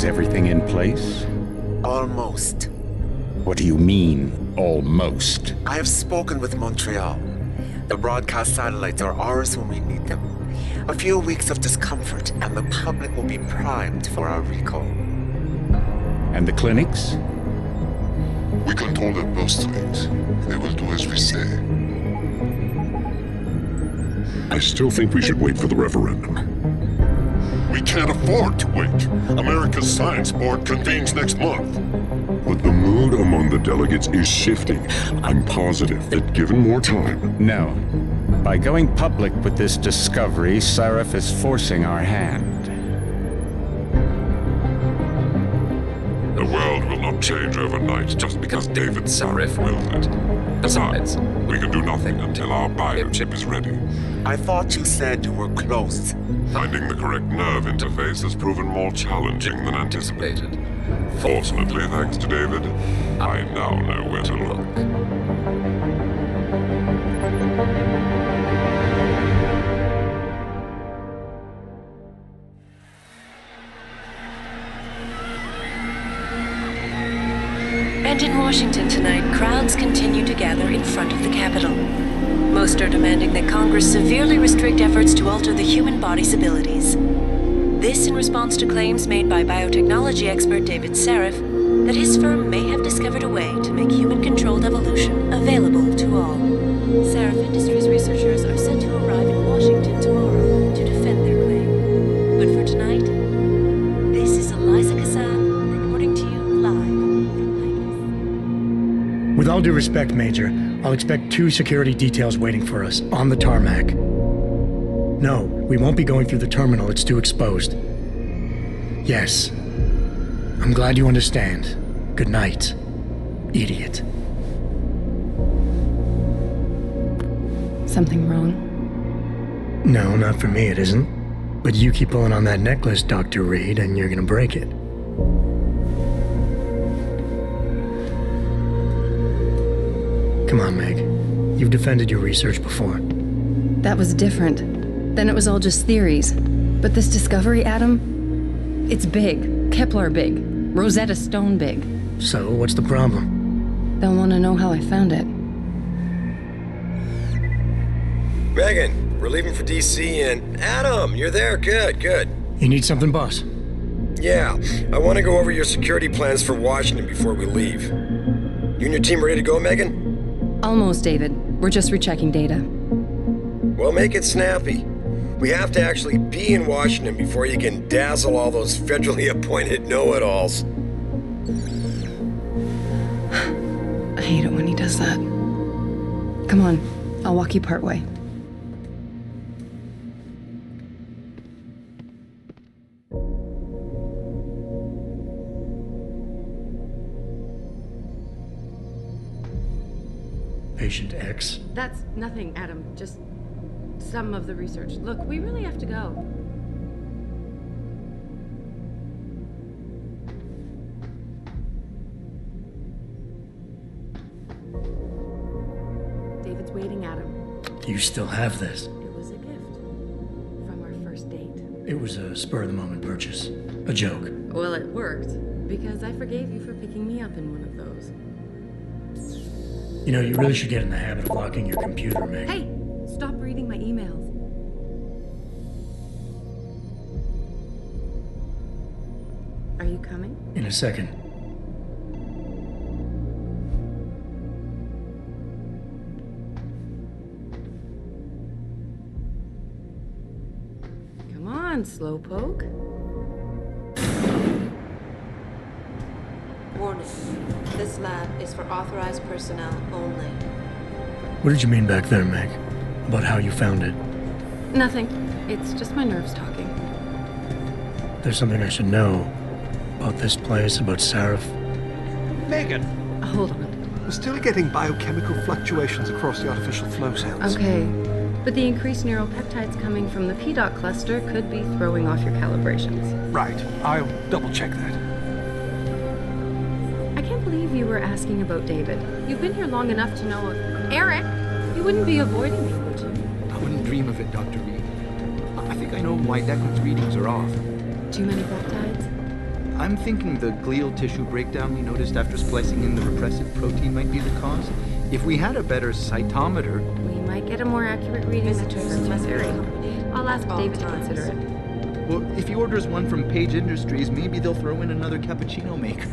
Is everything in place? Almost. What do you mean, almost? I have spoken with Montreal. The broadcast satellites are ours when we need them. A few weeks of discomfort, and the public will be primed for our recall. And the clinics? We control their birth strings. They will do as we say. I still think we should wait for the referendum. We can't afford to wait. America's Science Board convenes next month. But the mood among the delegates is shifting. I'm positive that given more time... No. By going public with this discovery, Sarif is forcing our hand. The world will not change overnight just because David Sarif willed it. Besides, we can do nothing until our biochip is ready. I thought you said you were close. Finding the correct nerve interface has proven more challenging than anticipated. Fortunately, thanks to David, I now know where to look. And in Washington tonight, crowds continue to gather in front of the Capitol. Most are demanding that Congress severely restrict efforts to alter the human body's abilities. This in response to claims made by biotechnology expert David Sarif that his firm may have discovered a way to make human-controlled evolution available to all. Sarif Industries researchers are set to arrive in Washington tomorrow to defend their claim. But for tonight, this is Eliza Kassan reporting to you live from Vegas. With all due respect, Major, I'll expect 2 security details waiting for us on the tarmac. No, we won't be going through the terminal. It's too exposed. Yes. I'm glad you understand. Good night, idiot. Something wrong? No, not for me it isn't. But you keep pulling on that necklace, Dr. Reed, and you're gonna break it. Come on, Meg. You've defended your research before. That was different. Then it was all just theories. But this discovery, Adam, it's big. Kepler big. Rosetta Stone big. So, what's the problem? They'll want to know how I found it. Megan, we're leaving for DC and... Adam, you're there. Good, good. You need something, boss? Yeah, I want to go over your security plans for Washington before we leave. You and your team ready to go, Megan? Almost, David. We're just rechecking data. Well, make it snappy. We have to actually be in Washington before you can dazzle all those federally appointed know-it-alls. I hate it when he does that. Come on, I'll walk you partway. Patient X? That's nothing, Adam. Just some of the research. Look, we really have to go. David's waiting, Adam. You still have this? It was a gift from our first date. It was a spur-of-the-moment purchase. A joke. Well, it worked, because I forgave you for picking me up in one of those. You know, you really should get in the habit of locking your computer, Meg. Hey! Stop reading my emails. Are you coming? In a second. Come on, slowpoke. Warning. This lab is for authorized personnel only. What did you mean back there, Meg? About how you found it? Nothing. It's just my nerves talking. There's something I should know. About this place, about Sarif. Megan! Hold on. We're still getting biochemical fluctuations across the artificial flow cells. Okay. But the increased neuropeptides coming from the PDOT cluster could be throwing off your calibrations. Right. I'll double-check that. I can't believe you were asking about David. You've been here long enough to know... Eric! You wouldn't be avoiding me, would you? I wouldn't dream of it, Dr. Reed. I think I know why Declan's readings are off. Too many peptides? I'm thinking the glial tissue breakdown we noticed after splicing in the repressive protein might be the cause. If we had a better cytometer... We might get a more accurate reading of the trigger must vary. I'll ask David to consider it. Well, if he orders one from Page Industries, maybe they'll throw in another cappuccino maker.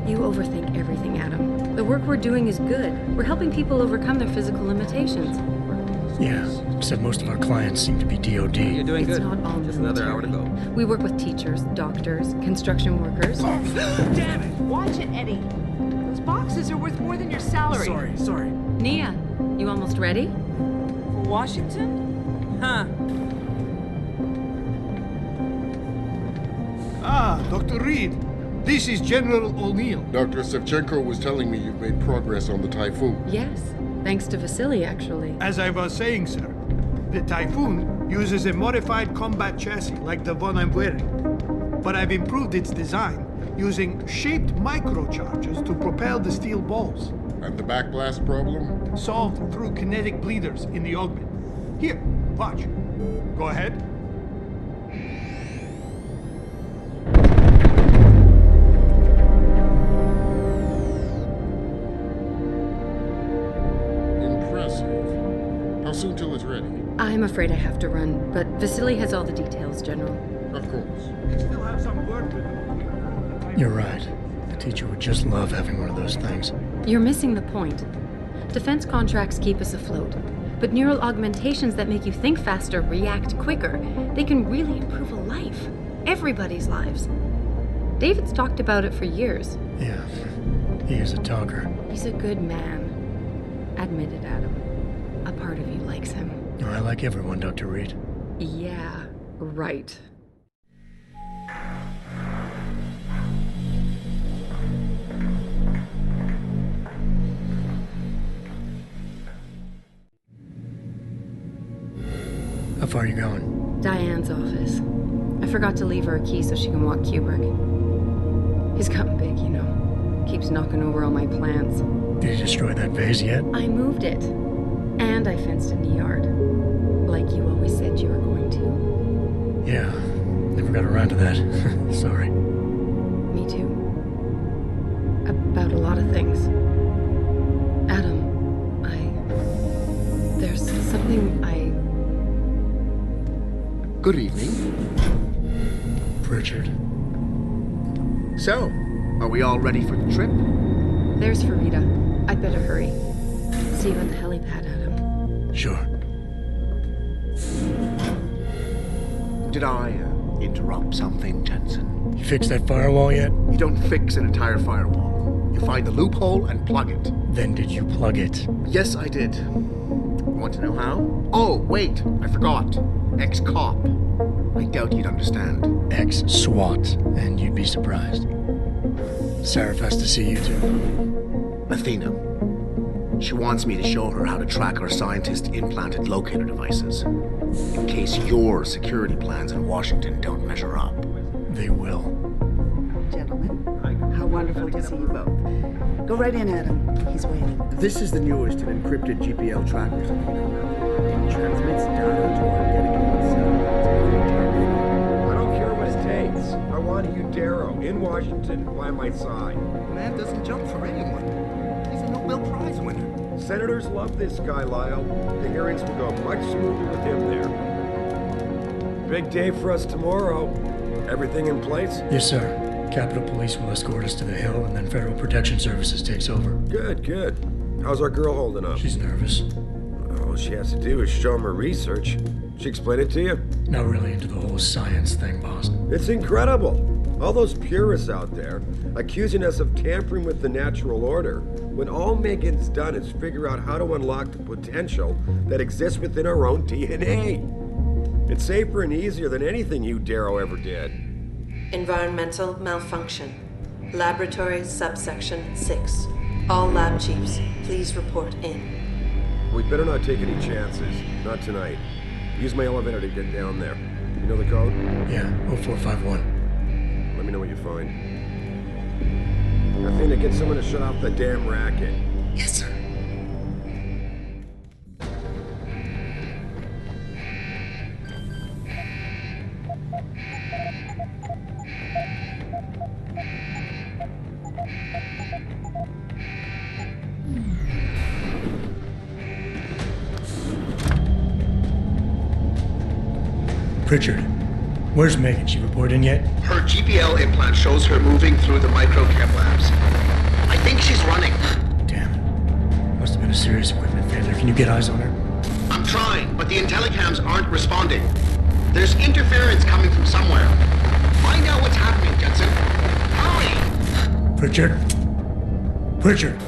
You overthink everything, Adam. The work we're doing is good. We're helping people overcome their physical limitations. Yeah, except most of our clients seem to be DOD. You're doing It's good. not all Just another hour to go. We work with teachers, doctors, construction workers. Damn it! Watch it, Eddie. Those boxes are worth more than your salary. Sorry. Nia, you almost ready? For Washington? Huh. Ah, Dr. Reed. This is General O'Neill. Dr. Sevchenko was telling me you've made progress on the Typhoon. Yes, thanks to Vasily, actually. As I was saying, sir, the Typhoon uses a modified combat chassis like the one I'm wearing. But I've improved its design using shaped microcharges to propel the steel balls. And the backblast problem? Solved through kinetic bleeders in the augment. Here, watch. Go ahead. Impressive. How soon till it's ready? I'm afraid I have to run, but Vasily has all the details, General. Of course. We still have some work to do. You're right. The teacher would just love having one of those things. You're missing the point. Defense contracts keep us afloat, but neural augmentations that make you think faster, react quicker, they can really improve a life. Everybody's lives. David's talked about it for years. Yeah, he is a talker. He's a good man. Admit it, Adam. A part of you likes him. I like everyone, Dr. Reed. Yeah, right. How far are you going? Diane's office. I forgot to leave her a key so she can walk Kubrick. He's gotten big, you know. Keeps knocking over all my plants. Did you destroy that vase yet? I moved it. And I fenced in the yard. Like you always said you were going to. Yeah, never got around to that. Sorry. Me too. About a lot of things. Adam, there's something Good evening. Pritchard. So, are we all ready for the trip? There's Farida. I'd better hurry. See you at the helipad, Adam. Sure. Did I interrupt something, Jensen? You fixed that firewall yet? You don't fix an entire firewall. You find the loophole and plug it. Then did you plug it? Yes, I did. Want to know how? Oh, wait, I forgot. Ex-cop. I doubt you'd understand. Ex-SWAT, and you'd be surprised. Sarif has to see you too. Athena. She wants me to show her how to track our scientist-implanted locator devices. In case your security plans in Washington don't measure up. They will. Gentlemen, how wonderful to see you both. Go right in, Adam. He's waiting. This is the newest in encrypted GPL trackers. It transmits data to our dedicated satellite. I don't care what it takes. I want you, Darrow, in Washington, by my side. Man doesn't jump for anyone. He's a Nobel Prize winner. Senators love this guy, Lyle. The hearings will go much smoother with him there. Big day for us tomorrow. Everything in place? Yes, sir. Capitol Police will escort us to the Hill, and then Federal Protection Services takes over. Good, good. How's our girl holding up? She's nervous. All she has to do is show him her research. She explain it to you? Not really into the whole science thing, boss. It's incredible. All those purists out there accusing us of tampering with the natural order, when all Megan's done is figure out how to unlock the potential that exists within our own DNA. It's safer and easier than anything you, Darrow, ever did. Environmental malfunction. Laboratory subsection 6. All lab chiefs, please report in. We better not take any chances. Not tonight. Use my elevator to get down there. You know the code? Yeah, 0451. Let me know what you find. Athena, get someone to shut off the damn racket. Yes, sir. Pritchard, where's Megan? She report in yet? Her GPL implant shows her moving through the microchem labs. I think she's running. Damn it. Must have been a serious equipment failure. Can you get eyes on her? I'm trying, but the intellicams aren't responding. There's interference coming from somewhere. Find out what's happening, Jensen. Hurry! Pritchard? Pritchard!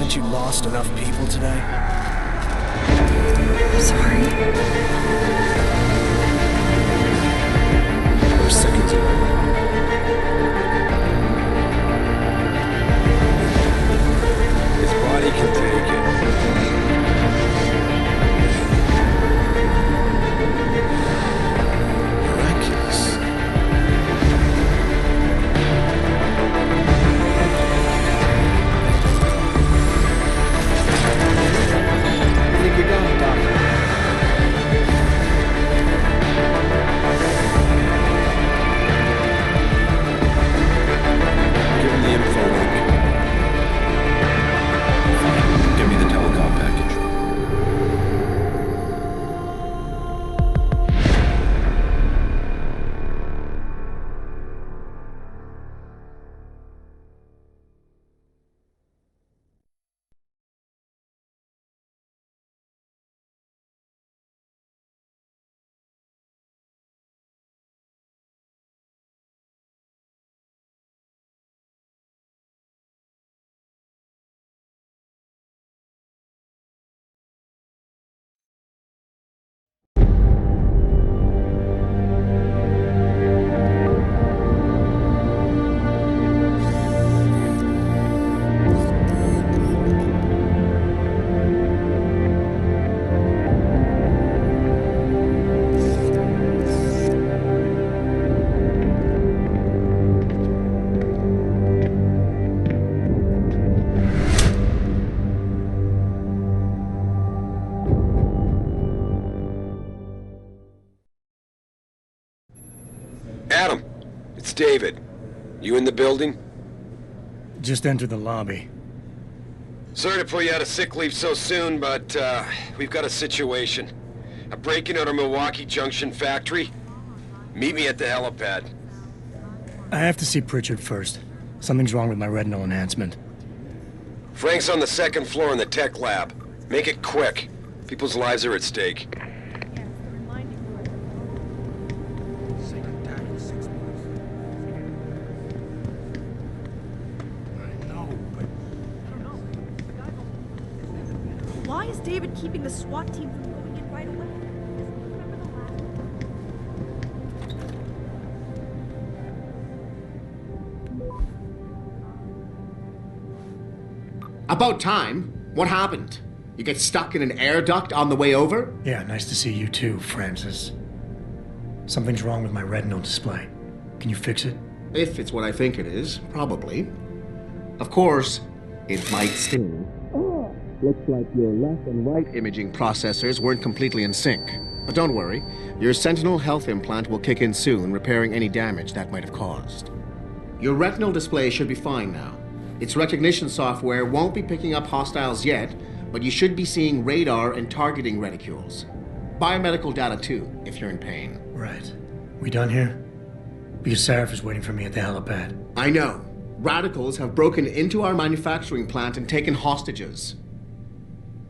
Haven't you lost enough people today? I'm sorry. We're seconds away. His body can take it. Miraculous. I think you're done, Doctor. Give him the info link. Fine. Give me the telecom package. Adam, it's David. You in the building? Just entered the lobby. Sorry to pull you out of sick leave so soon, but we've got a situation. A break-in at our Milwaukee Junction factory. Meet me at the helipad. I have to see Pritchard first. Something's wrong with my retinal enhancement. Frank's on the second floor in the tech lab. Make it quick. People's lives are at stake. Why is David keeping the SWAT team from going in right away? About time. What happened? You get stuck in an air duct on the way over? Yeah, nice to see you too, Francis. Something's wrong with my retinal display. Can you fix it? If it's what I think it is, probably. Of course, it might sting. Looks like your left and right imaging processors weren't completely in sync. But don't worry, your Sentinel health implant will kick in soon, repairing any damage that might have caused. Your retinal display should be fine now. Its recognition software won't be picking up hostiles yet, but you should be seeing radar and targeting reticules. Biomedical data too, if you're in pain. Right. We done here? Because Sarif is waiting for me at the helipad. I know. Radicals have broken into our manufacturing plant and taken hostages.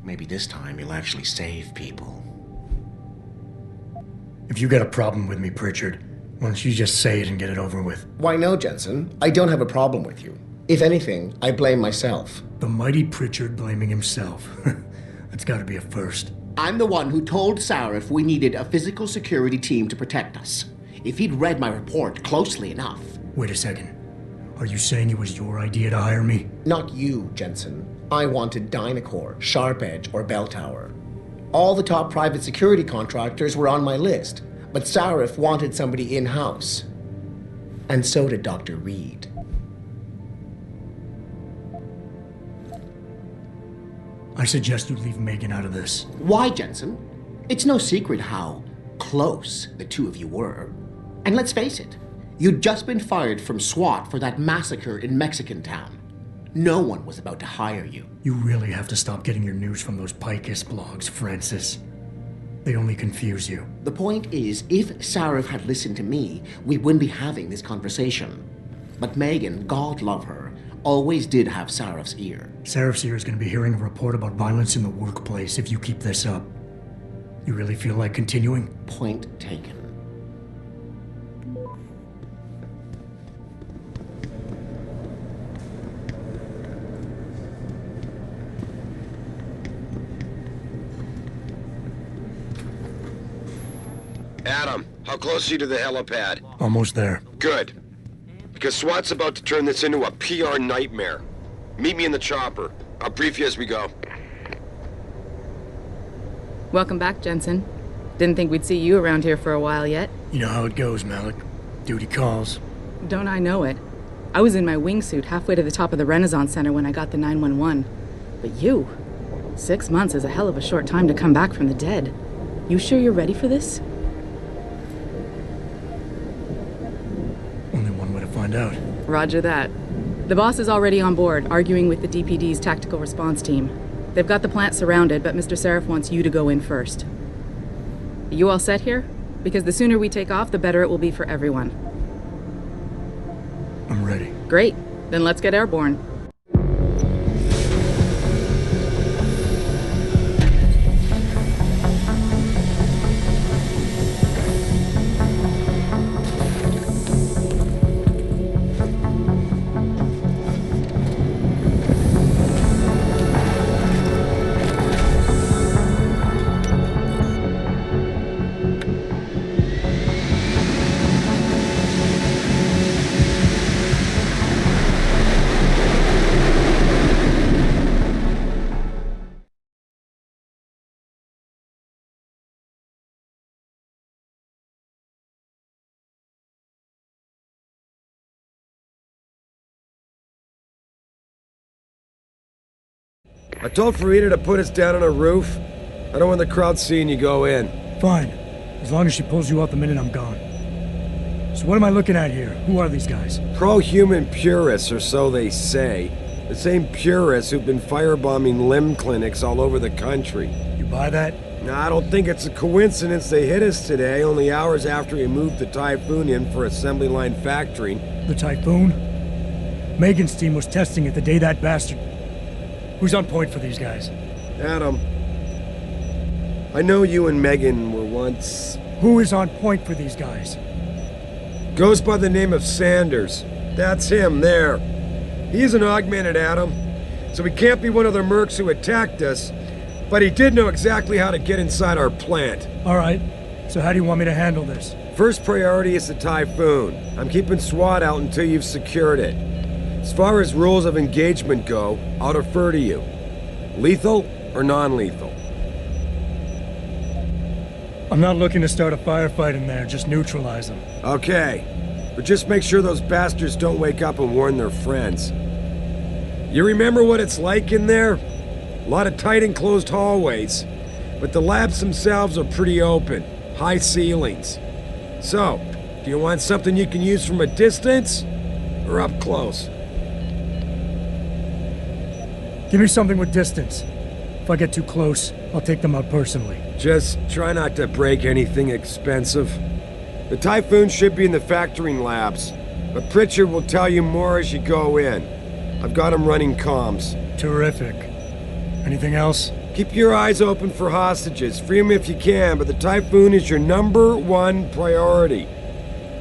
Maybe this time you'll actually save people. If you got a problem with me, Pritchard, why don't you just say it and get it over with? Why no, Jensen. I don't have a problem with you. If anything, I blame myself. The mighty Pritchard blaming himself. That's gotta be a first. I'm the one who told Sarif we needed a physical security team to protect us. If he'd read my report closely enough... Wait a second. Are you saying it was your idea to hire me? Not you, Jensen. I wanted Dynacore, Sharp Edge, or Bell Tower. All the top private security contractors were on my list, but Sarif wanted somebody in-house. And so did Dr. Reed. I suggest you leave Megan out of this. Why, Jensen? It's no secret how close the two of you were. And let's face it, you'd just been fired from SWAT for that massacre in Mexican Town. No one was about to hire you. You really have to stop getting your news from those Picus blogs, Francis. They only confuse you. The point is, if Sarif had listened to me, we wouldn't be having this conversation. But Megan, God love her, always did have Sarif's ear. Sarif's ear is going to be hearing a report about violence in the workplace if you keep this up. You really feel like continuing? Point taken. Adam, how close are you to the helipad? Almost there. Good. Because SWAT's about to turn this into a PR nightmare. Meet me in the chopper. I'll brief you as we go. Welcome back, Jensen. Didn't think we'd see you around here for a while yet. You know how it goes, Malik. Duty calls. Don't I know it? I was in my wingsuit halfway to the top of the Renaissance Center when I got the 911. But you... 6 months is a hell of a short time to come back from the dead. You sure you're ready for this? Only one way to find out. Roger that. The boss is already on board, arguing with the DPD's tactical response team. They've got the plant surrounded, but Mr. Sarif wants you to go in first. Are you all set here? Because the sooner we take off, the better it will be for everyone. I'm ready. Great. Then let's get airborne. I told Farida to put us down on a roof. I don't want the crowd seeing you go in. Fine. As long as she pulls you out the minute I'm gone. So what am I looking at here? Who are these guys? Pro-human purists, or so they say. The same purists who've been firebombing limb clinics all over the country. You buy that? Nah, I don't think it's a coincidence they hit us today, only hours after we moved the Typhoon in for assembly line factoring. The Typhoon? Megan's team was testing it the day that bastard... Who's on point for these guys? Adam, I know you and Megan were once... Who is on point for these guys? Goes by the name of Sanders. That's him, there. He's an augmented Adam, so he can't be one of the mercs who attacked us, but he did know exactly how to get inside our plant. All right, so how do you want me to handle this? First priority is the Typhoon. I'm keeping SWAT out until you've secured it. As far as rules of engagement go, I'll defer to you. Lethal or non-lethal? I'm not looking to start a firefight in there, just neutralize them. Okay, but just make sure those bastards don't wake up and warn their friends. You remember what it's like in there? A lot of tight enclosed hallways, but the labs themselves are pretty open, high ceilings. So, do you want something you can use from a distance, or up close? Give me something with distance. If I get too close, I'll take them out personally. Just try not to break anything expensive. The Typhoon should be in the factoring labs, but Pritchard will tell you more as you go in. I've got him running comms. Terrific. Anything else? Keep your eyes open for hostages. Free them if you can, but the Typhoon is your #1 priority.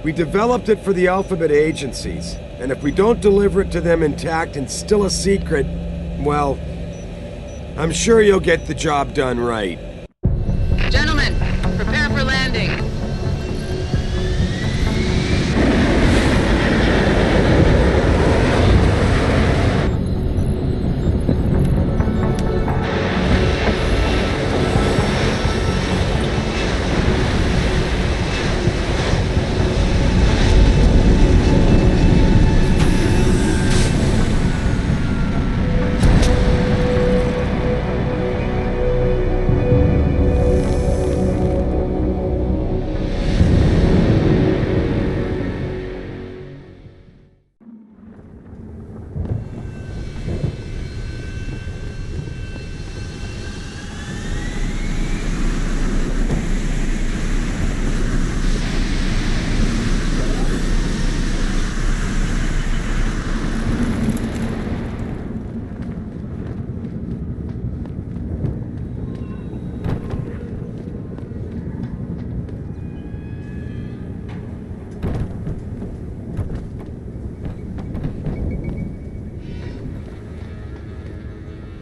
We developed it for the Alphabet agencies, and if we don't deliver it to them intact and still a secret, well, I'm sure you'll get the job done right. Gentlemen, prepare for landing.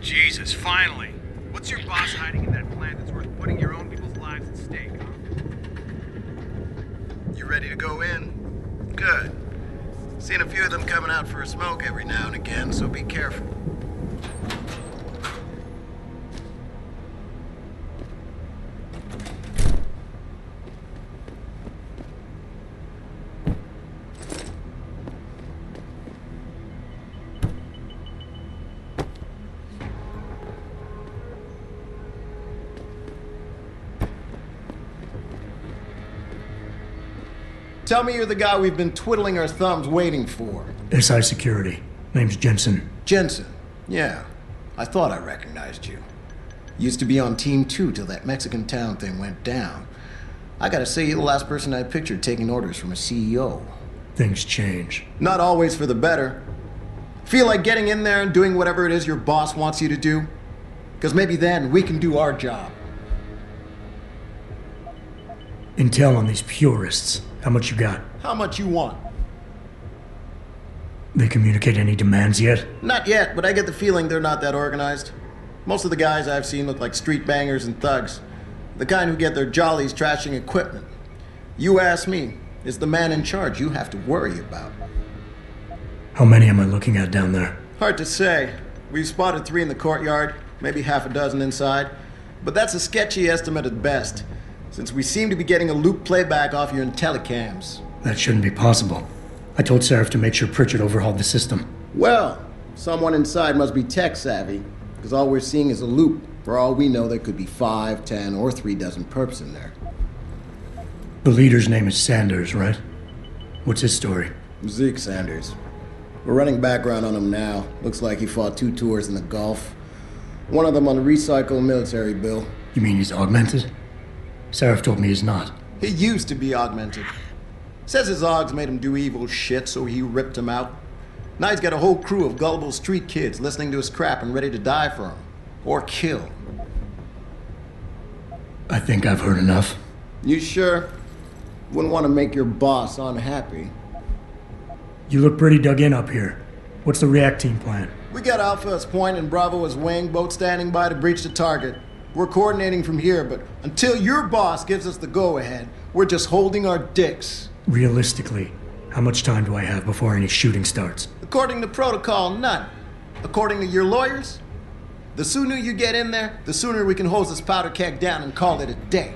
Jesus, finally! What's your boss hiding in that plant that's worth putting your own people's lives at stake, huh? You ready to go in? Good. Seen a few of them coming out for a smoke every now and again, so be careful. Tell me you're the guy we've been twiddling our thumbs waiting for. SI Security. Name's Jensen. Jensen. Yeah. I thought I recognized you. Used to be on Team 2 till that Mexican town thing went down. I gotta say, you're the last person I pictured taking orders from a CEO. Things change. Not always for the better. Feel like getting in there and doing whatever it is your boss wants you to do? Because maybe then we can do our job. Intel on these purists. How much you got? How much you want? They communicate any demands yet? Not yet, but I get the feeling they're not that organized. Most of the guys I've seen look like street bangers and thugs. The kind who get their jollies trashing equipment. You ask me, it's the man in charge you have to worry about. How many am I looking at down there? Hard to say. We've spotted 3 in the courtyard, maybe half a dozen inside. But that's a sketchy estimate at best, since we seem to be getting a loop playback off your telecams. That shouldn't be possible. I told Sarif to make sure Pritchard overhauled the system. Well, someone inside must be tech savvy, because all we're seeing is a loop. For all we know, there could be 5, 10, or 3 dozen perps in there. The leader's name is Sanders, right? What's his story? Zeke Sanders. We're running background on him now. Looks like he fought 2 tours in the Gulf. One of them on a recycled military bill. You mean he's augmented? Sarif told me he's not. He used to be augmented. Says his augs made him do evil shit, so he ripped him out. Now he's got a whole crew of gullible street kids listening to his crap and ready to die for him. Or kill. I think I've heard enough. You sure? Wouldn't want to make your boss unhappy. You look pretty dug in up here. What's the react team plan? We got Alpha as point and Bravo as wing, both standing by to breach the target. We're coordinating from here, but until your boss gives us the go-ahead, we're just holding our dicks. Realistically, how much time do I have before any shooting starts? According to protocol, none. According to your lawyers, the sooner you get in there, the sooner we can hose this powder keg down and call it a day.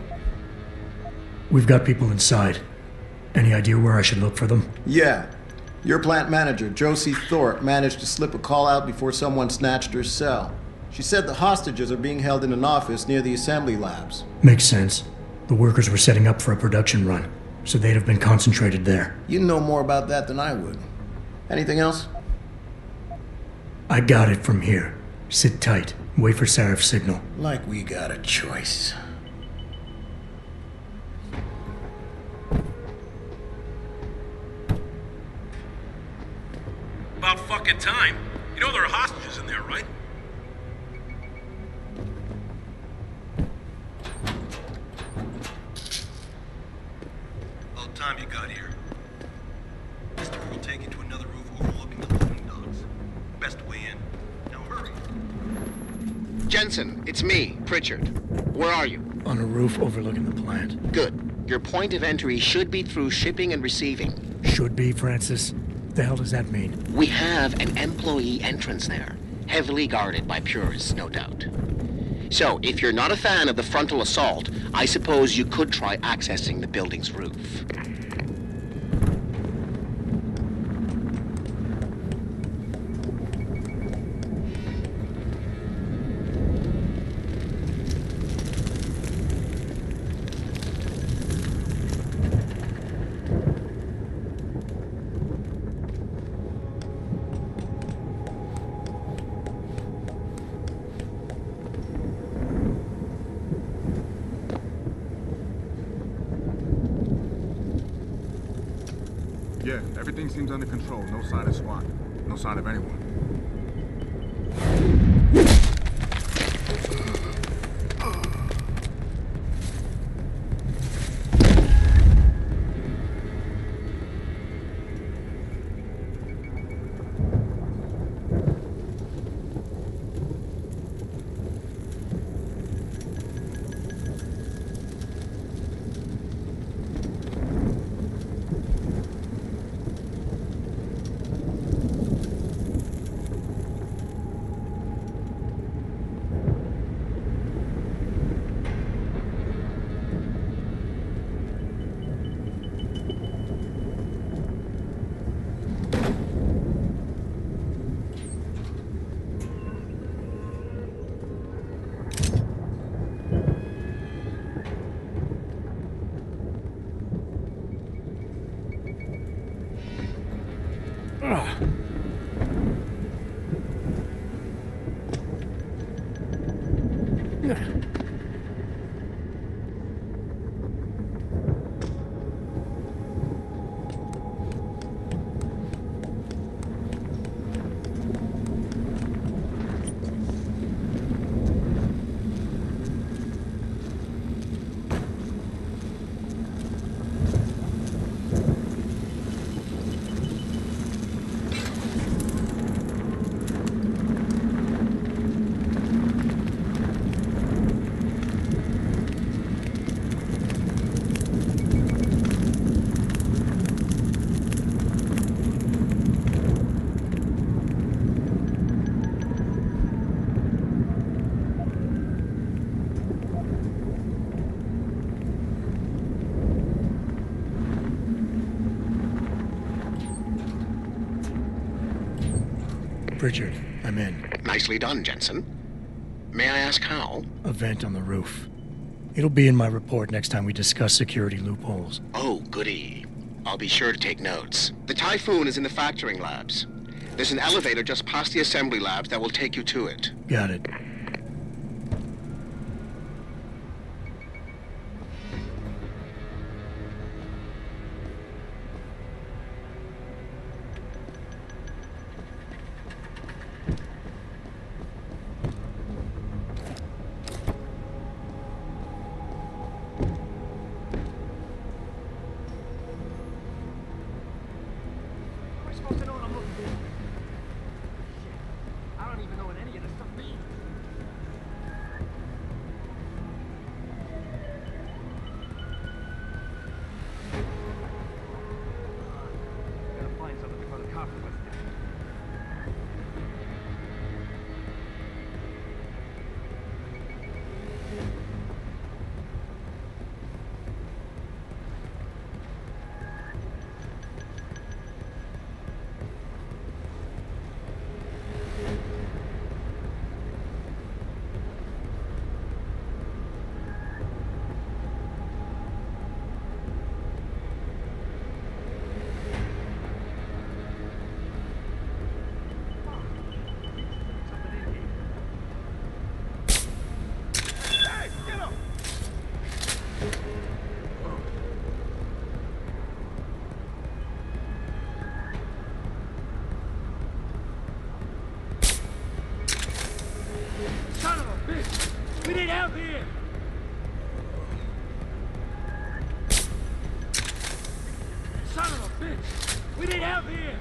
We've got people inside. Any idea where I should look for them? Yeah. Your plant manager, Josie Thorpe, managed to slip a call out before someone snatched her cell. She said the hostages are being held in an office near the assembly labs. Makes sense. The workers were setting up for a production run, so they'd have been concentrated there. You know more about that than I would. Anything else? I got it from here. Sit tight. Wait for Sarif's signal. Like we got a choice. About fucking time. You know there are hostages in there, right? About time you got here. This door will take you to another roof overlooking the loading docks. Best way in. Now hurry. Jensen, it's me, Pritchard. Where are you? On a roof overlooking the plant. Good. Your point of entry should be through shipping and receiving. Should be, Francis. What the hell does that mean? We have an employee entrance there, heavily guarded by purists, no doubt. So, if you're not a fan of the frontal assault, I suppose you could try accessing the building's roof. Yeah, everything seems under control. No sign of SWAT. No sign of anyone. Richard, I'm in. Nicely done, Jensen. May I ask how? A vent on the roof. It'll be in my report next time we discuss security loopholes. Oh, goody. I'll be sure to take notes. The Typhoon is in the factoring labs. There's an elevator just past the assembly labs that will take you to it. Got it. Son of a bitch! We need help here! Son of a bitch! We need help here!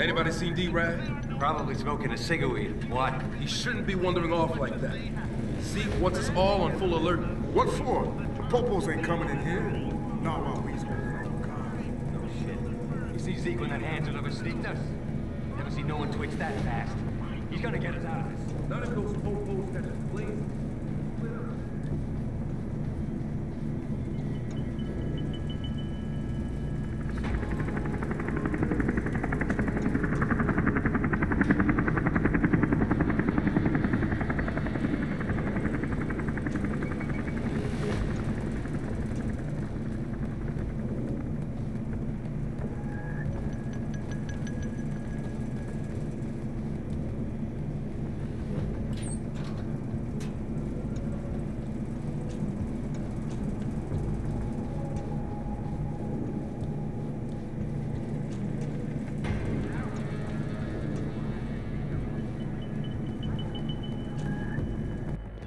Anybody seen D-Rad? Probably smoking a cigarette. What? He shouldn't be wandering off like that. Zeke wants us all on full alert. What for? Popos ain't coming in here. Not while we's holding on guard. No shit. You see Zeke when that Hansel ever sneaked us? Never seen no one twitch that fast. He's gonna get us out of this. None of those popos that is blazing.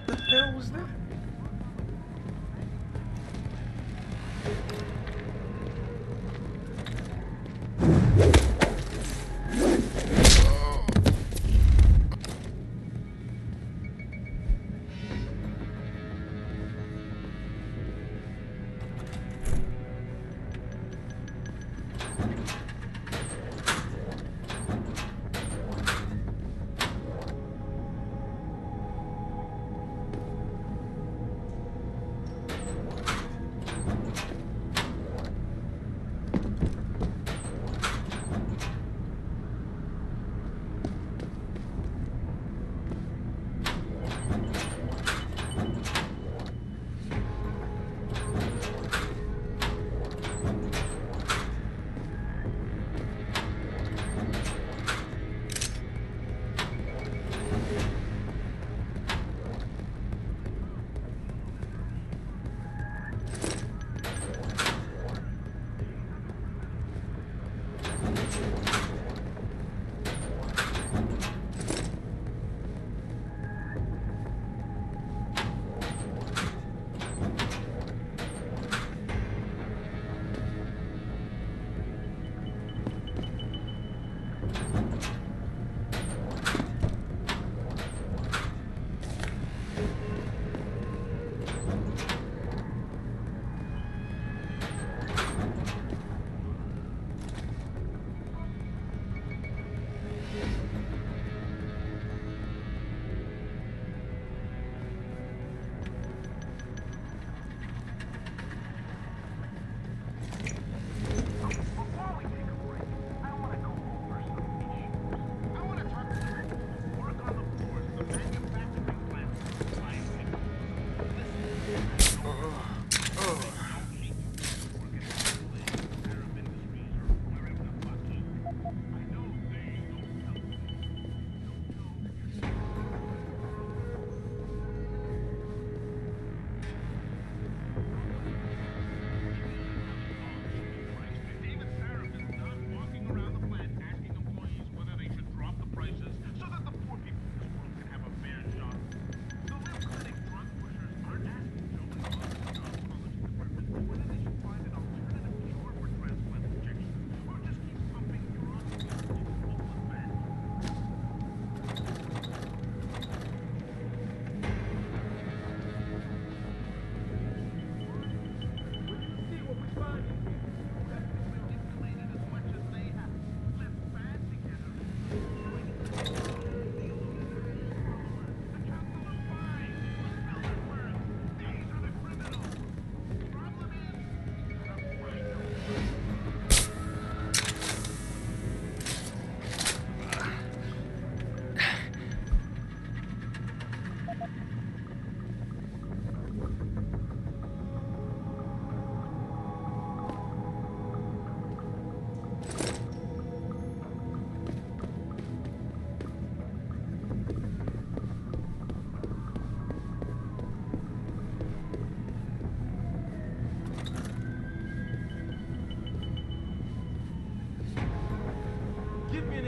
What the hell was that?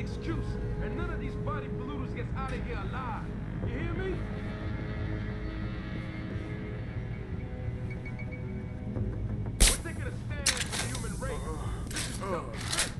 excuse, and none of these body polluters gets out of here alive. You hear me? We're taking a stand for the human race. This is self-defense.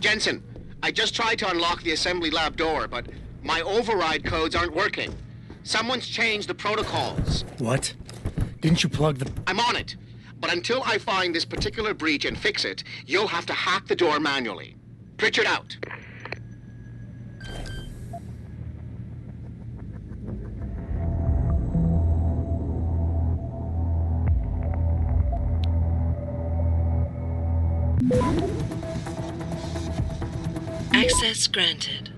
Jensen, I just tried to unlock the assembly lab door, but my override codes aren't working. Someone's changed the protocols. What? Didn't you plug the... I'm on it. But until I find this particular breach and fix it, you'll have to hack the door manually. Pritchard out. Access granted.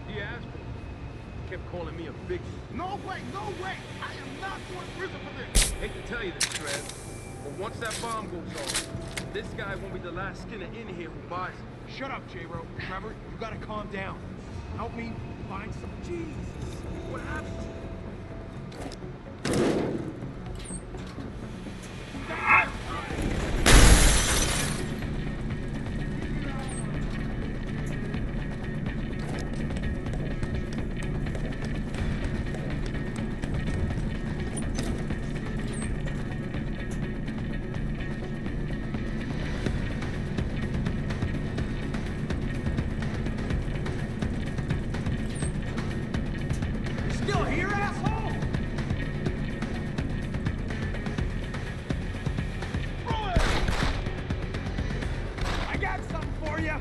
He asked for it. Kept calling me a big... No way, no way! I am not going to prison for this! Hate to tell you this, Trev, but once that bomb goes off, this guy won't be the last skinner in here who buys it. Shut up, J-Ro. Trevor, you gotta calm down. Help me find some... Jesus! What happened? Still here, asshole? Roll it! I got something for you.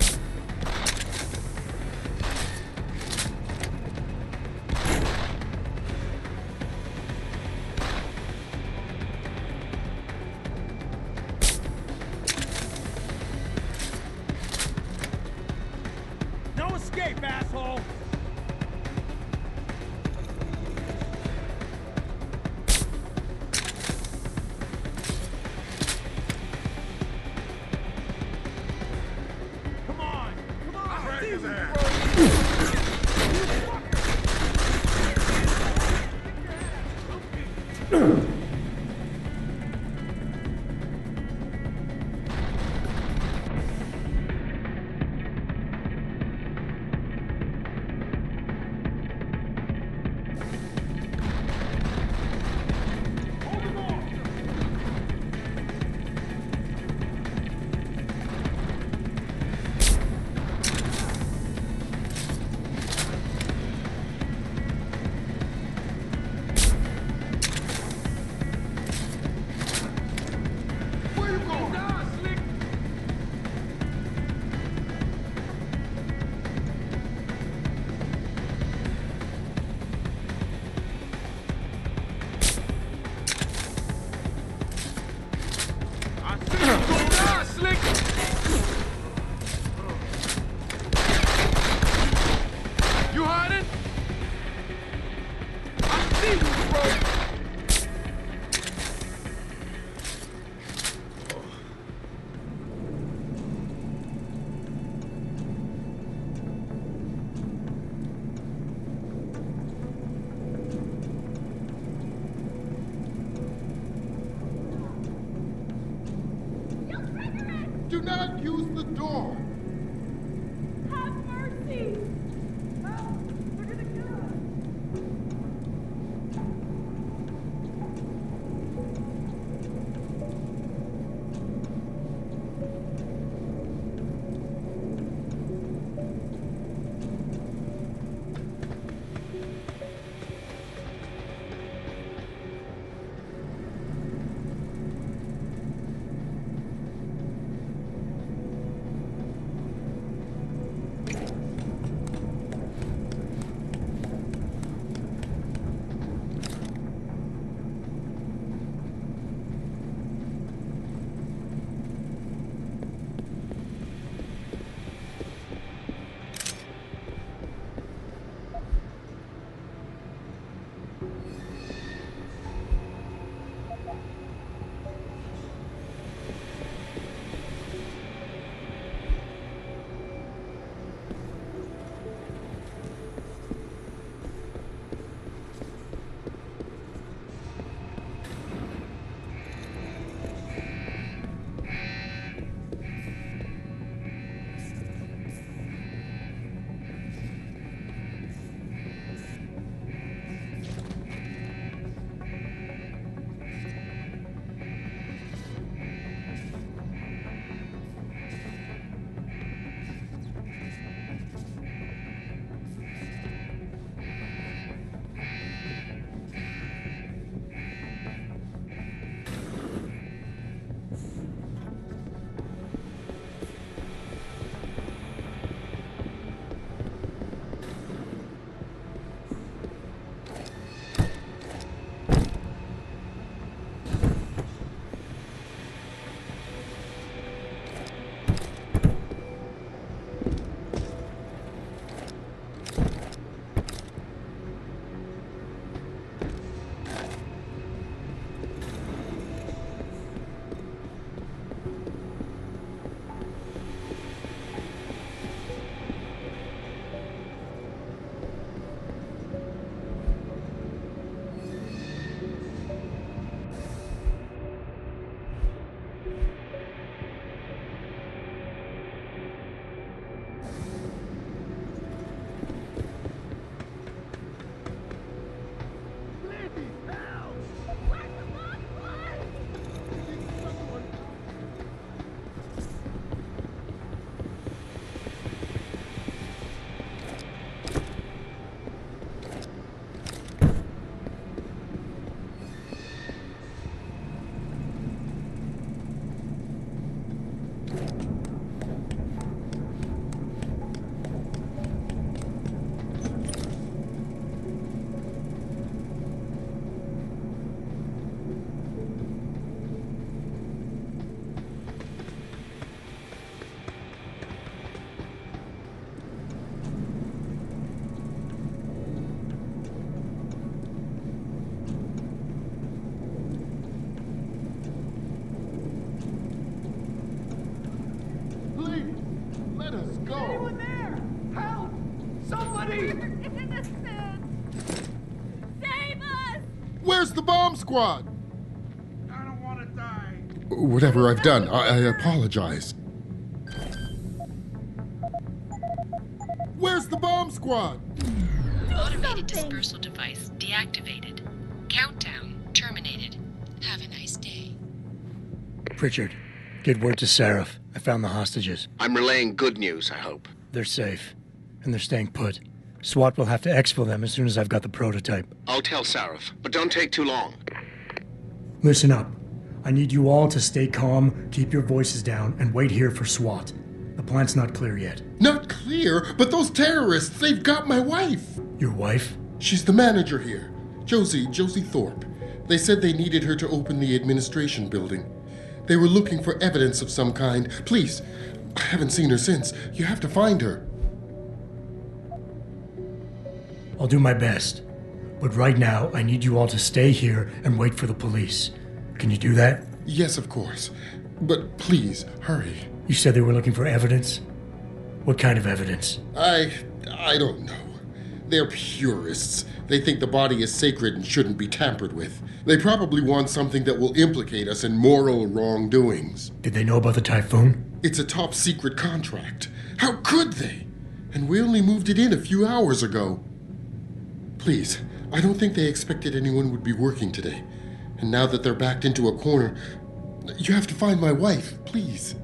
No escape, asshole! Come on! Come on! Crack his Where you going? Nah, Slick! I see you going down, Slick! You hiding? I see you, bro! Do not use the door. Have mercy! Help! They're gonna kill us! let us go. Anyone there? Help! Somebody! Save us! Where's the bomb squad? I don't want to die. Whatever I've done, I apologize. Where's the bomb squad? Automated dispersal device deactivated. Countdown terminated. Have a nice day. Pritchard, get word to Sarif. I found the hostages. I'm relaying good news, I hope. They're safe, and they're staying put. SWAT will have to exfil them as soon as I've got the prototype. I'll tell Sarif, but don't take too long. Listen up. I need you all to stay calm, keep your voices down, and wait here for SWAT. The plant's not clear yet. Not clear, but those terrorists, they've got my wife. Your wife? She's the manager here. Josie Thorpe. They said they needed her to open the administration building. They were looking for evidence of some kind. Please, I haven't seen her since. You have to find her. I'll do my best. But right now, I need you all to stay here and wait for the police. Can you do that? Yes, of course. But please, hurry. You said they were looking for evidence? What kind of evidence? I don't know. They're purists. They think the body is sacred and shouldn't be tampered with. They probably want something that will implicate us in moral wrongdoings. Did they know about the typhoon? It's a top secret contract. How could they? And we only moved it in a few hours ago. Please, I don't think they expected anyone would be working today. And now that they're backed into a corner, you have to find my wife, please.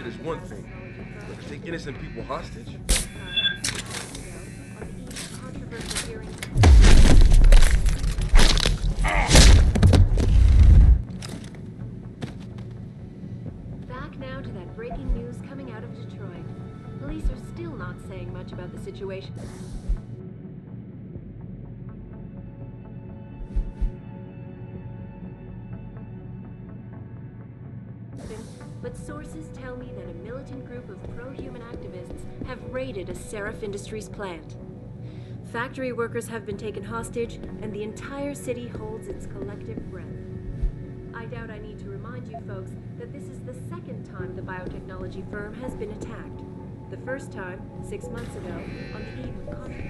Is one thing, but to take innocent people hostage? Back now to that breaking news coming out of Detroit. Police are still not saying much about the situation. But sources tell me that a militant group of pro-human activists have raided a Sarif Industries plant. Factory workers have been taken hostage, and the entire city holds its collective breath. I doubt I need to remind you folks that this is the second time the biotechnology firm has been attacked. The first time, 6 months ago, on the eve of contract.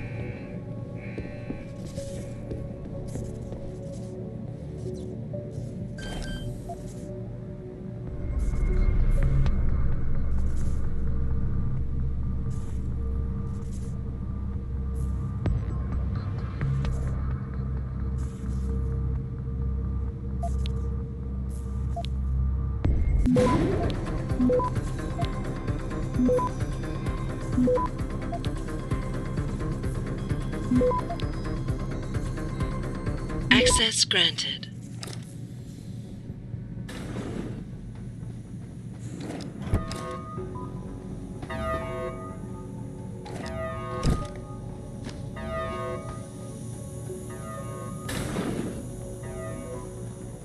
Access granted.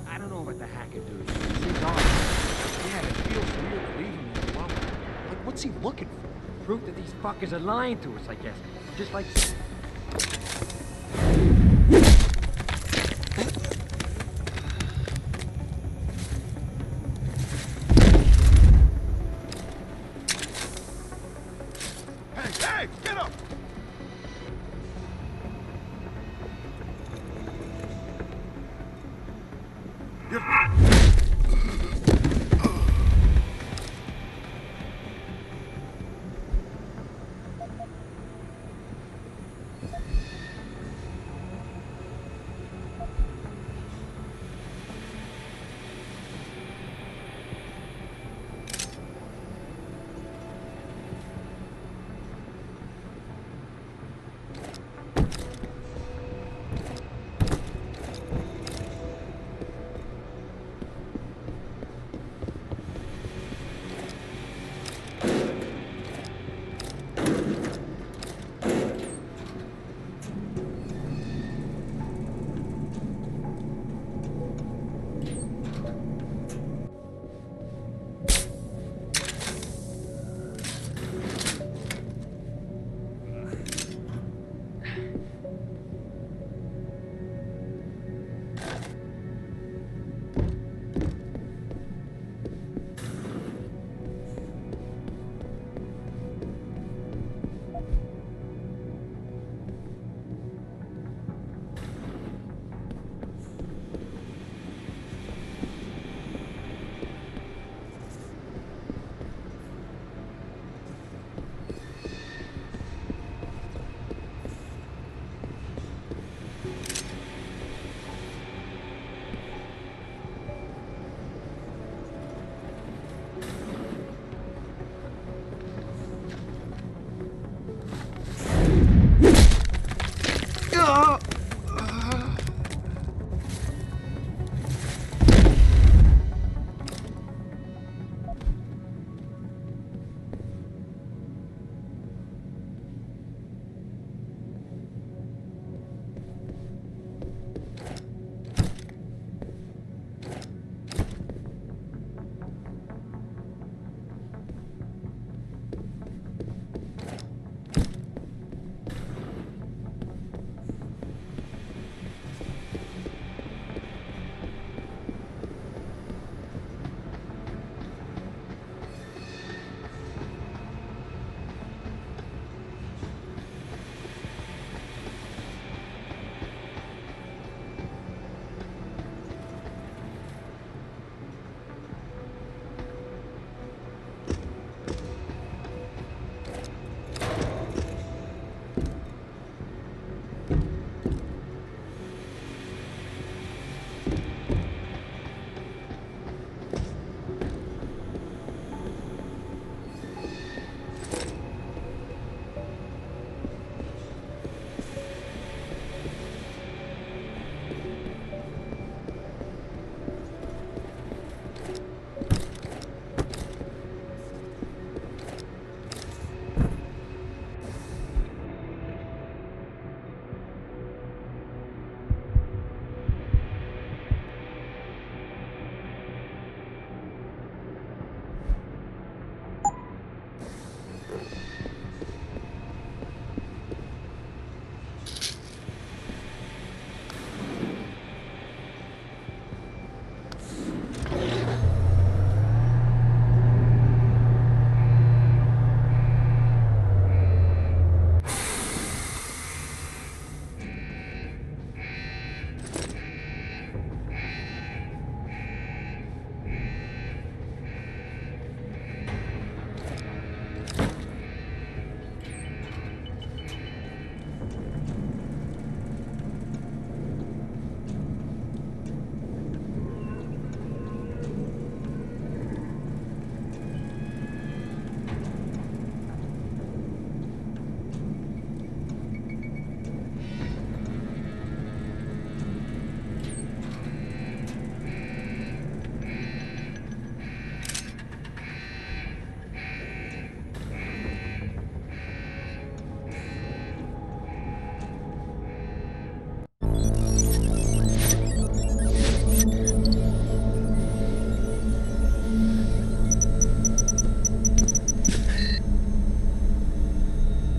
I don't know what the hacker dude seems odd. Yeah, it feels weird leaving him alone. Like, what's he looking for? Proof that these fuckers are lying to us, I guess. Just like... Hey, get up!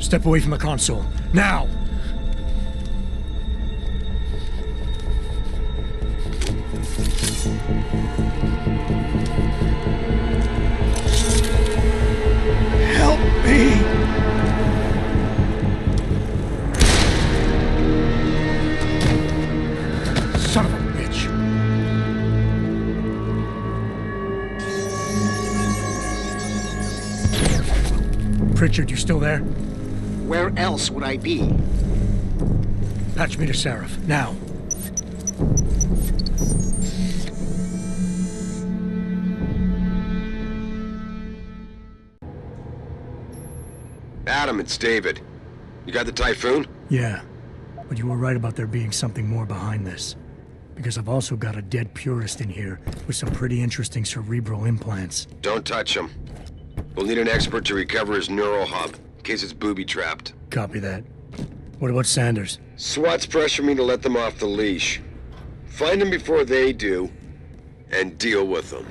Step away from the console. Now! Help me! Son of a bitch! Pritchard, you still there? Where else would I be? Patch me to Seraph, now. Adam, it's David. You got the Typhoon? Yeah, but you were right about there being something more behind this. Because I've also got a dead purist in here with some pretty interesting cerebral implants. Don't touch him. We'll need an expert to recover his neural hub, in case it's booby-trapped. Copy that. What about Sanders? SWAT's pressure me to let them off the leash. Find them before they do, and deal with them.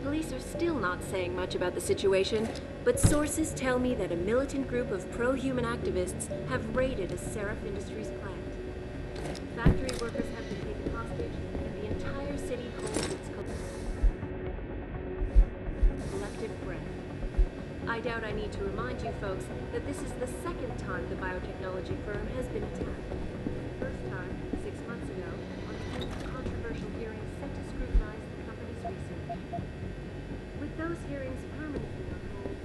Police are still not saying much about the situation, but sources tell me that a militant group of pro-human activists have raided a Seraph Industries plant. Factory workers have been taken hostage, and the entire city holds its collective breath. I doubt I need to remind you folks that this is the second time the biotechnology firm has been attacked. First time, 6 months ago, on a controversial hearing set to scrutinize the company's research. With those hearings permanently on hold,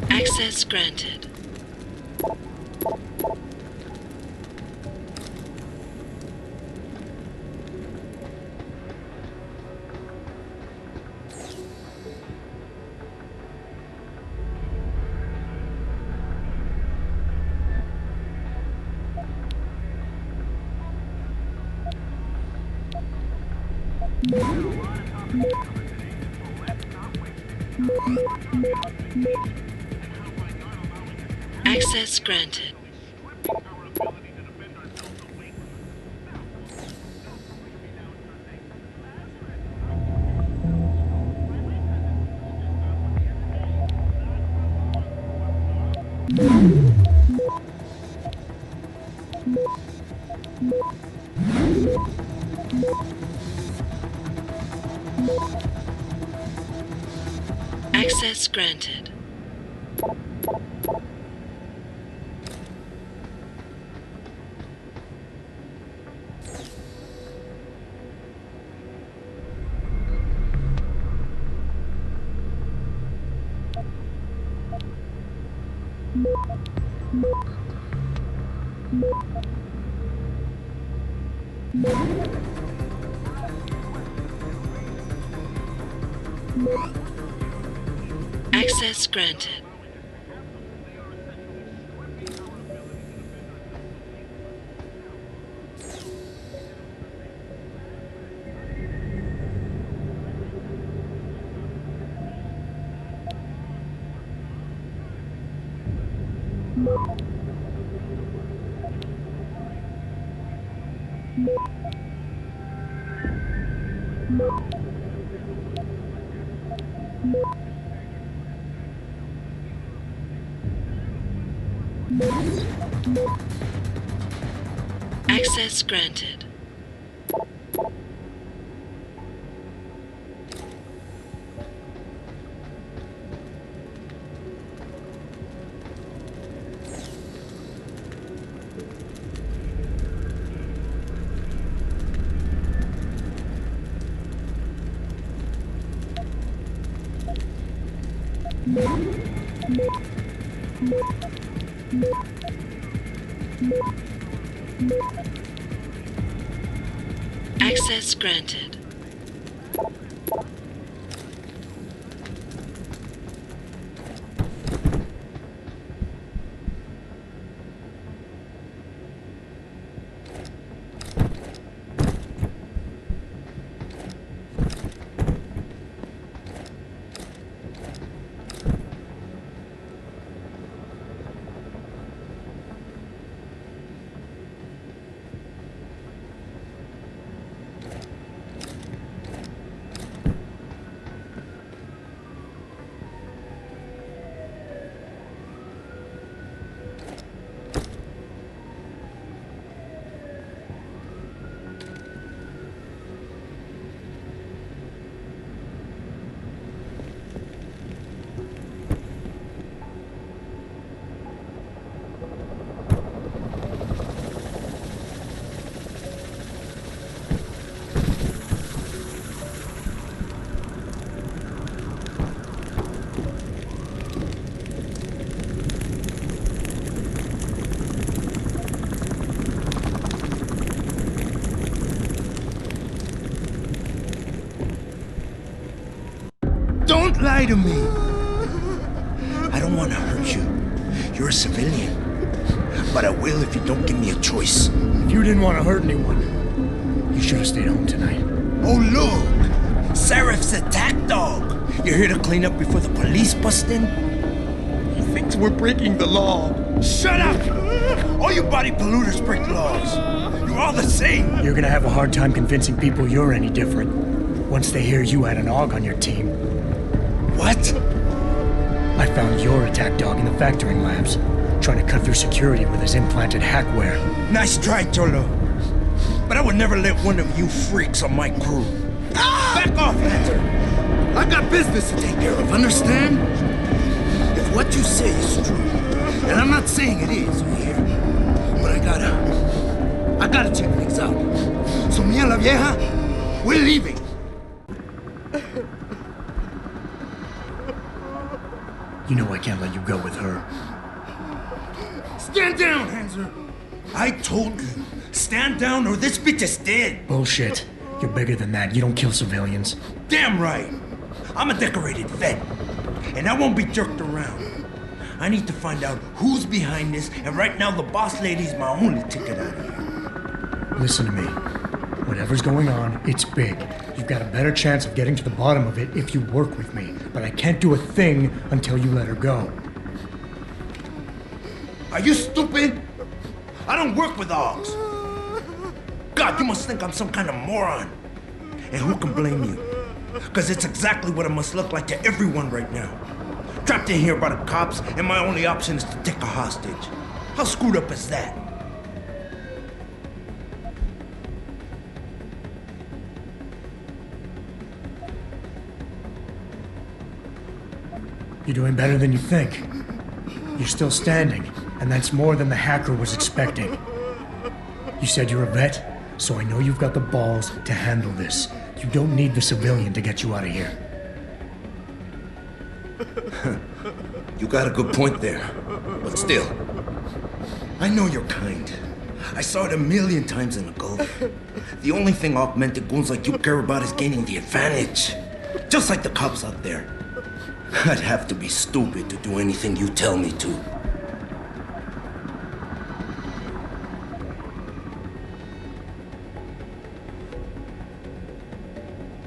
Access granted. Access granted. Access granted. Access granted. Access granted. Access granted. Don't lie to me. I don't want to hurt you. You're a civilian. But I will if you don't give me a choice. If you didn't want to hurt anyone, you should have stayed home tonight. Oh, look! Seraph's attack dog. You're here to clean up before the police bust in? He thinks we're breaking the law. Shut up! All you body polluters break laws. You're all the same. You're gonna have a hard time convincing people you're any different once they hear you had an AUG on your team. What? I found your attack dog in the factoring labs, trying to cut through security with his implanted hackware. Nice try, Cholo. But I would never let one of you freaks on my crew. Ah! Back off, Hunter! I got business to take care of, understand? If what you say is true, and I'm not saying it is here, but I gotta check things out. So me and la vieja, we're leaving. You know I can't let you go with her. Stand down, Hanser! I told you, stand down or this bitch is dead! Bullshit. You're bigger than that. You don't kill civilians. Damn right! I'm a decorated vet, and I won't be jerked around. I need to find out who's behind this, and right now the boss lady's my only ticket out of here. Listen to me. Whatever's going on, it's big. You've got a better chance of getting to the bottom of it if you work with me. But I can't do a thing until you let her go. Are you stupid? I don't work with dogs. God, you must think I'm some kind of moron. And who can blame you? Because it's exactly what it must look like to everyone right now. Trapped in here by the cops, and my only option is to take a hostage. How screwed up is that? You're doing better than you think. You're still standing, and that's more than the hacker was expecting. You said you're a vet, so I know you've got the balls to handle this. You don't need the civilian to get you out of here. You got a good point there. But still, I know you're kind. I saw it 1,000,000 times in the Gulf. The only thing augmented goons like you care about is gaining the advantage. Just like the cops out there. I'd have to be stupid to do anything you tell me to.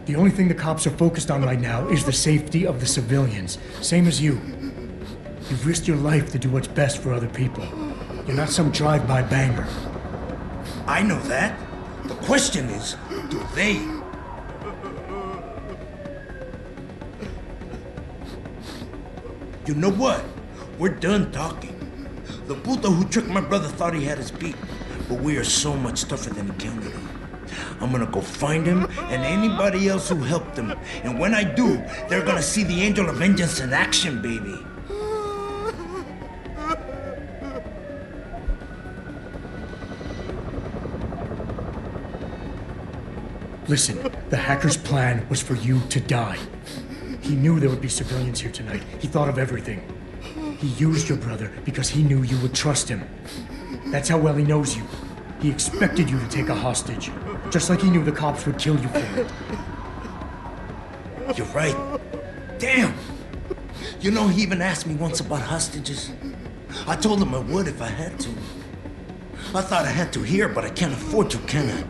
The only thing the cops are focused on right now is the safety of the civilians. Same as you. You've risked your life to do what's best for other people. You're not some drive-by banger. I know that. The question is, do they? You know what? We're done talking. The puto who tricked my brother thought he had us beat, but we are so much tougher than he counted on. I'm gonna go find him and anybody else who helped him. And when I do, they're gonna see the Angel of Vengeance in action, baby. Listen, the hacker's plan was for you to die. He knew there would be civilians here tonight. He thought of everything. He used your brother because he knew you would trust him. That's how well he knows you. He expected you to take a hostage, just like he knew the cops would kill you for it. You're right. Damn! You know, he even asked me once about hostages. I told him I would if I had to. I thought I had to here, but I can't afford to, can I?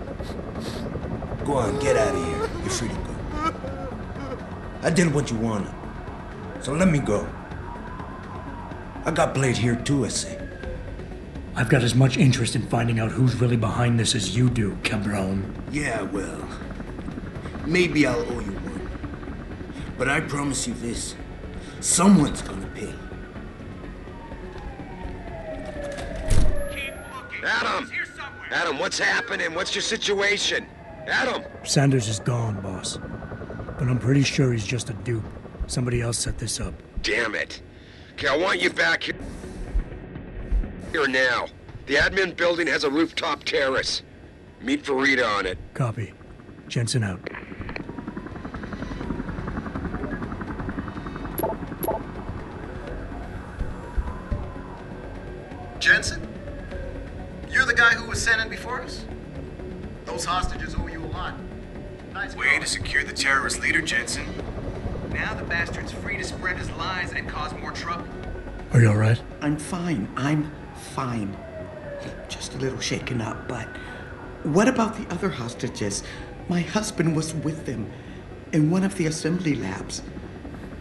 Go on, get out of here. You're free to go. I did what you wanted, so let me go. I got played here too, I say. I've got as much interest in finding out who's really behind this as you do, cabron. Yeah, well, maybe I'll owe you one. But I promise you this, someone's gonna pay. Adam! Adam, what's happening? What's your situation? Adam! Sanders is gone, boss. But I'm pretty sure he's just a dupe. Somebody else set this up. Damn it. Okay, I want you back here now. The admin building has a rooftop terrace. Meet Farida on it. Copy. Jensen out. Jensen? You're the guy who was sent in before us? Those hostages owe you a lot. Nice way to secure the terrorist leader, Jensen. Now the bastard's free to spread his lies and cause more trouble. Are you alright? I'm fine. I'm fine. Just a little shaken up, but what about the other hostages? My husband was with them in one of the assembly labs,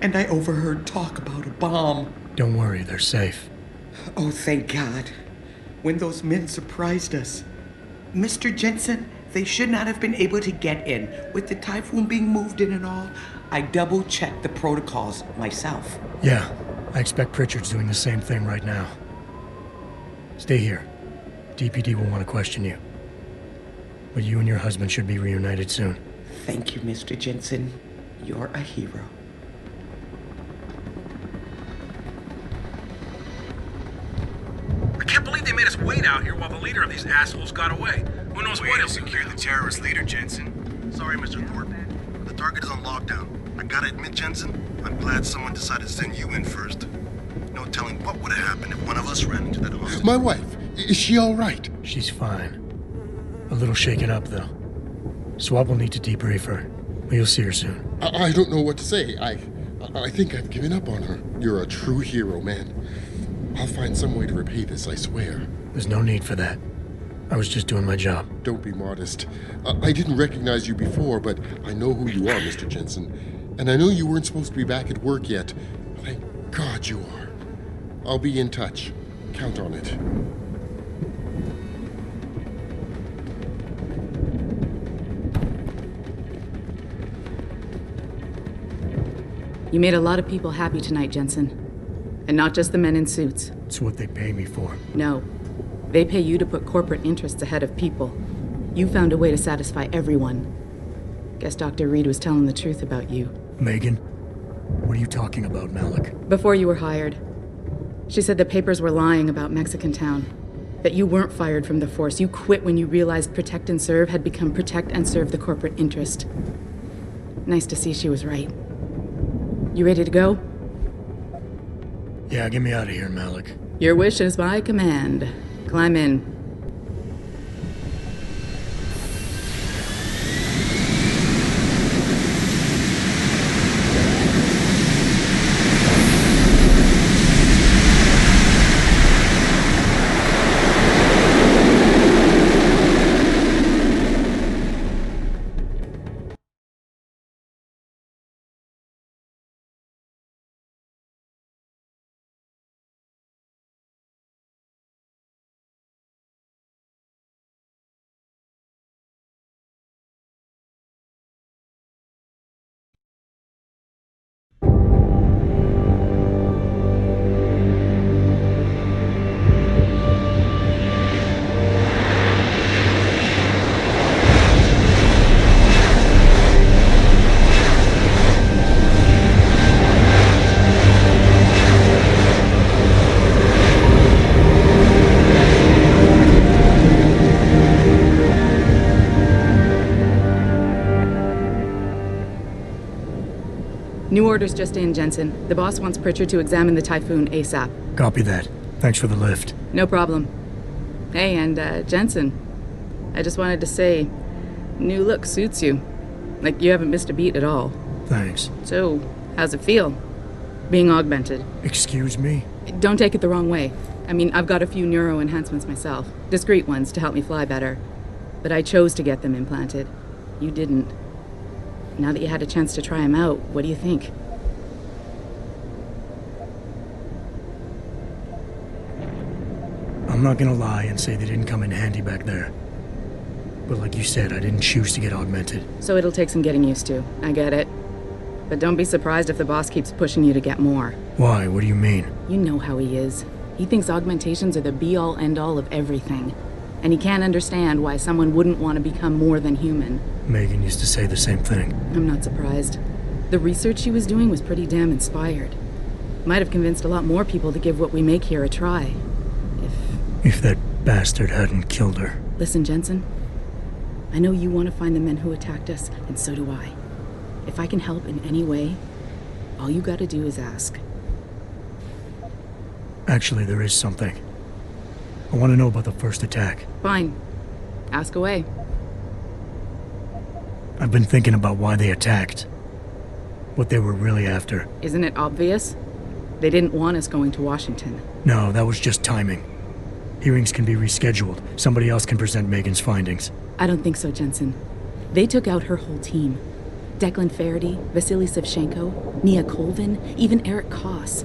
and I overheard talk about a bomb. Don't worry, they're safe. Oh, thank God. When those men surprised us. Mr. Jensen, they should not have been able to get in. With the typhoon being moved in and all, I double-checked the protocols myself. Yeah, I expect Pritchard's doing the same thing right now. Stay here. DPD will want to question you. But you and your husband should be reunited soon. Thank you, Mr. Jensen. You're a hero. I can't believe they made us wait out here while the leader of these assholes got away. Who knows what he'll secure the terrorist leader, Jensen. Sorry, Mr. Thornton. The target is on lockdown. I gotta admit, Jensen, I'm glad someone decided to send you in first. telling what would have happened if one of us ran into that hostage. My wife, is she all right? She's fine. A little shaken up, though. Swap will need to debrief her. But you'll see her soon. I don't know what to say. I think I've given up on her. You're a true hero, man. I'll find some way to repay this, I swear. There's no need for that. I was just doing my job. Don't be modest. I didn't recognize you before, but I know who you are, Mr. Jensen. And I know you weren't supposed to be back at work yet. Thank God you are. I'll be in touch. Count on it. You made a lot of people happy tonight, Jensen. And not just the men in suits. It's what they pay me for. No. They pay you to put corporate interests ahead of people. You found a way to satisfy everyone. Guess Dr. Reed was telling the truth about you. Megan? What are you talking about, Malik? Before you were hired, she said the papers were lying about Mexican Town. That you weren't fired from the force. You quit when you realized Protect and Serve had become Protect and Serve the corporate interest. Nice to see she was right. You ready to go? Yeah, get me out of here, Malik. Your wish is my command. Climb in. New orders just in, Jensen. The boss wants Pritchard to examine the Typhoon ASAP. Copy that. Thanks for the lift. No problem. Hey, and Jensen, I just wanted to say, new look suits you. Like you haven't missed a beat at all. Thanks. So, how's it feel? Being augmented. Excuse me? Don't take it the wrong way. I mean, I've got a few neuro enhancements myself. Discreet ones to help me fly better. But I chose to get them implanted. You didn't. Now that you had a chance to try them out, what do you think? I'm not gonna lie and say they didn't come in handy back there. But like you said, I didn't choose to get augmented. So it'll take some getting used to. I get it. But don't be surprised if the boss keeps pushing you to get more. Why? What do you mean? You know how he is. He thinks augmentations are the be-all, end-all of everything. And he can't understand why someone wouldn't want to become more than human. Megan used to say the same thing. I'm not surprised. The research she was doing was pretty damn inspired. Might have convinced a lot more people to give what we make here a try. If that bastard hadn't killed her. Listen, Jensen. I know you want to find the men who attacked us, and so do I. If I can help in any way, all you gotta do is ask. Actually, there is something. I want to know about the first attack. Fine. Ask away. I've been thinking about why they attacked. What they were really after. Isn't it obvious? They didn't want us going to Washington. No, that was just timing. Hearings can be rescheduled. Somebody else can present Megan's findings. I don't think so, Jensen. They took out her whole team. Declan Faraday, Vasily Savchenko, Nia Colvin, even Eric Koss.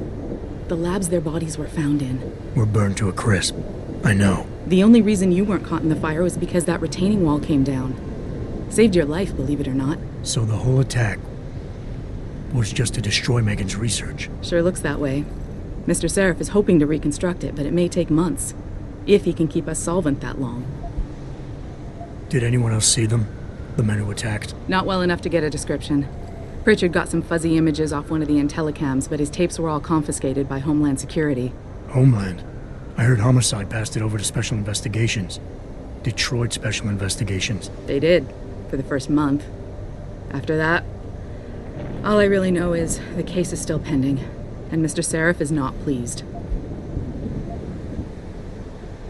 The labs their bodies were found in. Were burned to a crisp. I know. The only reason you weren't caught in the fire was because that retaining wall came down. Saved your life, believe it or not. So the whole attack was just to destroy Megan's research. Sure looks that way. Mr. Seraph is hoping to reconstruct it, but it may take months. If he can keep us solvent that long. Did anyone else see them? The men who attacked? Not well enough to get a description. Pritchard got some fuzzy images off one of the Intellicams, but his tapes were all confiscated by Homeland Security. Homeland? I heard Homicide passed it over to Special Investigations. Detroit Special Investigations. They did, for the first month. After that, all I really know is the case is still pending, and Mr. Seraph is not pleased.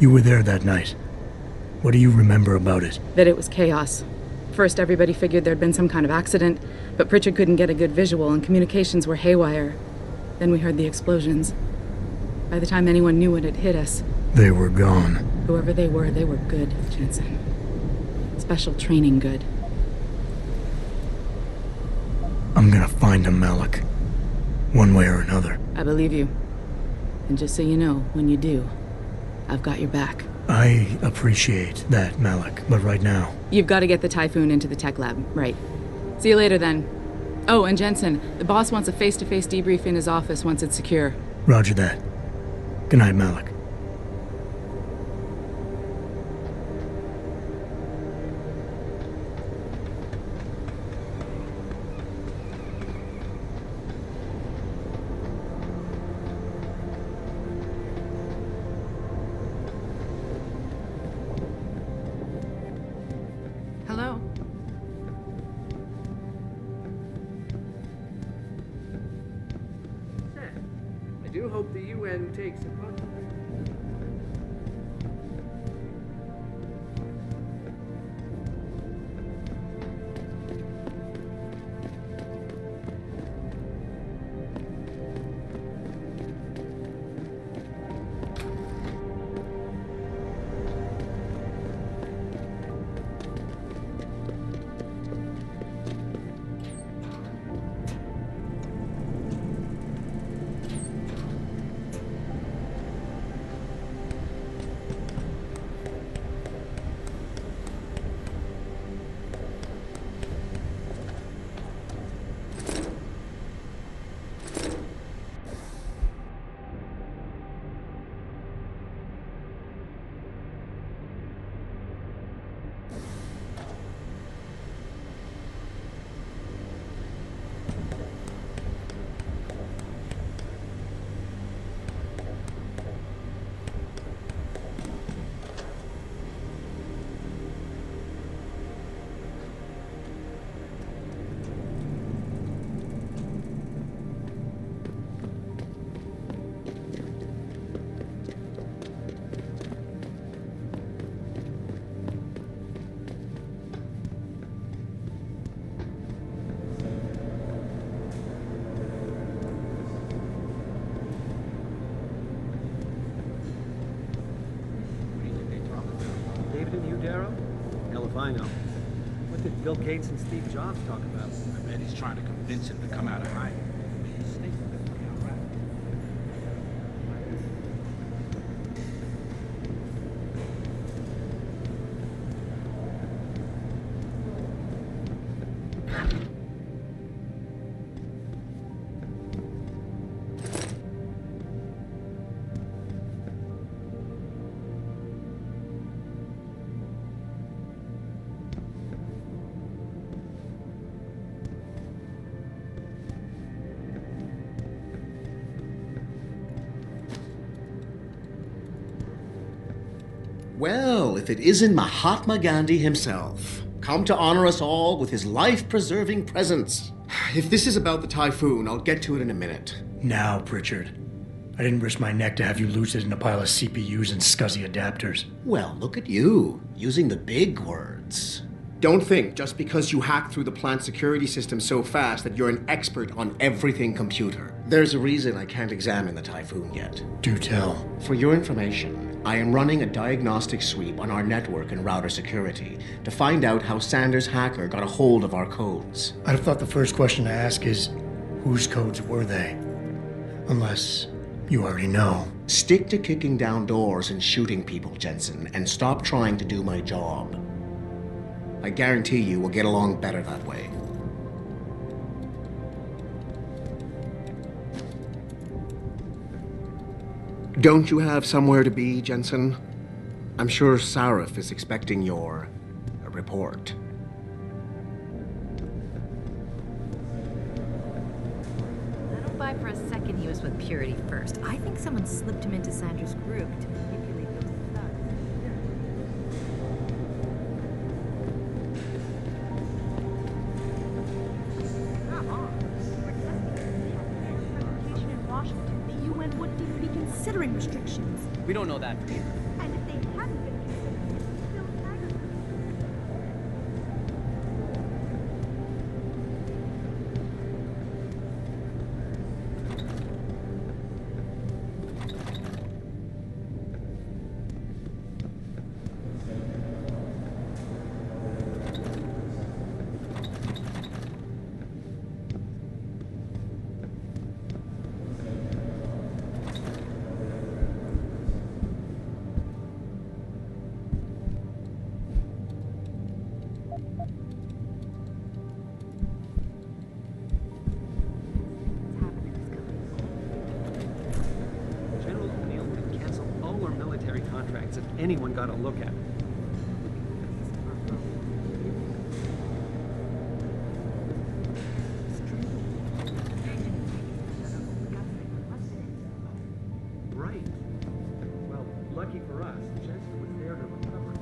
You were there that night. What do you remember about it? That it was chaos. First, everybody figured there'd been some kind of accident, but Pritchard couldn't get a good visual and communications were haywire. Then we heard the explosions. By the time anyone knew what had hit us... They were gone. Whoever they were good, Jensen. Special training good. I'm gonna find him, Malik. One way or another. I believe you. And just so you know, when you do, I've got your back. I appreciate that, Malik, but right now... You've got to get the Typhoon into the tech lab, right. See you later, then. Oh, and Jensen, the boss wants a face-to-face debrief in his office once it's secure. Roger that. Good night, Malik. Hello? I do hope the UN takes a contact. Hell if I know. What did Bill Gates and Steve Jobs talk about? I bet he's trying to convince him to come out of hiding. Well, if it isn't Mahatma Gandhi himself, come to honor us all with his life-preserving presence. If this is about the Typhoon, I'll get to it in a minute. Now, Pritchard. I didn't risk my neck to have you lose it in a pile of CPUs and scuzzy adapters. Well, look at you, using the big words. Don't think just because you hacked through the plant security system so fast that you're an expert on everything computer. There's a reason I can't examine the Typhoon yet. Do tell. For your information, I am running a diagnostic sweep on our network and router security to find out how Sanders' hacker got a hold of our codes. I'd have thought the first question to ask is, whose codes were they? Unless you already know. Stick to kicking down doors and shooting people, Jensen, and stop trying to do my job. I guarantee you we'll get along better that way. Don't you have somewhere to be, Jensen? I'm sure Sarif is expecting your report. I don't buy for a second he was with Purity first. I think someone slipped him into Sandra's group to manipulate those thugs. In Washington, the UN wouldn't even be considering restrictions. We don't know that for sure. And if they chance if anyone got a look at it. Right. Well, lucky for us, Chester was there to recover it.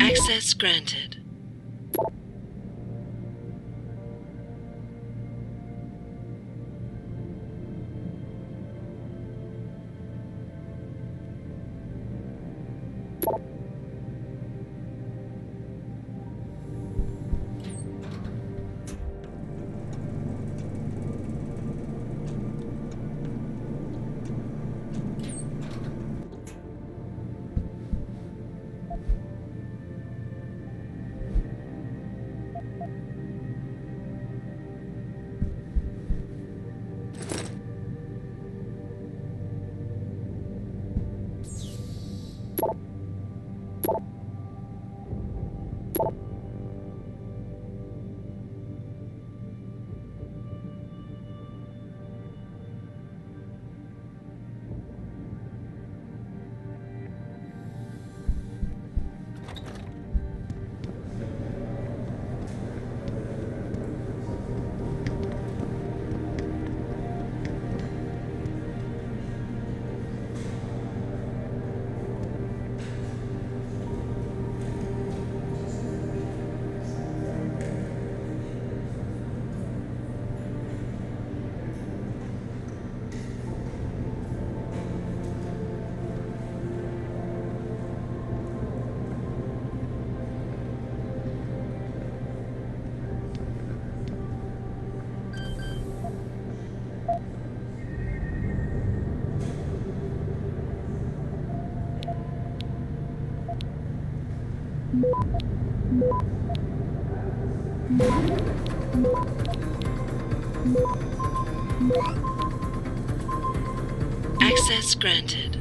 Access granted. Access granted.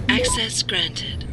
Access granted.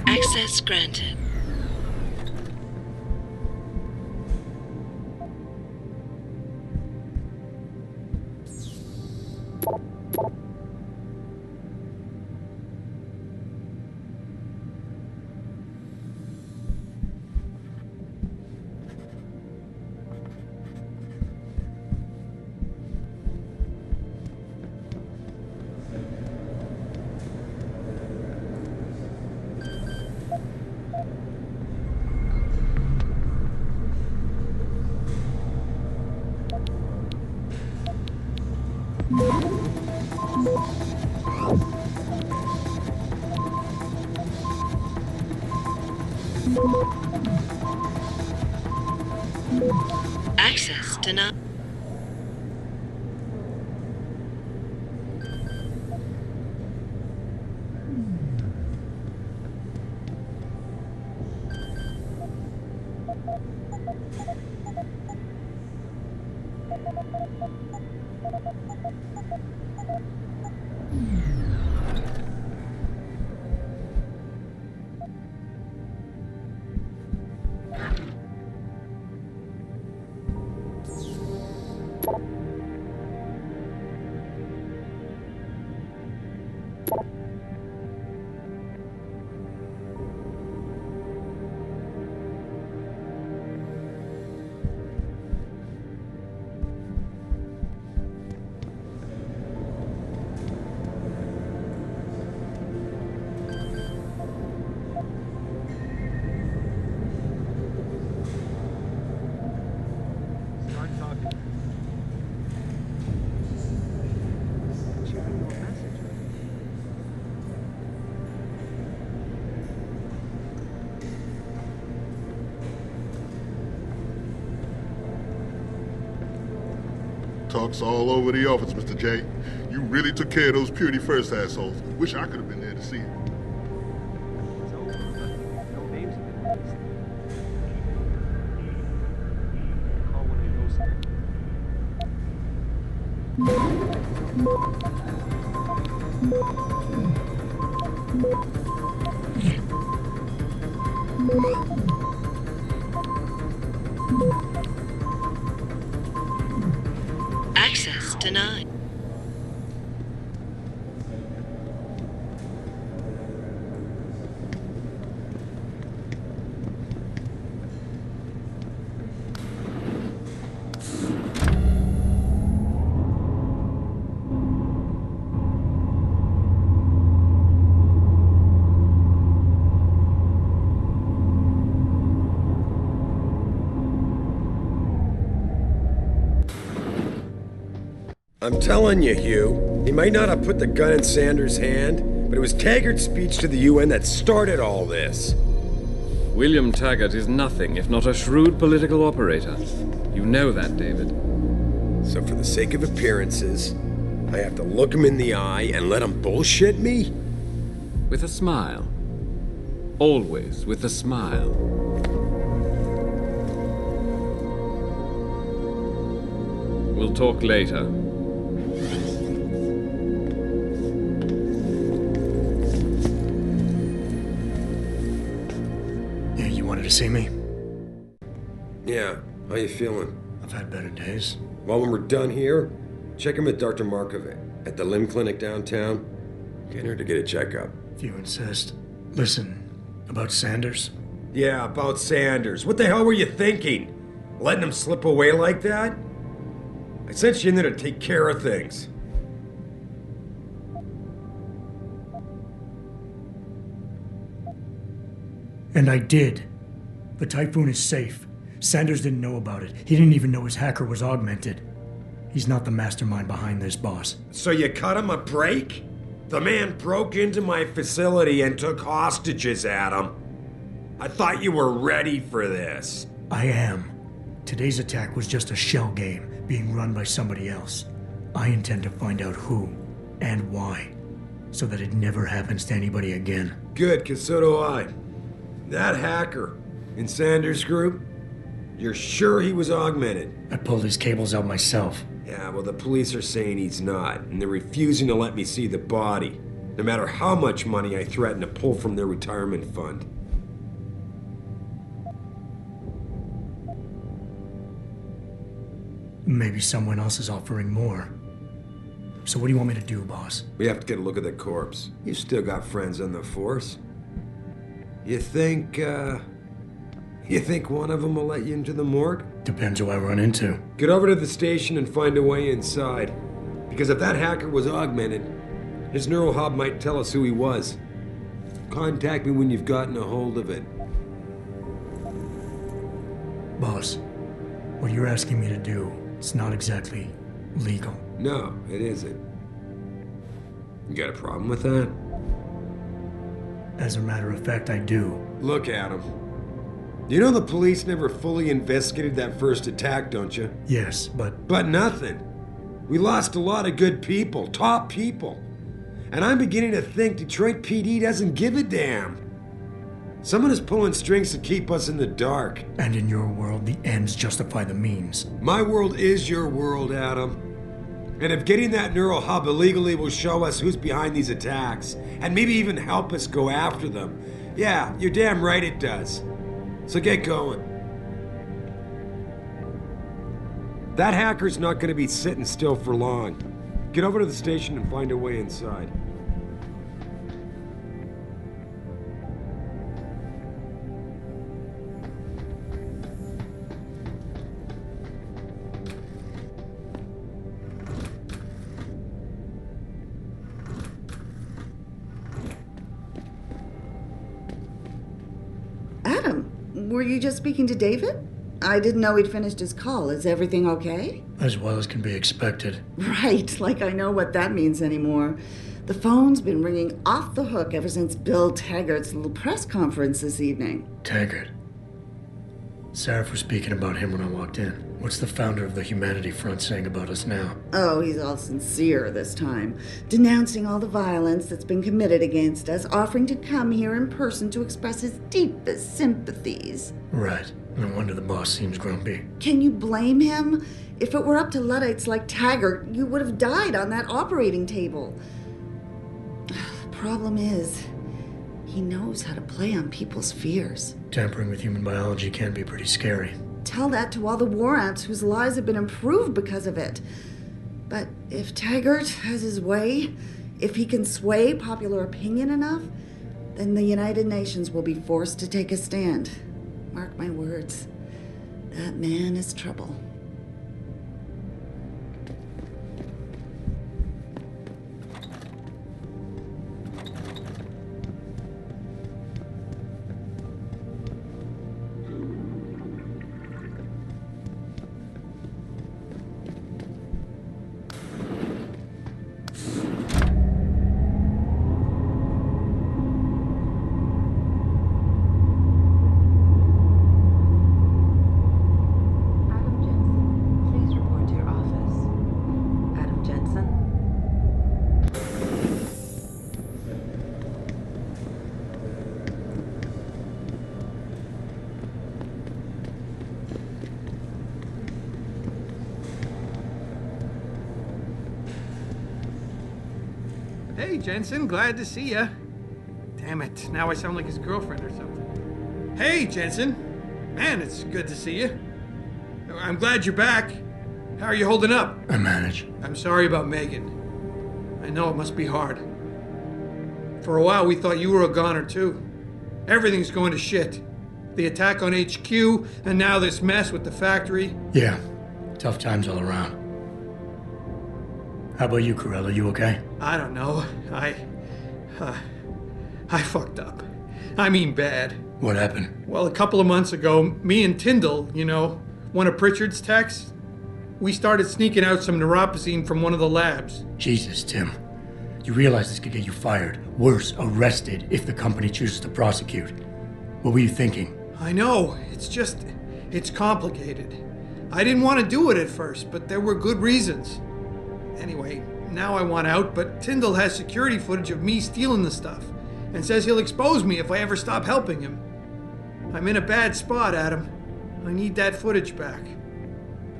Access granted. Access denied. Talk's all over the office, Mr. J. You really took care of those Purity First assholes. Wish I could have been there to see it. No names have been released. Call when I know something. Access denied. I'm telling you, Hugh, he might not have put the gun in Sanders' hand, but it was Taggart's speech to the UN that started all this. William Taggart is nothing if not a shrewd political operator. You know that, David. So for the sake of appearances, I have to look him in the eye and let him bullshit me? With a smile. Always with a smile. We'll talk later. To see me? Yeah, how you feeling? I've had better days. Well, when we're done here, check in with Dr. Markovic at the limb clinic downtown. Get her to get a checkup. If you insist. Listen, about Sanders? Yeah, about Sanders. What the hell were you thinking? Letting him slip away like that? I sent you in there to take care of things. And I did. The Typhoon is safe. Sanders didn't know about it. He didn't even know his hacker was augmented. He's not the mastermind behind this, boss. So you cut him a break? The man broke into my facility and took hostages at him. I thought you were ready for this. I am. Today's attack was just a shell game being run by somebody else. I intend to find out who and why, so that it never happens to anybody again. Good, 'cause so do I. That hacker in Sanders' group, you're sure he was augmented? I pulled his cables out myself. Yeah, well, the police are saying he's not, and they're refusing to let me see the body, no matter how much money I threaten to pull from their retirement fund. Maybe someone else is offering more. So what do you want me to do, boss? We have to get a look at the corpse. You still got friends on the force. You think one of them will let you into the morgue? Depends who I run into. Get over to the station and find a way inside. Because if that hacker was augmented, his neural hub might tell us who he was. Contact me when you've gotten a hold of it. Boss, what you're asking me to do, it's not exactly legal. No, it isn't. You got a problem with that? As a matter of fact, I do. Look at him. You know the police never fully investigated that first attack, don't you? Yes, but... But nothing. We lost a lot of good people, top people. And I'm beginning to think Detroit PD doesn't give a damn. Someone is pulling strings to keep us in the dark. And in your world, the ends justify the means. My world is your world, Adam. And if getting that neural hub illegally will show us who's behind these attacks, and maybe even help us go after them, yeah, you're damn right it does. So get going. That hacker's not going to be sitting still for long. Get over to the station and find a way inside. Adam, were you just speaking to David? I didn't know he'd finished his call. Is everything okay? As well as can be expected. Right, like I know what that means anymore. The phone's been ringing off the hook ever since Bill Taggart's little press conference this evening. Taggart. Sarif was speaking about him when I walked in. What's the founder of the Humanity Front saying about us now? Oh, he's all sincere this time, denouncing all the violence that's been committed against us, offering to come here in person to express his deepest sympathies. Right. No wonder the boss seems grumpy. Can you blame him? If it were up to Luddites like Taggart, you would have died on that operating table. The problem is, he knows how to play on people's fears. Tampering with human biology can be pretty scary. Tell that to all the war ants whose lives have been improved because of it. But if Taggart has his way, if he can sway popular opinion enough, then the United Nations will be forced to take a stand. Mark my words, that man is trouble. Hey, Jensen, glad to see ya. Damn it, now I sound like his girlfriend or something. Hey, Jensen. Man, it's good to see you. I'm glad you're back. How are you holding up? I manage. I'm sorry about Megan. I know it must be hard. For a while, we thought you were a goner, too. Everything's going to shit. The attack on HQ, and now this mess with the factory. Yeah, tough times all around. How about you, Corella? You okay? I don't know. I fucked up. I mean bad. What happened? Well, a couple of months ago, me and Tyndall, you know, one of Pritchard's techs, we started sneaking out some neuropozyne from one of the labs. Jesus, Tim. You realize this could get you fired. Worse, arrested if the company chooses to prosecute. What were you thinking? I know. It's complicated. I didn't want to do it at first, but there were good reasons. Anyway, now I want out, but Tyndall has security footage of me stealing the stuff and says he'll expose me if I ever stop helping him. I'm in a bad spot, Adam. I need that footage back.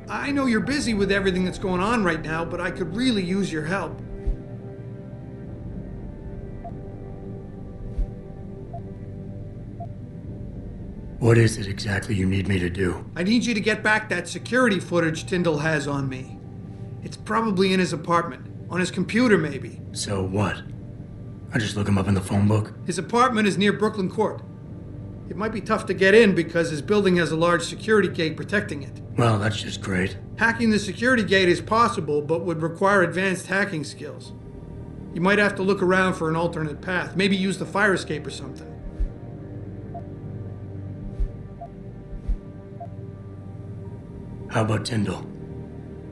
I know you're busy with everything that's going on right now, but I could really use your help. What is it exactly you need me to do? I need you to get back that security footage Tyndall has on me. It's probably in his apartment. On his computer, maybe. So what? I just look him up in the phone book? His apartment is near Brooklyn Court. It might be tough to get in because his building has a large security gate protecting it. Well, that's just great. Hacking the security gate is possible, but would require advanced hacking skills. You might have to look around for an alternate path. Maybe use the fire escape or something. How about Tyndall?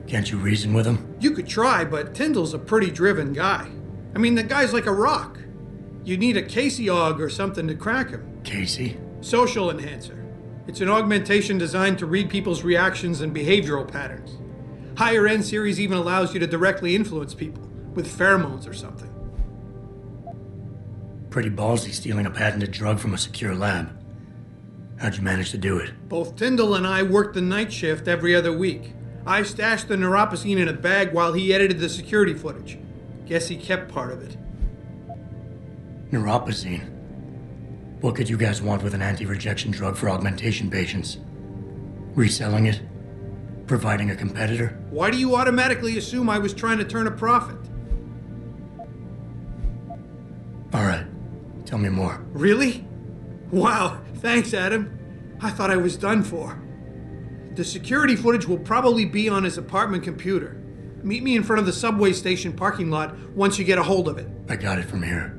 Can't you reason with him? You could try, but Tyndall's a pretty driven guy. I mean, the guy's like a rock. You'd need a Casey aug or something to crack him. Casey? Social enhancer. It's an augmentation designed to read people's reactions and behavioral patterns. Higher end series even allows you to directly influence people with pheromones or something. Pretty ballsy stealing a patented drug from a secure lab. How'd you manage to do it? Both Tyndall and I worked the night shift every other week. I stashed the neuropazine in a bag while he edited the security footage. Guess he kept part of it. Neuropazine? What could you guys want with an anti-rejection drug for augmentation patients? Reselling it? Providing a competitor? Why do you automatically assume I was trying to turn a profit? All right. Tell me more. Really? Wow, thanks, Adam. I thought I was done for. The security footage will probably be on his apartment computer. Meet me in front of the subway station parking lot once you get a hold of it. I got it from here.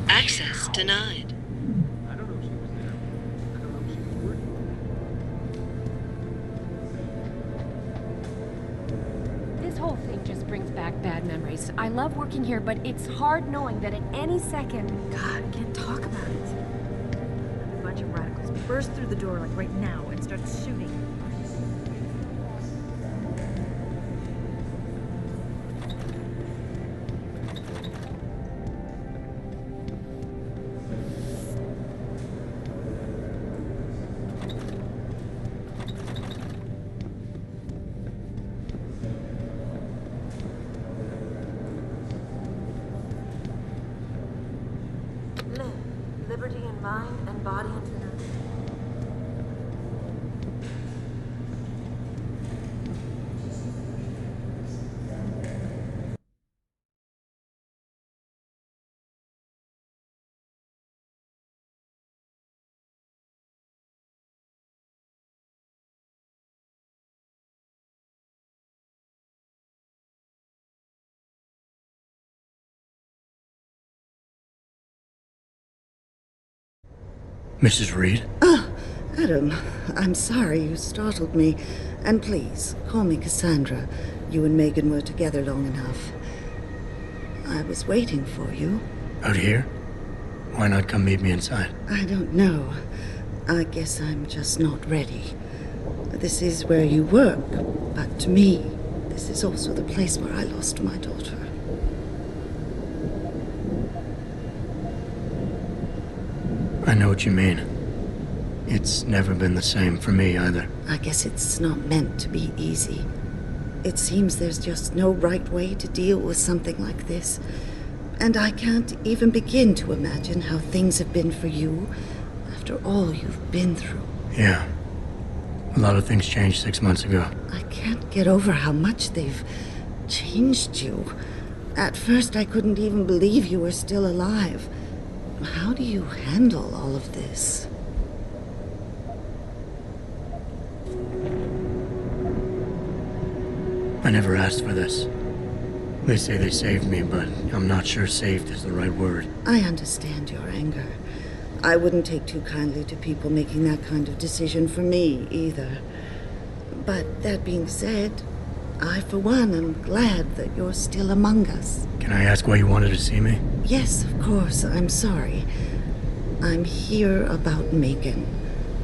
Access denied. I don't know if she was there. I don't know if she was working. This whole thing just brings back bad memories. I love working here, but it's hard knowing that at any second... God, I can't talk about it. A bunch of radicals burst through the door like right now and start shooting. Liberty in mind and body into the... Mrs. Reed? Adam, I'm sorry you startled me. And please, call me Cassandra. You and Megan were together long enough. I was waiting for you. Out here? Why not come meet me inside? I don't know. I guess I'm just not ready. This is where you work, but to me, this is also the place where I lost my daughter. I know what you mean. It's never been the same for me either. I guess it's not meant to be easy. It seems there's just no right way to deal with something like this. And I can't even begin to imagine how things have been for you after all you've been through. Yeah. A lot of things changed 6 months ago. I can't get over how much they've changed you. At first, I couldn't even believe you were still alive. How do you handle all of this? I never asked for this. They say they saved me, but I'm not sure saved is the right word. I understand your anger. I wouldn't take too kindly to people making that kind of decision for me, either. But that being said, I, for one, am glad that you're still among us. Can I ask why you wanted to see me? Yes, of course. I'm sorry. I'm here about Megan.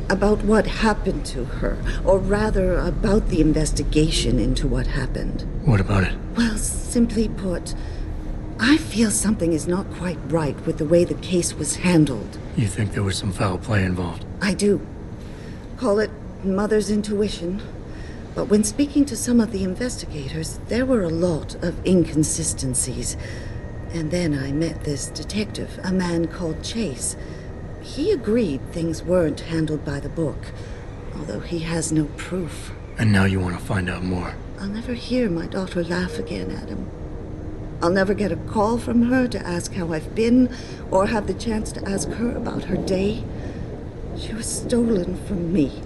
About what happened to her, or rather, about the investigation into what happened. What about it? Well, simply put, I feel something is not quite right with the way the case was handled. You think there was some foul play involved? I do. Call it mother's intuition. But when speaking to some of the investigators, there were a lot of inconsistencies. And then I met this detective, a man called Chase. He agreed things weren't handled by the book, although he has no proof. And now you want to find out more? I'll never hear my daughter laugh again, Adam. I'll never get a call from her to ask how I've been, or have the chance to ask her about her day. She was stolen from me.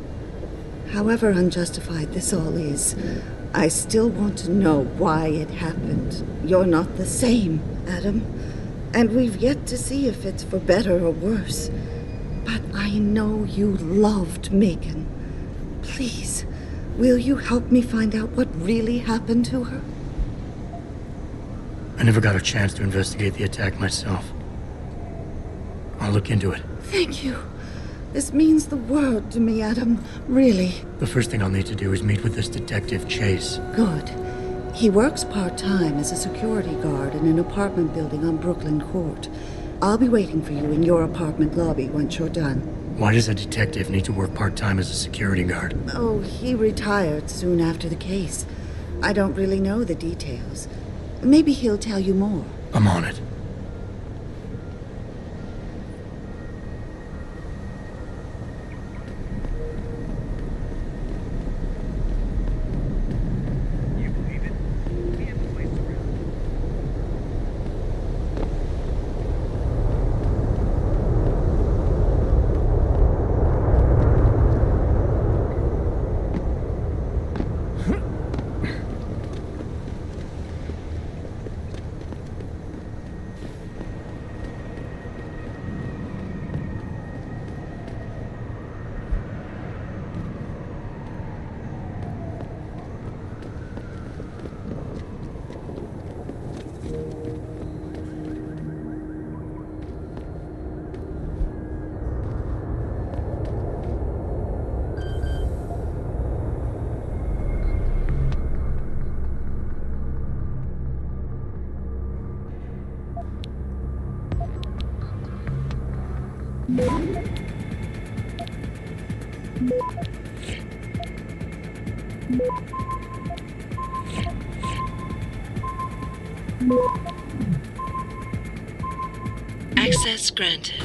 However unjustified this all is, I still want to know why it happened. You're not the same, Adam. And we've yet to see if it's for better or worse. But I know you loved Megan. Please, will you help me find out what really happened to her? I never got a chance to investigate the attack myself. I'll look into it. Thank you. This means the world to me, Adam. Really. The first thing I'll need to do is meet with this detective, Chase. Good. He works part-time as a security guard in an apartment building on Brooklyn Court. I'll be waiting for you in your apartment lobby once you're done. Why does a detective need to work part-time as a security guard? Oh, he retired soon after the case. I don't really know the details. Maybe he'll tell you more. I'm on it. Access granted.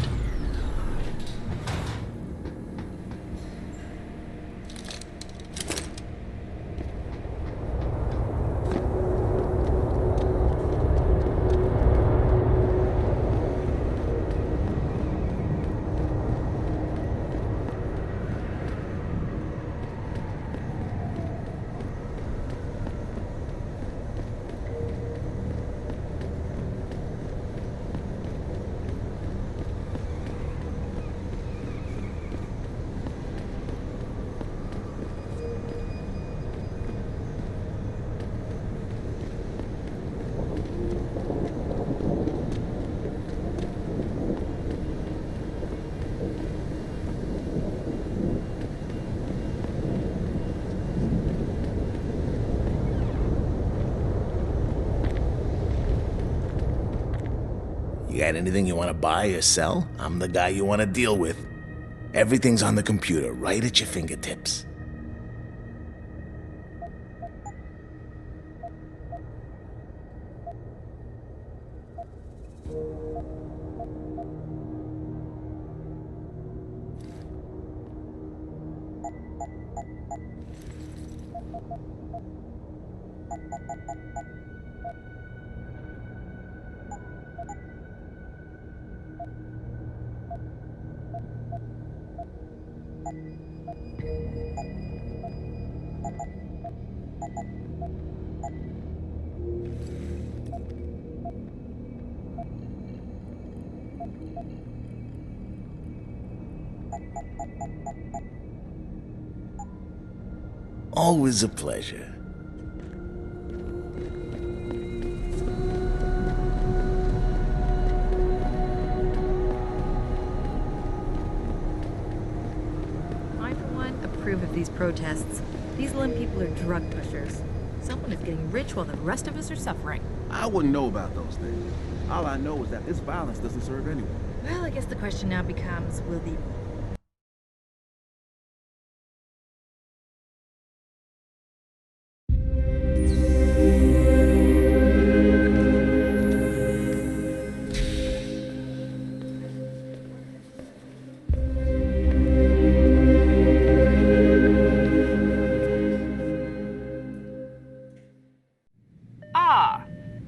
You got anything you want to buy or sell? I'm the guy you want to deal with. Everything's on the computer, right at your fingertips. Always a pleasure. these protests. These limb people are drug pushers. Someone is getting rich while the rest of us are suffering. I wouldn't know about those things. All I know is that this violence doesn't serve anyone. Well, I guess the question now becomes, will the...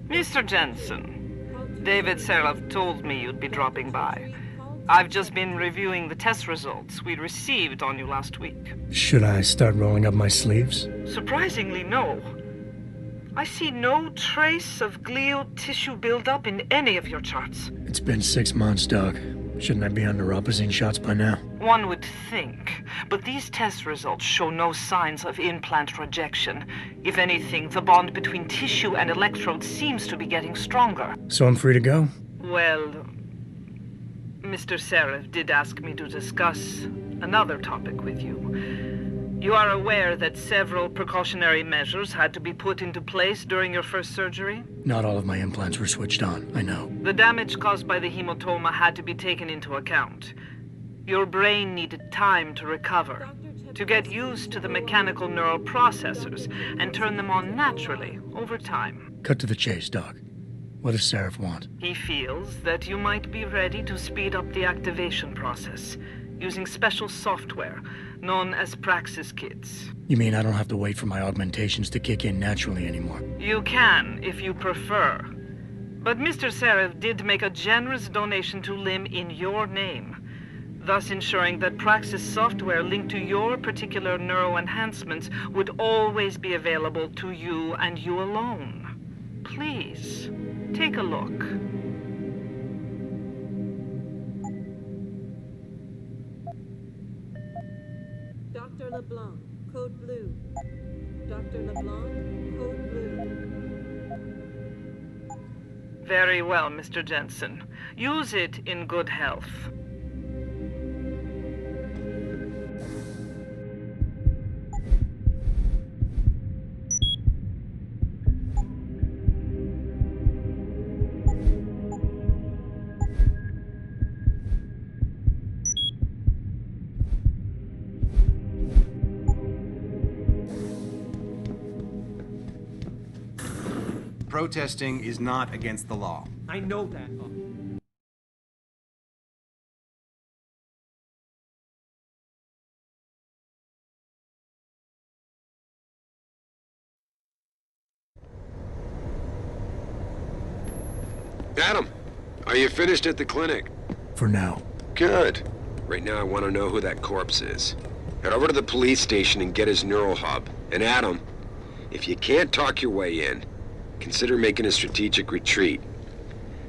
Mr. Jensen, David Seraph told me you'd be dropping by. I've just been reviewing the test results we received on you last week. Should I start rolling up my sleeves? Surprisingly, no. I see no trace of glial tissue buildup in any of your charts. It's been 6 months, Doc. Shouldn't I be on neuropozyne shots by now? One would think, but these test results show no signs of implant rejection. If anything, the bond between tissue and electrodes seems to be getting stronger. So I'm free to go? Well, Mr. Seraph did ask me to discuss another topic with you. You are aware that several precautionary measures had to be put into place during your first surgery? Not all of my implants were switched on, I know. The damage caused by the hematoma had to be taken into account. Your brain needed time to recover, to get used to the mechanical neural processors and turn them on naturally over time. Cut to the chase, Doc. What does Seraph want? He feels that you might be ready to speed up the activation process using special software known as Praxis kits. You mean I don't have to wait for my augmentations to kick in naturally anymore? You can, if you prefer. But Mr. Seraph did make a generous donation to LIM in your name, thus ensuring that Praxis software linked to your particular neuro enhancements would always be available to you and you alone. Please, take a look. Dr. LeBlanc, code blue. Dr. LeBlanc, code blue. Very well, Mr. Jensen. Use it in good health. Protesting is not against the law. I know that. Adam, are you finished at the clinic? For now. Good. Right now I want to know who that corpse is. Head over to the police station and get his neural hub. And Adam, if you can't talk your way in, consider making a strategic retreat.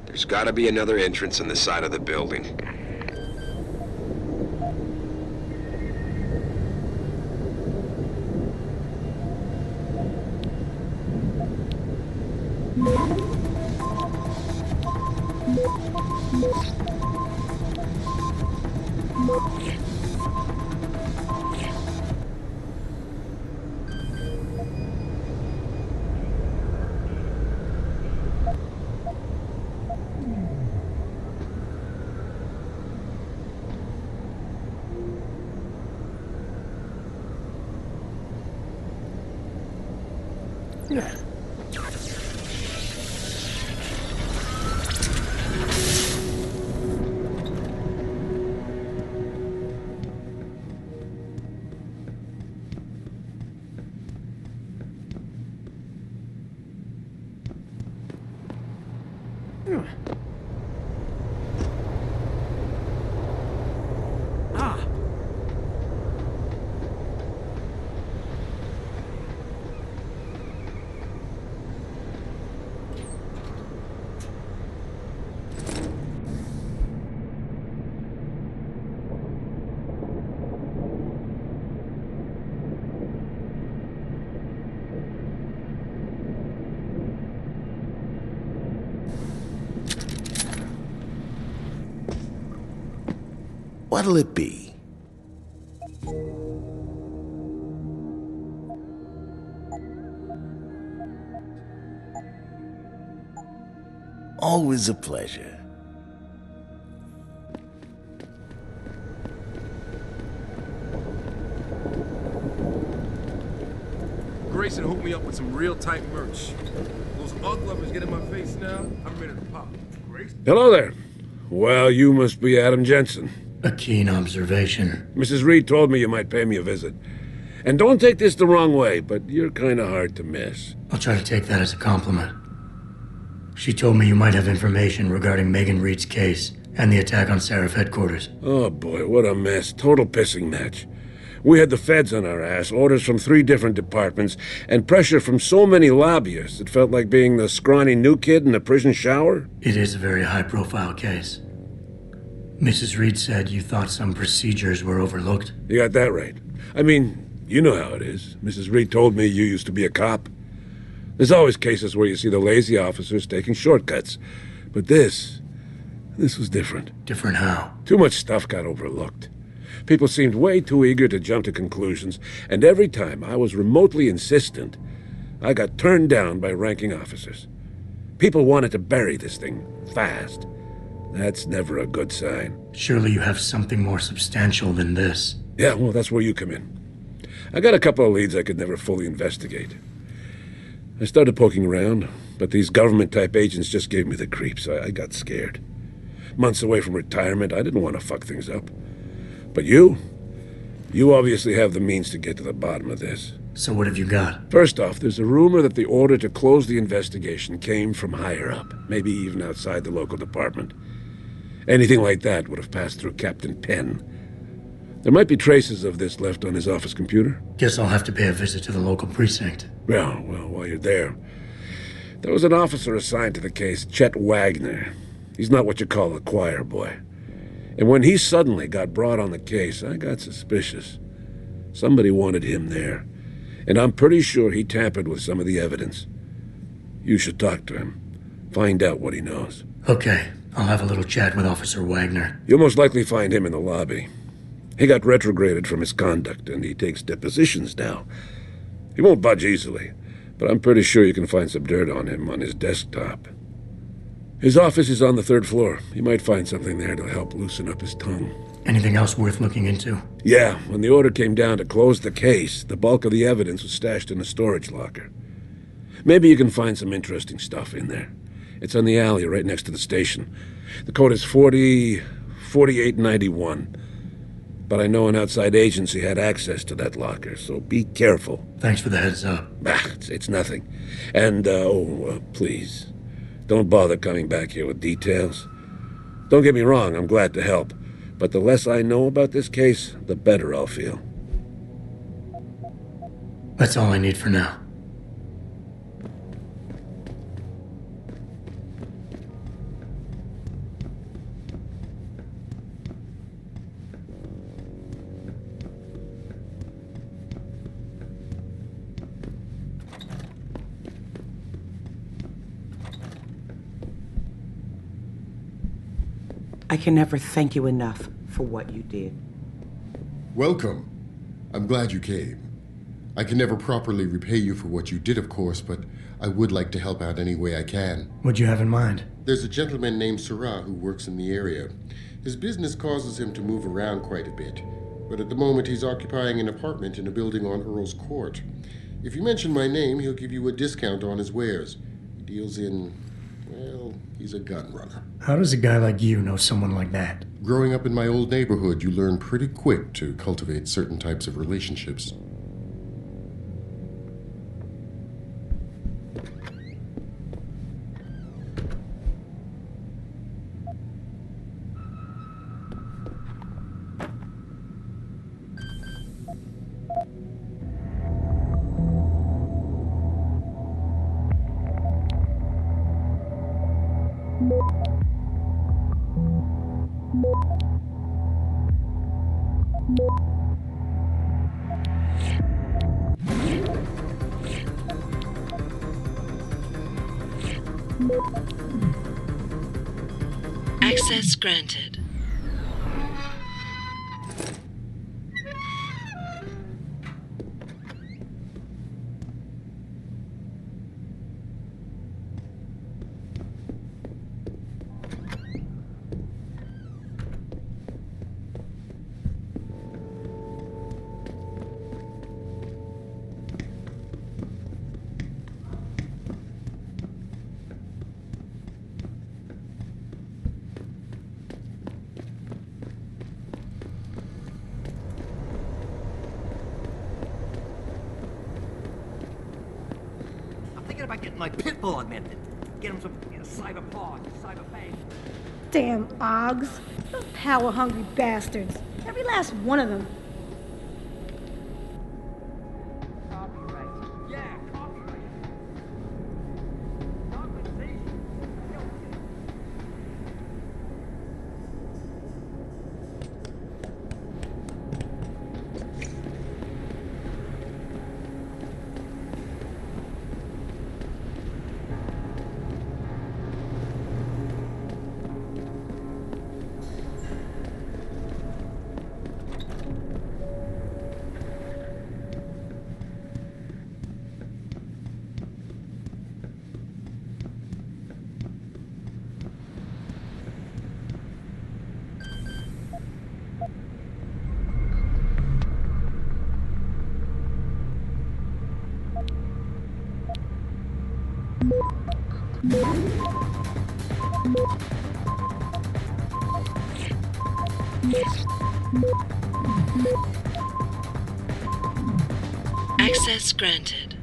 There's gotta be another entrance on the side of the building. What'll it be? Always a pleasure. Grayson hooked me up with some real tight merch. Those ug lovers get in my face now, I'm ready to pop. Grayson? Hello there. Well, you must be Adam Jensen. A keen observation. Mrs. Reed told me you might pay me a visit. And don't take this the wrong way, but you're kind of hard to miss. I'll try to take that as a compliment. She told me you might have information regarding Megan Reed's case and the attack on Seraph headquarters. Oh boy, what a mess. Total pissing match. We had the feds on our ass, orders from 3 different departments, and pressure from so many lobbyists it felt like being the scrawny new kid in a prison shower. It is a very high-profile case. Mrs. Reed said you thought some procedures were overlooked. You got that right. I mean, you know how it is. Mrs. Reed told me you used to be a cop. There's always cases where you see the lazy officers taking shortcuts. But this was different. Different how? Too much stuff got overlooked. People seemed way too eager to jump to conclusions, and every time I was remotely insistent, I got turned down by ranking officers. People wanted to bury this thing fast. That's never a good sign. Surely you have something more substantial than this. Yeah, well, that's where you come in. I got a couple of leads I could never fully investigate. I started poking around, but these government-type agents just gave me the creeps. I got scared. Months away from retirement, I didn't want to fuck things up. But you obviously have the means to get to the bottom of this. So what have you got? First off, there's a rumor that the order to close the investigation came from higher up, maybe even outside the local department. Anything like that would have passed through Captain Penn. There might be traces of this left on his office computer. Guess I'll have to pay a visit to the local precinct. Well, while you're there, there was an officer assigned to the case, Chet Wagner. He's not what you call a choir boy. And when he suddenly got brought on the case, I got suspicious. Somebody wanted him there. And I'm pretty sure he tampered with some of the evidence. You should talk to him. Find out what he knows. Okay, I'll have a little chat with Officer Wagner. You'll most likely find him in the lobby. He got retrograded from his conduct, and he takes depositions now. He won't budge easily, but I'm pretty sure you can find some dirt on him on his desktop. His office is on the 3rd floor. You might find something there to help loosen up his tongue. Anything else worth looking into? Yeah, when the order came down to close the case, the bulk of the evidence was stashed in a storage locker. Maybe you can find some interesting stuff in there. It's on the alley right next to the station. The code is 4891. But I know an outside agency had access to that locker, so be careful. Thanks for the heads up. It's nothing. And, please, don't bother coming back here with details. Don't get me wrong, I'm glad to help. But the less I know about this case, the better I'll feel. That's all I need for now. I can never thank you enough for what you did. Welcome. I'm glad you came. I can never properly repay you for what you did, of course, but I would like to help out any way I can. What'd you have in mind? There's a gentleman named Sarah who works in the area. His business causes him to move around quite a bit, but at the moment he's occupying an apartment in a building on Earl's Court. If you mention my name, he'll give you a discount on his wares. He deals in, well, he's a gun runner. How does a guy like you know someone like that? Growing up in my old neighborhood, you learn pretty quick to cultivate certain types of relationships. Access granted. thinking about getting my pit bull augmented. Get him some cyber paws, cyber fangs. Damn Oggs. Those power-hungry bastards. Every last one of them. Access granted.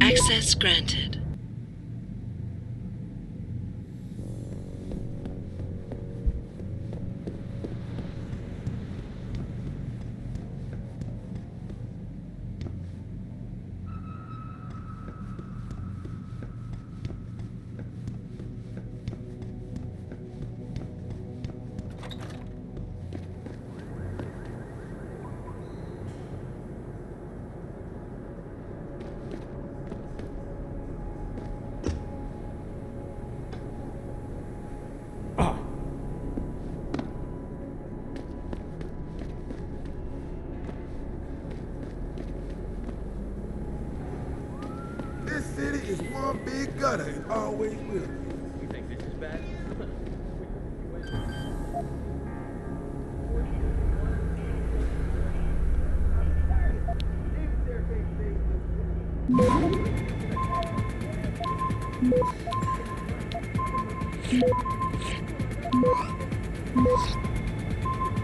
Access granted. This city is one big gutter and always will be. You think this is bad?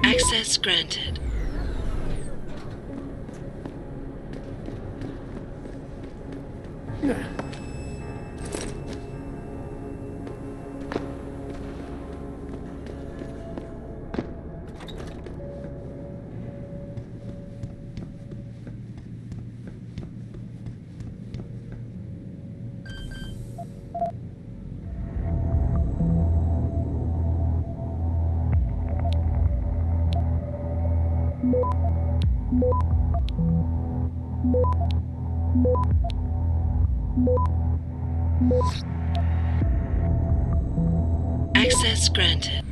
Access granted. Access granted.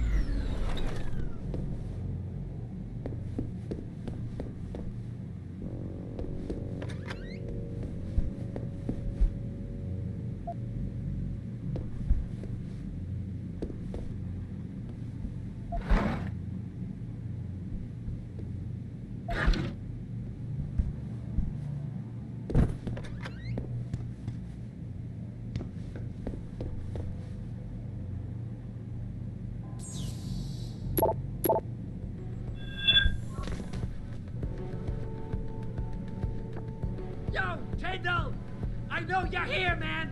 Yo, Tyndall! I know you're here, man!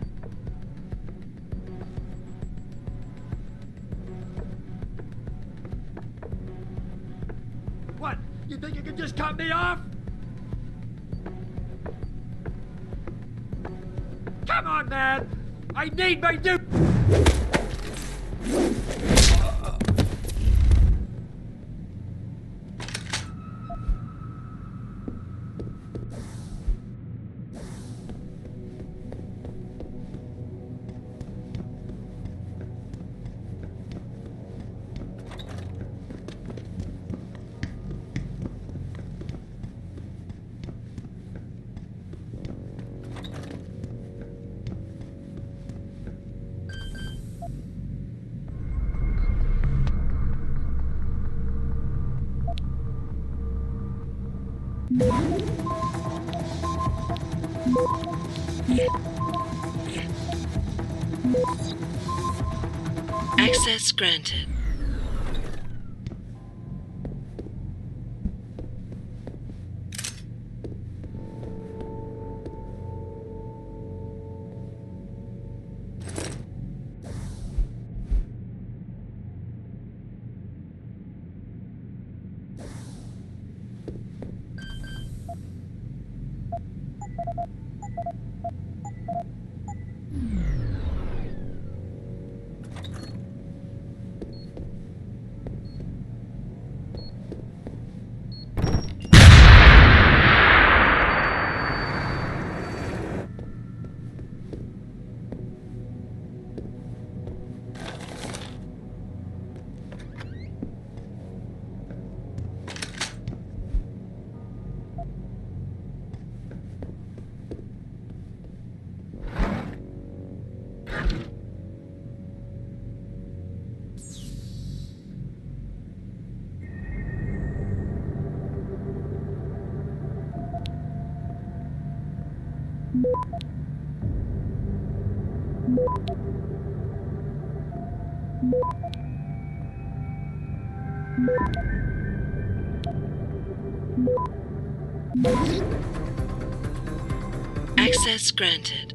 What? You think you can just cut me off? Come on, man! I need my new... Access granted. Access granted.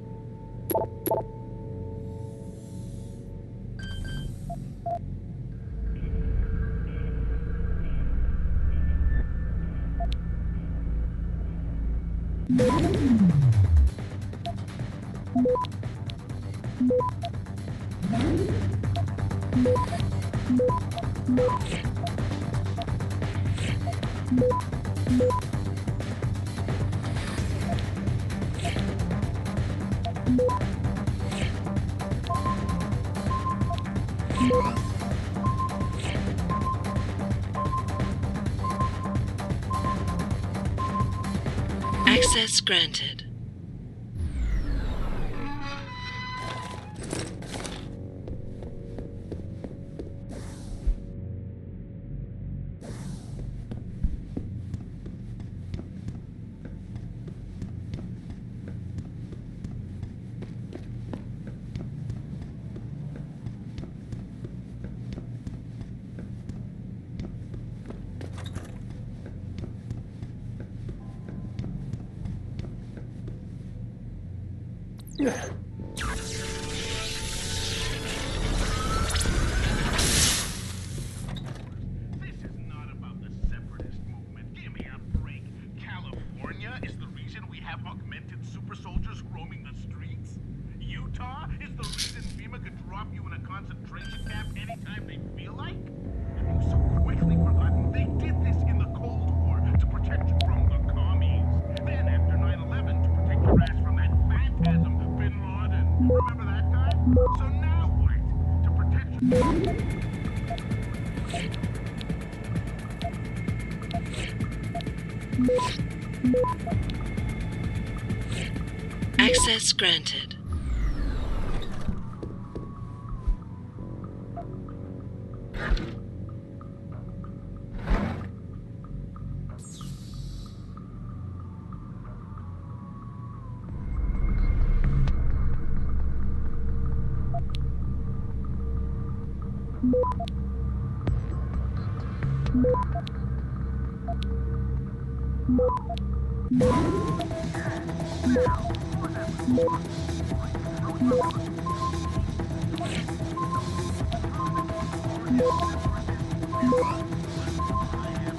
Access granted. Access granted.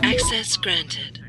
Access granted.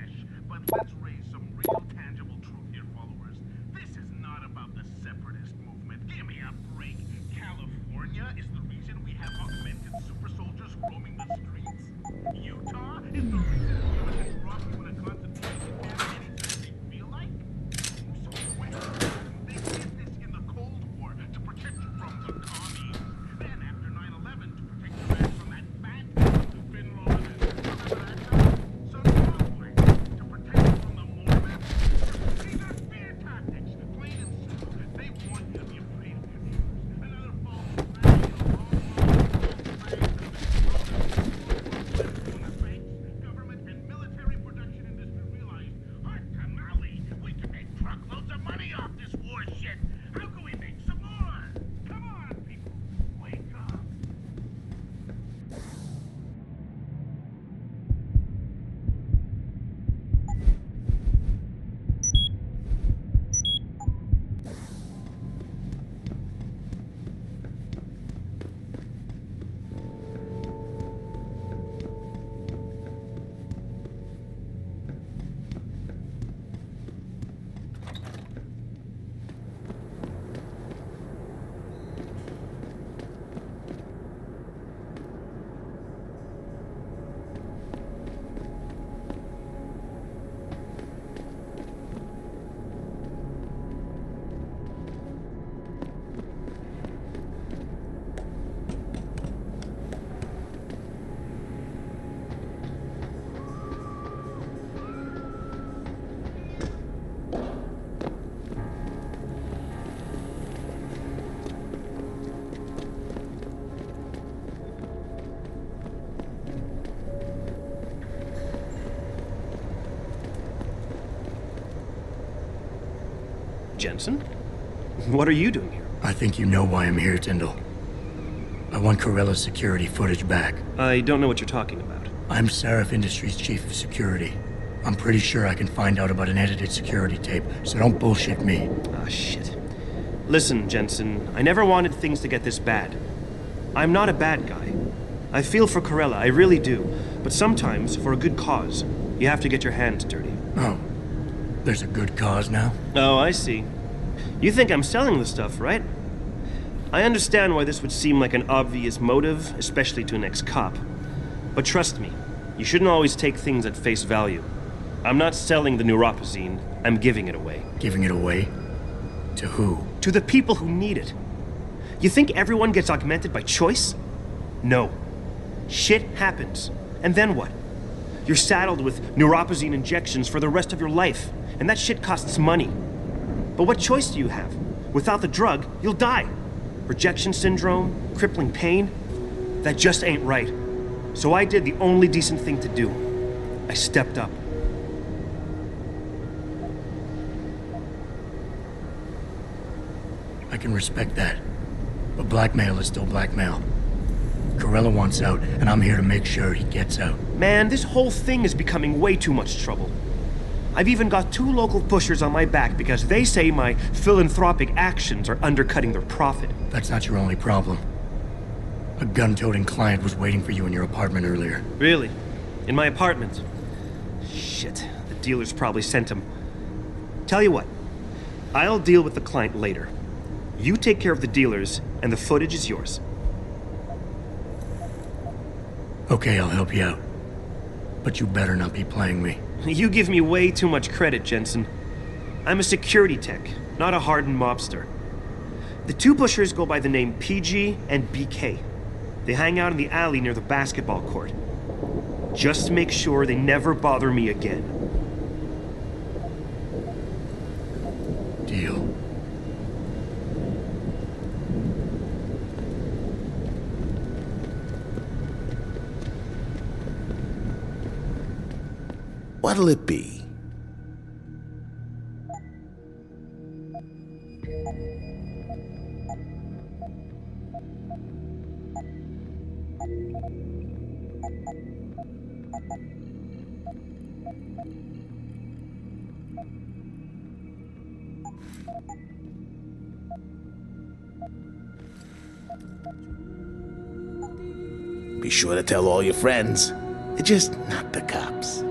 Jensen. What are you doing here? I think you know why I'm here, Tyndall. I want Corella's security footage back. I don't know what you're talking about. I'm Seraph Industries' chief of security. I'm pretty sure I can find out about an edited security tape, so don't bullshit me. Ah, shit. Listen, Jensen, I never wanted things to get this bad. I'm not a bad guy. I feel for Corella, I really do. But sometimes, for a good cause, you have to get your hands dirty. Oh, there's a good cause now? Oh, I see. You think I'm selling the stuff, right? I understand why this would seem like an obvious motive, especially to an ex-cop. But trust me, you shouldn't always take things at face value. I'm not selling the neuropazine, I'm giving it away. Giving it away? To who? To the people who need it. You think everyone gets augmented by choice? No. Shit happens. And then what? You're saddled with neuropazine injections for the rest of your life, and that shit costs money. But what choice do you have? Without the drug, you'll die. Rejection syndrome, crippling pain, that just ain't right. So I did the only decent thing to do. I stepped up. I can respect that. But blackmail is still blackmail. Corella wants out, and I'm here to make sure he gets out. Man, this whole thing is becoming way too much trouble. I've even got 2 local pushers on my back because they say my philanthropic actions are undercutting their profit. That's not your only problem. A gun-toting client was waiting for you in your apartment earlier. Really? In my apartment? Shit, the dealers probably sent him. Tell you what, I'll deal with the client later. You take care of the dealers, and the footage is yours. Okay, I'll help you out. But you better not be playing me. You give me way too much credit, Jensen. I'm a security tech, not a hardened mobster. The 2 pushers go by the name PG and BK. They hang out in the alley near the basketball court. Just make sure they never bother me again. Deal. What'll it be? Be sure to tell all your friends. They're just not the cops.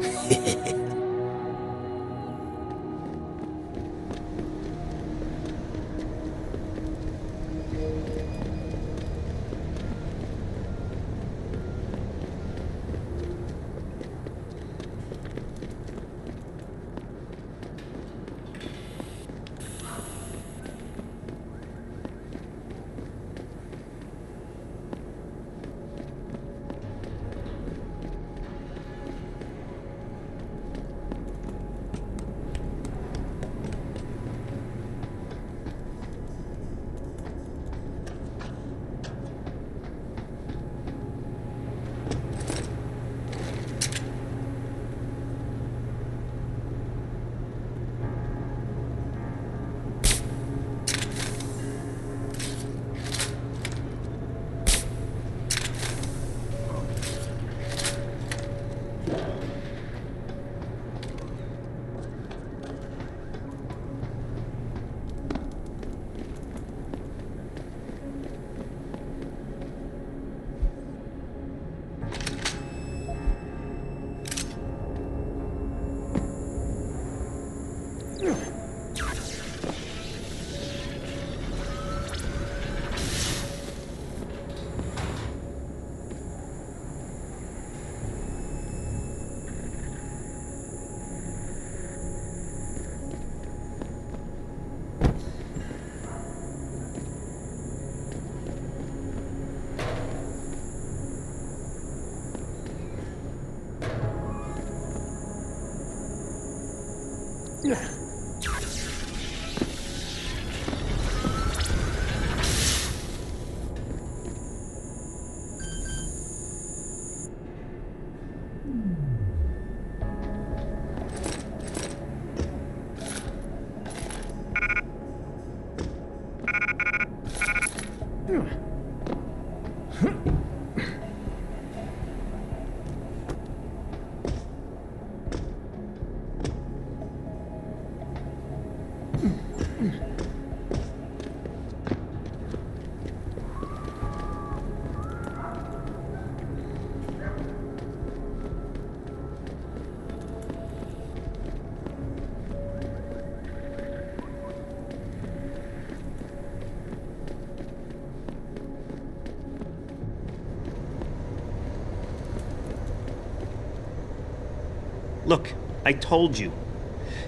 Look, I told you.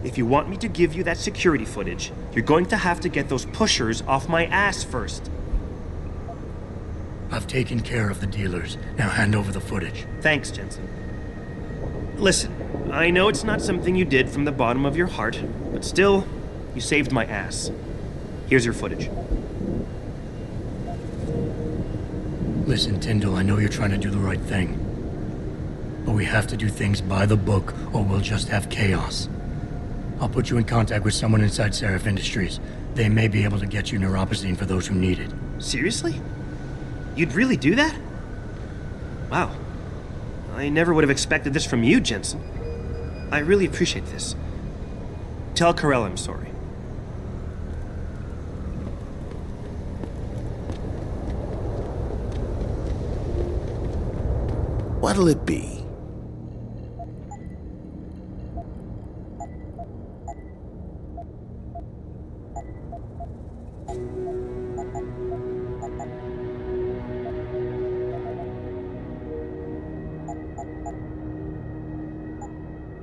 If you want me to give you that security footage, you're going to have to get those pushers off my ass first. I've taken care of the dealers. Now hand over the footage. Thanks, Jensen. Listen, I know it's not something you did from the bottom of your heart, but still, you saved my ass. Here's your footage. Listen, Tyndall, I know you're trying to do the right thing. But we have to do things by the book, or we'll just have chaos. I'll put you in contact with someone inside Seraph Industries. They may be able to get you neuropozyne for those who need it. Seriously? You'd really do that? Wow. I never would have expected this from you, Jensen. I really appreciate this. Tell Carell I'm sorry. What'll it be?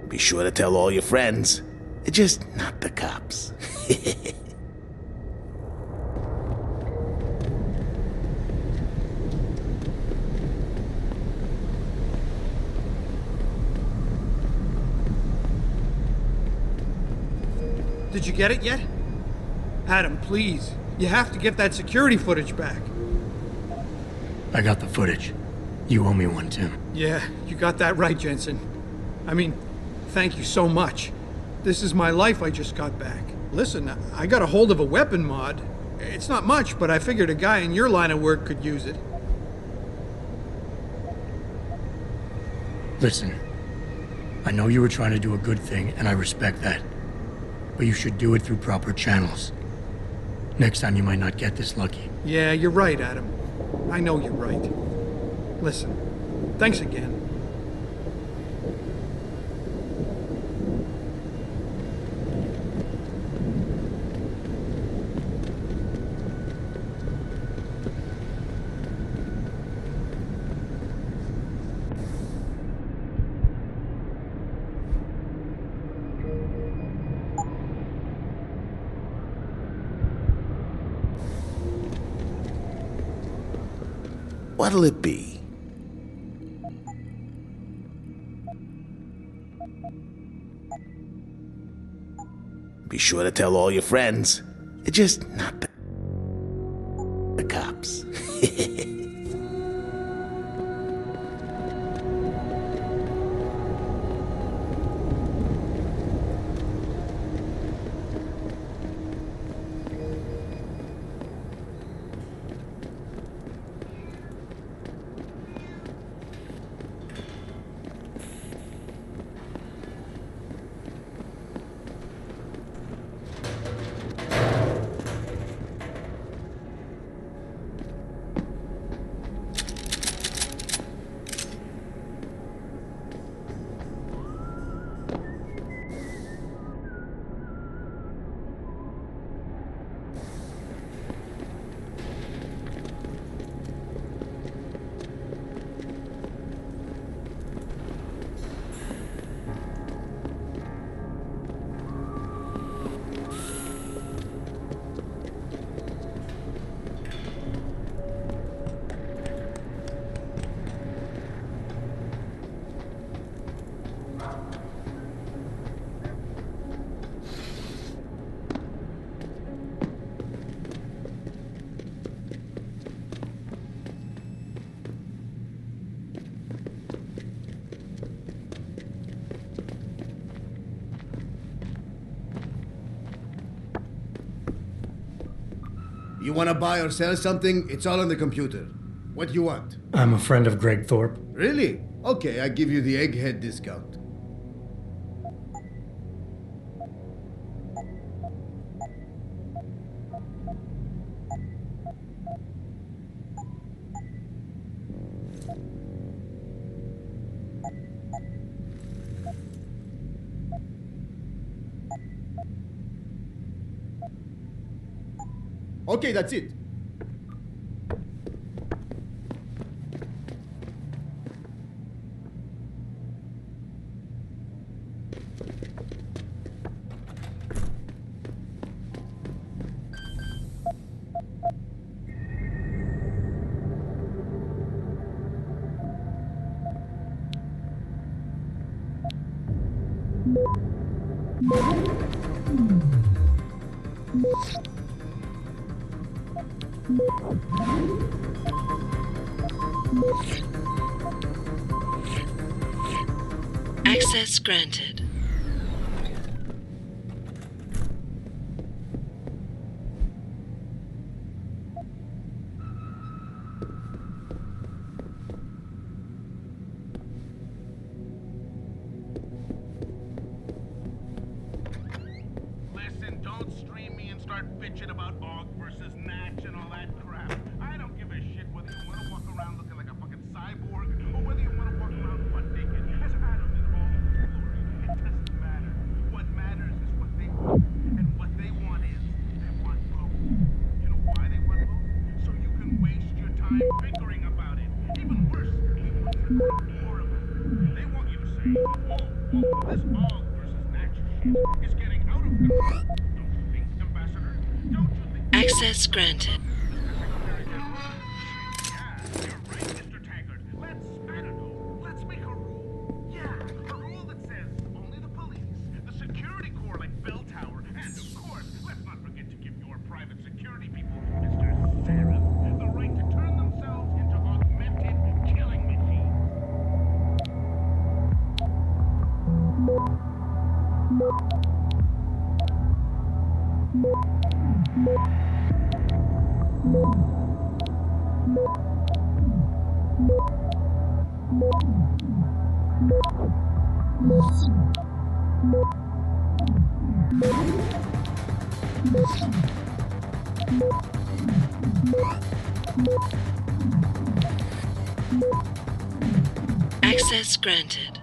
Be sure to tell all your friends. Just not the cops. Did you get it yet? Adam, please. You have to get that security footage back. I got the footage. You owe me one, Tim. Yeah, you got that right, Jensen. I mean, thank you so much. This is my life I just got back. Listen, I got a hold of a weapon mod. It's not much, but I figured a guy in your line of work could use it. Listen, I know you were trying to do a good thing, and I respect that. But you should do it through proper channels. Next time you might not get this lucky. Yeah, you're right, Adam. I know you're right. Listen, thanks again. What'll it be? Be sure to tell all your friends. Just not the cops. You want to buy or sell something? It's all on the computer. What do you want? I'm a friend of Greg Thorpe. Really? Okay, I give you the egghead discount. Okay, that's it. Access granted. Listen, don't stream me and start bitching about Og versus Natch and all that crap. I don't give a shit whether you want to walk around looking like a fucking cyborg or whether you want to walk around butt naked as Adam in all his glory. It doesn't matter. What matters is what they want. And what they want is they want votes. You know why they want votes? So you can waste your time bickering about it. Even worse, they want you to talk more about it. They want you to say, oh, this Og versus Natch shit is getting out of control. Don't you think, Ambassador? Don't you think... Access granted. Let's make a rule. Yeah, a rule that says only the police, the security corps like Bell Tower, and of course, let's not forget to give your private security people, Mr. Seraph, the right to turn themselves into augmented killing machines. Access granted.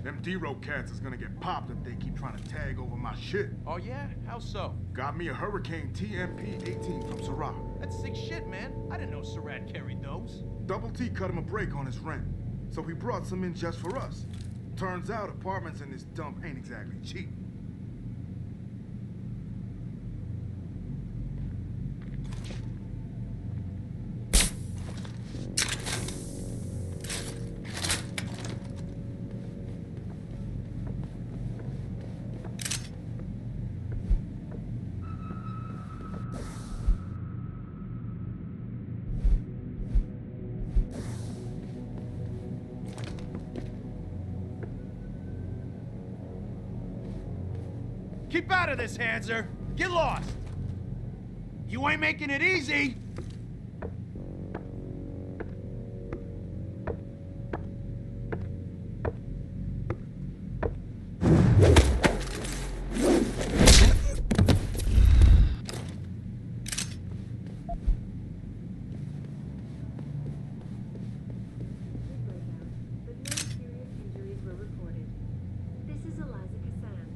Them D-Row cats is gonna get popped if they keep trying to tag over my shit. Oh yeah? How so? Got me a Hurricane TMP-18 from Syrah. That's sick shit, man. I didn't know Surratt carried those. Double T cut him a break on his rent, so he brought some in just for us. Turns out apartments in this dump ain't exactly cheap. Keep out of this, Hanser. Get lost. You ain't making it easy.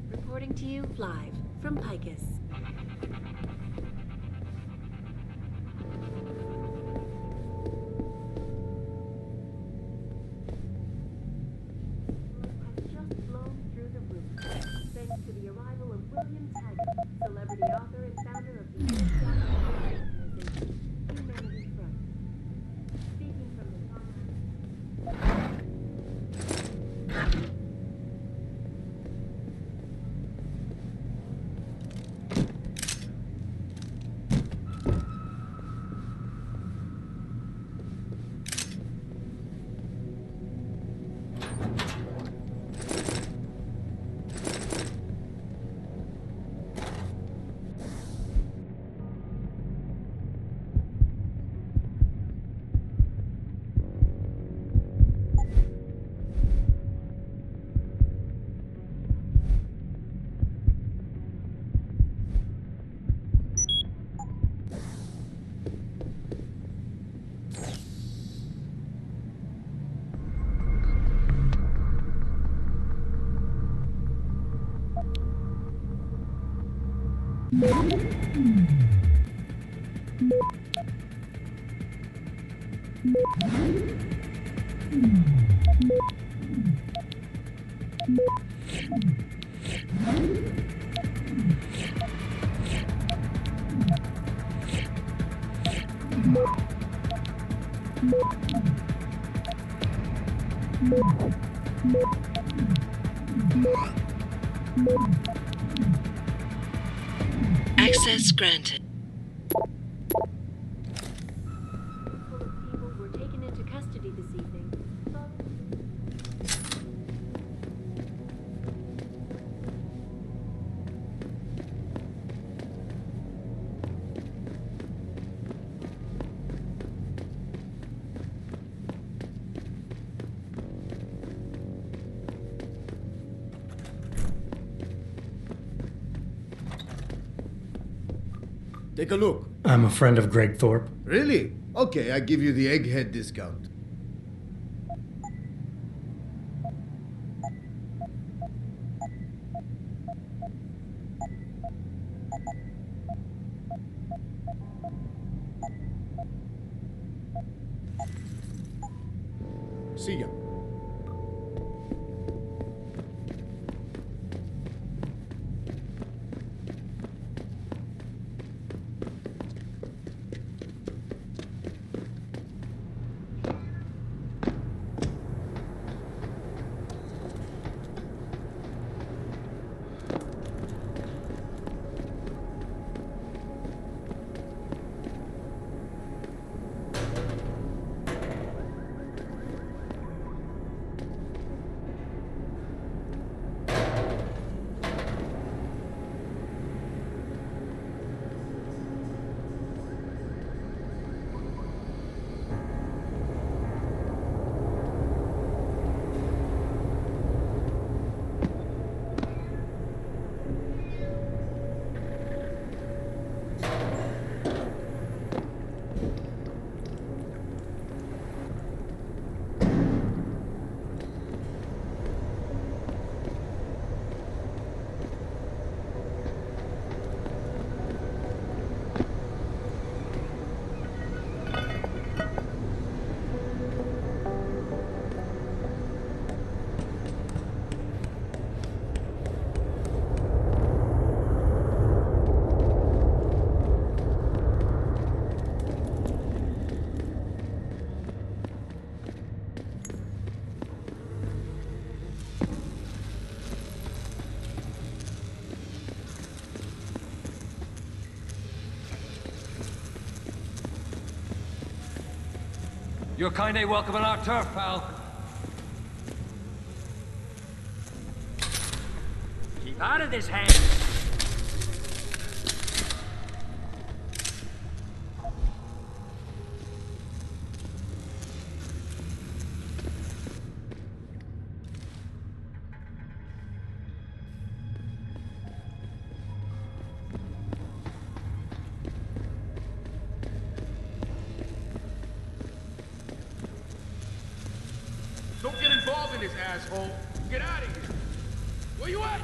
Reporting to you live from Picus. Has just blown through the roof, thanks to the arrival of William Taggart, celebrity author and founder of the organization, Humanity Front. Speaking from the Access granted. People were taken into custody this evening. Take a look. I'm a friend of Greg Thorpe. Really? Okay, I give you the egghead discount. See ya. You're kinda welcome on our turf, pal. Keep out of this hand. Don't get involved in this, asshole. Get out of here. Where you at?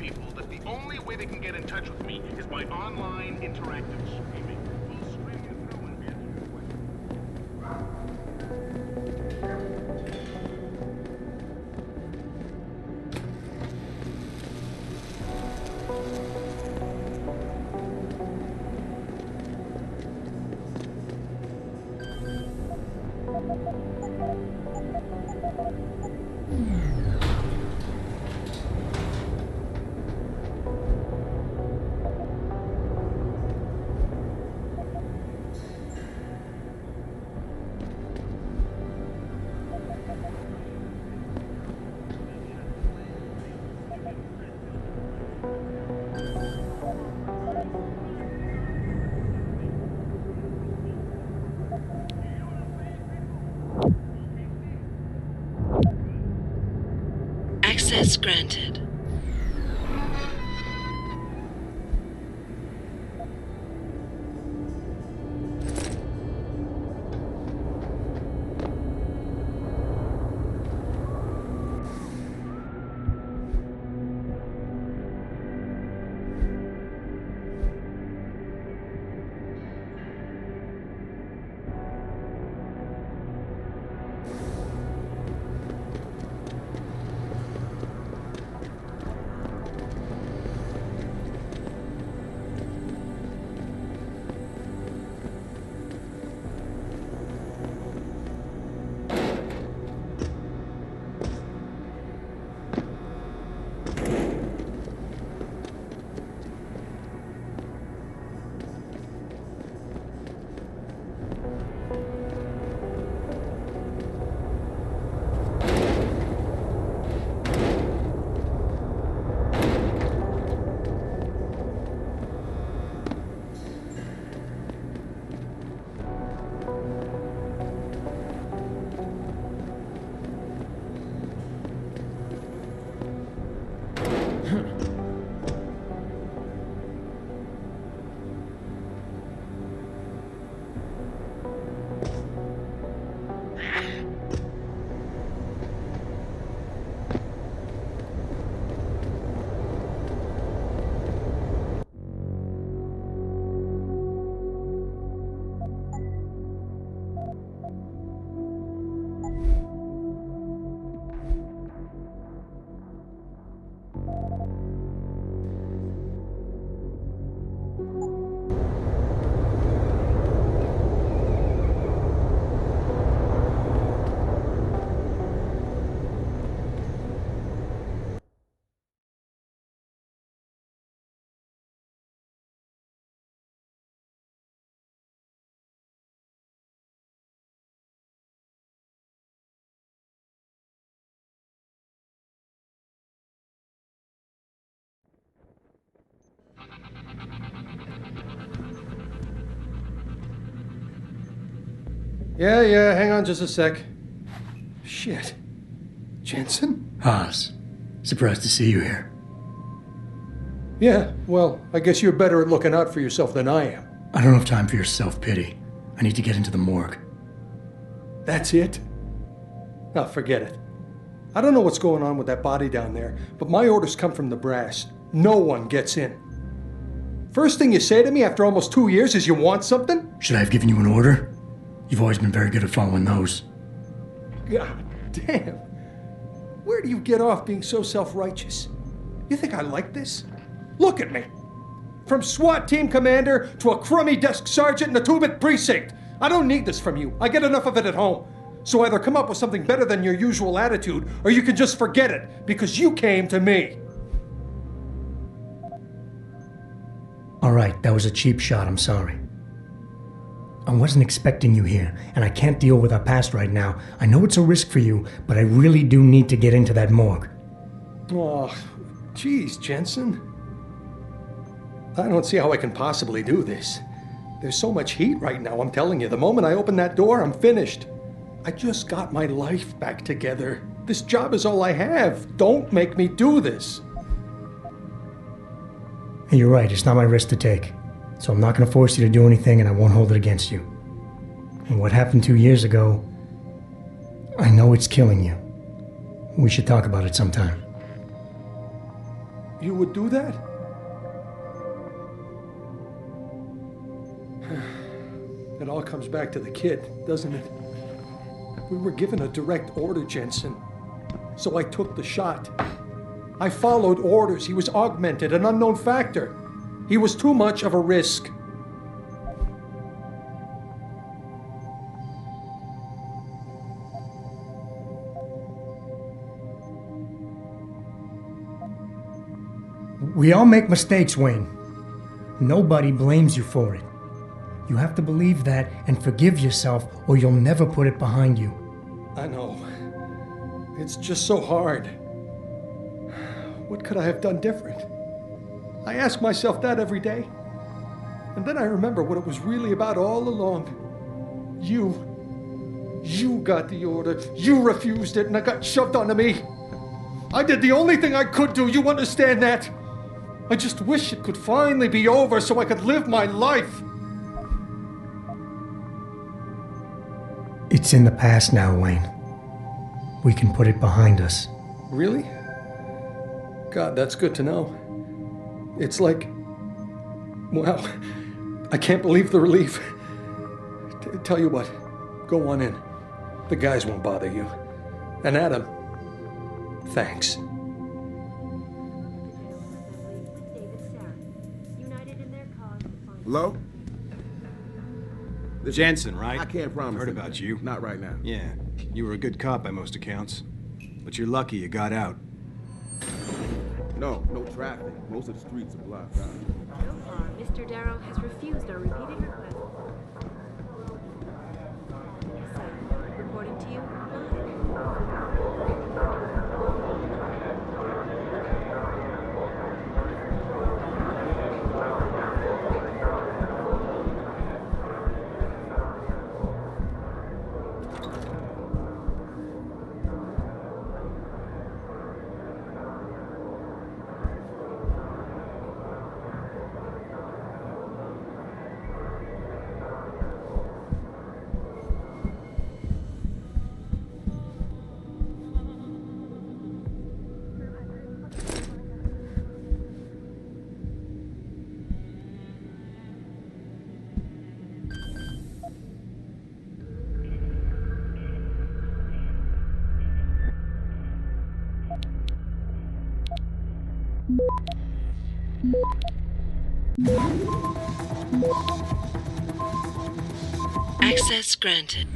people that the only way they can get in touch with me is by online interactive streaming. We'll stream you through and answer your questions. Access granted. Yeah, hang on just a sec. Shit. Jensen? Haas, surprised to see you here. Yeah, well, I guess you're better at looking out for yourself than I am. I don't have time for your self-pity. I need to get into the morgue. That's it? Oh, forget it. I don't know what's going on with that body down there, but my orders come from the brass. No one gets in. First thing you say to me after almost 2 years is you want something? Should I have given you an order? You've always been very good at following those. God damn. Where do you get off being so self-righteous? You think I like this? Look at me. From SWAT team commander to a crummy desk sergeant in the 2-bit precinct. I don't need this from you. I get enough of it at home. So either come up with something better than your usual attitude, or you can just forget it, because you came to me. All right, that was a cheap shot, I'm sorry. I wasn't expecting you here, and I can't deal with our past right now. I know it's a risk for you, but I really do need to get into that morgue. Oh, geez, Jensen. I don't see how I can possibly do this. There's so much heat right now, I'm telling you. The moment I open that door, I'm finished. I just got my life back together. This job is all I have. Don't make me do this. And you're right, it's not my risk to take. So I'm not going to force you to do anything, and I won't hold it against you. And what happened 2 years ago, I know it's killing you. We should talk about it sometime. You would do that? It all comes back to the kid, doesn't it? We were given a direct order, Jensen. So I took the shot. I followed orders. He was augmented, an unknown factor. He was too much of a risk. We all make mistakes, Wayne. Nobody blames you for it. You have to believe that and forgive yourself, or you'll never put it behind you. I know. It's just so hard. What could I have done different? I ask myself that every day. And then I remember what it was really about all along. You got the order. You refused it, and it got shoved onto me. I did the only thing I could do. You understand that? I just wish it could finally be over so I could live my life. It's in the past now, Wayne. We can put it behind us. Really? God, that's good to know. It's like... Wow. I can't believe the relief. Tell you what, go on in. The guys won't bother you. And Adam, thanks. Hello? Jensen, right? I can't promise. Heard anything. about you. Not right now. Yeah, you were a good cop by most accounts. But you're lucky you got out. No traffic. Most of the streets are blocked out. So far, Mr. Darrow has refused our repeated requests. So, reporting to you Access granted.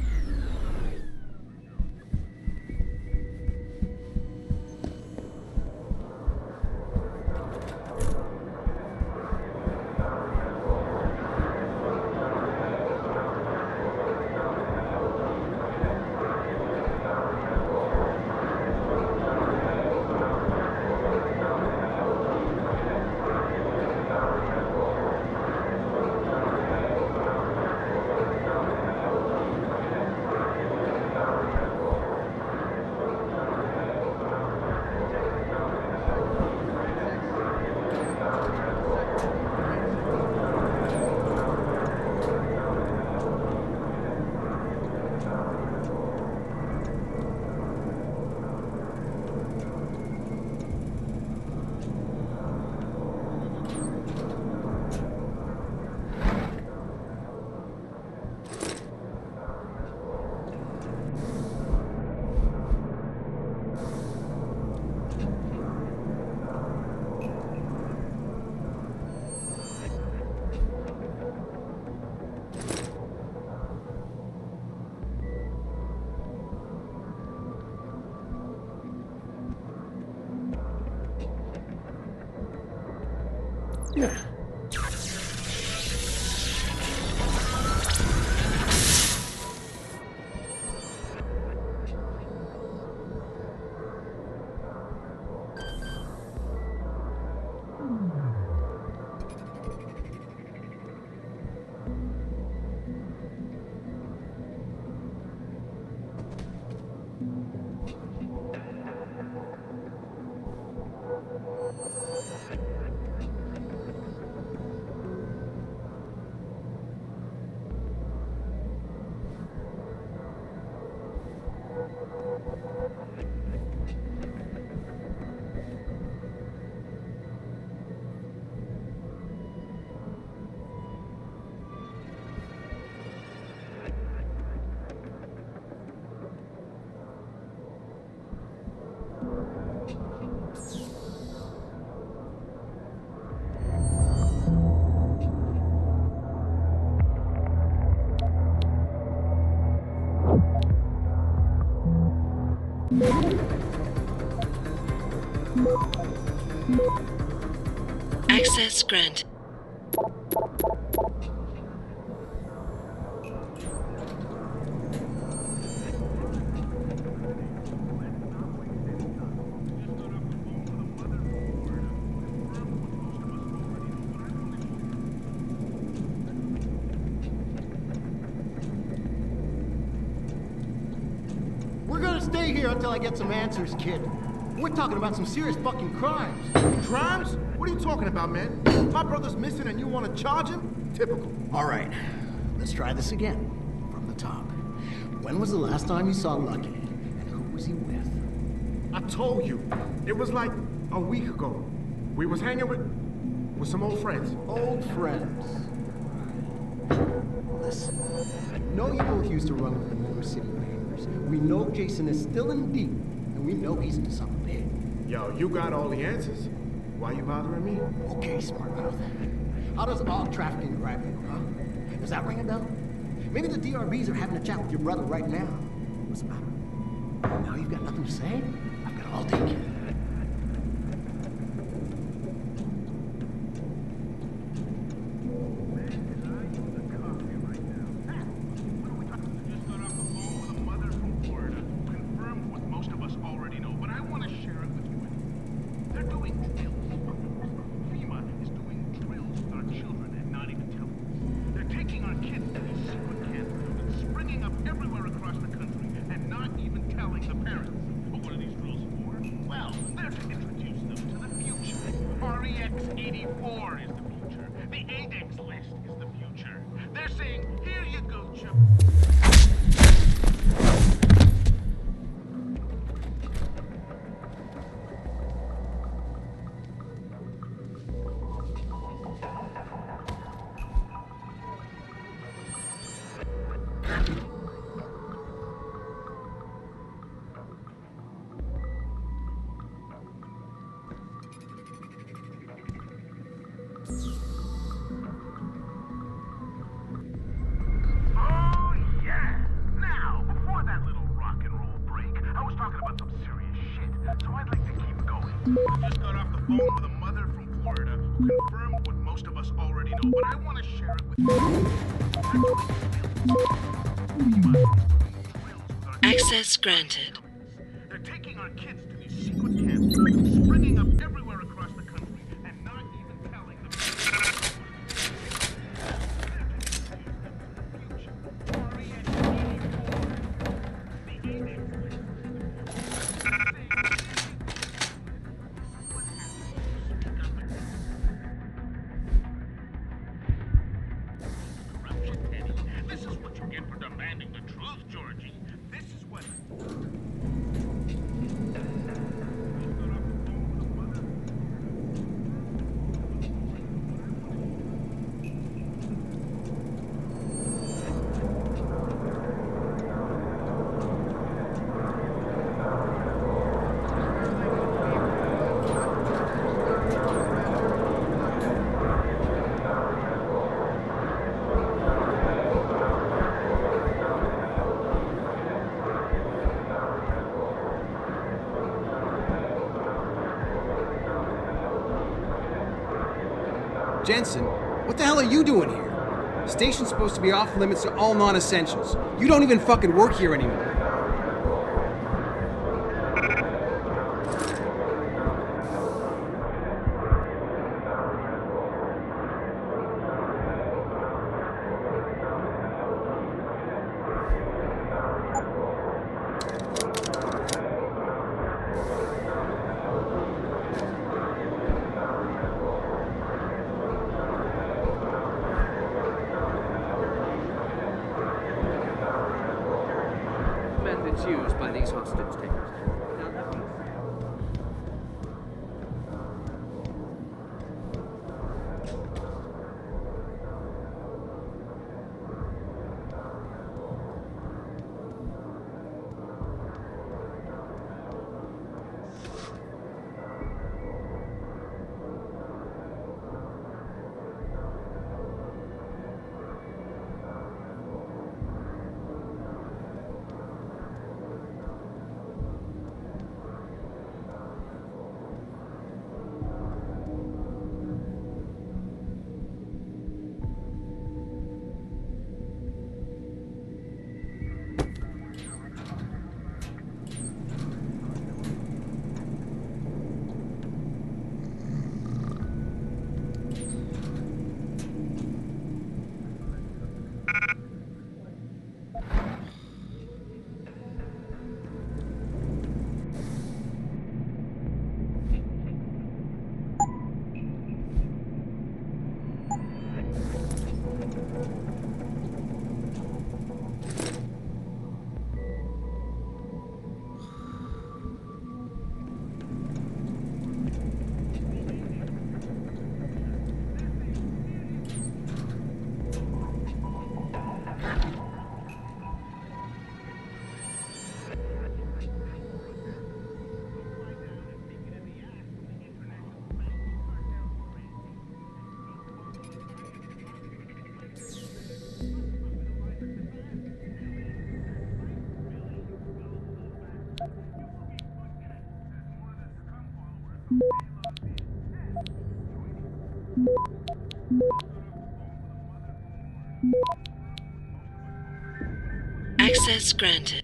Yeah. Access granted. We're gonna stay here until I get some answers, kid. We're talking about some serious fucking crimes. Crimes? What are you talking about, man? My brother's missing and you want to charge him? Typical. All right, let's try this again. From the top. When was the last time you saw Lucky? And who was he with? I told you. It was like a week ago. We was hanging with some old friends. Old friends. Listen, I know you both used to run with the Motor City Papers. We know Jason is still in deep, and we know he's into something big. Yo, you got all the answers. Why you bothering me? Okay, smart mouth. How does hog trafficking grab you, huh? Does that ring a bell? Maybe the DRBs are having a chat with your brother right now. What's the matter? Now you've got nothing to say? I've got all day, kid. REX-84 is the future. The ADEX list is the future. They're saying, here you go, Chip. Just got off the phone with a mother from Florida who confirmed what most of us already know, but I want to share it with you. Access granted. They're taking our kids to these secret camps, springing up everywhere across the country, and not even telling them. This is what you get for demanding the truth, Georgie. This is what... Jensen, what the hell are you doing here? The station's supposed to be off limits to all non-essentials. You don't even fucking work here anymore. Access granted.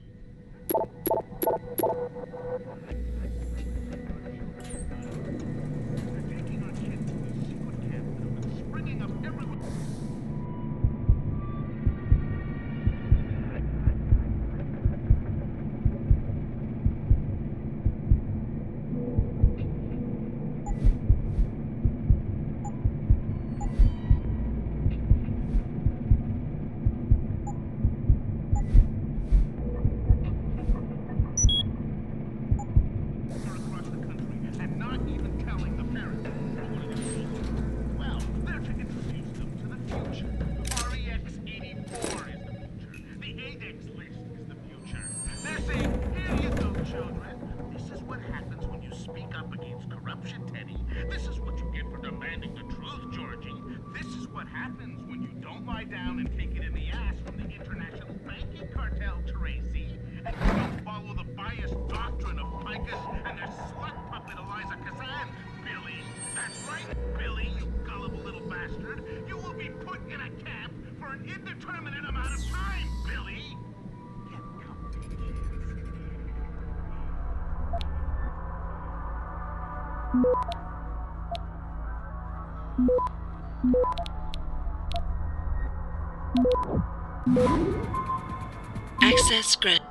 Access granted.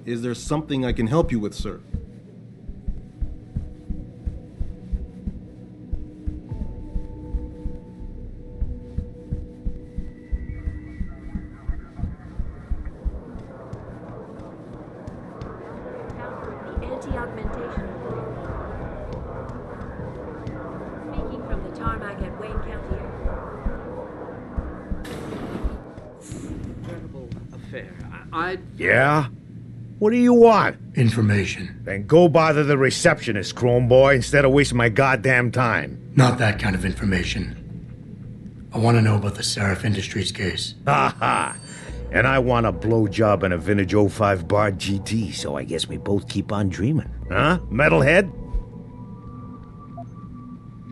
Is there something I can help you with, sir? Anti-augmentation. Speaking from the tarmac at Wayne County Airport. Incredible affair. Yeah? What do you want? Information. Then go bother the receptionist, Chrome Boy, instead of wasting my goddamn time. Not that kind of information. I want to know about the Seraph Industries case. Ha ha! And I want a blowjob in a vintage 05 bar GT, so I guess we both keep on dreaming. Huh, metalhead?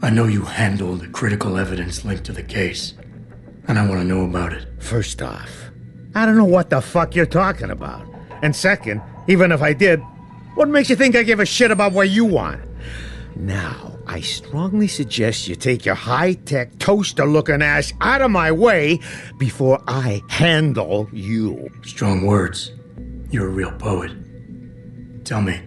I know you handled the critical evidence linked to the case, and I want to know about it. First off, I don't know what the fuck you're talking about. And second, even if I did, what makes you think I give a shit about what you want? Now, I strongly suggest you take your high-tech, toaster-looking ass out of my way before I handle you. Strong words. You're a real poet. Tell me,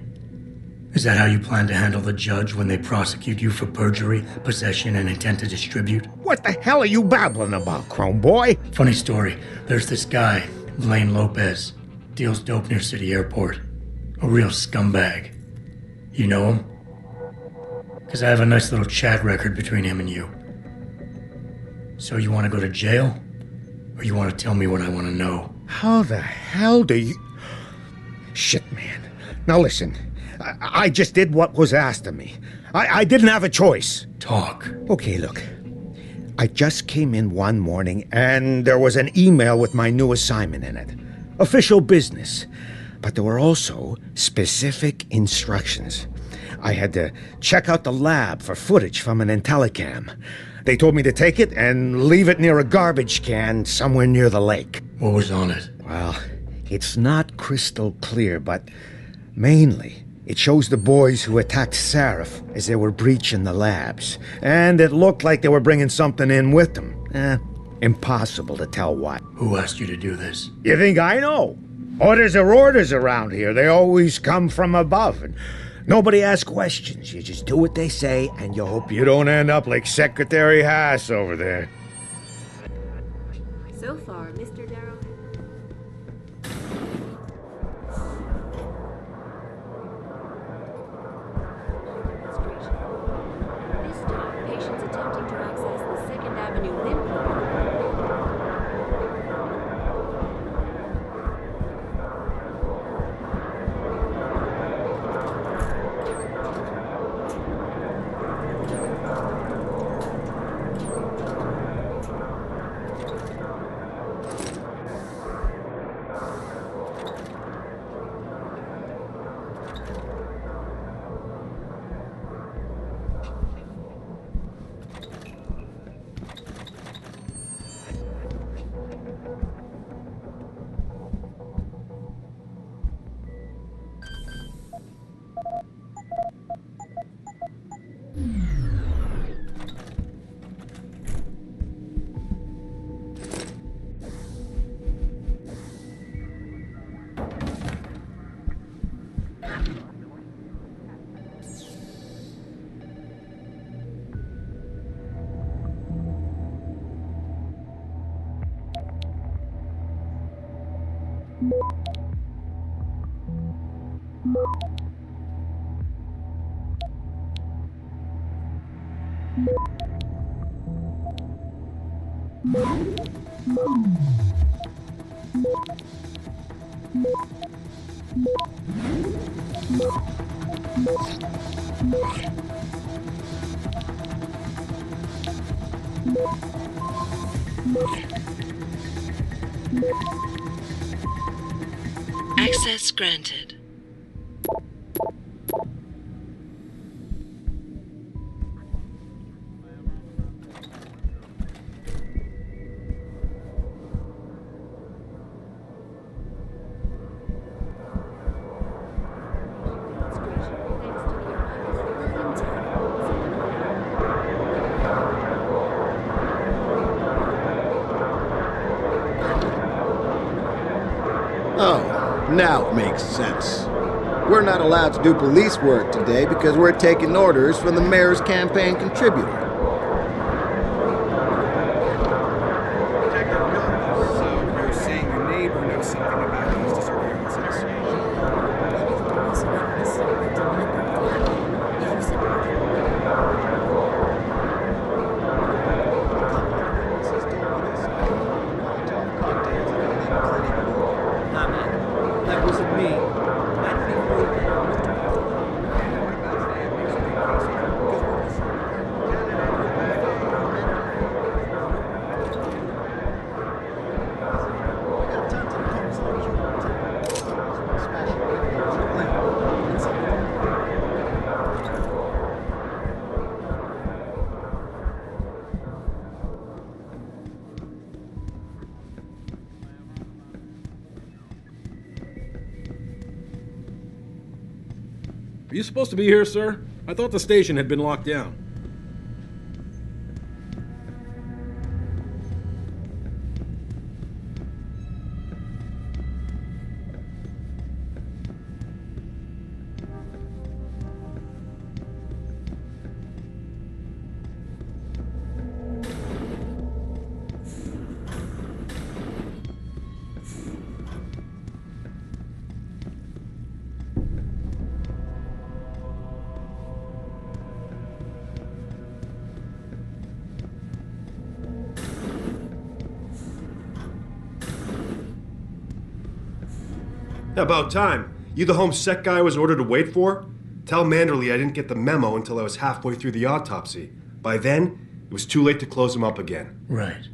is that how you plan to handle the judge when they prosecute you for perjury, possession, and intent to distribute? What the hell are you babbling about, Chrome Boy? Funny story. There's this guy, Blaine Lopez. Deals dope near City Airport. A real scumbag. You know him? Because I have a nice little chat record between him and you. So you want to go to jail? Or you want to tell me what I want to know? How the hell do you... Shit, man. Now listen, I just did what was asked of me. I didn't have a choice. Talk. Okay, look. I just came in one morning and there was an email with my new assignment in it. Official business. But there were also specific instructions. I had to check out the lab for footage from an IntelliCam. They told me to take it and leave it near a garbage can somewhere near the lake. What was on it? Well, it's not crystal clear, but mainly it shows the boys who attacked Seraph as they were breaching the labs. And it looked like they were bringing something in with them. Impossible to tell what. Who asked you to do this? You think I know? Orders are orders around here. They always come from above. And nobody asks questions. You just do what they say, and you hope you don't end up like Secretary Haas over there. So far, Mr. Darrow. This time, patients attempting to access the 2nd Avenue lymph node. Access granted. Oh, now it makes sense. We're not allowed to do police work today because we're taking orders from the mayor's campaign contributor. So you're saying your neighbor knows something about these disappearances? Nah, man. That wasn't me. I don't even know that. What about that makes you think crazy? Are you supposed to be here, sir? I thought the station had been locked down. About time. You the home sec guy I was ordered to wait for? Tell Manderley I didn't get the memo until I was halfway through the autopsy. By then, it was too late to close him up again. Right.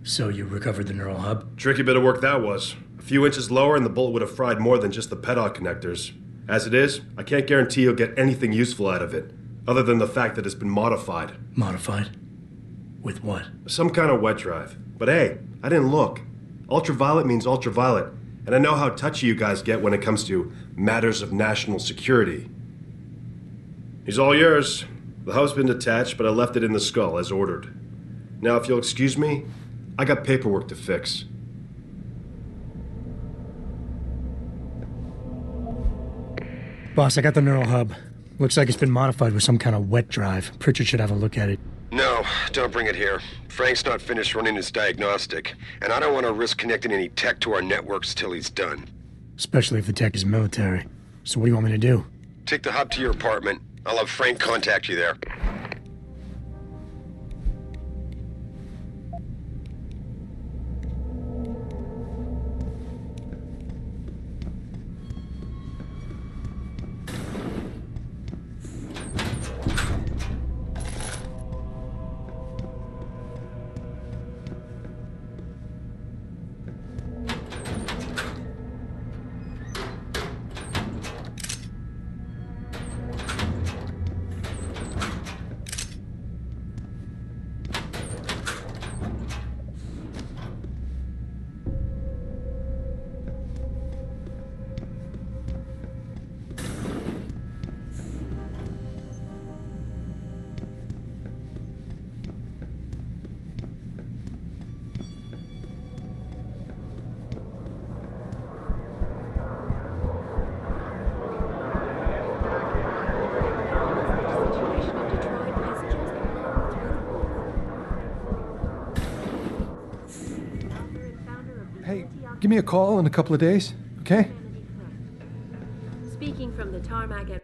So you recovered the neural hub? Tricky bit of work that was. A few inches lower and the bullet would have fried more than just the pedal connectors. As it is, I can't guarantee you'll get anything useful out of it, other than the fact that it's been modified. Modified? With what? Some kind of wet drive. But hey, I didn't look. Ultraviolet means ultraviolet. And I know how touchy you guys get when it comes to matters of national security. He's all yours. The hub's been detached, but I left it in the skull as ordered. Now, if you'll excuse me, I got paperwork to fix. Boss, I got the neural hub. Looks like it's been modified with some kind of wet drive. Pritchard should have a look at it. No, don't bring it here. Frank's not finished running his diagnostic, and I don't want to risk connecting any tech to our networks till he's done. Especially if the tech is military. So what do you want me to do? Take the hub to your apartment. I'll have Frank contact you there. Give me a call in a couple of days, okay? Speaking from the tarmac at...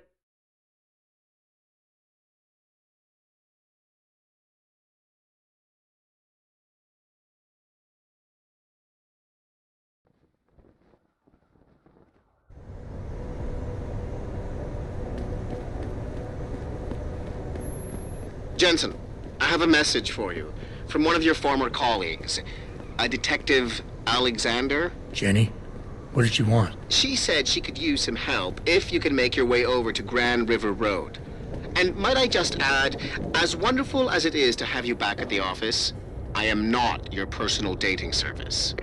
Jensen, I have a message for you from one of your former colleagues, a Detective Alexander. Jenny? What did she want? She said she could use some help if you can make your way over to Grand River Road. And might I just add, as wonderful as it is to have you back at the office, I am not your personal dating service.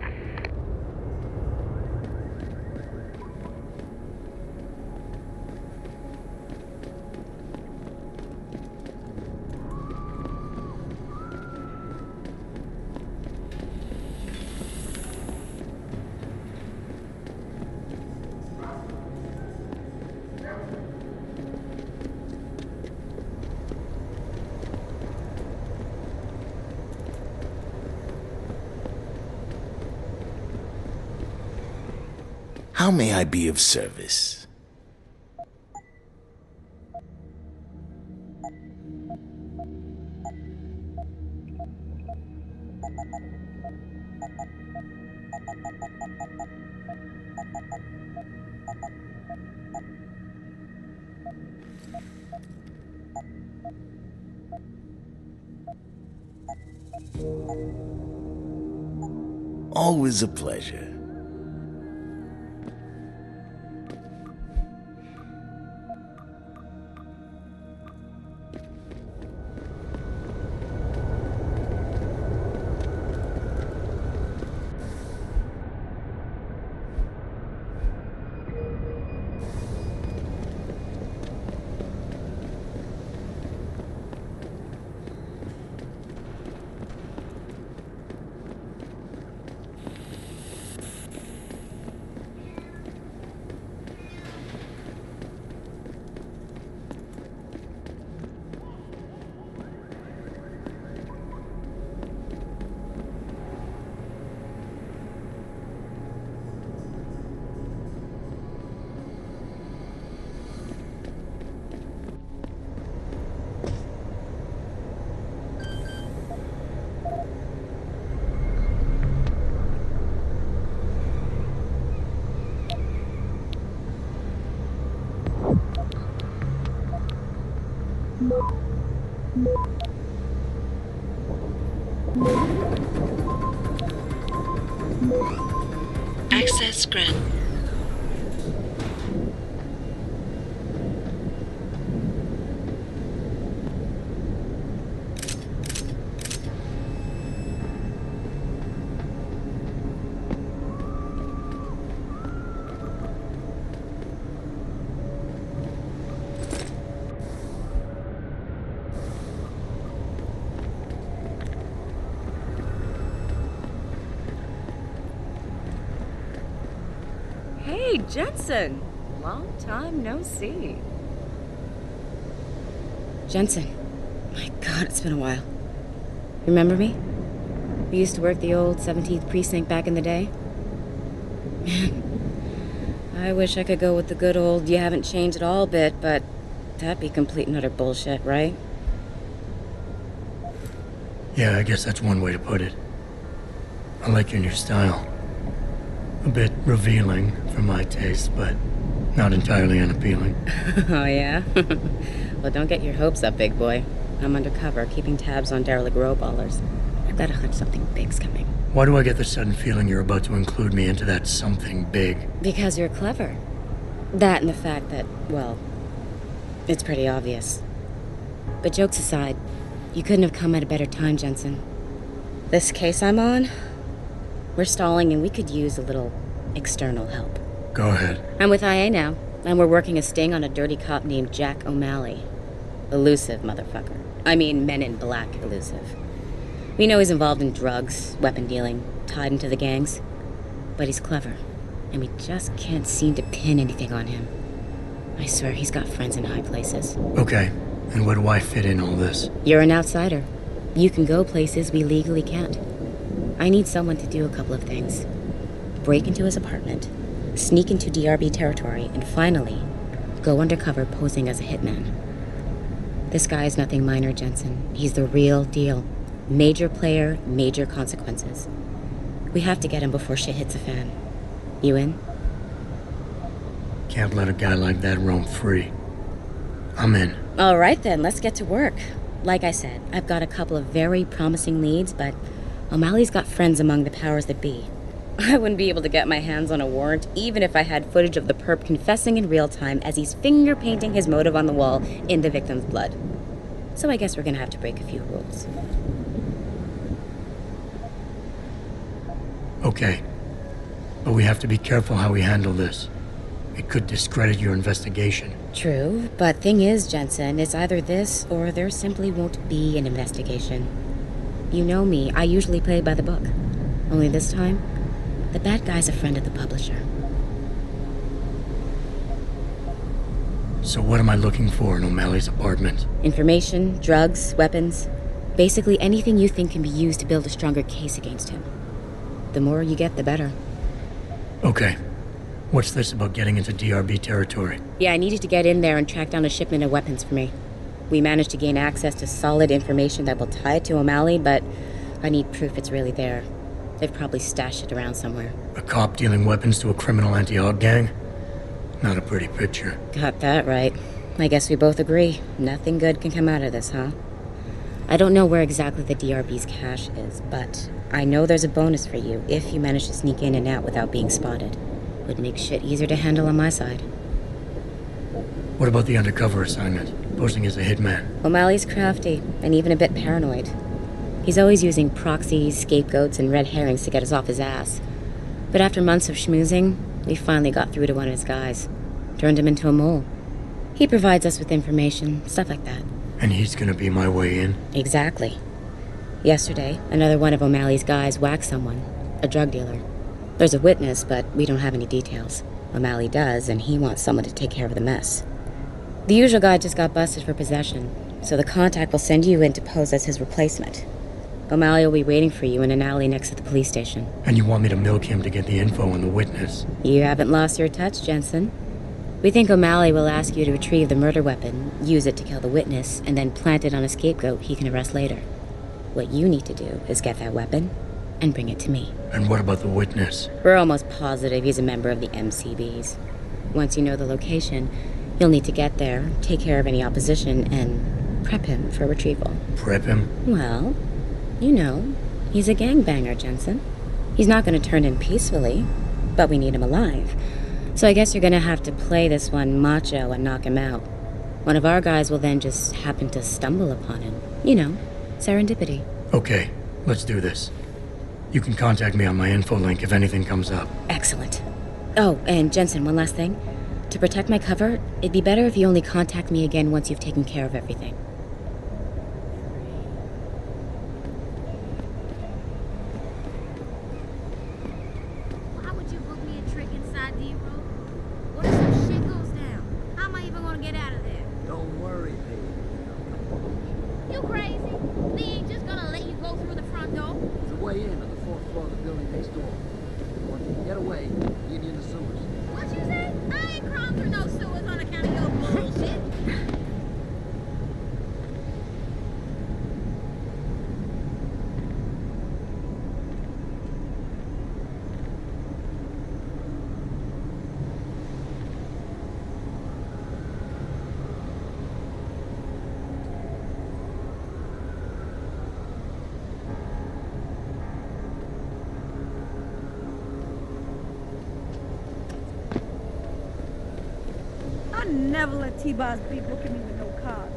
How may I be of service? Always a pleasure. Access granted. Hey, Jensen. Long time no see. Jensen, My God, it's been a while. Remember me? We used to work the old 17th precinct back in the day. Man, I wish I could go with the good old you haven't changed at all bit, but that'd be complete and utter bullshit, right? Yeah, I guess that's one way to put it. I like your new style. A bit revealing for my taste, but not entirely unappealing. Oh, yeah? Well, don't get your hopes up, big boy. I'm undercover, keeping tabs on derelict row-ballers. I've got a hunch something big's coming. Why do I get the sudden feeling you're about to include me into that something big? Because you're clever. That and the fact that, well, it's pretty obvious. But jokes aside, you couldn't have come at a better time, Jensen. This case I'm on, we're stalling and we could use a little external help. Go ahead. I'm with IA now, and we're working a sting on a dirty cop named Jack O'Malley. Elusive motherfucker. I mean, Men in Black elusive. We know he's involved in drugs, weapon dealing, tied into the gangs. But he's clever, and we just can't seem to pin anything on him. I swear he's got friends in high places. Okay, and where do I fit in all this? You're an outsider. You can go places we legally can't. I need someone to do a couple of things. Break into his apartment, sneak into DRB territory, and finally, go undercover posing as a hitman. This guy is nothing minor, Jensen. He's the real deal. Major player, major consequences. We have to get him before shit hits the fan. You in? Can't let a guy like that roam free. I'm in. All right then, let's get to work. Like I said, I've got a couple of very promising leads, but O'Malley's got friends among the powers that be. I wouldn't be able to get my hands on a warrant, even if I had footage of the perp confessing in real time as he's finger painting his motive on the wall in the victim's blood. So I guess we're gonna have to break a few rules. Okay. But we have to be careful how we handle this. It could discredit your investigation. True, but thing is, Jensen, it's either this or there simply won't be an investigation. You know me, I usually play by the book. Only this time, the bad guy's a friend of the publisher. So what am I looking for in O'Malley's apartment? Information, drugs, weapons. Basically anything you think can be used to build a stronger case against him. The more you get, the better. Okay. What's this about getting into DRB territory? Yeah, I needed to get in there and track down a shipment of weapons for me. We managed to gain access to solid information that will tie it to O'Malley, but I need proof it's really there. They've probably stashed it around somewhere. A cop dealing weapons to a criminal anti-aug gang? Not a pretty picture. Got that right. I guess we both agree. Nothing good can come out of this, huh? I don't know where exactly the DRB's cache is, but I know there's a bonus for you if you manage to sneak in and out without being spotted. Would make shit easier to handle on my side. What about the undercover assignment? Posing as a hitman? O'Malley's crafty, and even a bit paranoid. He's always using proxies, scapegoats, and red herrings to get us off his ass. But after months of schmoozing, we finally got through to one of his guys. Turned him into a mole. He provides us with information, stuff like that. And he's gonna be my way in? Exactly. Yesterday, another one of O'Malley's guys whacked someone, a drug dealer. There's a witness, but we don't have any details. O'Malley does, and he wants someone to take care of the mess. The usual guy just got busted for possession, so the contact will send you in to pose as his replacement. O'Malley will be waiting for you in an alley next to the police station. And you want me to milk him to get the info on the witness? You haven't lost your touch, Jensen. We think O'Malley will ask you to retrieve the murder weapon, use it to kill the witness, and then plant it on a scapegoat he can arrest later. What you need to do is get that weapon and bring it to me. And what about the witness? We're almost positive he's a member of the MCBs. Once you know the location, you'll need to get there, take care of any opposition, and prep him for retrieval. Prep him? Well, you know, he's a gangbanger, Jensen. He's not going to turn in peacefully, but we need him alive. So I guess you're going to have to play this one macho and knock him out. One of our guys will then just happen to stumble upon him. You know, serendipity. Okay, let's do this. You can contact me on my info link if anything comes up. Excellent. Oh, and Jensen, one last thing. To protect my cover, it'd be better if you only contact me again once you've taken care of everything. Why would you book me a trick inside D-Road? What if some shit goes down? How am I even gonna get out of there? Don't worry, baby. You You crazy? They ain't just gonna let you go through the front door. There's a way in on the fourth floor of the building next door. Or if you can get away, meet me in the sewers. What you say? I ain't crawling through no sewers on account of your bullshit. I never let T-Boss be booking me with no cards.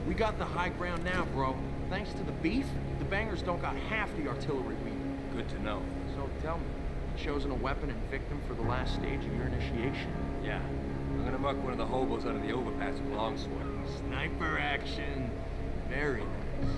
We got the high ground now, bro. Thanks to the beef, the bangers don't got half the artillery we need. Good to know. So tell me, chosen a weapon and victim for the last stage of your initiation? Yeah. I'm gonna muck one of the hobos out of the overpass with longsword. Sniper action. Very nice.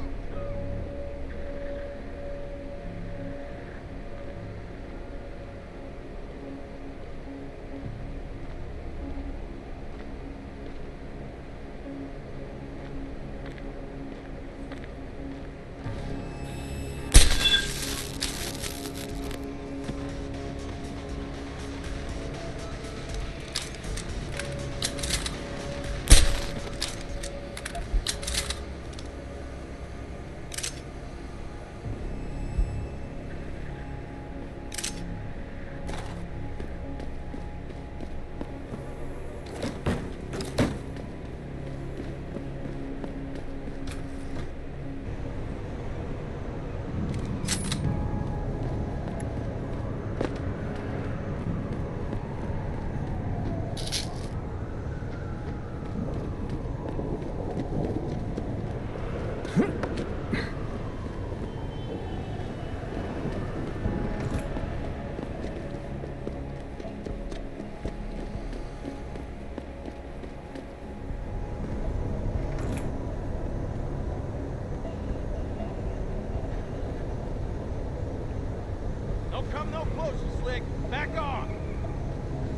Don't come no closer, Slick. Back off.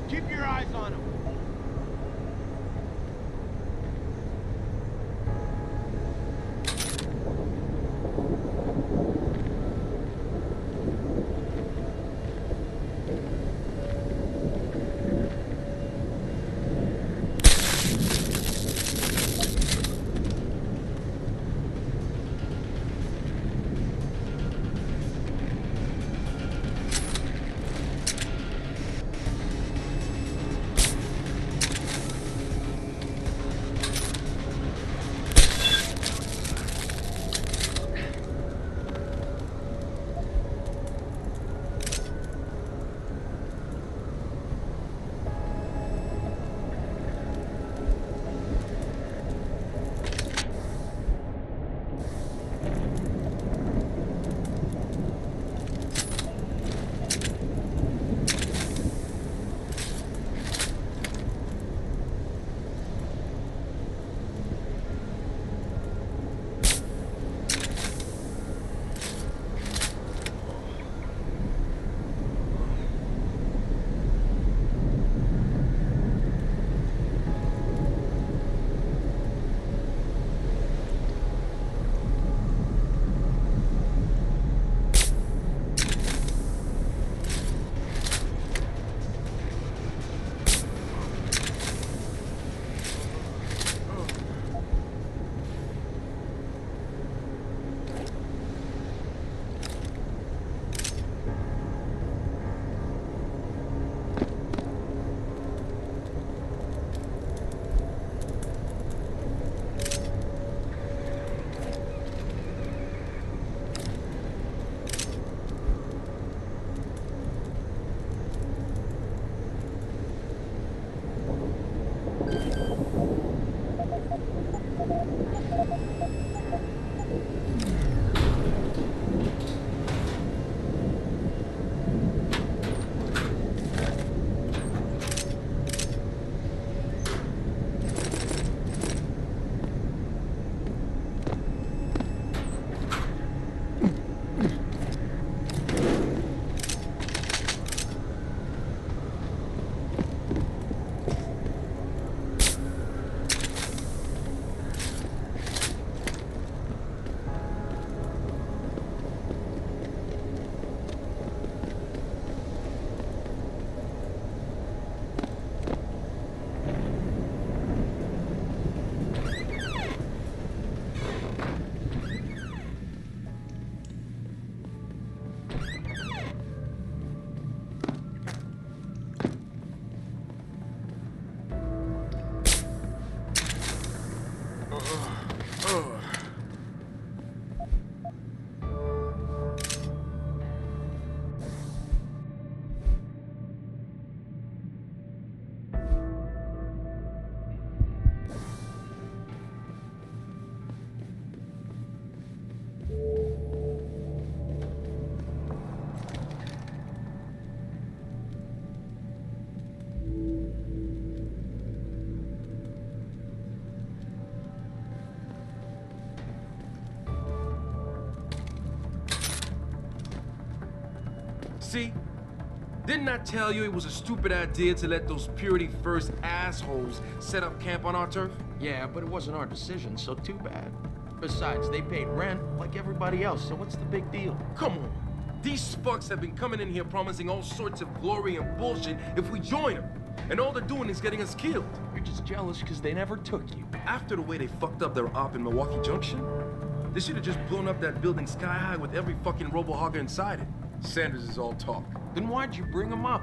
Keep your eyes on him. See? Didn't I tell you it was a stupid idea to let those Purity First assholes set up camp on our turf? Yeah, but it wasn't our decision, so too bad. Besides, they paid rent like everybody else, so what's the big deal? Come on. These fucks have been coming in here promising all sorts of glory and bullshit if we join them. And all they're doing is getting us killed. You're just jealous because they never took you. After the way they fucked up their op in Milwaukee Junction, they should have just blown up that building sky high with every fucking robo-hogger inside it. Sanders is all talk. Then why'd you bring him up?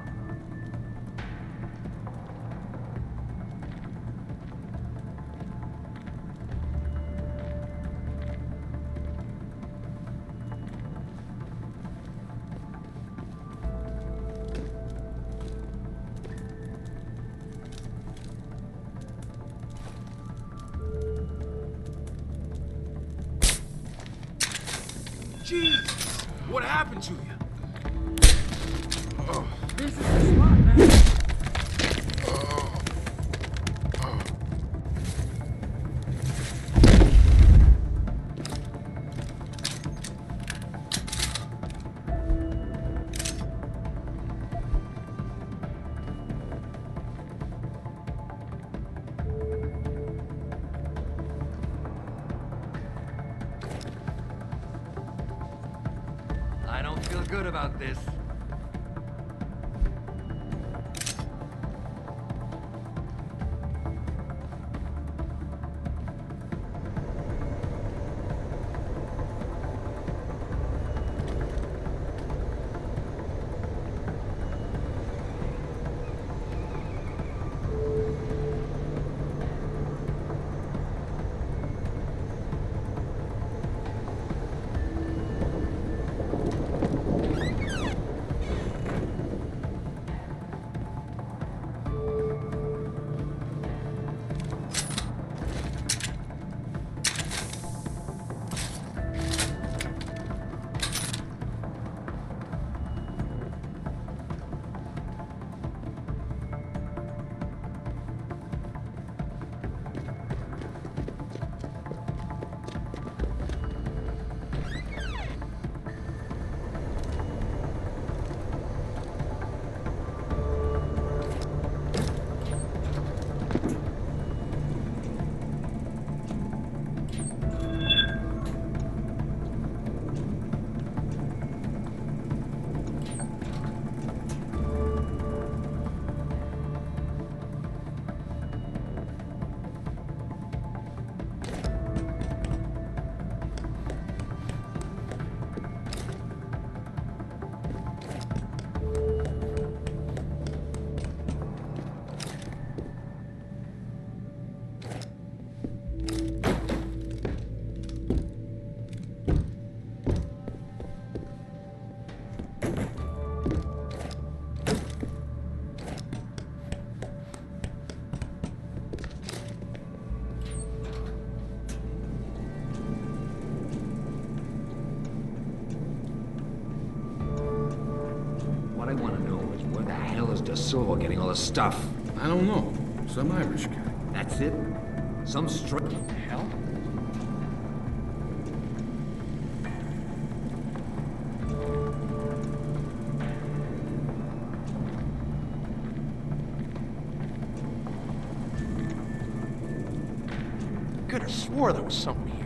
Jesus! What happened to you? Oh. This is a spot, man. I don't feel good about this. What I want to know is where the hell is De Silva getting all this stuff? I don't know. Some Irish guy. That's it? Some straight hell? Could have swore there was something here.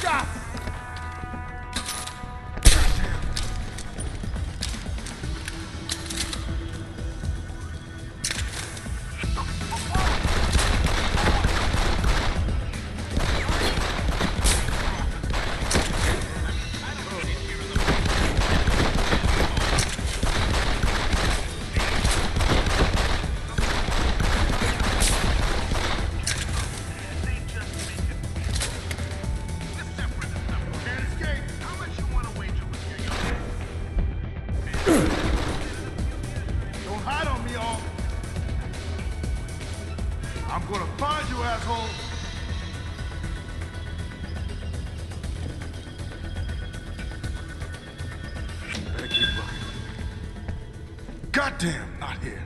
shot! Don't hide on me, all. I'm gonna find you, asshole. Better keep looking. Goddamn, not here.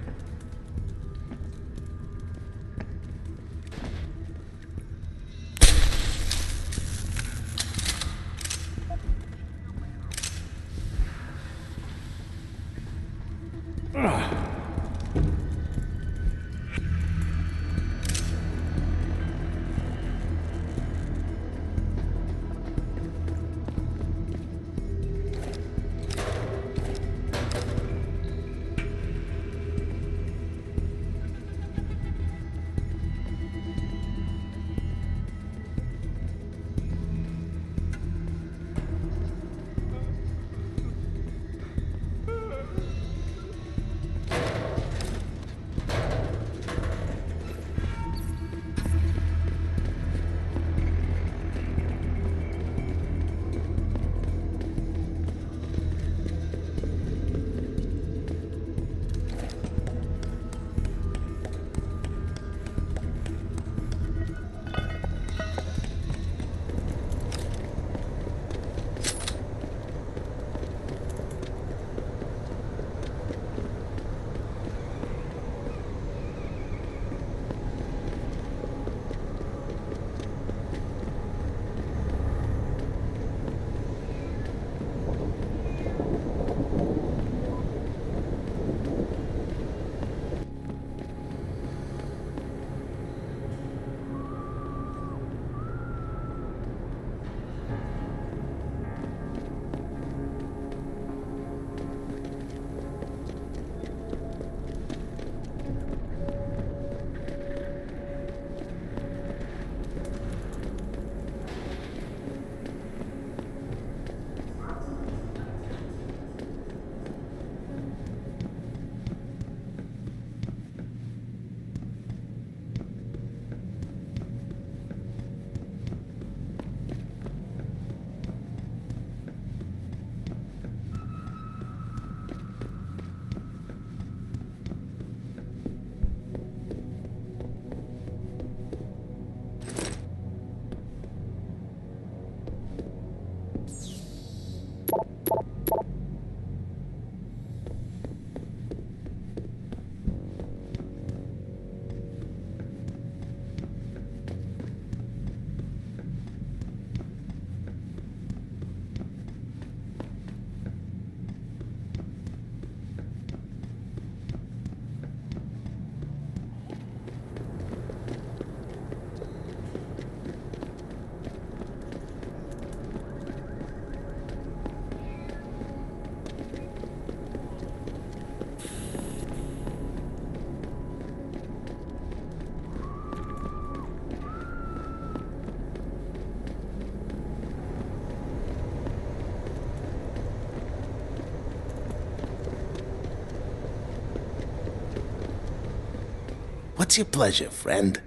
What's your pleasure, friend?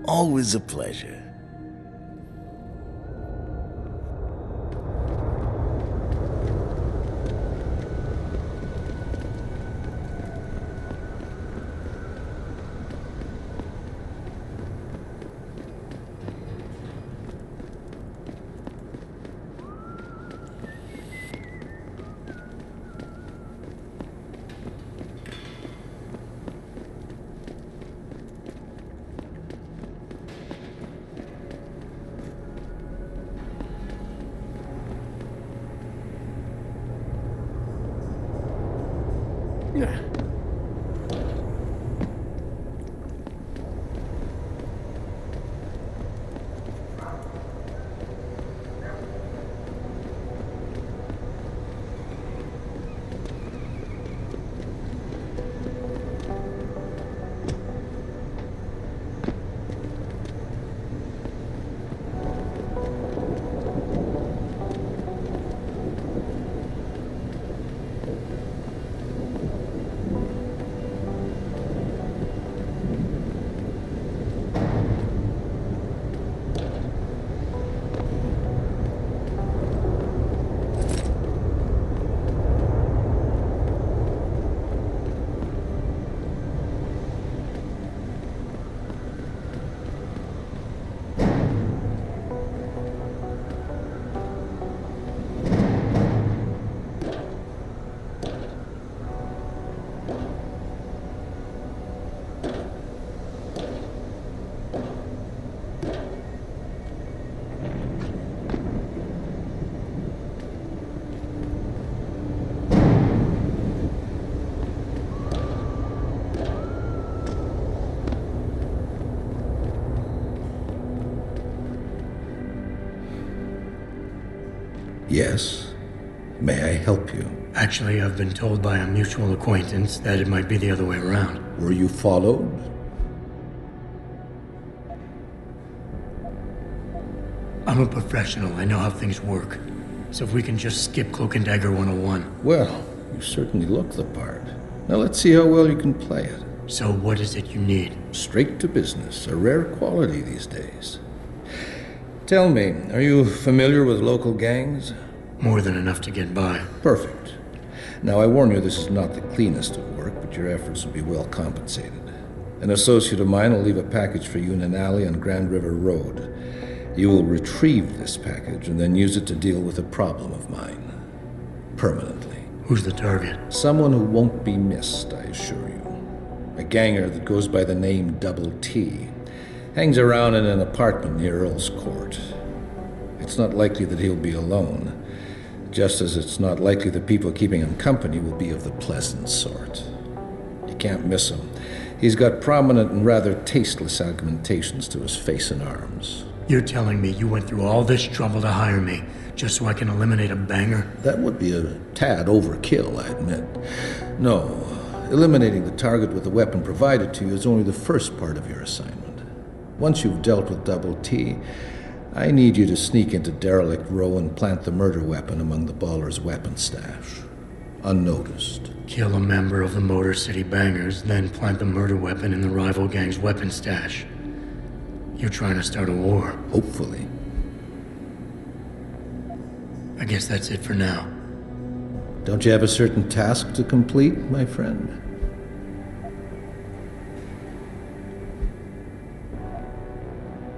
Always a pleasure. Yes? May I help you? Actually, I've been told by a mutual acquaintance that it might be the other way around. Were you followed? I'm a professional. I know how things work. So if we can just skip Cloak and Dagger 101. Well, you certainly look the part. Now let's see how well you can play it. So what is it you need? Straight to business, a rare quality these days. Tell me, are you familiar with local gangs? More than enough to get by. Perfect. Now I warn you, this is not the cleanest of work, but your efforts will be well compensated. An associate of mine will leave a package for you in an alley on Grand River Road. You will retrieve this package and then use it to deal with a problem of mine. Permanently. Who's the target? Someone who won't be missed, I assure you. A ganger that goes by the name Double T. Hangs around in an apartment near Earl's Court. It's not likely that he'll be alone, just as it's not likely the people keeping him company will be of the pleasant sort. You can't miss him. He's got prominent and rather tasteless augmentations to his face and arms. You're telling me you went through all this trouble to hire me, just so I can eliminate a banger? That would be a tad overkill, I admit. No, eliminating the target with the weapon provided to you is only the first part of your assignment. Once you've dealt with Double T, I need you to sneak into Derelict Row and plant the murder weapon among the Baller's weapon stash. Unnoticed. Kill a member of the Motor City Bangers, then plant the murder weapon in the rival gang's weapon stash. You're trying to start a war. Hopefully. I guess that's it for now. Don't you have a certain task to complete, my friend?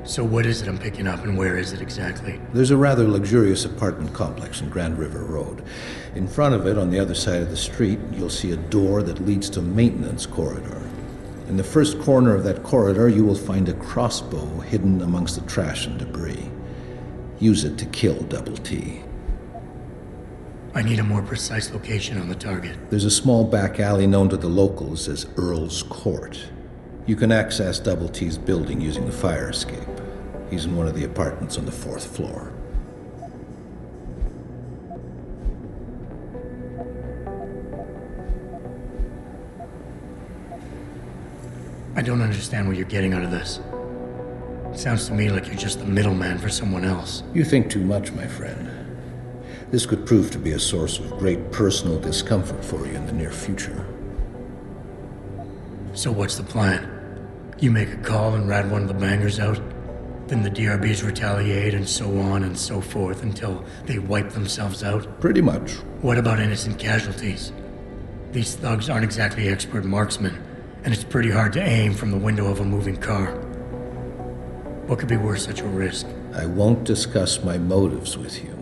So what is it I'm picking up, and where is it exactly? There's a rather luxurious apartment complex on Grand River Road. In front of it, on the other side of the street, you'll see a door that leads to maintenance corridor. In the first corner of that corridor, you will find a crossbow hidden amongst the trash and debris. Use it to kill Double T. I need a more precise location on the target. There's a small back alley known to the locals as Earl's Court. You can access Double T's building using the fire escape. He's in one of the apartments on the 4th floor. I don't understand what you're getting out of this. It sounds to me like you're just the middleman for someone else. You think too much, my friend. This could prove to be a source of great personal discomfort for you in the near future. So what's the plan? You make a call and rat one of the bangers out? Then the DRBs retaliate and so on and so forth until they wipe themselves out? Pretty much. What about innocent casualties? These thugs aren't exactly expert marksmen, and it's pretty hard to aim from the window of a moving car. What could be worth such a risk? I won't discuss my motives with you.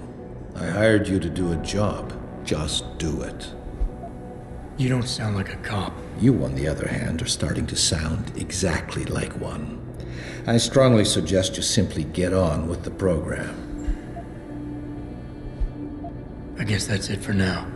I hired you to do a job. Just do it. You don't sound like a cop. You, on the other hand, are starting to sound exactly like one. I strongly suggest you simply get on with the program. I guess that's it for now.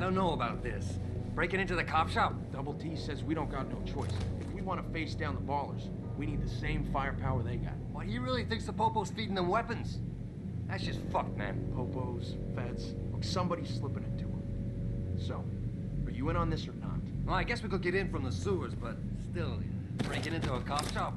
don't know about this. Breaking into the cop shop? Double T says we don't got no choice. If we want to face down the ballers, we need the same firepower they got. Well, he really thinks the Popo's feeding them weapons? That's just fucked, man. Popos, feds, look, somebody's slipping it to them. So, are you in on this or not? Well, I guess we could get in from the sewers, but still, breaking into a cop shop?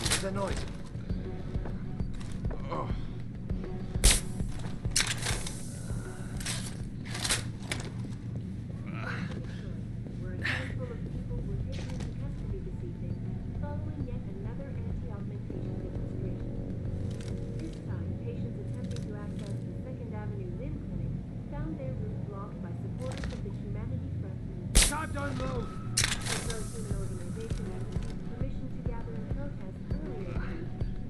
What's that noise? Oh. Where a handful of people were taken into custody this evening following yet another anti-augmentation demonstration. This time, patients attempting to access the 2nd Avenue Limb Clinic found their route blocked by supporters of the Humanity Front movement. Stop, don't move! The pro-human organization had received permission to gather and protest earlier this week,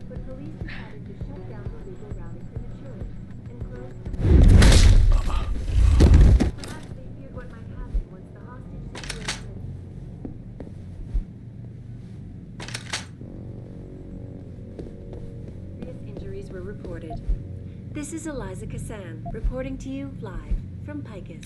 but police decided to shut down the legal rally prematurely and close the Perhaps they feared what might happen once the hostage situation. Serious injuries were reported. This is Eliza Kassan, reporting to you live from Picus.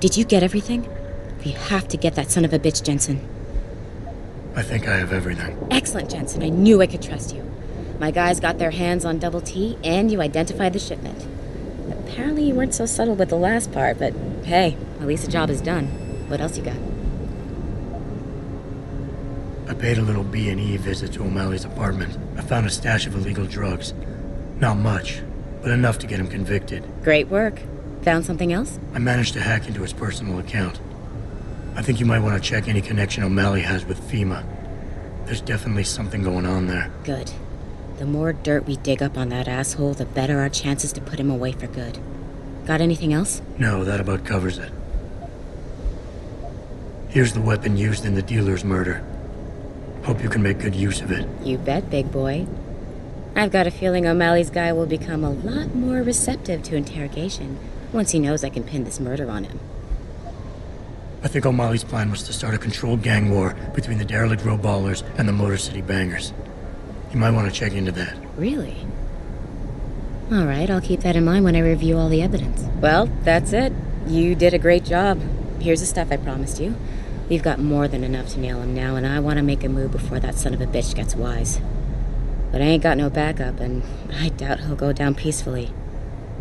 Did you get everything? We have to get that son of a bitch, Jensen. I think I have everything. Excellent, Jensen. I knew I could trust you. My guys got their hands on Double T, and you identified the shipment. Apparently you weren't so subtle with the last part, but hey, at least the job is done. What else you got? I paid a little B&E visit to O'Malley's apartment. I found a stash of illegal drugs. Not much, but enough to get him convicted. Great work. Found something else? I managed to hack into his personal account. I think you might want to check any connection O'Malley has with FEMA. There's definitely something going on there. Good. The more dirt we dig up on that asshole, the better our chances to put him away for good. Got anything else? No, that about covers it. Here's the weapon used in the dealer's murder. Hope you can make good use of it. You bet, big boy. I've got a feeling O'Malley's guy will become a lot more receptive to interrogation once he knows I can pin this murder on him. I think O'Malley's plan was to start a controlled gang war between the derelict row ballers and the Motor City bangers. You might want to check into that. Really? All right, I'll keep that in mind when I review all the evidence. Well, that's it. You did a great job. Here's the stuff I promised you. We've got more than enough to nail him now, and I want to make a move before that son of a bitch gets wise. But I ain't got no backup, and I doubt he'll go down peacefully.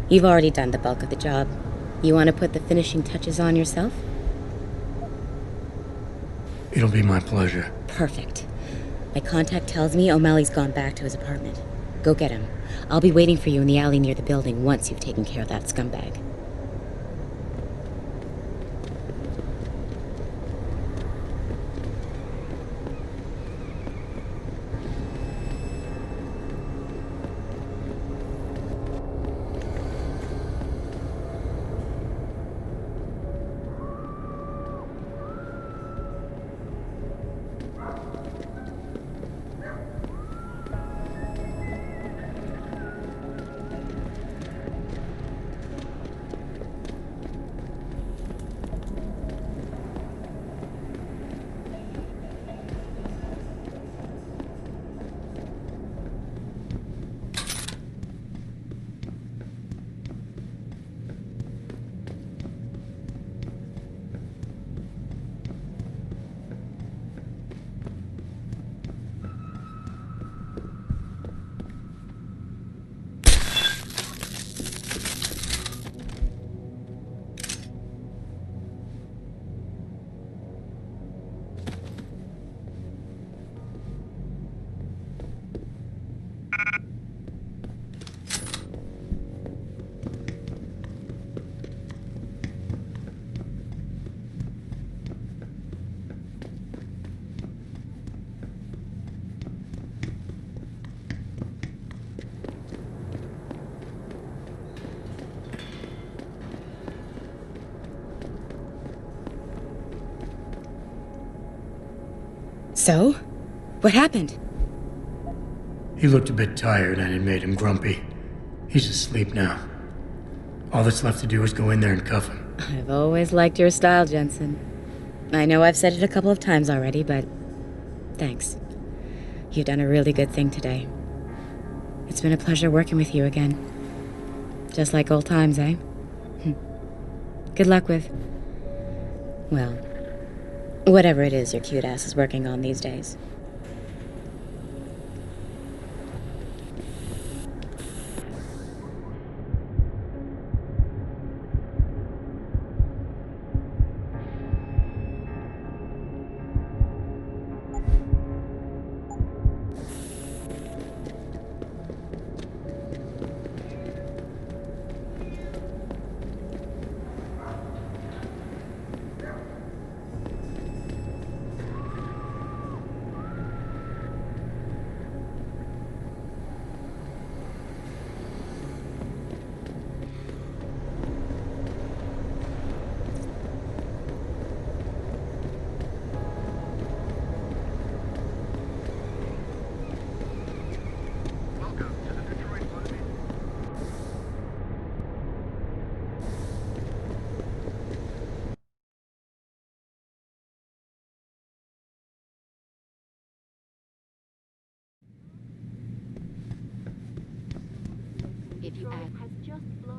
You've already done the bulk of the job. You want to put the finishing touches on yourself? It'll be my pleasure. Perfect. My contact tells me O'Malley's gone back to his apartment. Go get him. I'll be waiting for you in the alley near the building once you've taken care of that scumbag. So? What happened? He looked a bit tired and it made him grumpy. He's asleep now. All that's left to do is go in there and cuff him. I've always liked your style, Jensen. I know I've said it a couple of times already, but thanks. You've done a really good thing today. It's been a pleasure working with you again. Just like old times, eh? Good luck with, well, whatever it is your cute ass is working on these days.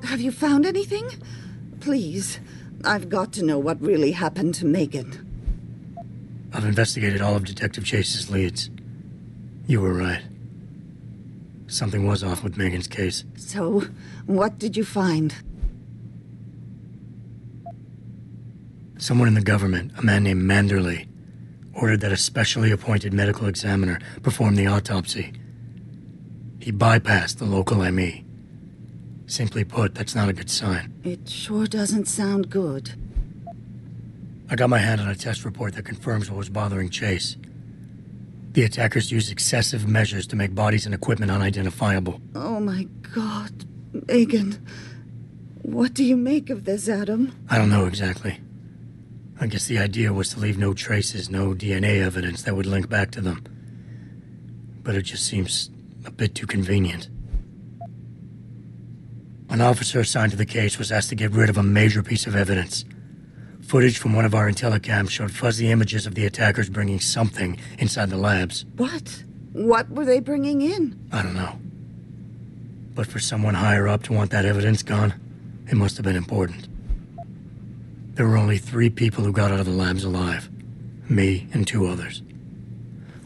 Have you found anything? Please, I've got to know what really happened to Megan. I've investigated all of Detective Chase's leads. You were right. Something was off with Megan's case. So, what did you find? Someone in the government, a man named Manderley, ordered that a specially appointed medical examiner perform the autopsy. He bypassed the local ME. Simply put, that's not a good sign. It sure doesn't sound good. I got my hand on a test report that confirms what was bothering Chase. The attackers used excessive measures to make bodies and equipment unidentifiable. Oh my God, Megan. What do you make of this, Adam? I don't know exactly. I guess the idea was to leave no traces, no DNA evidence that would link back to them. But it just seems a bit too convenient. An officer assigned to the case was asked to get rid of a major piece of evidence. Footage from one of our intellicams showed fuzzy images of the attackers bringing something inside the labs. What? What were they bringing in? I don't know. But for someone higher up to want that evidence gone, it must have been important. There were only 3 people who got out of the labs alive. Me and 2 others.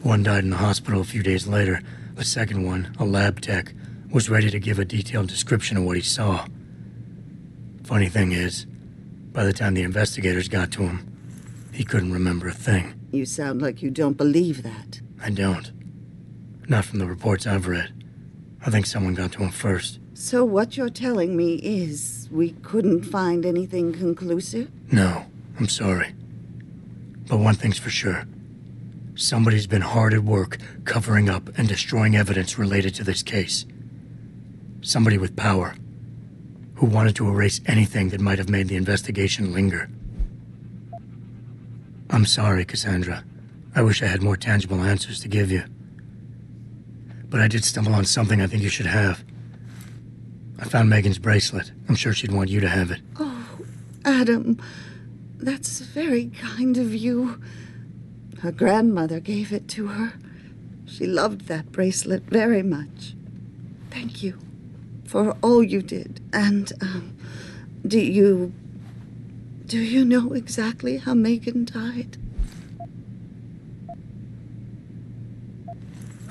One died in the hospital a few days later. The second one, a lab tech, was ready to give a detailed description of what he saw. Funny thing is, by the time the investigators got to him, he couldn't remember a thing. You sound like you don't believe that. I don't. Not from the reports I've read. I think someone got to him first. So what you're telling me is we couldn't find anything conclusive? No, I'm sorry. But one thing's for sure. Somebody's been hard at work covering up and destroying evidence related to this case. Somebody with power, who wanted to erase anything that might have made the investigation linger. I'm sorry, Cassandra. I wish I had more tangible answers to give you. But I did stumble on something I think you should have. I found Megan's bracelet. I'm sure she'd want you to have it. Oh, Adam, that's very kind of you. Her grandmother gave it to her. She loved that bracelet very much. Thank you for all you did. And, do you know exactly how Megan died?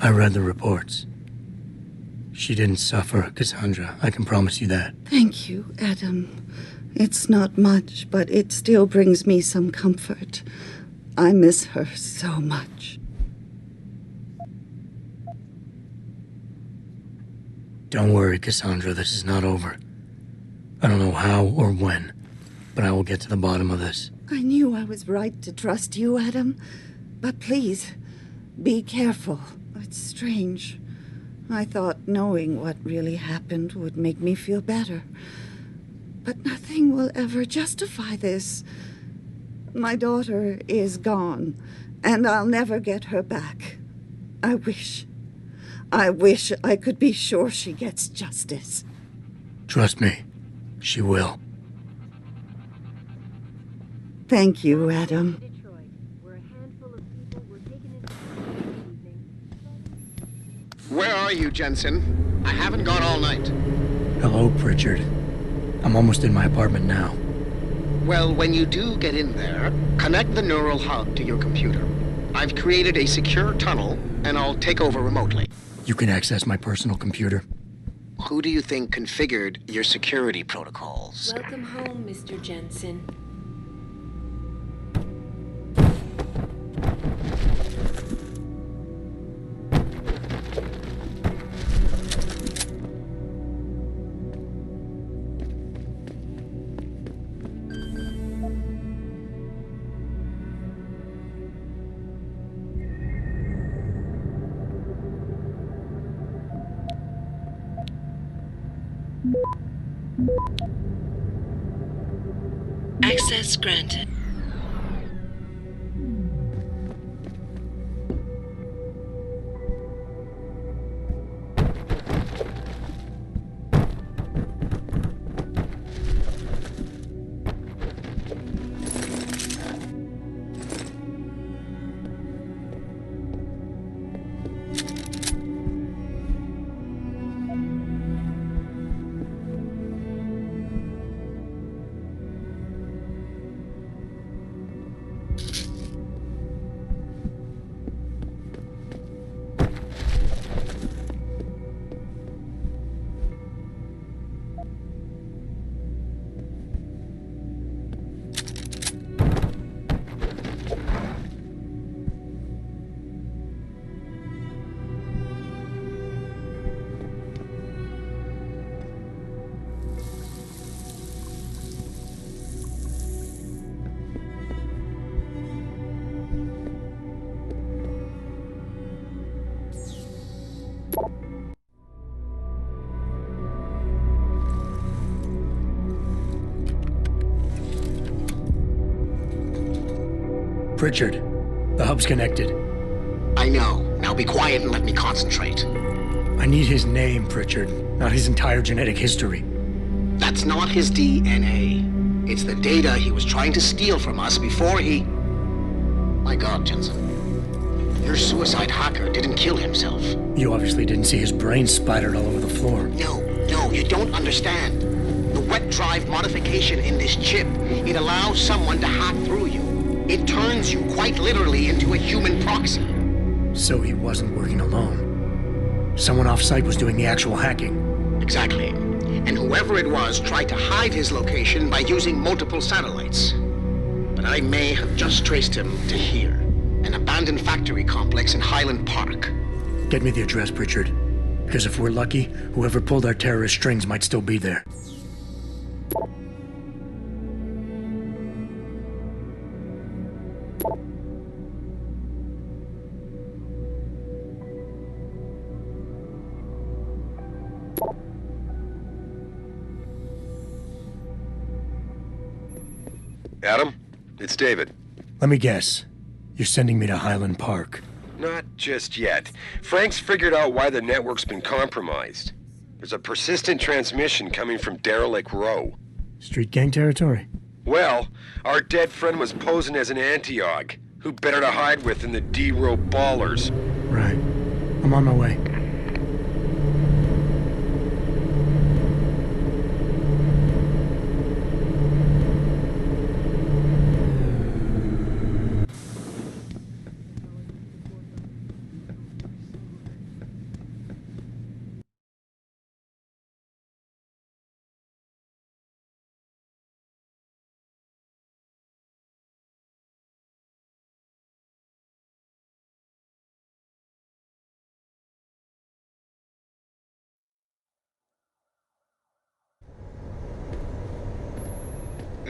I read the reports. She didn't suffer, Cassandra. I can promise you that. Thank you, Adam. It's not much, but it still brings me some comfort. I miss her so much. Don't worry, Cassandra. This is not over. I don't know how or when, but I will get to the bottom of this. I knew I was right to trust you, Adam. But please, be careful. It's strange. I thought knowing what really happened would make me feel better. But nothing will ever justify this. My daughter is gone, and I'll never get her back. I wish I could be sure she gets justice. Trust me, she will. Thank you, Adam. Where are you, Jensen? I haven't gone all night. Hello, Pritchard. I'm almost in my apartment now. Well, when you do get in there, connect the neural hub to your computer. I've created a secure tunnel, and I'll take over remotely. You can access my personal computer. Who do you think configured your security protocols? Welcome home, Mr. Jensen. Access granted. Pritchard, the hub's connected. I know. Now be quiet and let me concentrate. I need his name, Pritchard, not his entire genetic history. That's not his DNA. It's the data he was trying to steal from us before he... My God, Jensen. Your suicide hacker didn't kill himself. You obviously didn't see his brain splattered all over the floor. No, you don't understand. The wet drive modification in this chip, it allows someone to hack through you. It turns you quite literally into a human proxy. So he wasn't working alone. Someone off-site was doing the actual hacking. Exactly. And whoever it was tried to hide his location by using multiple satellites. But I may have just traced him to here, an abandoned factory complex in Highland Park. Get me the address, Pritchard. Because if we're lucky, whoever pulled our terrorist strings might still be there. Adam, it's David. Let me guess. You're sending me to Highland Park. Not just yet. Frank's figured out why the network's been compromised. There's a persistent transmission coming from Derelict Row. Street gang territory? Well, our dead friend was posing as an anti-aug. Who better to hide with than the D-Row ballers? Right. I'm on my way.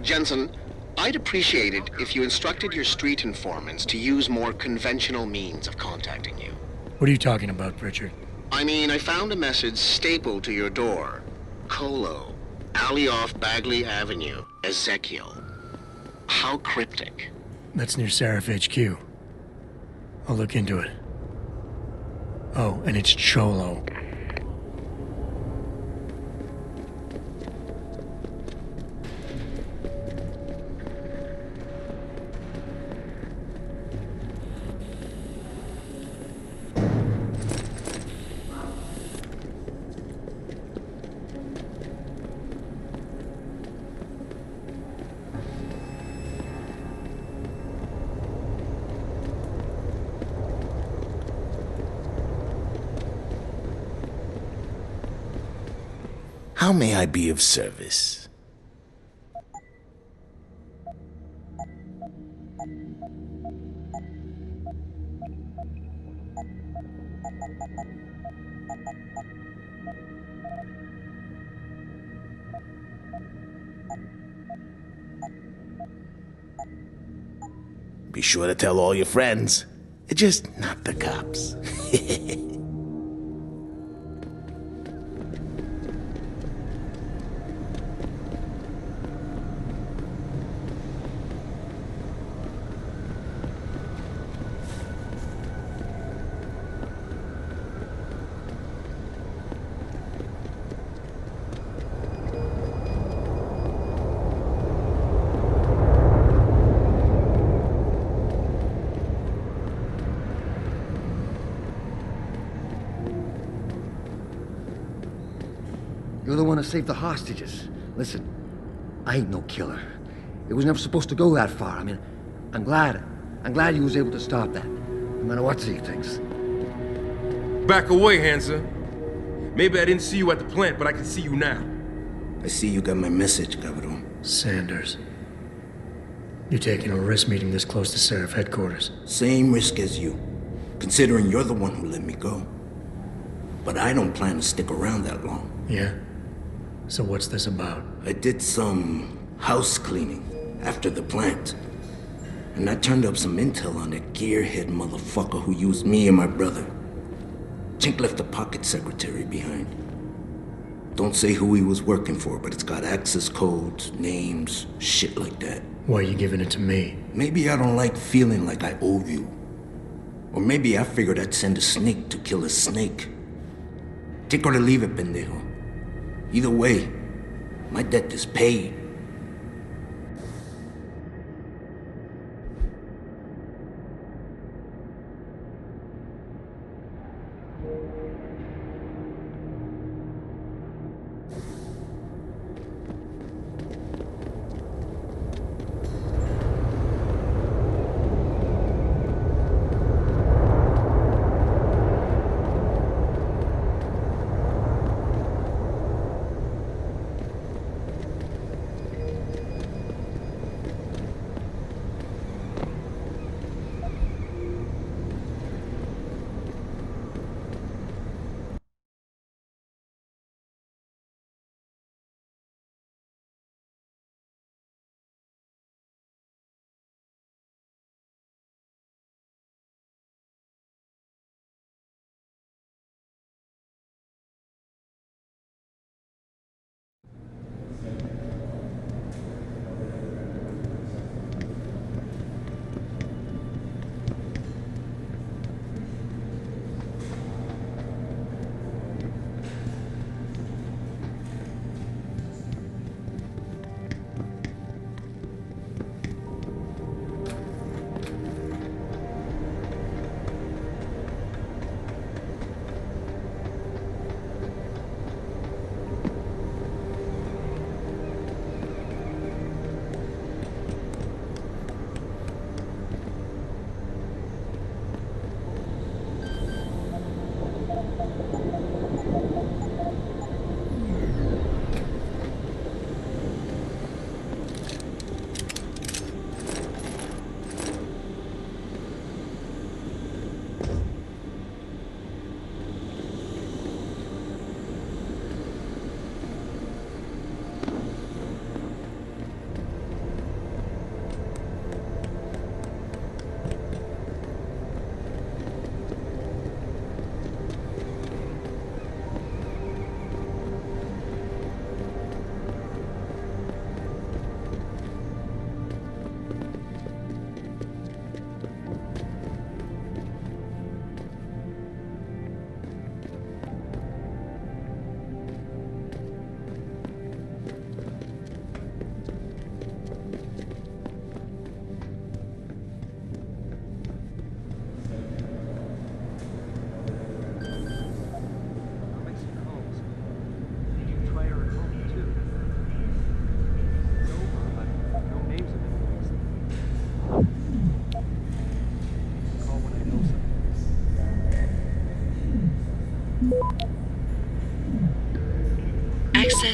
Jensen, I'd appreciate it if you instructed your street informants to use more conventional means of contacting you. What are you talking about, Pritchard? I mean, I found a message stapled to your door. Colo, alley off Bagley Avenue, Ezekiel. How cryptic? That's near Seraph HQ. I'll look into it. Oh, and it's Cholo. How may I be of service? Be sure to tell all your friends. Just not the cops. You're the one who saved the hostages. Listen, I ain't no killer. It was never supposed to go that far. I mean, I'm glad you was able to stop that. No matter what Z thinks. Back away, Hansa. Maybe I didn't see you at the plant, but I can see you now. I see you got my message, Cabrón. Sanders. You're taking a risk meeting this close to Seraph headquarters. Same risk as you, considering you're the one who let me go. But I don't plan to stick around that long. Yeah? So what's this about? I did some house cleaning after the plant. And I turned up some intel on that gearhead motherfucker who used me and my brother. Chink left a pocket secretary behind. Don't say who he was working for, but it's got access codes, names, shit like that. Why are you giving it to me? Maybe I don't like feeling like I owe you. Or maybe I figured I'd send a snake to kill a snake. Take or to leave it, pendejo. Either way, my debt is paid.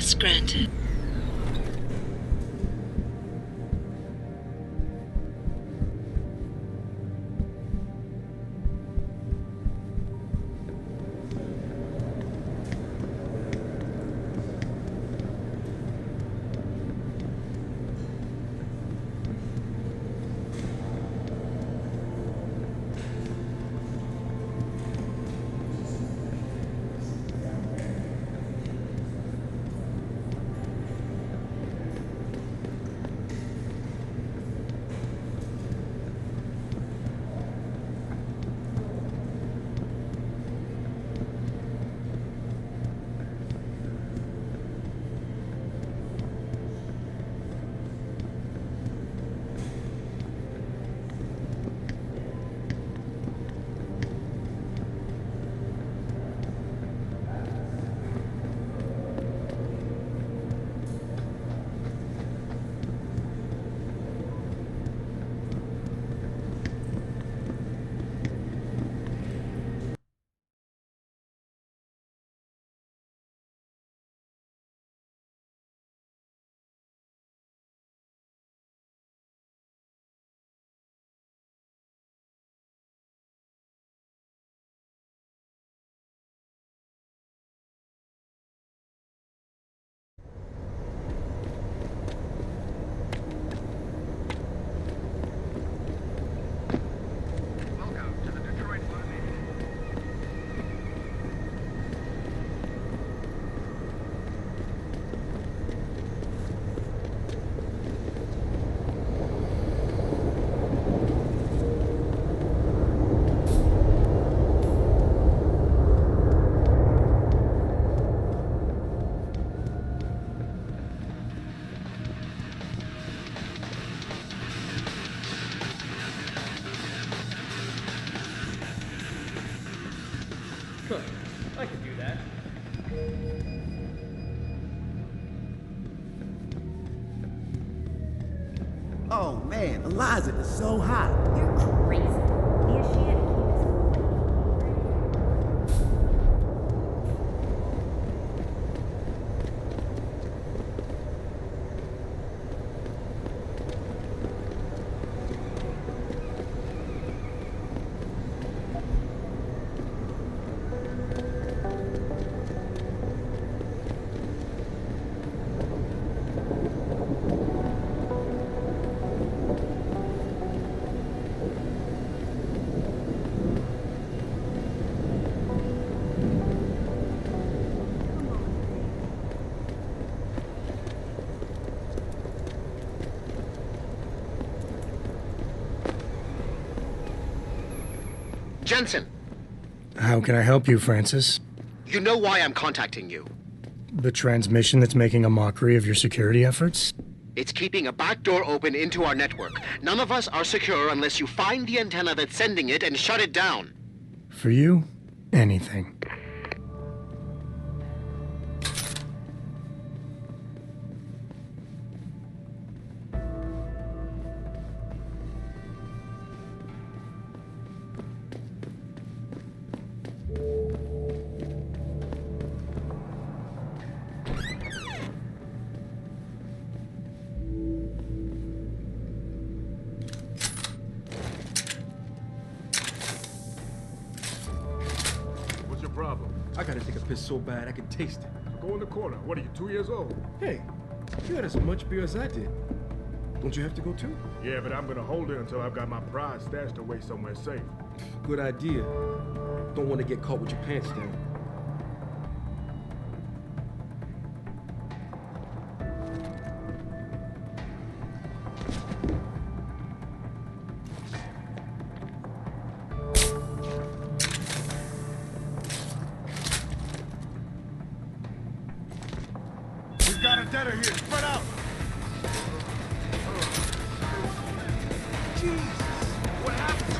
Request granted. I could do that. Oh man, Eliza is so hot. You're crazy. The Asiatic Jensen, How can I help you, Francis? you know why I'm contacting you. The transmission that's making a mockery of your security efforts? It's keeping a back door open into our network. None of us are secure unless you find the antenna that's sending it and shut it down. For you, anything. What's your problem? I gotta take a piss so bad I can taste it. Go in the corner. What are you, 2 years old? Hey, you had as much beer as I did. Don't you have to go too? Yeah, but I'm gonna hold it until I've got my prize stashed away somewhere safe. Good idea. Don't want to get caught with your pants down. We've got a debtor here. Spread out. Jesus, what happened?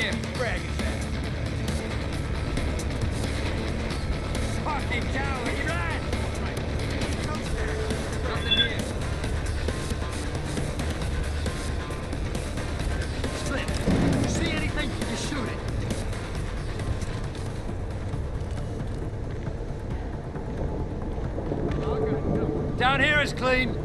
here. Frag his ass. Fucking coward, you ran! Right. Nothing here. Split. You see anything, you shoot it. Down here is clean.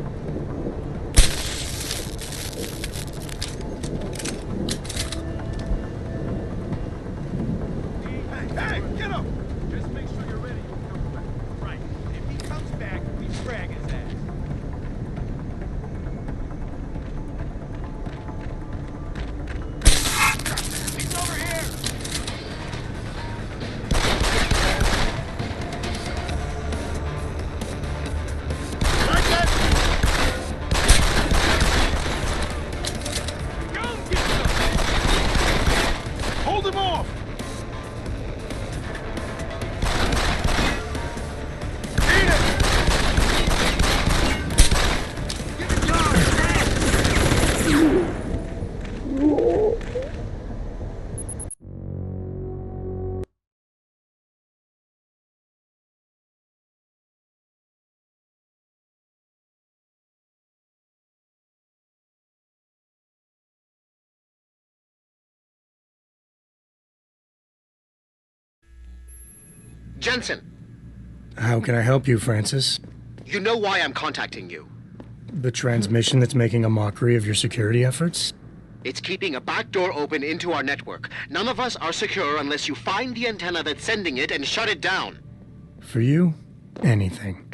Hey, get him! Just make sure you're ready when he comes back. Right. If he comes back, we frag his ass. He's over here! Hold him off! Jensen, How can I help you, Francis? you know why I'm contacting you. The transmission that's making a mockery of your security efforts? It's keeping a back door open into our network. None of us are secure unless you find the antenna that's sending it and shut it down. For you, anything.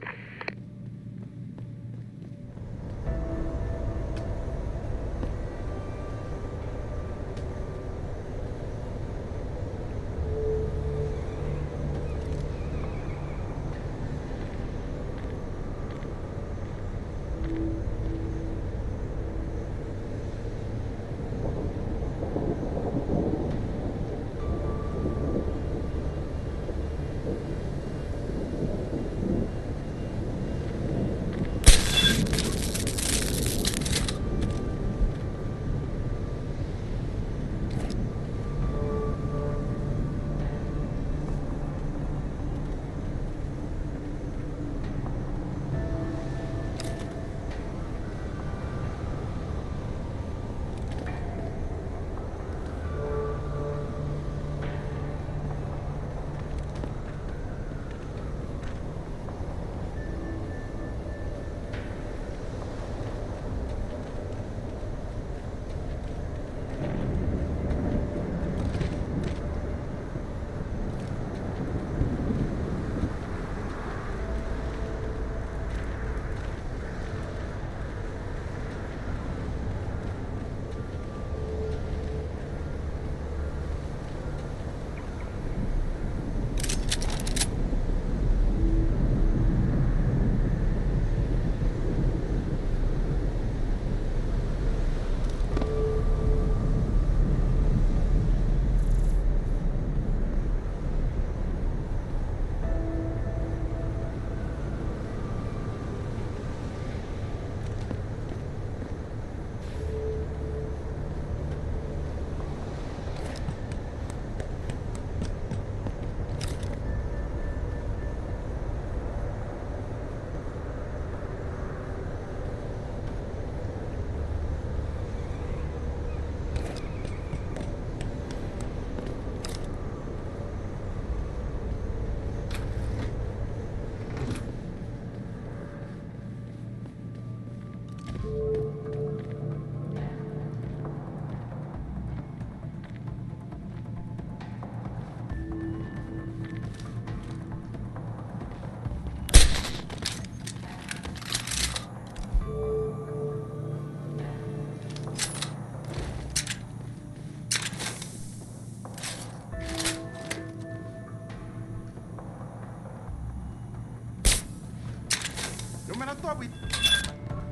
No man, I thought we...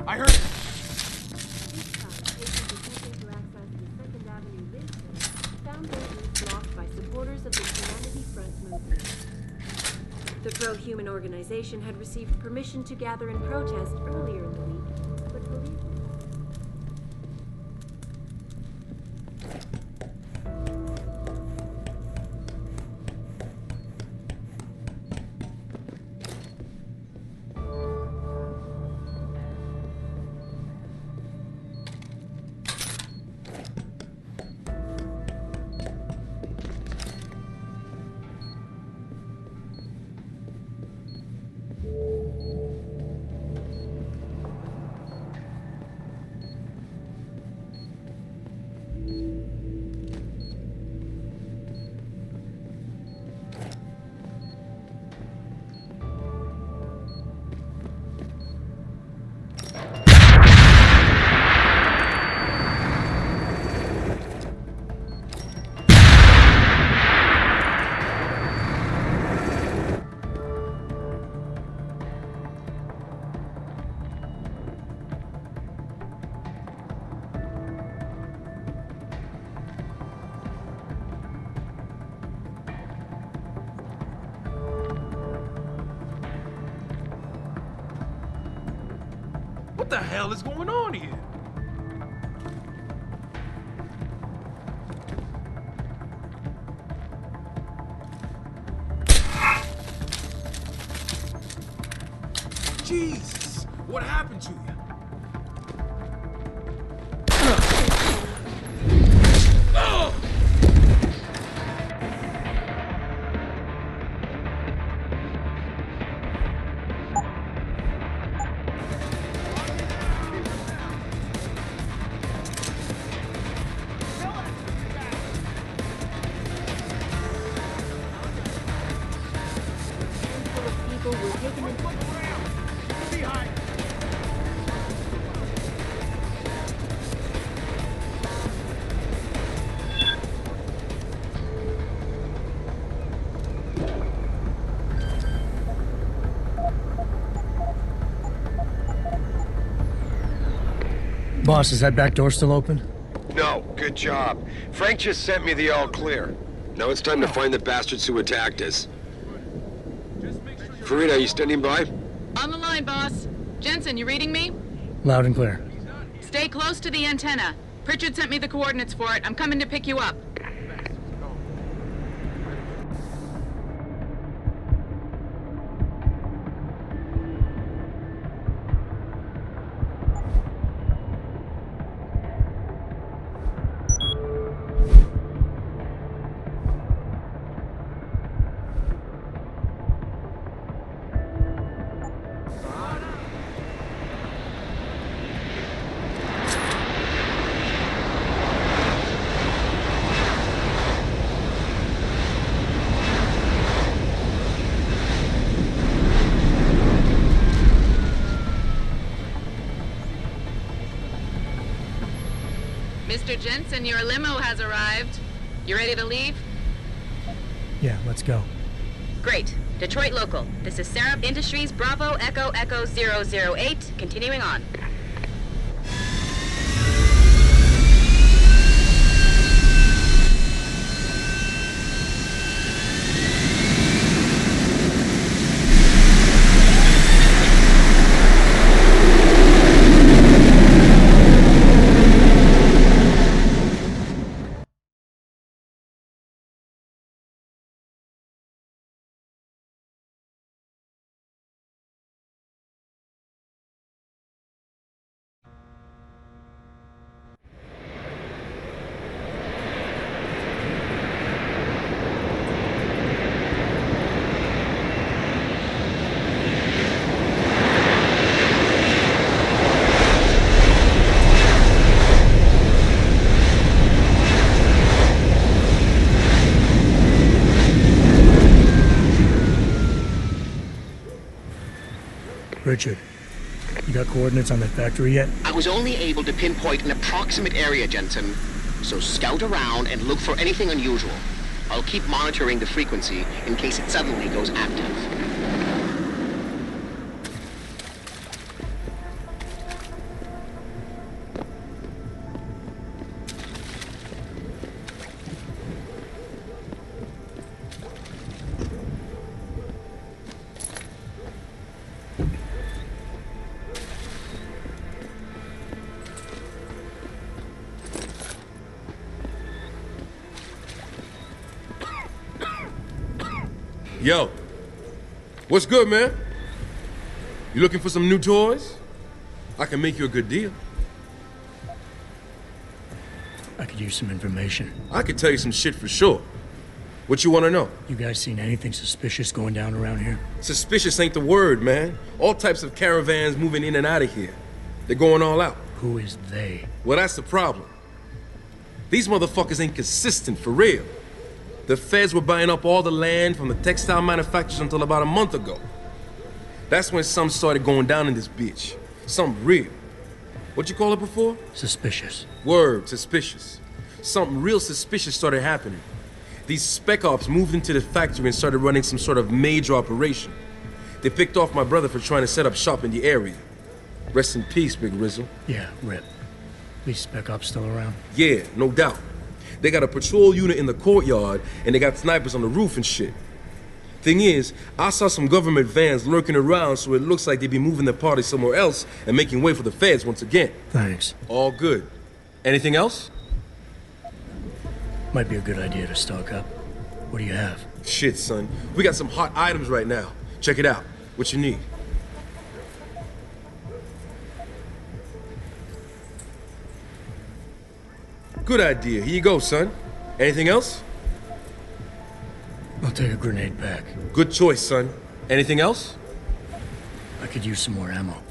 I heard... Found their route blocked by supporters of the Humanity Front movement. The pro-human organization had received permission to gather in protest earlier in the week, but police... the hell is going on here? Jesus, what happened to you? People were taken into Boss, is that back door still open? No, good job. Frank just sent me the all clear. Now it's time to find the bastards who attacked us. Farida, you standing by? On the line, boss. Jensen, you reading me? Loud and clear. Stay close to the antenna. Pritchard sent me the coordinates for it. I'm coming to pick you up. Mr. Jensen, your limo has arrived. You ready to leave? Yeah, let's go. Great. Detroit local. This is Sarah Industries Bravo Echo Echo 008. Continuing on. Richard, you got coordinates on that factory yet? I was only able to pinpoint an approximate area, Jensen. So scout around and look for anything unusual. I'll keep monitoring the frequency in case it suddenly goes active. Yo, what's good, man? You looking for some new toys? I can make you a good deal. I could use some information. I could tell you some shit for sure. What you want to know? You guys seen anything suspicious going down around here? Suspicious ain't the word, man. All types of caravans moving in and out of here. They're going all out. Who is they? Well, that's the problem. These motherfuckers ain't consistent, for real. The feds were buying up all the land from the textile manufacturers until about a month ago. That's when some started going down in this bitch. Something real. What you call it before? Suspicious. Word, suspicious. Something real suspicious started happening. These spec ops moved into the factory and started running some sort of major operation. They picked off my brother for trying to set up shop in the area. Rest in peace, Big Rizzle. Yeah, rip. These spec ops still around? Yeah, no doubt. They got a patrol unit in the courtyard, and they got snipers on the roof and shit. Thing is, I saw some government vans lurking around, so it looks like they be moving the party somewhere else and making way for the feds once again. Thanks. All good. Anything else? Might be a good idea to stock up. What do you have? Shit, son. We got some hot items right now. Check it out. What you need? Good idea. Here you go, son. Anything else? I'll take a grenade pack. Good choice, son. Anything else? I could use some more ammo.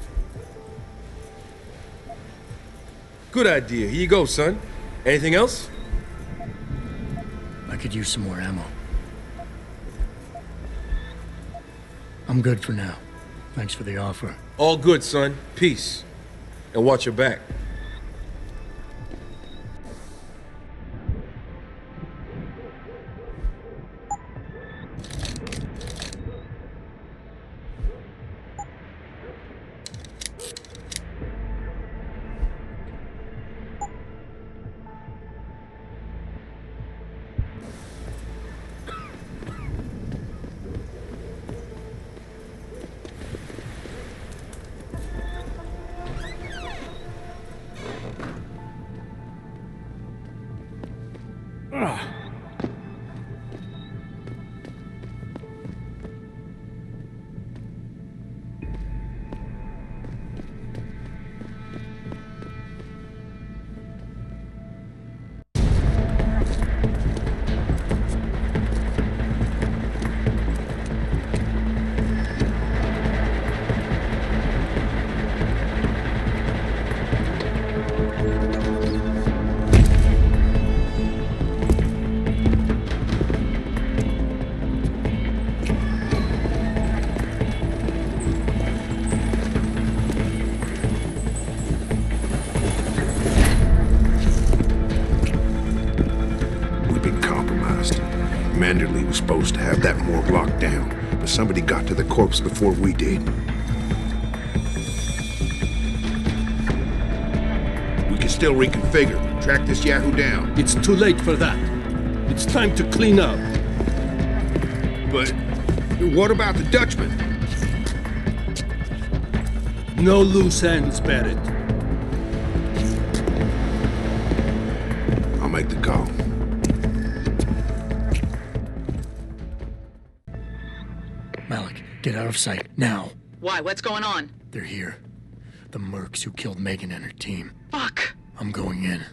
Good idea. Here you go, son. Anything else? I could use some more ammo. I'm good for now. Thanks for the offer. All good, son. Peace. And watch your back. Manderley was supposed to have that morgue locked down, but somebody got to the corpse before we did. We can still reconfigure, track this Yahoo down. It's too late for that. It's time to clean up. But what about the Dutchman? No loose ends, Barrett. I'll make the call. Malik, get out of sight, now. Why? What's going on? They're here. The mercs who killed Megan and her team. Fuck! I'm going in.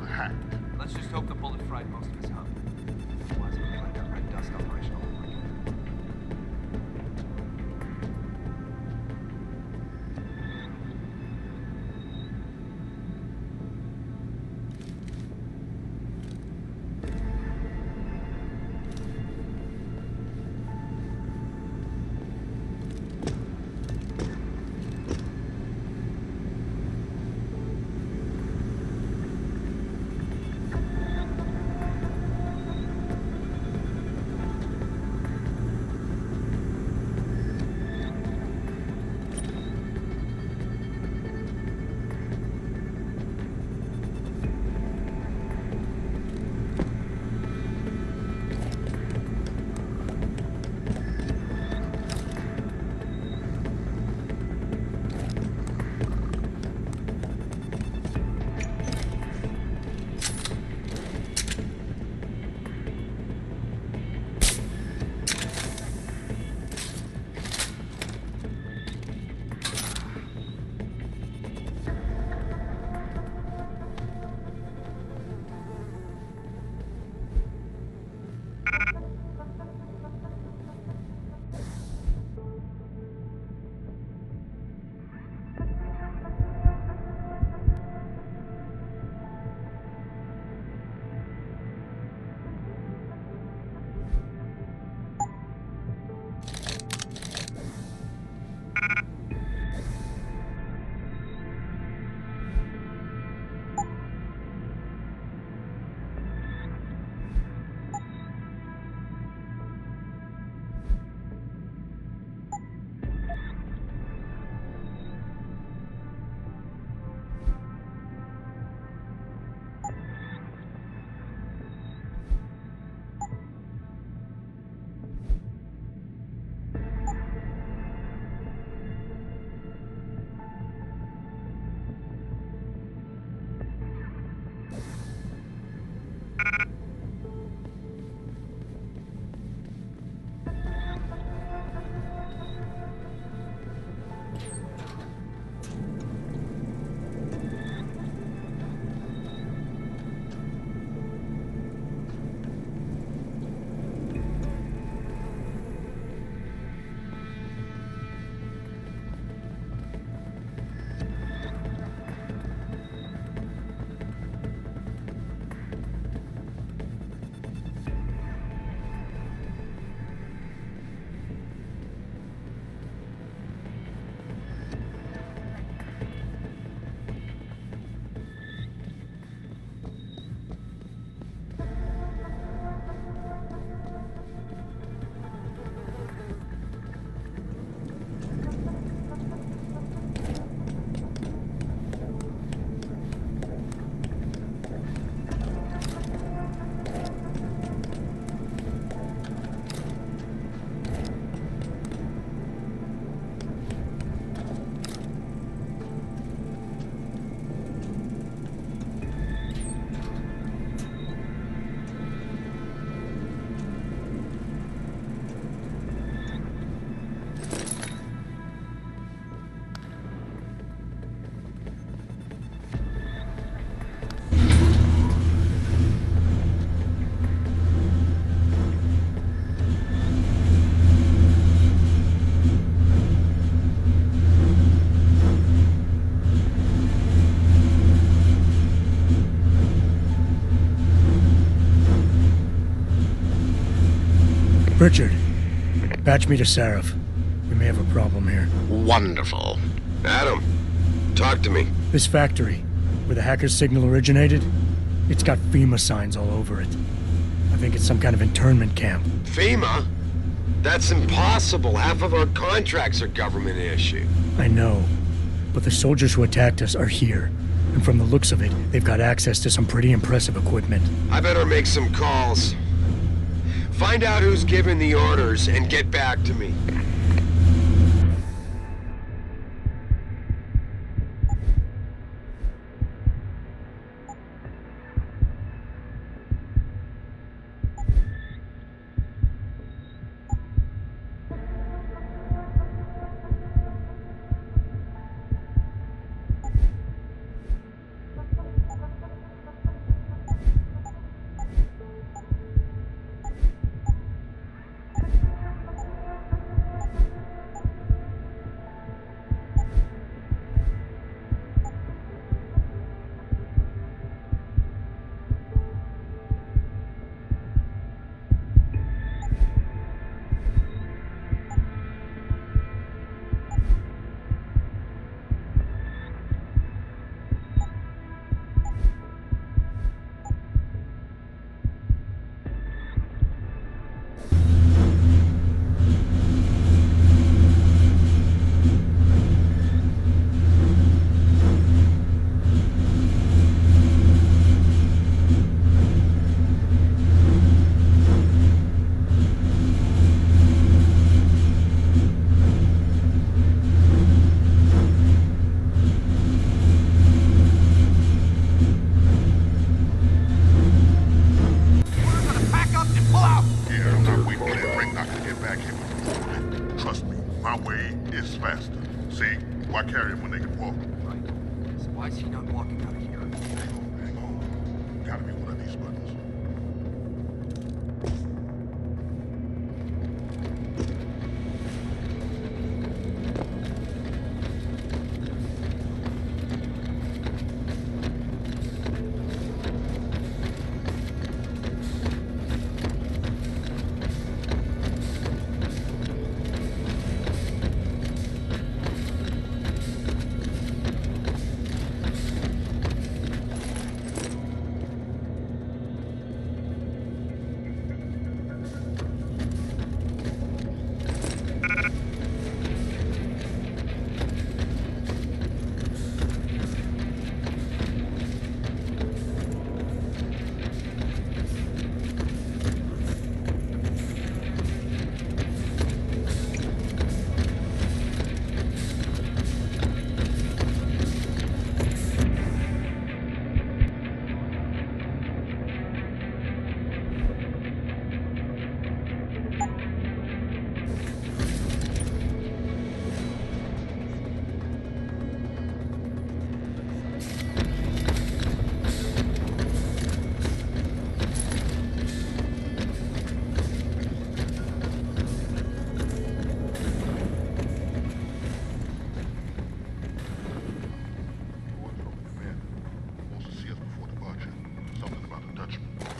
was hacked. Let's just hope the bullet fried most of his hub. Otherwise, it looks like that red dust operation all over again. Richard, patch me to Sarif. We may have a problem here. Wonderful. Adam, talk to me. This factory, where the hacker's signal originated, it's got FEMA signs all over it. I think it's some kind of internment camp. FEMA? That's impossible. Half of our contracts are government issue. I know, but the soldiers who attacked us are here. And from the looks of it, they've got access to some pretty impressive equipment. I better make some calls. Find out who's giving the orders and get back to me.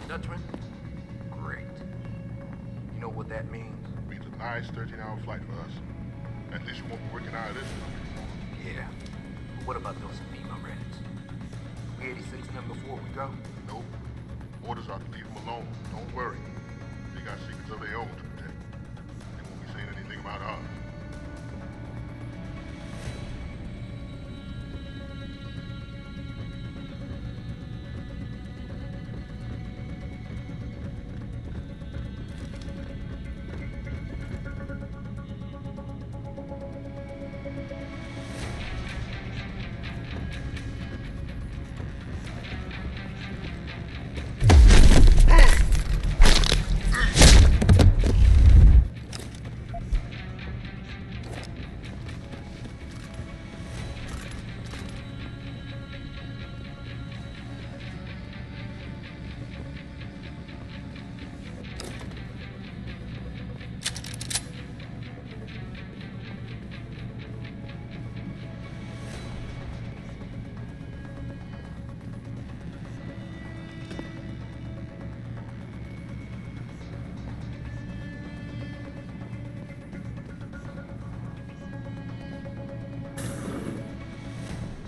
Stuttering? Great. You know what that means? It means a nice 13-hour flight for us. At least we won't be working out of this stuff anymore. Yeah. But what about those FEMA credits? We 86 them before we go? Nope. Orders are to leave them alone. Don't worry. They got secrets of their own to protect. They won't be saying anything about ours.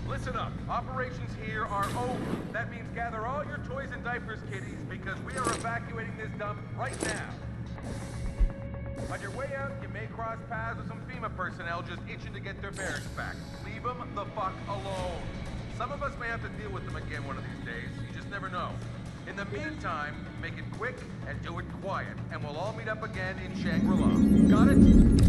Listen up. Operations here are over. That means gather all your toys and diapers, kiddies, because we are evacuating this dump right now. On your way out, you may cross paths with some FEMA personnel just itching to get their bearings back. Leave them the fuck alone. Some of us may have to deal with them again one of these days. You just never know. In the meantime, make it quick and do it quiet, and we'll all meet up again in Shangri-La. Got it?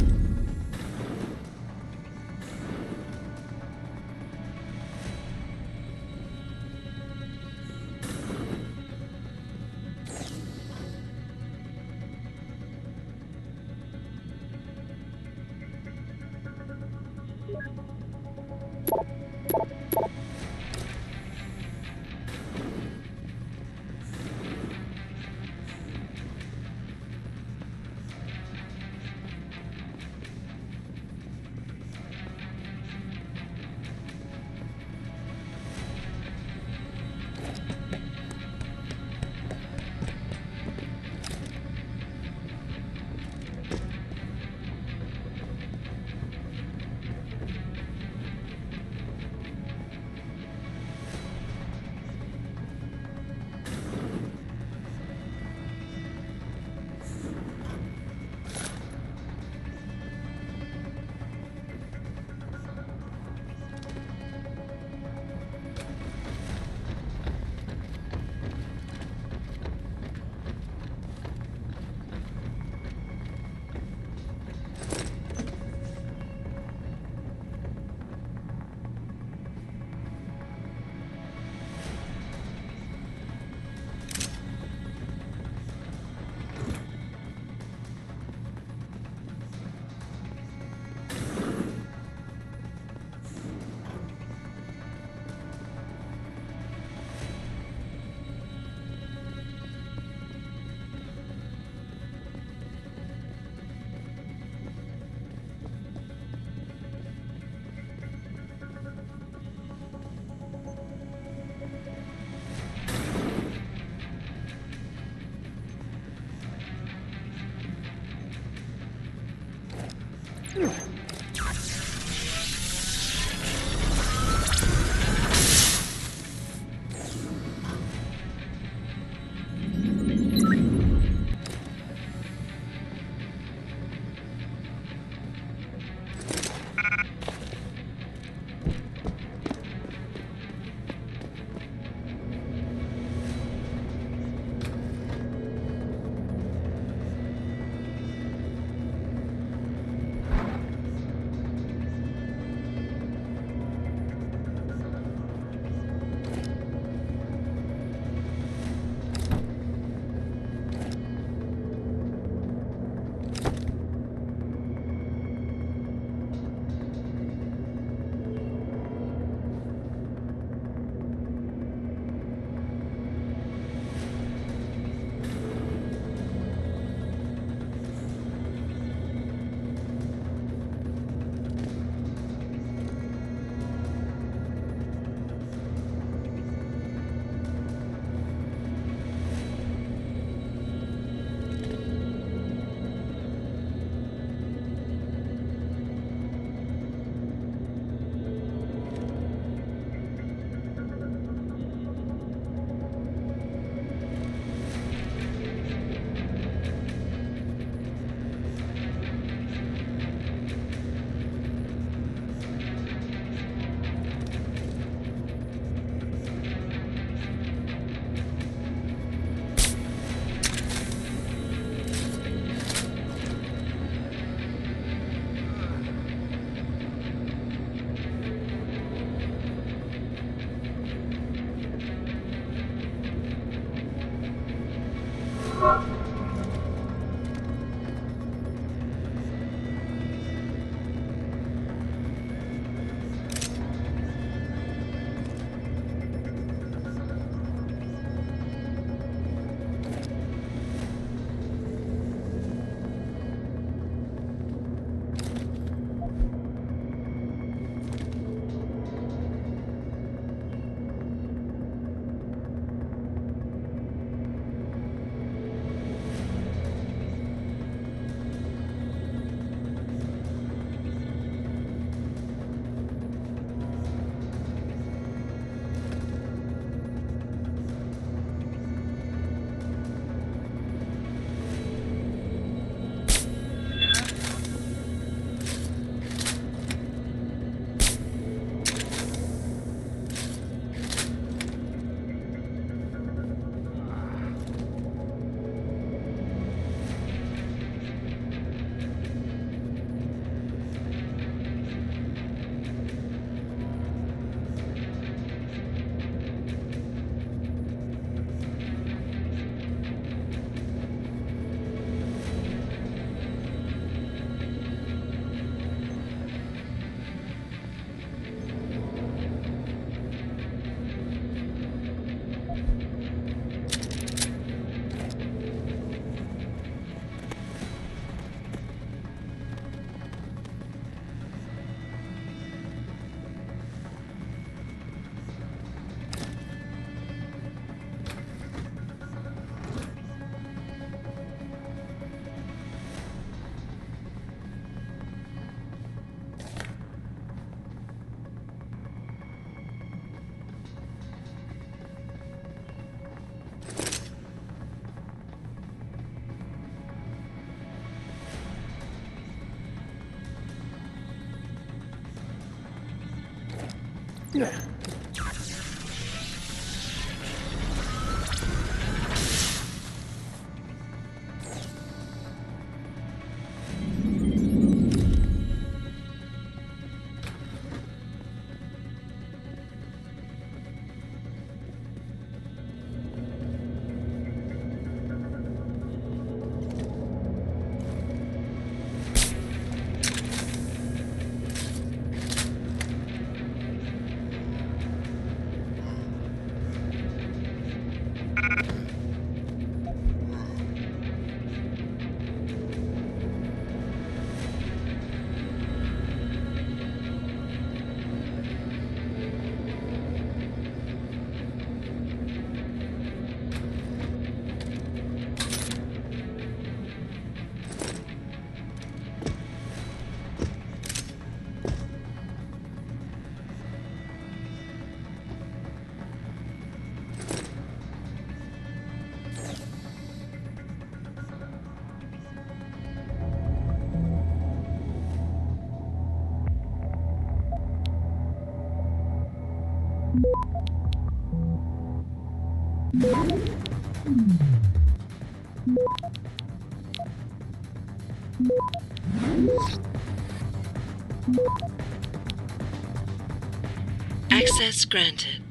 Access granted.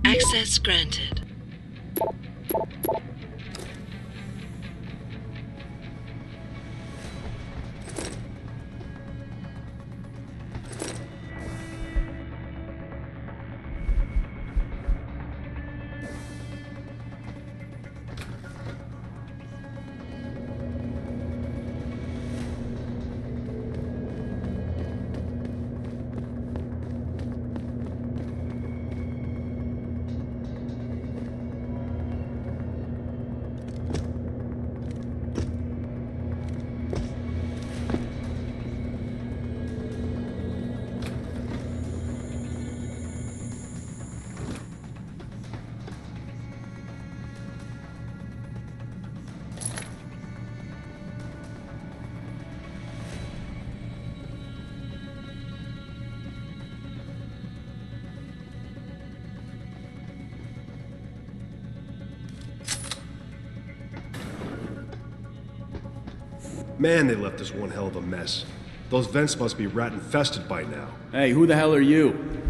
Access granted. Man, they left us one hell of a mess. Those vents must be rat-infested by now. Hey, who the hell are you?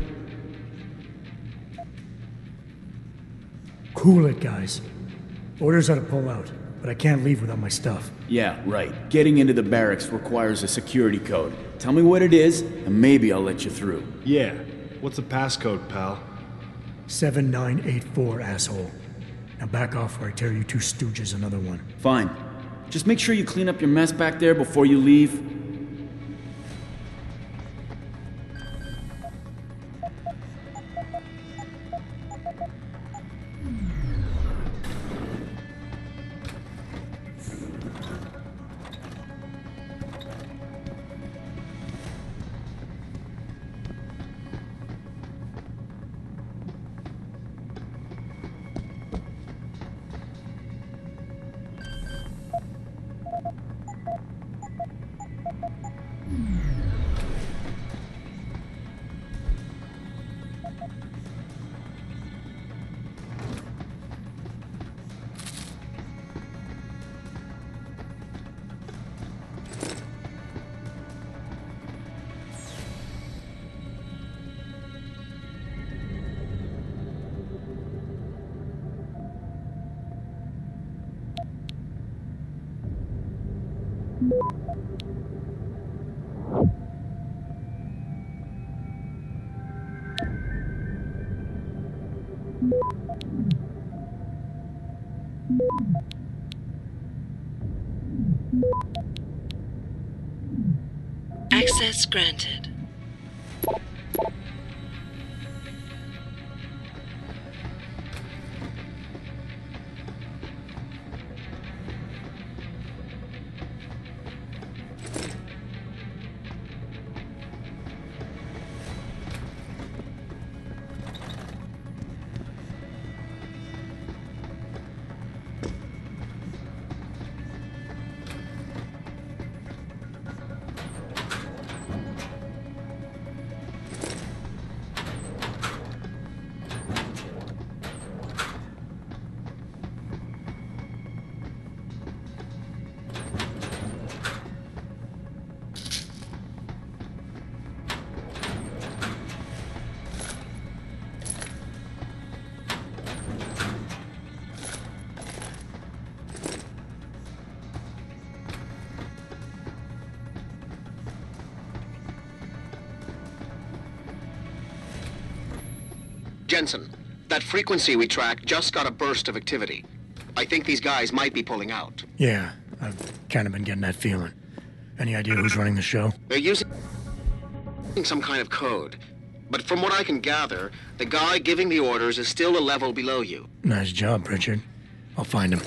Cool it, guys. Orders are to pull out, but I can't leave without my stuff. Yeah, right. Getting into the barracks requires a security code. Tell me what it is, and maybe I'll let you through. Yeah. What's the passcode, pal? 7984, asshole. Now back off or I tear you two stooges another one. Fine. Just make sure you clean up your mess back there before you leave. Access granted. Jensen, that frequency we tracked just got a burst of activity. I think these guys might be pulling out. Yeah, I've kind of been getting that feeling. Any idea who's running the show? They're using some kind of code. But from what I can gather, the guy giving the orders is still a level below you. Nice job, Pritchard. I'll find him.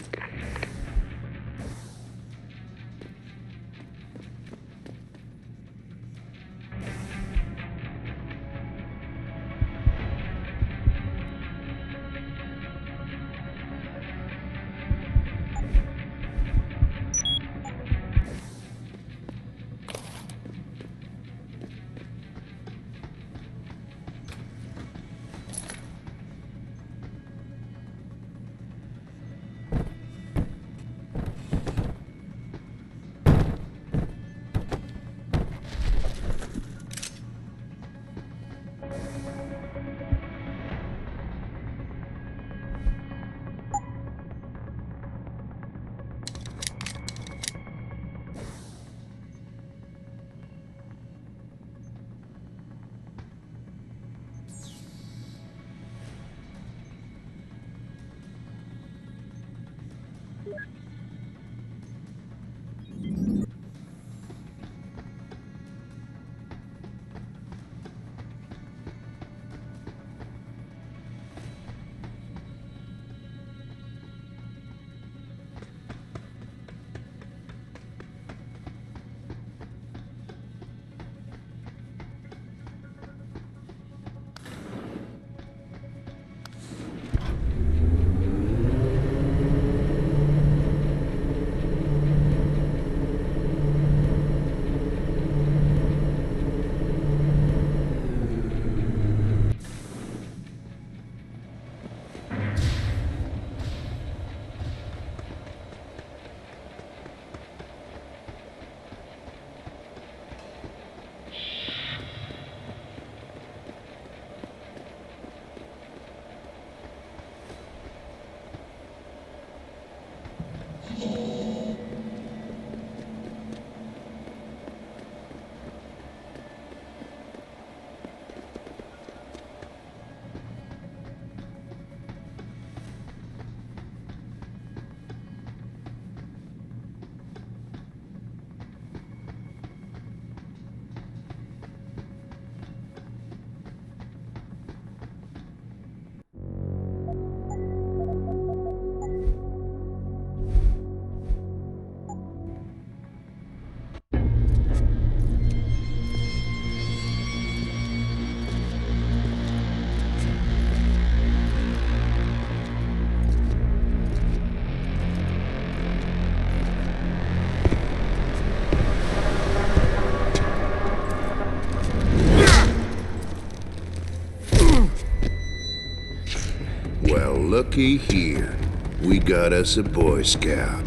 looky here. We got us a Boy Scout.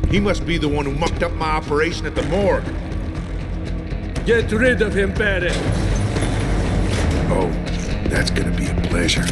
He must be the one who mucked up my operation at the morgue. Get rid of him, Barrett. Oh, that's gonna be a pleasure.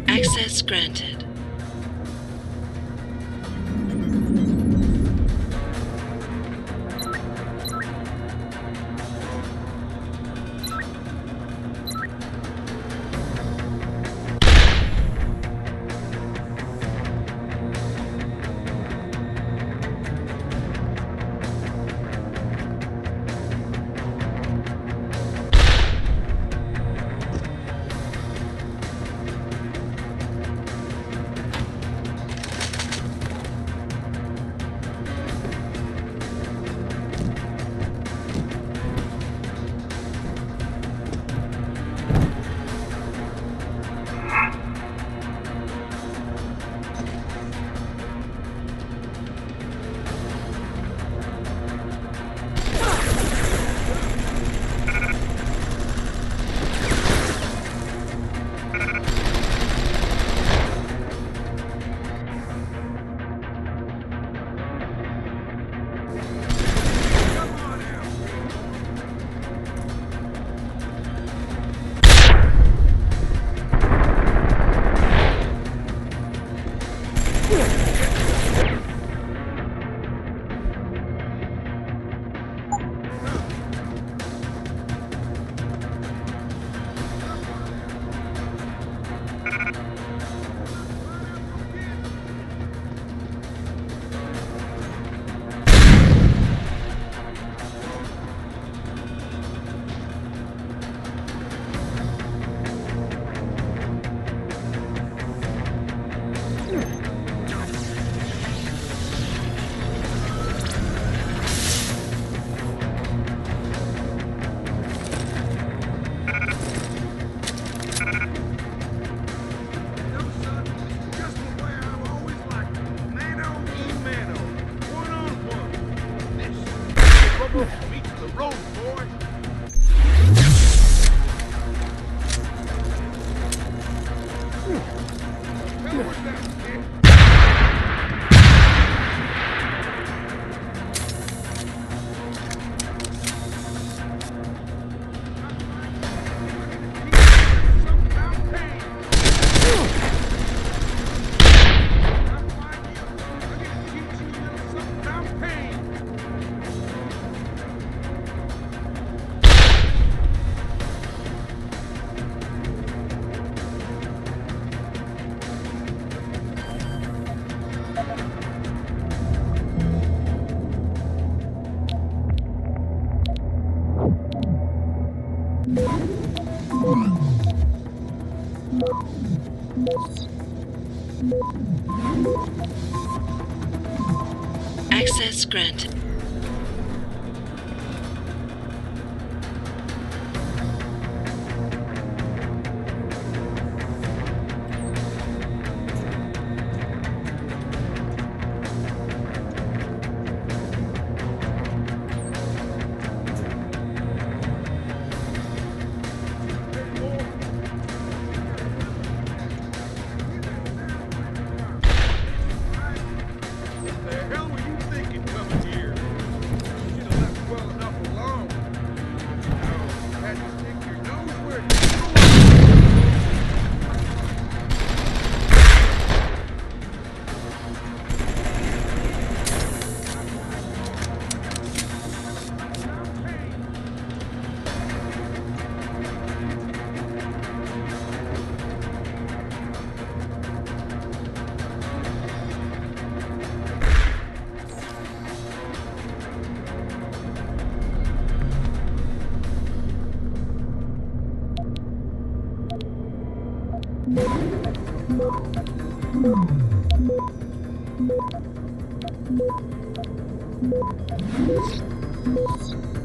Access granted. Access granted. What the hell were you thinking coming here? You should have left well enough alone. No, had to stick your nose where it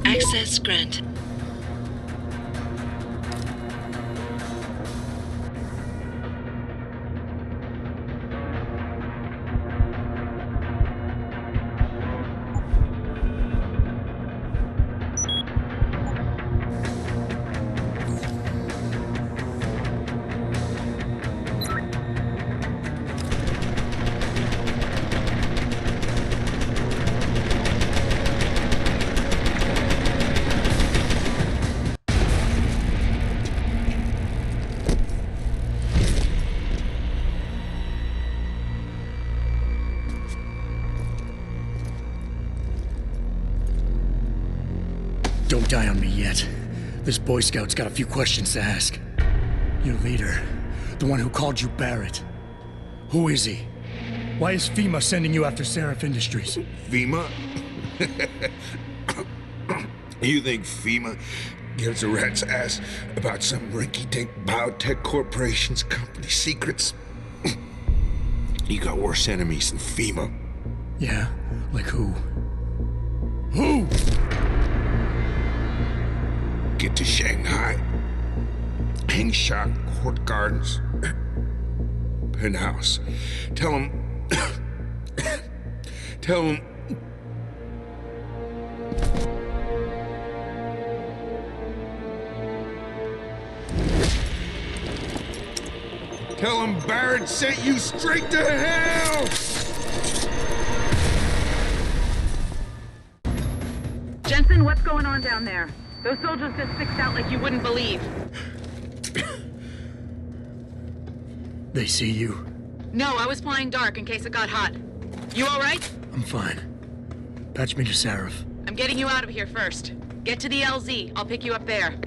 Access granted. Don't die on me yet. This Boy Scout's got a few questions to ask. Your leader, the one who called you Barrett. Who is he? Why is FEMA sending you after Seraph Industries? FEMA? You think FEMA gives a rat's ass about some rinky-dink biotech corporation's company secrets? You got worse enemies than FEMA. Yeah? Like who? Who? Get to Shanghai. Hang shot, Court Gardens. Penthouse. Tell him... Tell him... Tell him Barrett sent you straight to hell! Jensen, what's going on down there? Those soldiers just sixed out like you wouldn't believe. They see you? No, I was flying dark in case it got hot. You all right? I'm fine. Patch me to Seraph. I'm getting you out of here first. Get to the LZ. I'll pick you up there.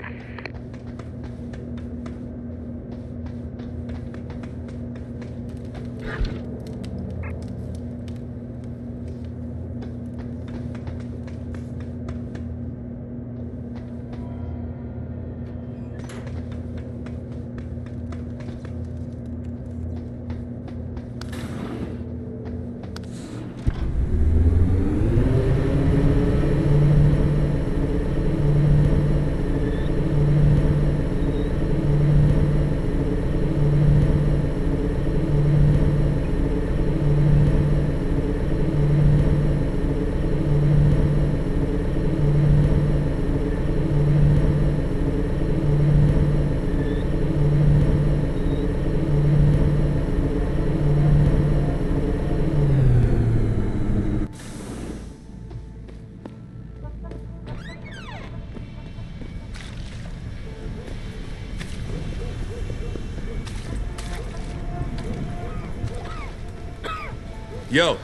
Yo,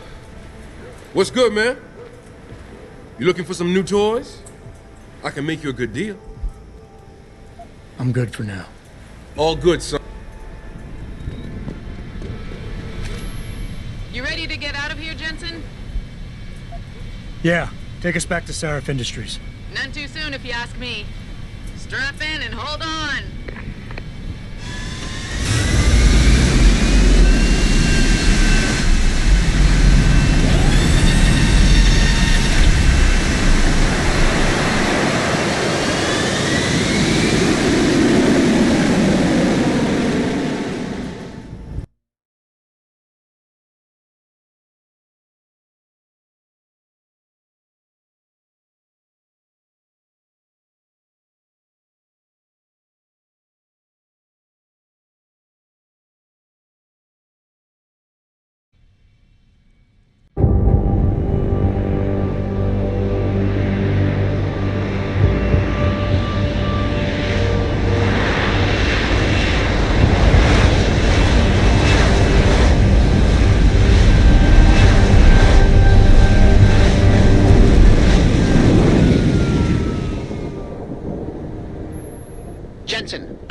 what's good, man? You looking for some new toys? I can make you a good deal. I'm good for now. All good, son. You ready to get out of here, Jensen? Yeah, take us back to Seraph Industries. None too soon, if you ask me. Strap in and hold on.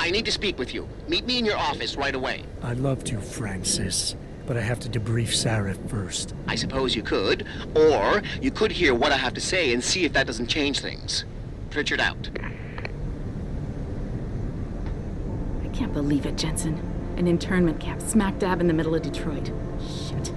I need to speak with you. Meet me in your office right away. I'd love to, Francis, but I have to debrief Sarif first. I suppose you could, or you could hear what I have to say and see if that doesn't change things. Pritchard out. I can't believe it, Jensen. An internment camp smack dab in the middle of Detroit. Shit.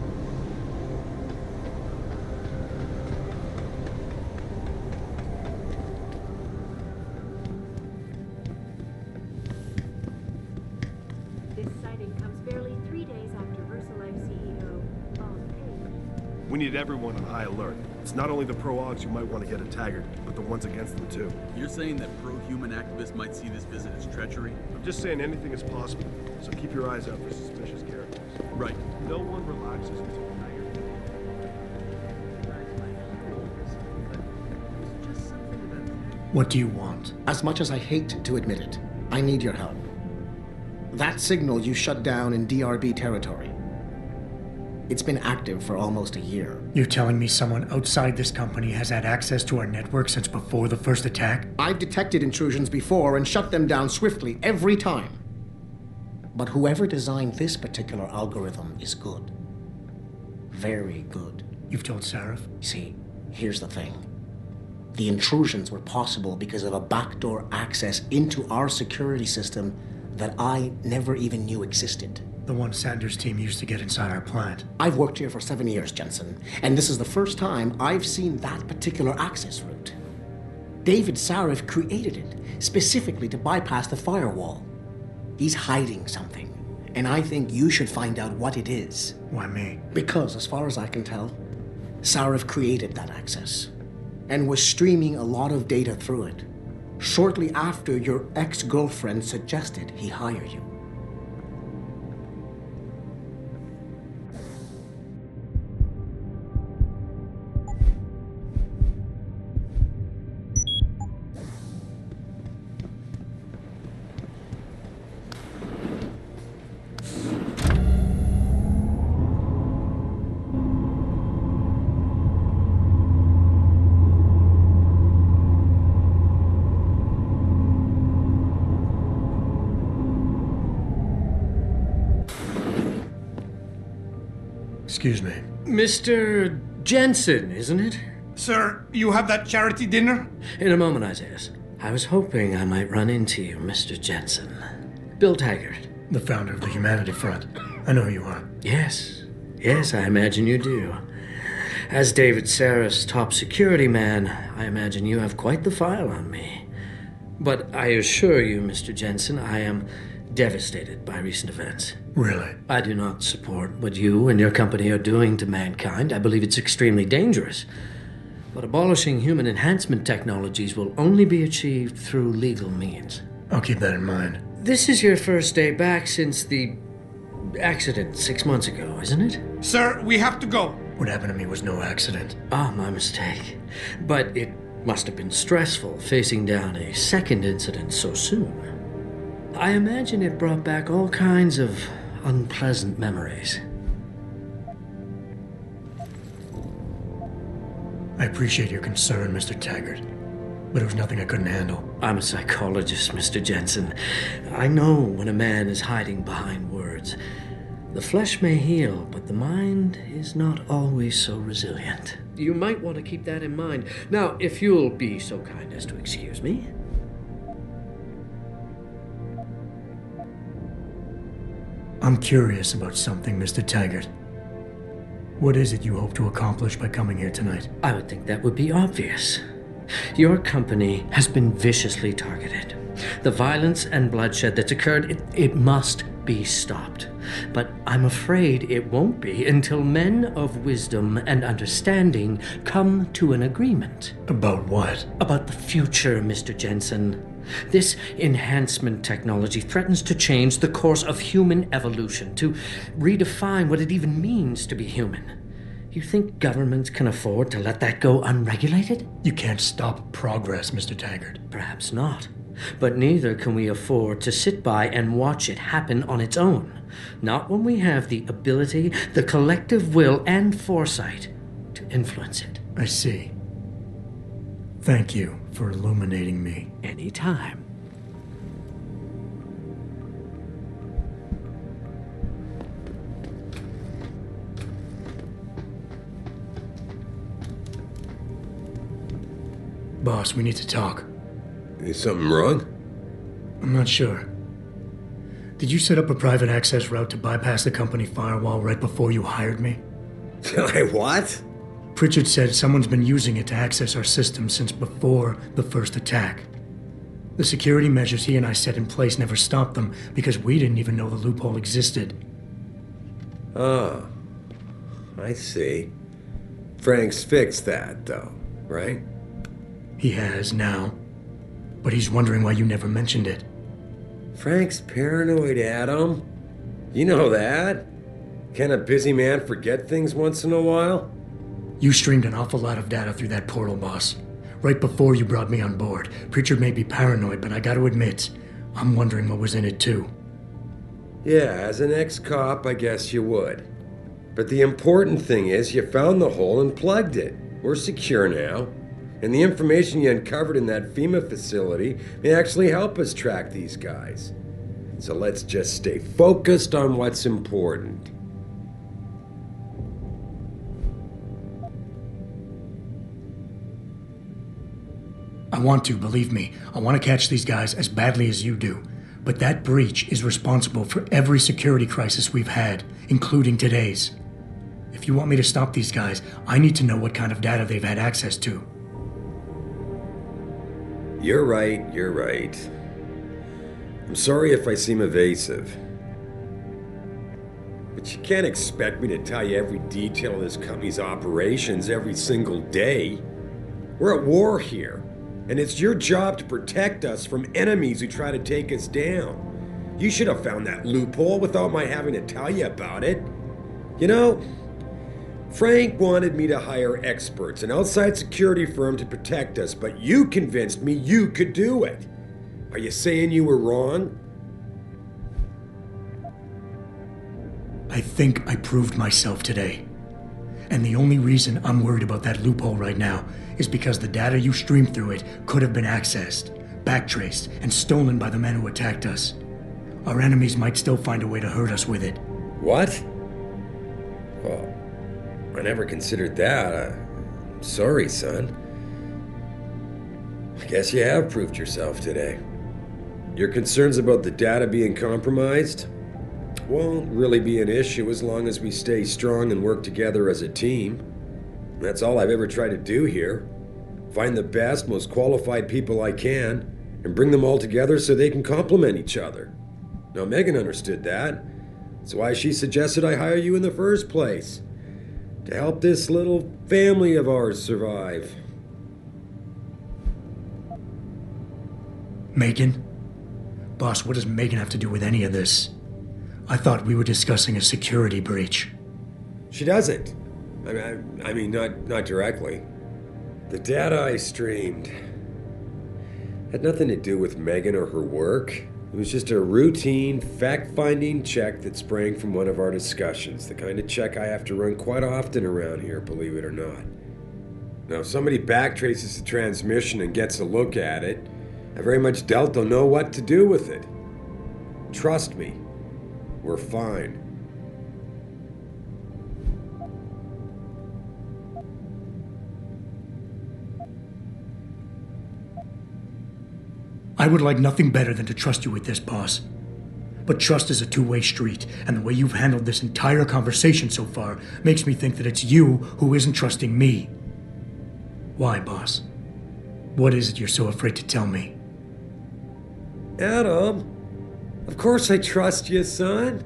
This sighting comes barely 3 days after VersaLife CEO, Bob Page. We need everyone on high alert. It's not only the pro-Augs who might want to get at Taggart, but the ones against them too. You're saying that pro-human activists might see this visit as treachery? I'm just saying anything is possible, so keep your eyes out for suspicious characters. Right. No one relaxes until What do you want? As much as I hate to admit it, I need your help. That signal you shut down in DRB territory. It's been active for almost a year. You're telling me someone outside this company has had access to our network since before the first attack? I've detected intrusions before and shut them down swiftly every time. But whoever designed this particular algorithm is good. Very good. You've told Sarif? See, here's the thing. The intrusions were possible because of a backdoor access into our security system that I never even knew existed. The one Sanders' team used to get inside our plant. I've worked here for 7 years, Jensen, and this is the first time I've seen that particular access route. David Sarif created it specifically to bypass the firewall. He's hiding something, and I think you should find out what it is. Why me? Because, as far as I can tell, Sarif created that access and was streaming a lot of data through it shortly after your ex-girlfriend suggested he hire you. Excuse me. Mr. Jensen, isn't it? Sir, you have that charity dinner? In a moment, Isaias. I was hoping I might run into you, Mr. Jensen. Bill Taggart. The founder of the Humanity Front. I know who you are. Yes. Yes, I imagine you do. As David Sarif's top security man, I imagine you have quite the file on me. But I assure you, Mr. Jensen, I am devastated by recent events. Really? I do not support what you and your company are doing to mankind. I believe it's extremely dangerous. But abolishing human enhancement technologies will only be achieved through legal means. I'll keep that in mind. This is your first day back since the accident 6 months ago, isn't it? Sir, we have to go. What happened to me was no accident. Ah, my mistake. But it must have been stressful facing down a second incident so soon. I imagine it brought back all kinds of unpleasant memories. I appreciate your concern, Mr. Taggart, but it was nothing I couldn't handle. I'm a psychologist, Mr. Jensen. I know when a man is hiding behind words. The flesh may heal, but the mind is not always so resilient. You might want to keep that in mind. Now, if you'll be so kind as to excuse me. I'm curious about something, Mr. Taggart. What is it you hope to accomplish by coming here tonight? I would think that would be obvious. Your company has been viciously targeted. The violence and bloodshed that's occurred, it must be stopped. But I'm afraid it won't be until men of wisdom and understanding come to an agreement. About what? About the future, Mr. Jensen. This enhancement technology threatens to change the course of human evolution, to redefine what it even means to be human. You think governments can afford to let that go unregulated? You can't stop progress, Mr. Taggart. Perhaps not. But neither can we afford to sit by and watch it happen on its own. Not when we have the ability, the collective will, and foresight to influence it. I see. Thank you for illuminating me. Anytime. Boss, we need to talk. Is something wrong? I'm not sure. Did you set up a private access route to bypass the company firewall right before you hired me? What? Pritchard said someone's been using it to access our system since before the first attack. The security measures he and I set in place never stopped them because we didn't even know the loophole existed. Oh, I see. Frank's fixed that, though, right? He has now. But he's wondering why you never mentioned it. Frank's paranoid, Adam. You know that. Can a busy man forget things once in a while? You streamed an awful lot of data through that portal, boss. Right before you brought me on board. Pritchard may be paranoid, but I gotta admit, I'm wondering what was in it too. Yeah, as an ex-cop, I guess you would. But the important thing is you found the hole and plugged it. We're secure now. And the information you uncovered in that FEMA facility may actually help us track these guys. So let's just stay focused on what's important. I want to, believe me. I want to catch these guys as badly as you do. But that breach is responsible for every security crisis we've had, including today's. If you want me to stop these guys, I need to know what kind of data they've had access to. You're right. I'm sorry if I seem evasive. But you can't expect me to tell you every detail of this company's operations every single day. We're at war here, and it's your job to protect us from enemies who try to take us down. You should have found that loophole without my having to tell you about it. You know, Frank wanted me to hire experts, an outside security firm to protect us, but you convinced me you could do it. Are you saying you were wrong? I think I proved myself today. And the only reason I'm worried about that loophole right now is because the data you streamed through it could have been accessed, backtraced, and stolen by the men who attacked us. Our enemies might still find a way to hurt us with it. What? Well, I never considered that. I'm sorry, son. I guess you have proved yourself today. Your concerns about the data being compromised won't really be an issue as long as we stay strong and work together as a team. That's all I've ever tried to do here. Find the best, most qualified people I can, and bring them all together so they can complement each other. Now, Megan understood that. That's why she suggested I hire you in the first place. To help this little family of ours survive. Megan? Boss, what does Megan have to do with any of this? I thought we were discussing a security breach. She doesn't. I mean, not directly. The data I streamed had nothing to do with Megan or her work. It was just a routine, fact-finding check that sprang from one of our discussions. The kind of check I have to run quite often around here, believe it or not. Now, if somebody backtraces the transmission and gets a look at it, I very much doubt they'll know what to do with it. Trust me, we're fine. I would like nothing better than to trust you with this, boss. But trust is a two-way street, and the way you've handled this entire conversation so far makes me think that it's you who isn't trusting me. Why, boss? What is it you're so afraid to tell me? Adam, of course I trust you, son.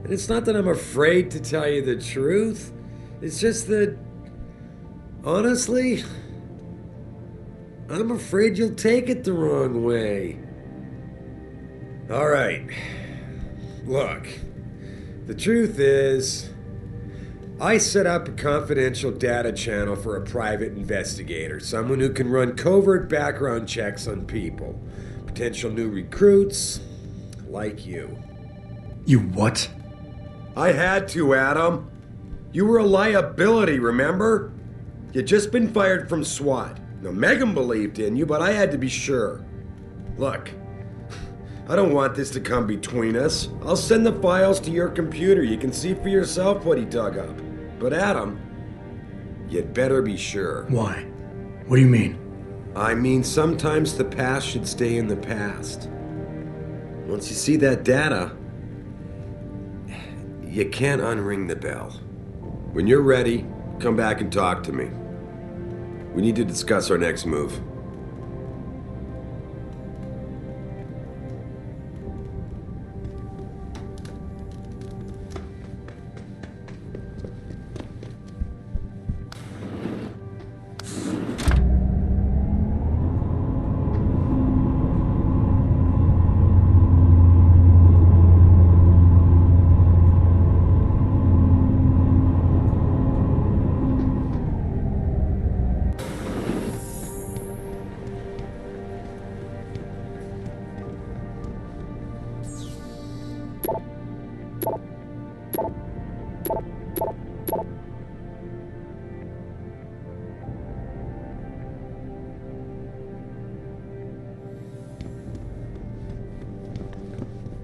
And it's not that I'm afraid to tell you the truth. It's just that, honestly, I'm afraid you'll take it the wrong way. All right. Look, the truth is, I set up a confidential data channel for a private investigator, someone who can run covert background checks on people, potential new recruits, like you. You what? I had to, Adam. You were a liability, remember? You'd just been fired from SWAT. Now, Megan believed in you, but I had to be sure. Look, I don't want this to come between us. I'll send the files to your computer. You can see for yourself what he dug up. But Adam, you'd better be sure. Why? What do you mean? I mean, sometimes the past should stay in the past. Once you see that data, you can't unring the bell. When you're ready, come back and talk to me. We need to discuss our next move.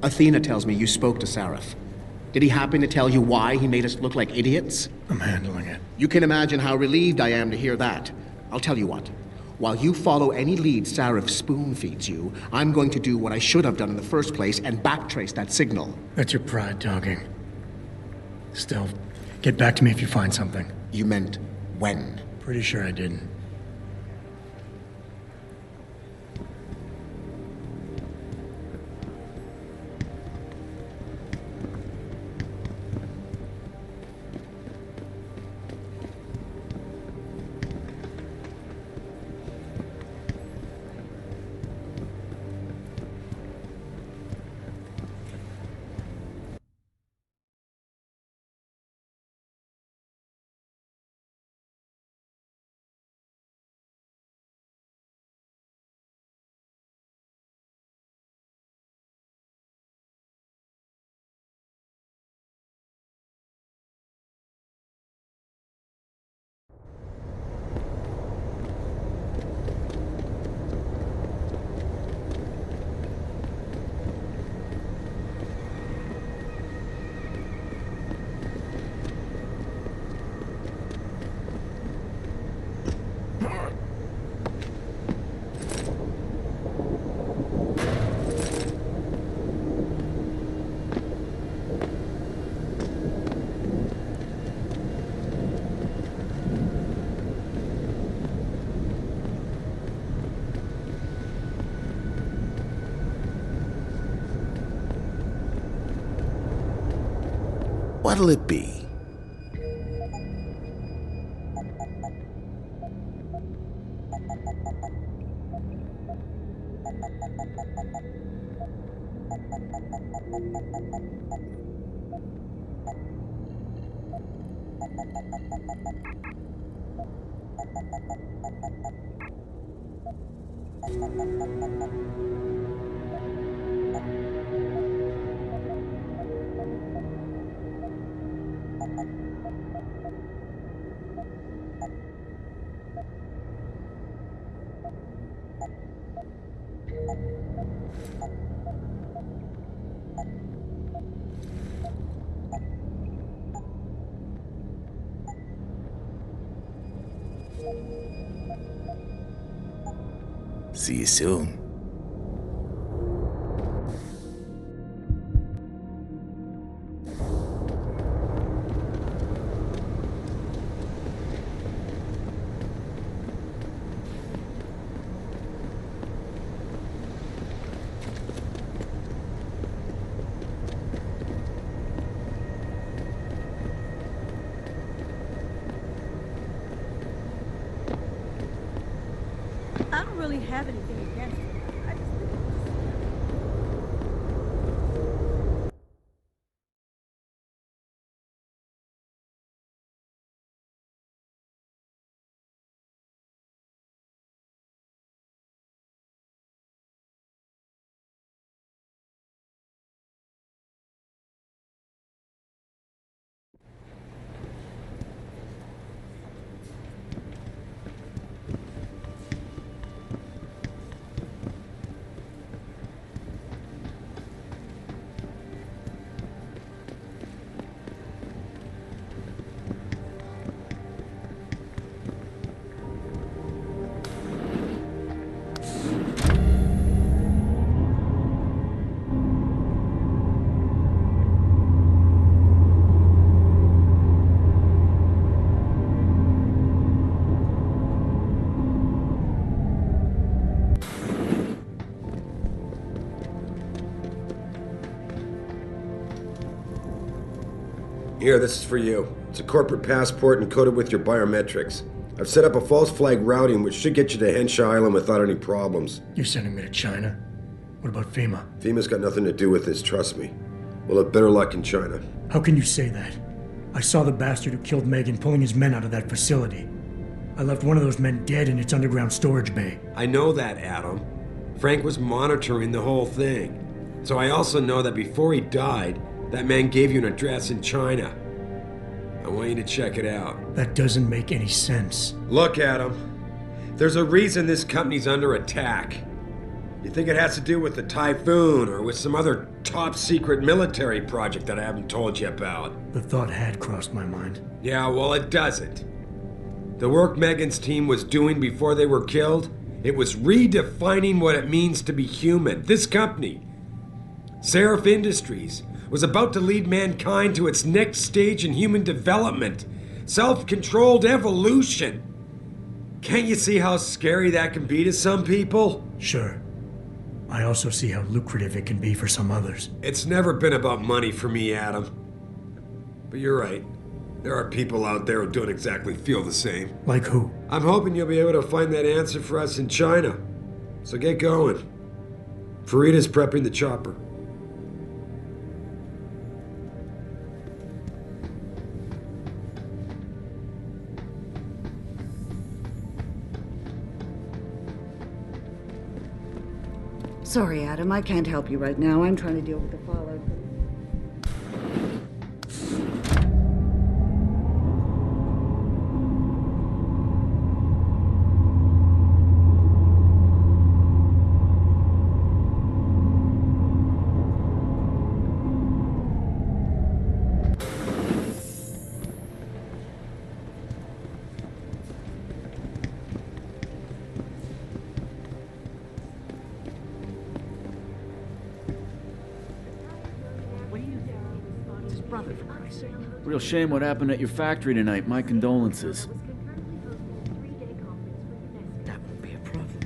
Athena tells me you spoke to Sarif. Did he happen to tell you why he made us look like idiots? I'm handling it. You can imagine how relieved I am to hear that. I'll tell you what. While you follow any lead Sarif spoon feeds you, I'm going to do what I should have done in the first place and backtrace that signal. That's your pride talking. Still, get back to me if you find something. You meant when? Pretty sure I didn't. What'll it be? See you soon. I don't really have anything against it. I just think Here, this is for you. It's a corporate passport encoded with your biometrics. I've set up a false flag routing which should get you to Henshaw Island without any problems. You're sending me to China? What about FEMA? FEMA's got nothing to do with this, trust me. We'll have better luck in China. How can you say that? I saw the bastard who killed Megan pulling his men out of that facility. I left one of those men dead in its underground storage bay. I know that, Adam. Frank was monitoring the whole thing. So I also know that before he died, that man gave you an address in China. I want you to check it out. That doesn't make any sense. Look, Adam. There's a reason this company's under attack. You think it has to do with the Typhoon or with some other top-secret military project that I haven't told you about? The thought had crossed my mind. Yeah, well, it doesn't. The work Megan's team was doing before they were killed, it was redefining what it means to be human. This company, Seraph Industries, was about to lead mankind to its next stage in human development. Self-controlled evolution. Can't you see how scary that can be to some people? Sure. I also see how lucrative it can be for some others. It's never been about money for me, Adam. But you're right. There are people out there who don't exactly feel the same. Like who? I'm hoping you'll be able to find that answer for us in China. So get going. Farida's prepping the chopper. Sorry, Adam, I can't help you right now. I'm trying to deal with the fallout. Real shame what happened at your factory tonight. My condolences. That won't be a problem.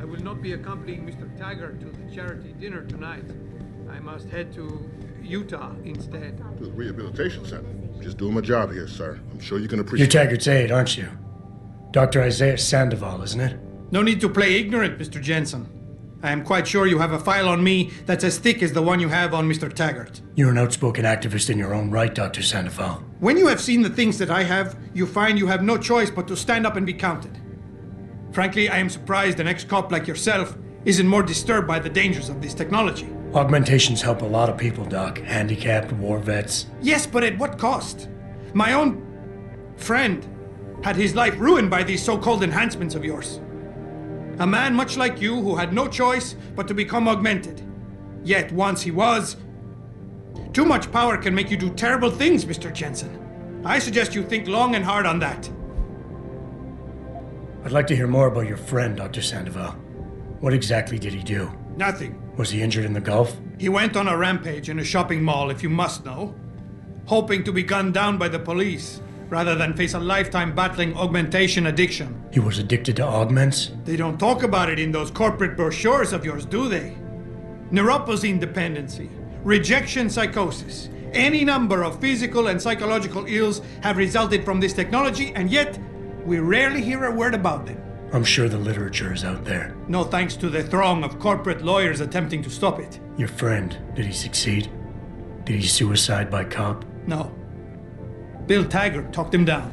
I will not be accompanying Mr. Taggart to the charity dinner tonight. I must head to Utah instead. To the rehabilitation center. Just doing my job here, sir. I'm sure you can appreciate. You're Taggart's aide, aren't you? Dr. Isaiah Sandoval, isn't it? No need to play ignorant, Mr. Jensen. I am quite sure you have a file on me that's as thick as the one you have on Mr. Taggart. You're an outspoken activist in your own right, Dr. Sandoval. When you have seen the things that I have, you find you have no choice but to stand up and be counted. Frankly, I am surprised an ex-cop like yourself isn't more disturbed by the dangers of this technology. Augmentations help a lot of people, Doc. Handicapped, war vets. Yes, but at what cost? My own friend had his life ruined by these so-called enhancements of yours. A man much like you who had no choice but to become augmented. Yet once he was... Too much power can make you do terrible things, Mr. Jensen. I suggest you think long and hard on that. I'd like to hear more about your friend, Dr. Sandoval. What exactly did he do? Nothing. Was he injured in the Gulf? He went on a rampage in a shopping mall, if you must know. Hoping to be gunned down by the police, rather than face a lifetime battling augmentation addiction. He was addicted to augments? They don't talk about it in those corporate brochures of yours, do they? Neuroposine dependency, rejection psychosis, any number of physical and psychological ills have resulted from this technology, and yet we rarely hear a word about them. I'm sure the literature is out there. No thanks to the throng of corporate lawyers attempting to stop it. Your friend, did he succeed? Did he suicide by cop? No. Bill Taggart talked him down.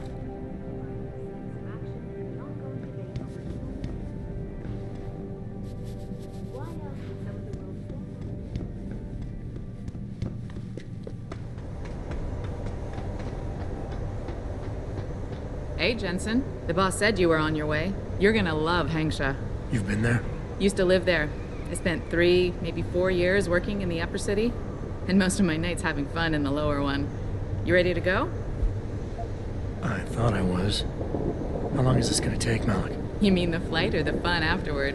Hey, Jensen. The boss said you were on your way. You're gonna love Hangsha. You've been there? Used to live there. I spent 3, maybe 4 years working in the upper city, and most of my nights having fun in the lower one. You ready to go? I thought I was. How long is this gonna take, Malik? You mean the flight or the fun afterward?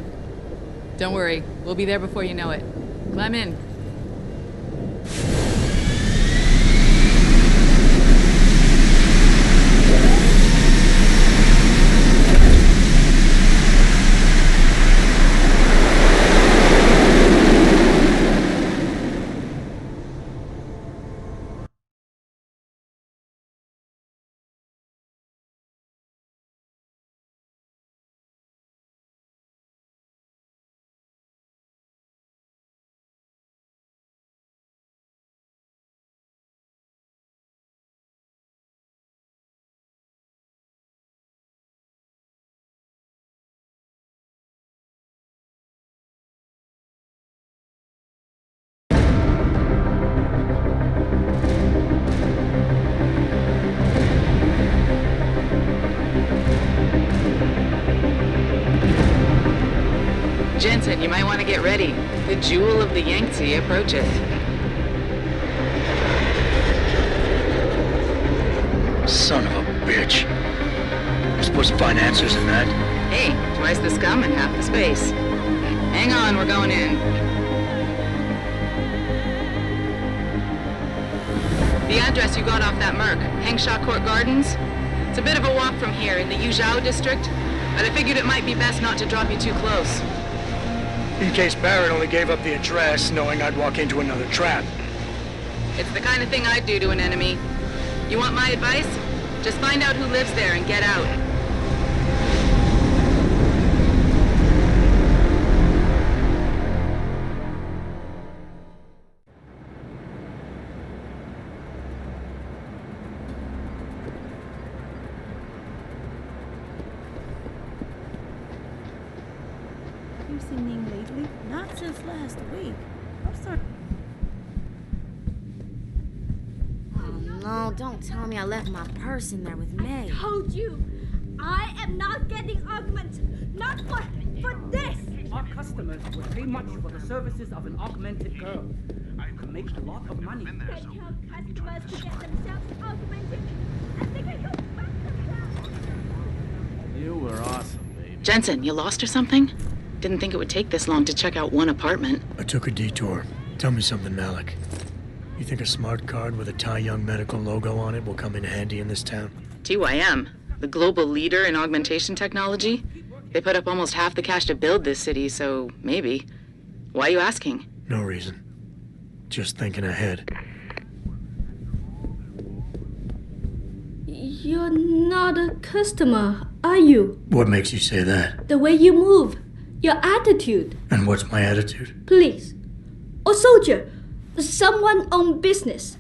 Don't worry, we'll be there before you know it. Climb in. Jensen, you might want to get ready. The jewel of the Yangtze approaches. Son of a bitch. We're supposed to find answers in that. Hey, twice the scum and half the space. Hang on, we're going in. The address you got off that Merc, Hengsha Court Gardens. It's a bit of a walk from here in the Yuzhou district, but I figured it might be best not to drop you too close. In case Barrett only gave up the address, knowing I'd walk into another trap. It's the kind of thing I'd do to an enemy. You want my advice? Just find out who lives there and get out. You seen Ning lately? Not since last week. I'm sorry. No, don't tell me I left my purse in there with May. I told you, I am not getting augment. Not for this. Our customers would pay much for the services of an augmented girl. You can make a lot of money. Can tell customers to get themselves augmented, and they can go back themselves. You were awesome, baby. Jensen, you lost or something? Didn't think it would take this long to check out one apartment. I took a detour. Tell me something, Malik. You think a smart card with a Tai Young Medical logo on it will come in handy in this town? TYM, the global leader in augmentation technology. They put up almost half the cash to build this city, so maybe. Why are you asking? No reason. Just thinking ahead. You're not a customer, are you? What makes you say that? The way you move, your attitude. And what's my attitude? Police. Or soldier. Someone on business.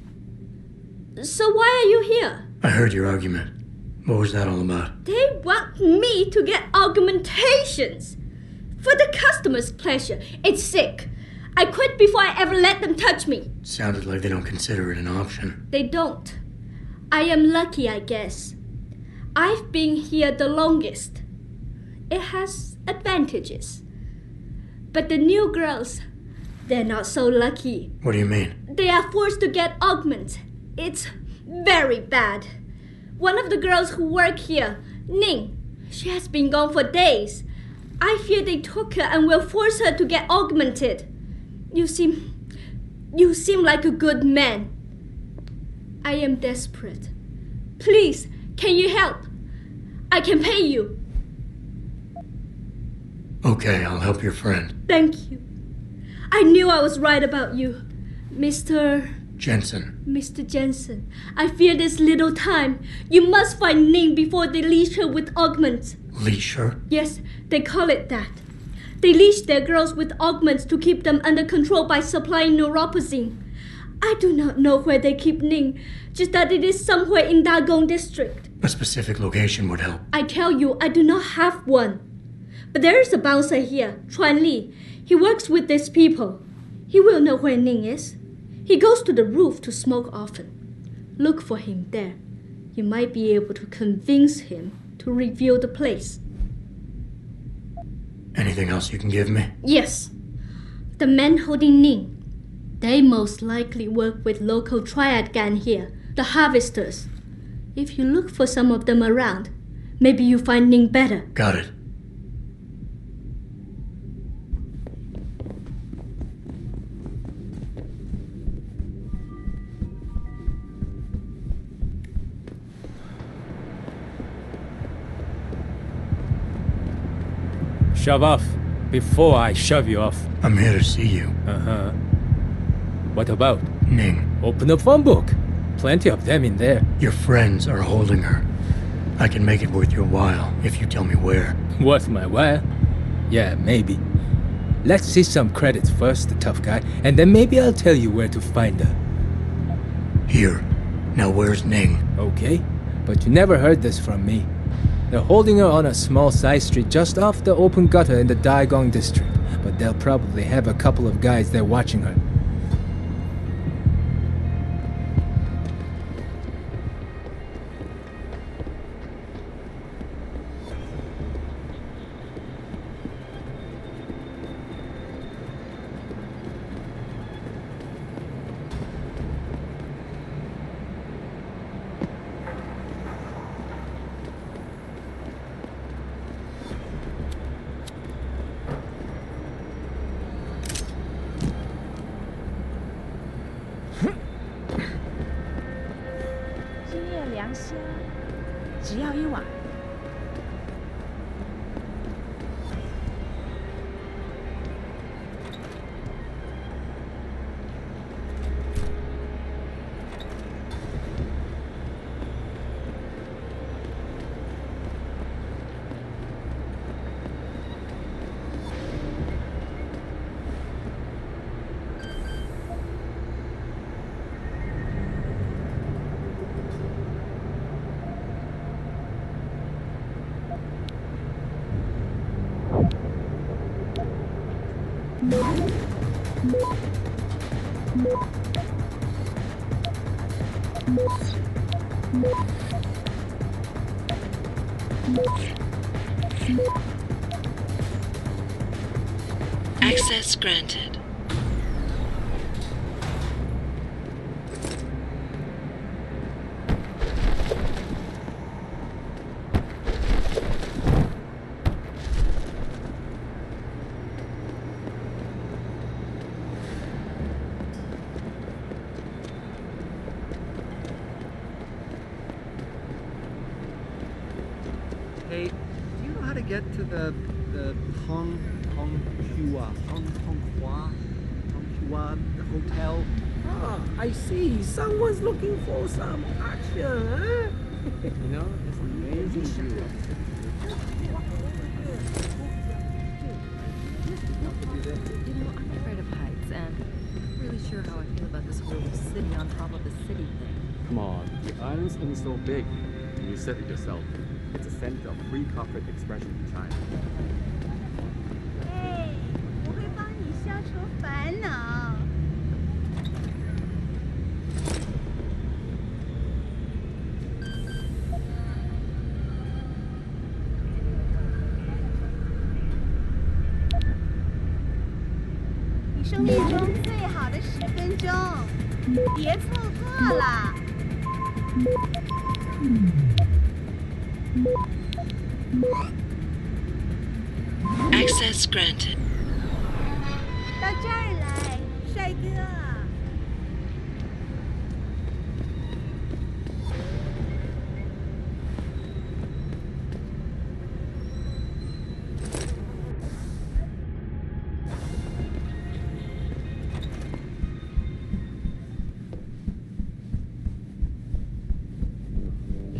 So why are you here? I heard your argument. What was that all about? They want me to get augmentations. For the customer's pleasure. It's sick. I quit before I ever let them touch me. Sounded like they don't consider it an option. They don't. I am lucky, I guess. I've been here the longest. It has advantages. But the new girls, they're not so lucky. What do you mean? They are forced to get augments. It's very bad. One of the girls who work here, Ning, she has been gone for days. I fear they took her and will force her to get augmented. You seem like a good man. I am desperate. Please, can you help? I can pay you. Okay, I'll help your friend. Thank you. I knew I was right about you. Mr. Jensen, I fear this little time. You must find Ning before they leash her with augments. Leash her? Yes, they call it that. They leash their girls with augments to keep them under control by supplying neuropozyne. I do not know where they keep Ning, just that it is somewhere in Dagong district. A specific location would help. I tell you, I do not have one. But there is a bouncer here, Chuan Li. He works with these people. He will know where Ning is. He goes to the roof to smoke often. Look for him there. You might be able to convince him to reveal the place. Anything else you can give me? Yes. The men holding Ning. They most likely work with local triad gang here, the Harvesters. If you look for some of them around, maybe you find Ning better. Got it. Shove off before I shove you off. I'm here to see you. Uh-huh. What about? Ning. Open the phone book. Plenty of them in there. Your friends are holding her. I can make it worth your while if you tell me where. Worth my while? Yeah, maybe. Let's see some credits first, the tough guy, and then maybe I'll tell you where to find her. Here. Now where's Ning? Okay, but you never heard this from me. They're holding her on a small side street just off the open gutter in the Daigong district, but they'll probably have a couple of guys there watching her. 只要一晚。Access granted. Hey, do you know how to get to the Honghua hotel? Ah, I see. Someone's looking for some action, huh? You know, it's an amazing view. You know, I'm afraid of heights, and I'm not really sure how I feel about this whole city on top of the city thing. Come on, the island's only so big. You said it yourself. It's a center of free corporate expression in China. 哎，我会帮你消除烦恼。你生命中最好的10分钟，别错过了。 Access granted. 到这儿来，帅哥。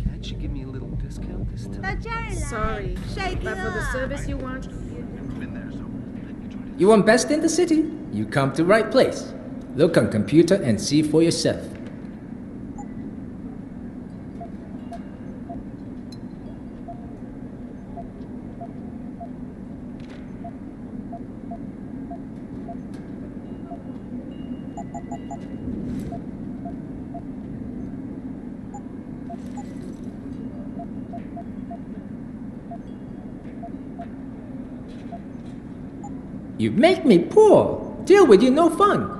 Can't you give me a little discount this time? 到这儿来， Sorry, 帅哥。 but for the service you want, You want best in the city? You come to right place. Look on computer and see for yourself. You make me poor. Deal with you no fun.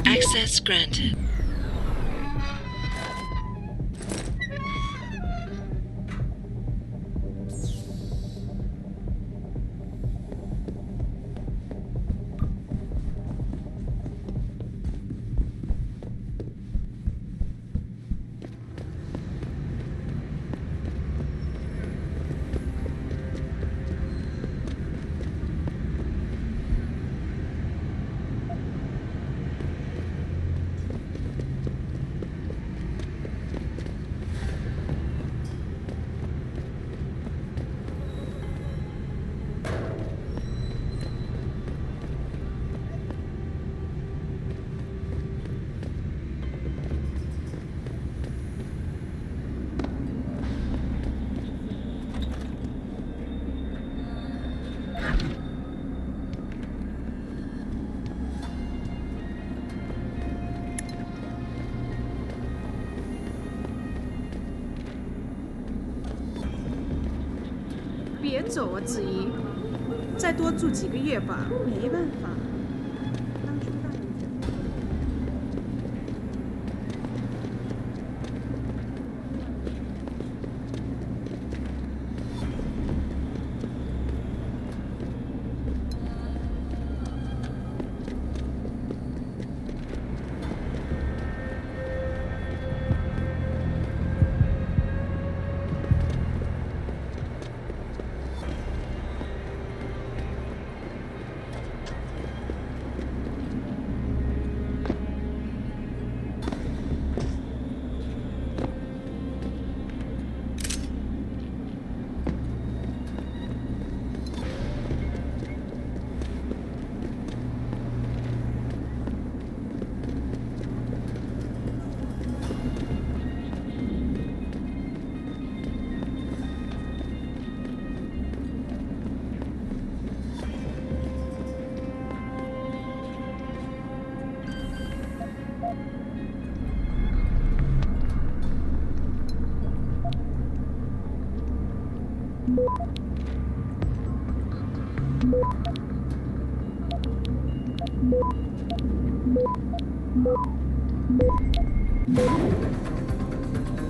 Access granted. 别走啊，子怡，再多住几个月吧。没办法，当初大人讲。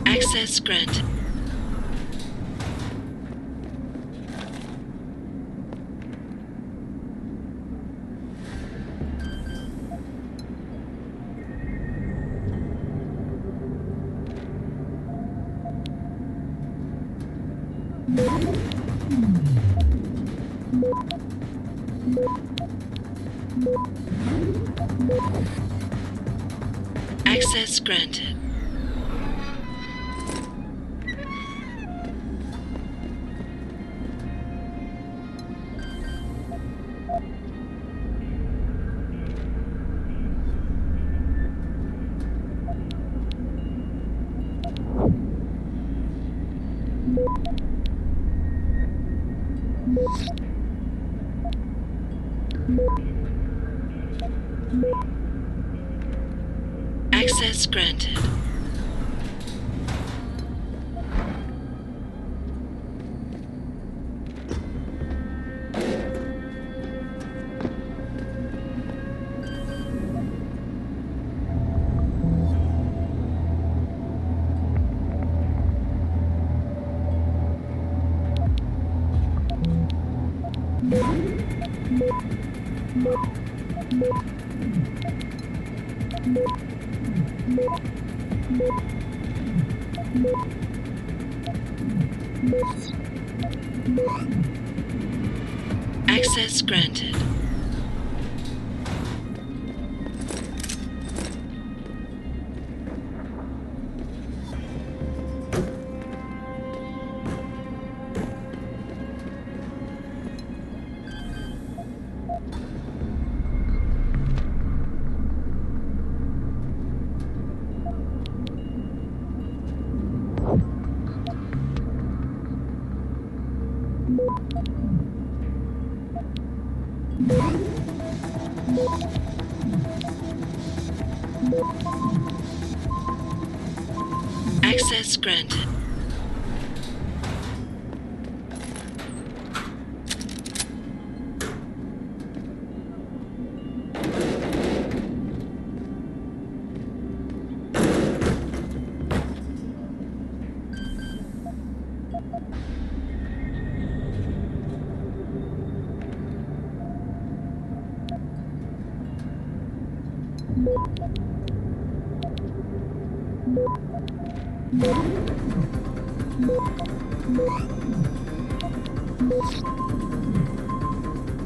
Access granted. Access granted. Access granted. Access granted. Access granted.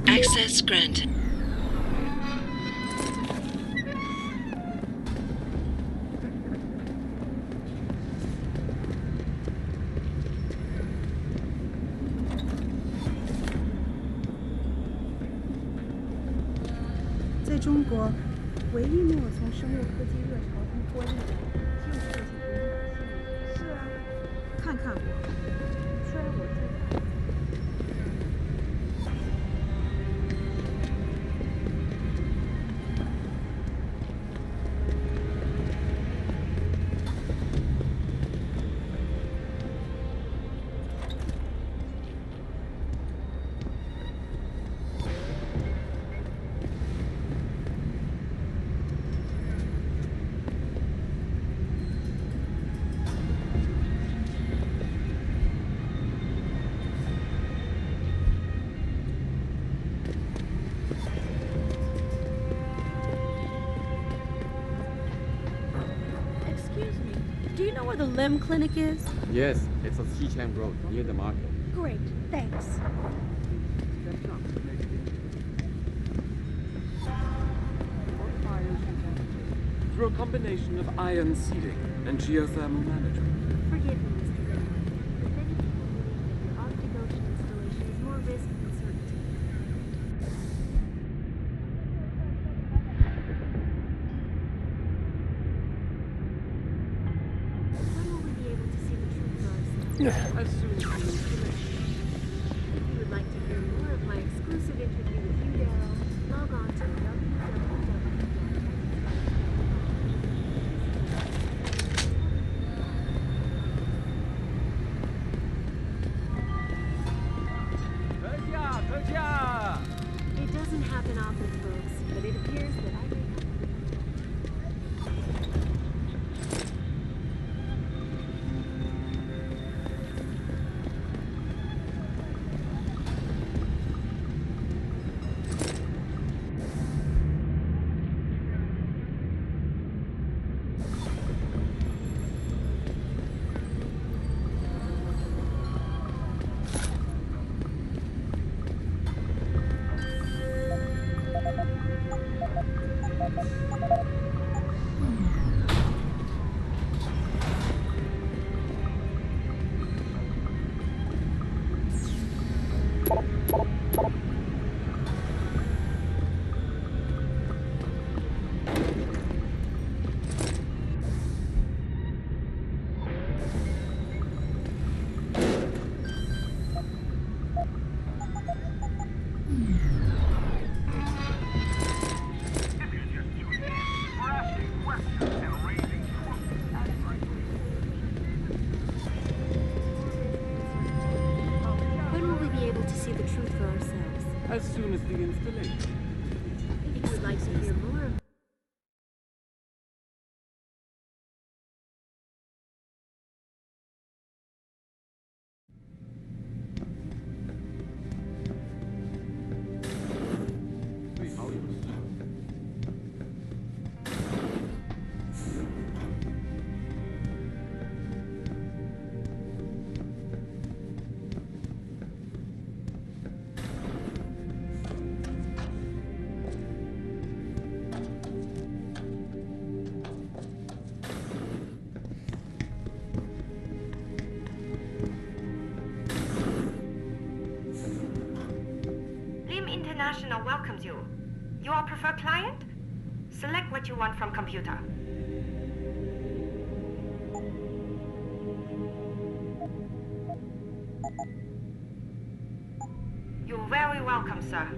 Access granted.在中国，唯一令我从生物科技热潮中脱离的，就是这些古马戏。是啊，看看我，虽然我在。Do you know where the limb clinic is? Yes, it's on Xichang Road, near the market. Great, thanks. Through a combination of ion seeding and geothermal management. Forgive me, Mr. Ray, but many people believe that your Arctic Ocean installation is more risk than certainty. When will we be able to see the truth for ourselves? As soon as the installation. If you would like to hear more of my exclusive interview with you, Daryl, log on to www. It doesn't happen often, folks, but it appears that I may have. When will we be able to see the truth for ourselves? As soon as the installation. If you would like to hear more of International welcomes you. You are preferred client? Select what you want from computer. You're very welcome, sir.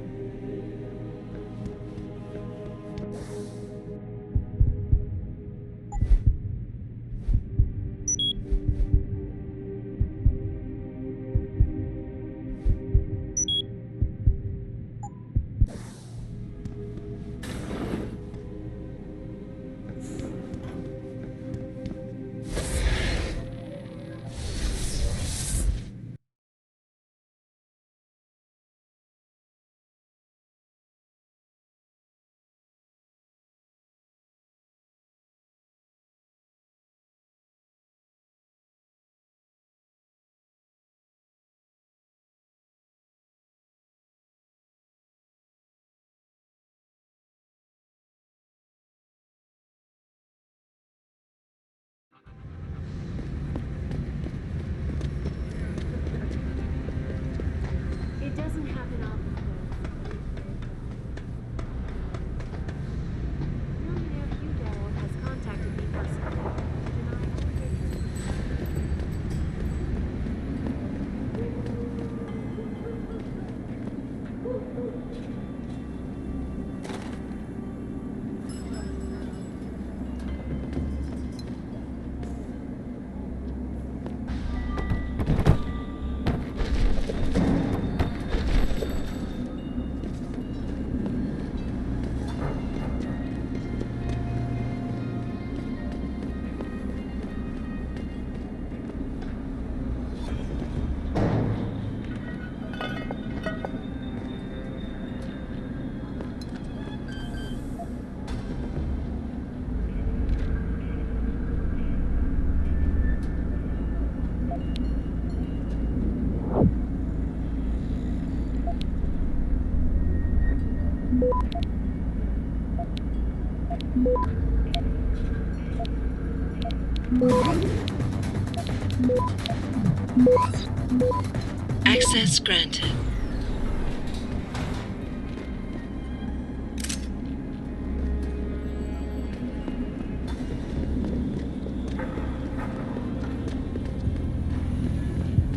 Access granted.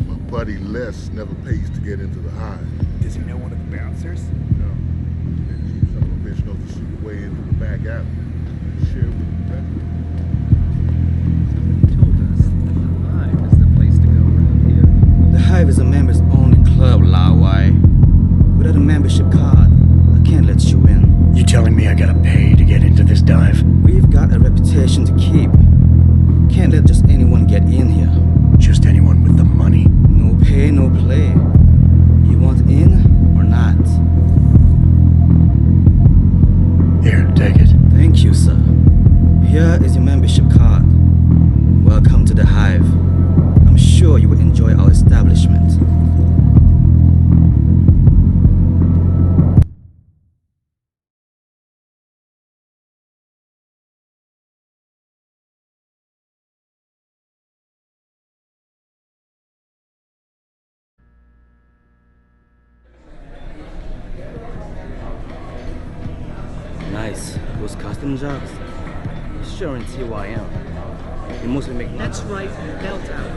My buddy Les never pays to get into the hive. Does he know one of the bouncers? No. That cheap son of a bitch knows the secret way into the back alley. Share with the rest. The Hive is a members-only club, Lawai. Without a membership card, I can't let you in. You telling me I gotta pay to get into this dive? We've got a reputation to keep. Can't let just anyone get in here. Just anyone with the money? No pay, no play. You want in or not? Here, take it. Thank you, sir. Here is your membership card. Welcome to the Hive. I'm sure you will enjoy our establishment. Nice. Those custom jobs? Sure in TYM. You mostly make money. That's right, belt out.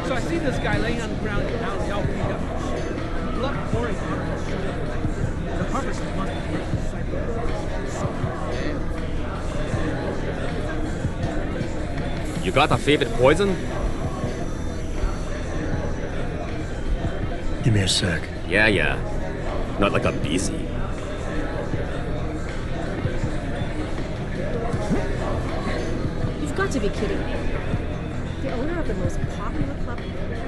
So I see this guy laying on the ground in Alley, all beat up. Blood pouring out of his shoulder. The harvest must be You got a favorite poison? Give me a sec. Yeah. Not like a BC. You've got to be kidding me. The owner of the most popular club in the world.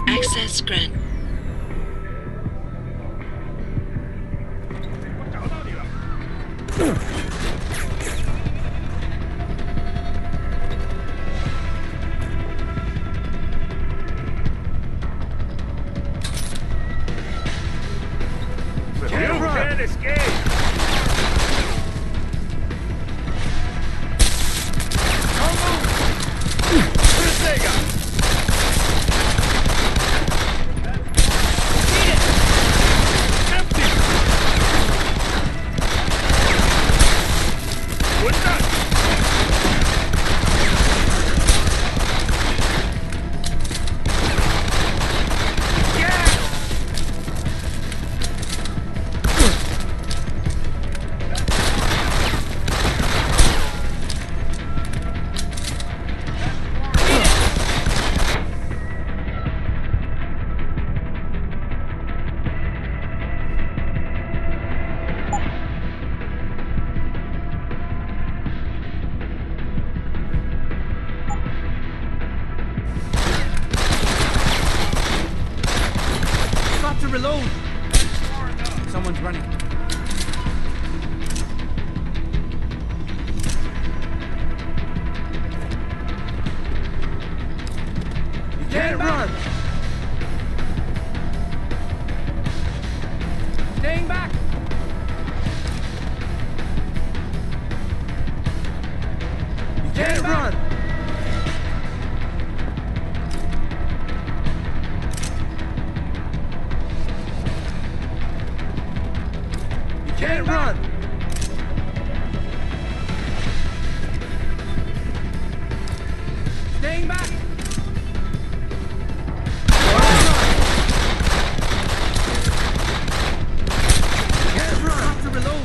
Access granted. You can't escape! Reload! Someone's running. You can't run! can't run! Staying back! Can't run! Have to reload!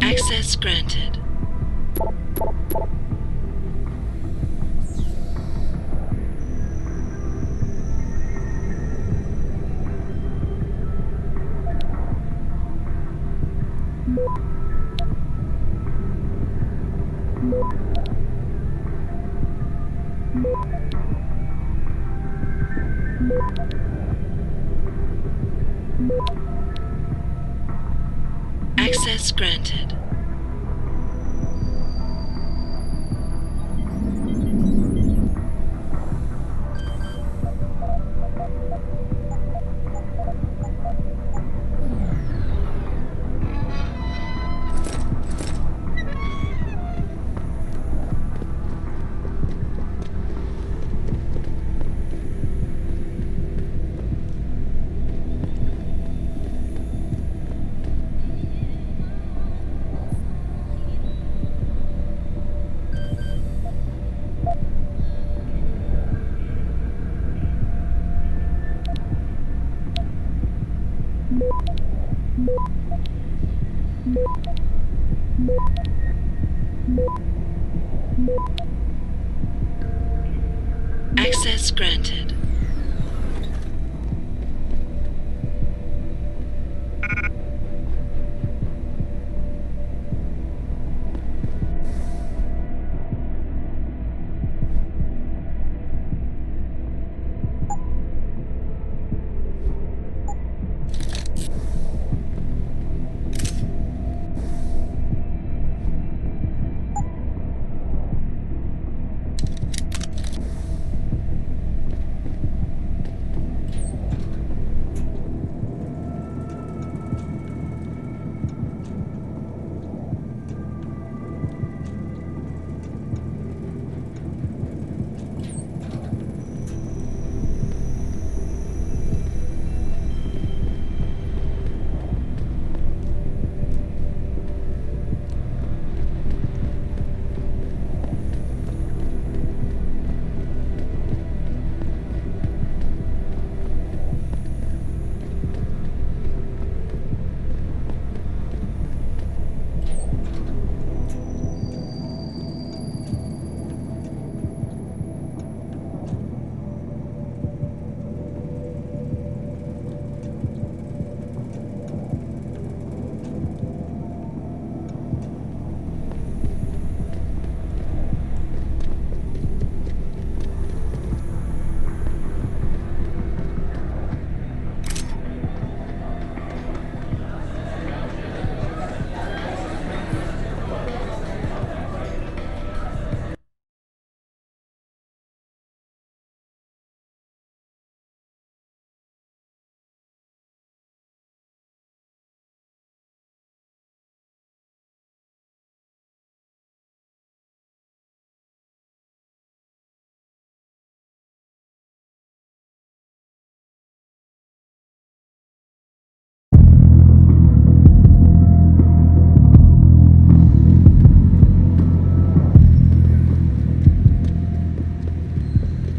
Access granted. Access granted. Access granted.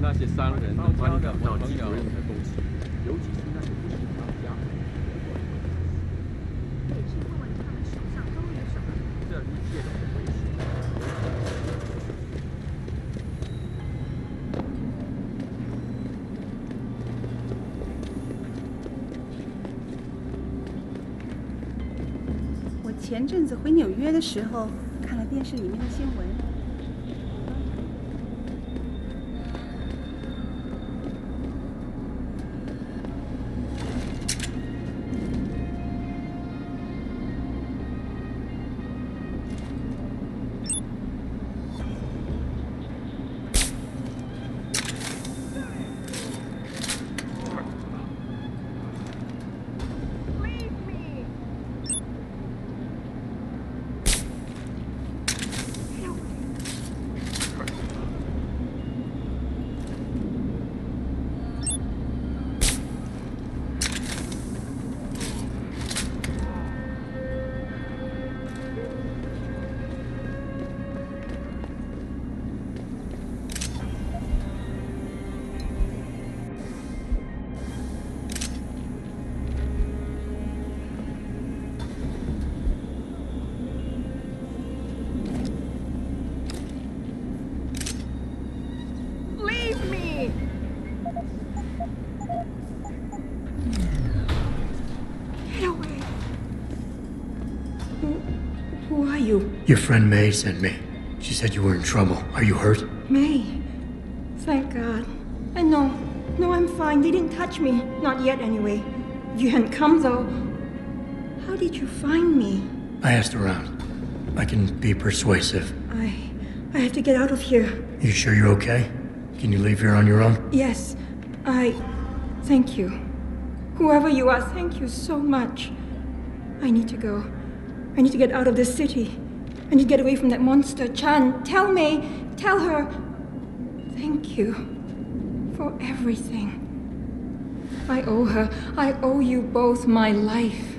那些商人能帮你找到寄给你的东西，尤其是那些不是商家。可以去问问他们手上都有什么。这一切都是危险。我前阵子回纽约的时候，看了电视里面的新闻。Who are you? Your friend May sent me. She said you were in trouble. Are you hurt? May. Thank God. No, I'm fine. They didn't touch me. Not yet, anyway. You hadn't come, though. How did you find me? I asked around. I can be persuasive. I have to get out of here. You sure you're okay? Can you leave here on your own? Yes. Thank you. Whoever you are, thank you so much. I need to go. I need to get out of this city. I need to get away from that monster, Chan. Tell May. Tell her. Thank you for everything. I owe her. I owe you both my life.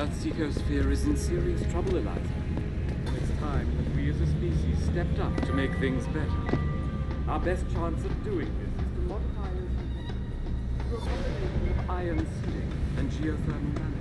Earth's ecosphere is in serious trouble, Eliza. It's time that we as a species stepped up to make things better. Our best chance of doing this is to modify Earth's through a combination of ion seeding and geothermal management.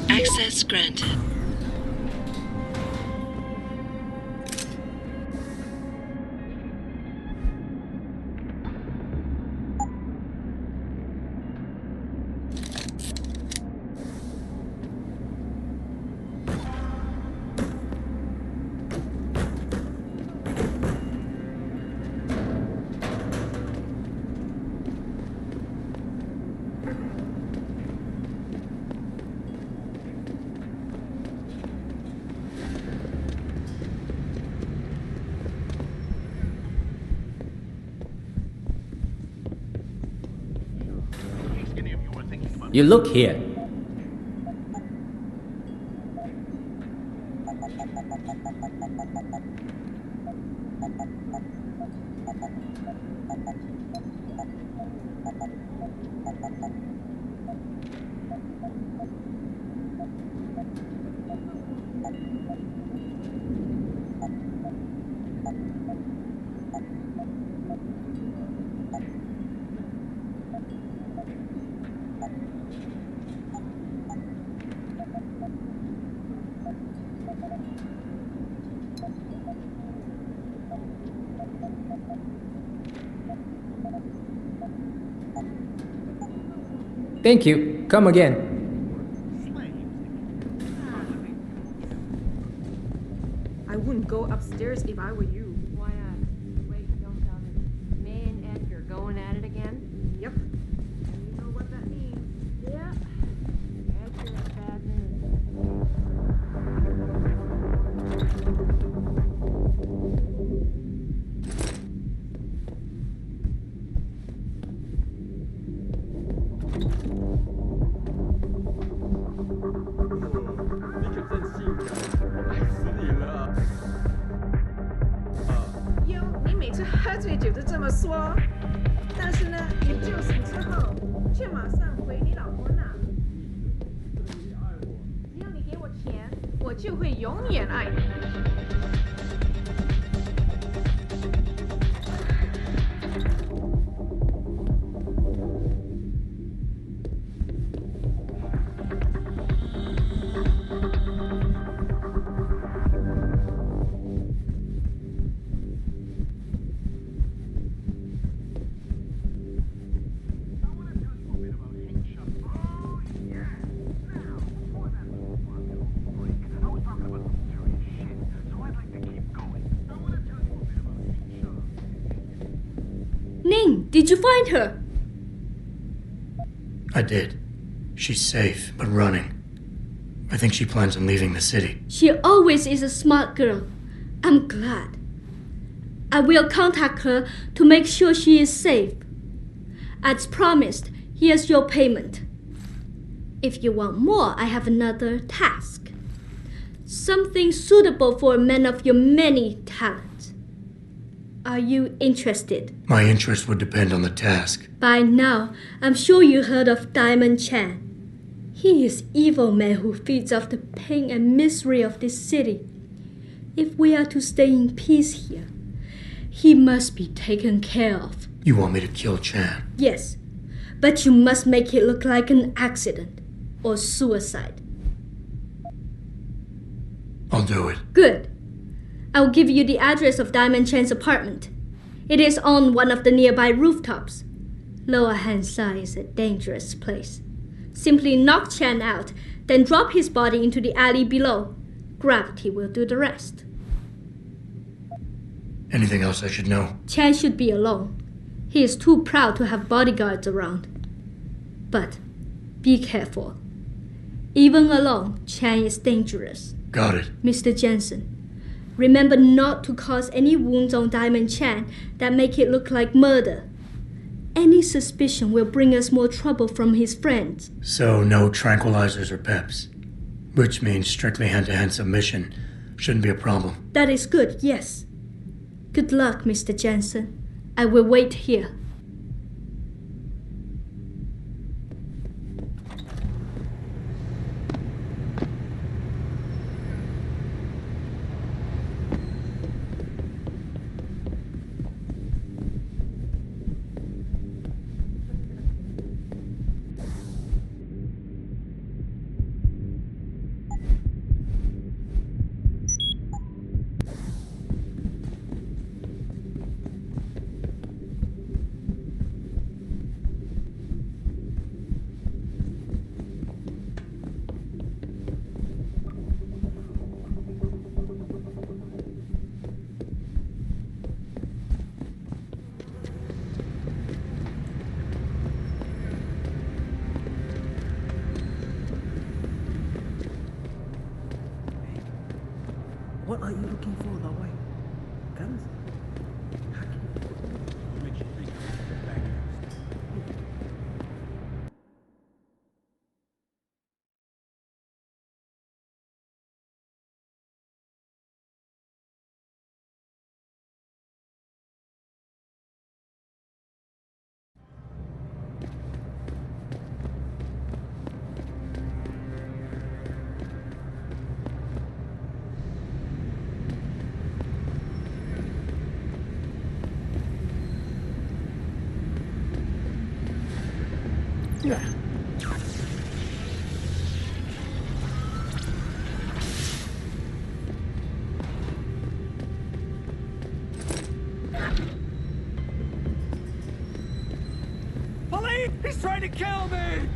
Access granted. You look here. Thank you. Come again. I wouldn't go upstairs if I were you. Why not? Wait, don't tell me. May and Edgar going at it again? Yep. And you know what that means. Yeah. Edgar in bad news.哟，你每次喝醉酒都这么说，但是呢，你酒醒之后却马上回你老婆那。只要你给我钱，我就会永远爱你。Did you find her? I did. She's safe, but running. I think she plans on leaving the city. She always is a smart girl. I'm glad. I will contact her to make sure she is safe. As promised, here's your payment. If you want more, I have another task. Something suitable for a man of your many talents. Are you interested? My interest would depend on the task. By now, I'm sure you heard of Diamond Chan. He is evil man who feeds off the pain and misery of this city. If we are to stay in peace here, he must be taken care of. You want me to kill Chan? Yes, but you must make it look like an accident or suicide. I'll do it. Good. I'll give you the address of Diamond Chan's apartment. It is on one of the nearby rooftops. Lower Hansai is a dangerous place. Simply knock Chan out, then drop his body into the alley below. Gravity will do the rest. Anything else I should know? Chan should be alone. He is too proud to have bodyguards around. But be careful. Even alone, Chan is dangerous. Got it. Mr. Jensen, remember not to cause any wounds on Diamond Chan that make it look like murder. Any suspicion will bring us more trouble from his friends. So no tranquilizers or peps. Which means strictly hand-to-hand submission shouldn't be a problem. That is good, yes. Good luck, Mr. Jensen. I will wait here. What are you looking for, Lao Wei? Guns? Police! He's trying to kill me!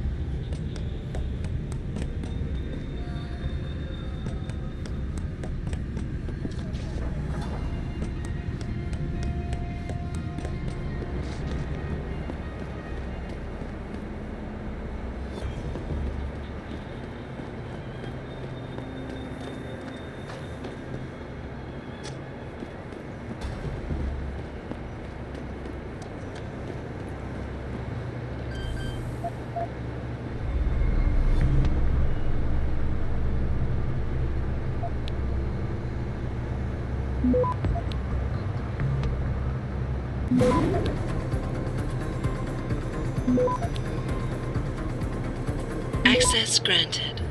Access granted.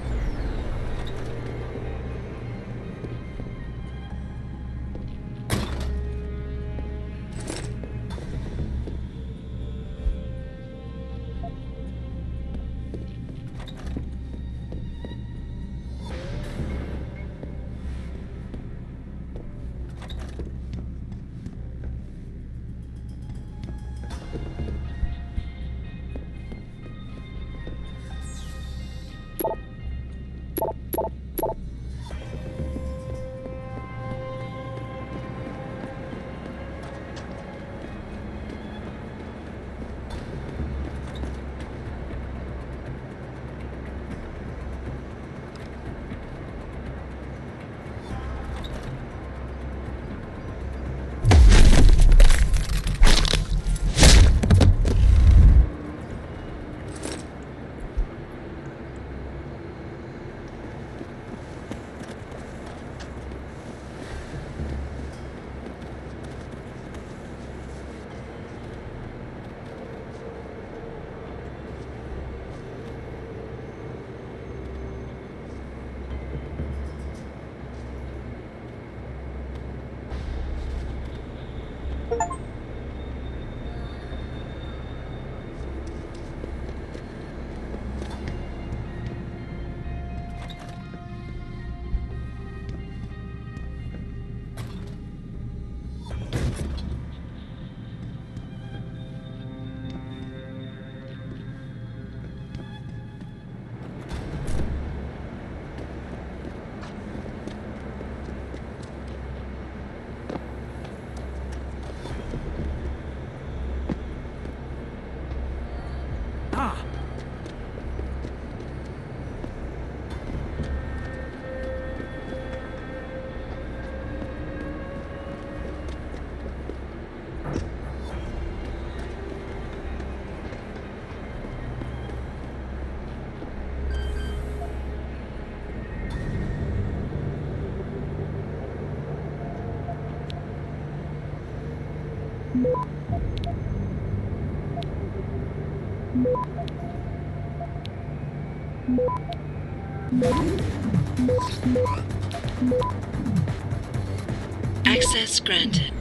Access granted.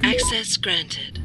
Access granted.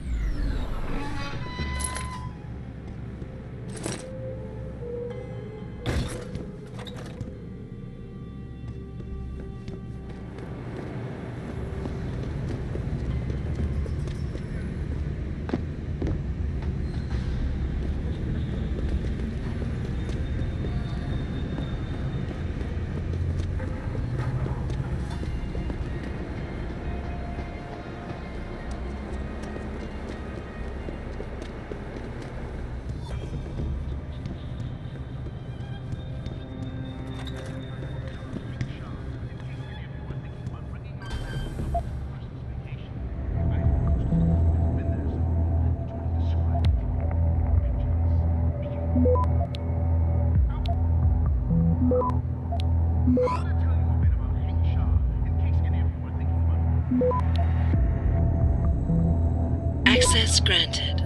Access granted.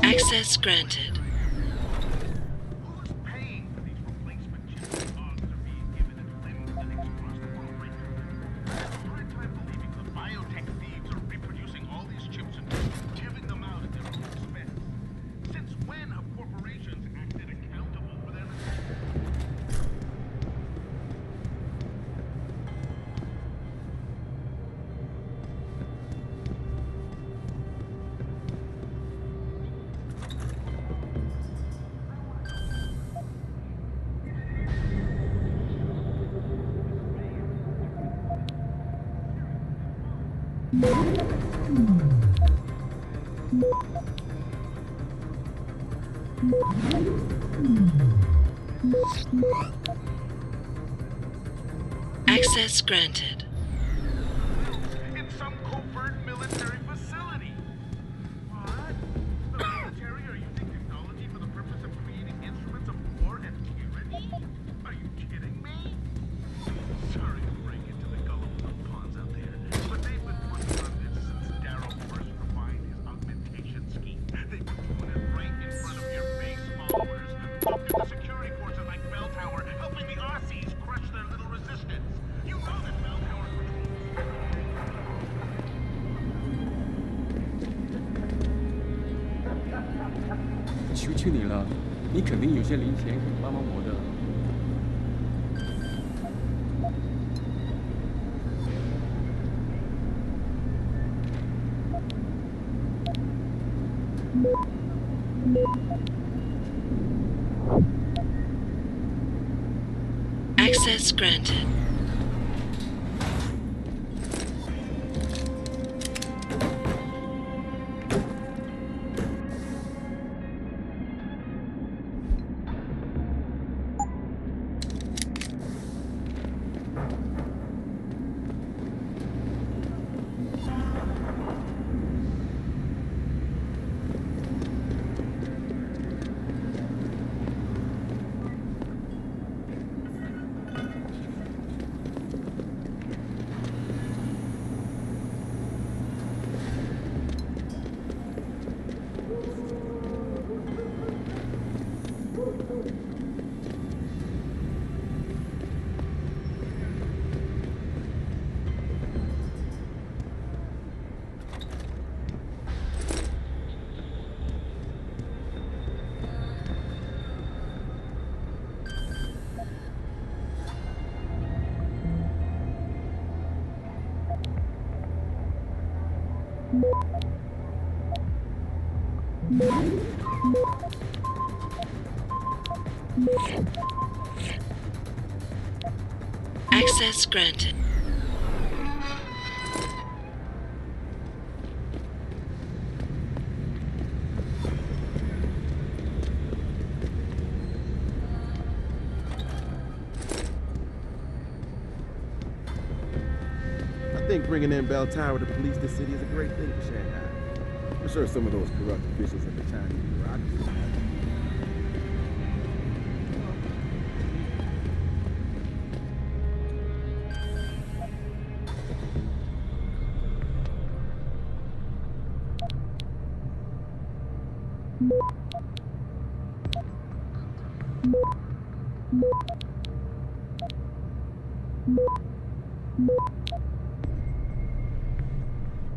Access granted. Access granted. In some covert military facility. What? The military are using technology for the purpose of creating instruments of war and tyranny? Are you kidding me? Sorry to break it to the gullible pawns out there, but they've been working on this since Darrow first refined his augmentation scheme. They've been doing it right in front of your base followers. Look at the security forces like Bell Tower helping the Aussies crush their little resistance. You know that Bell Tower patrols. 求求你了，你肯定有些零钱可以帮帮我的。Access granted. Access granted. I think bringing in Bell Tower to police the city is a great thing for Shanghai. I'm sure some of those corrupt officials at the Chinese bureaucracy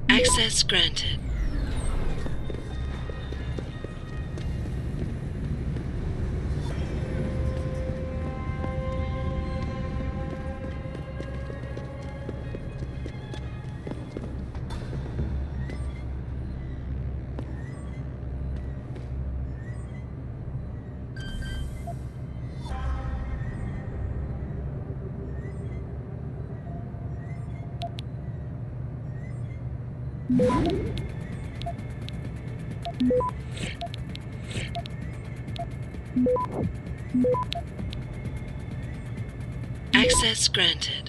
Access granted. Access granted.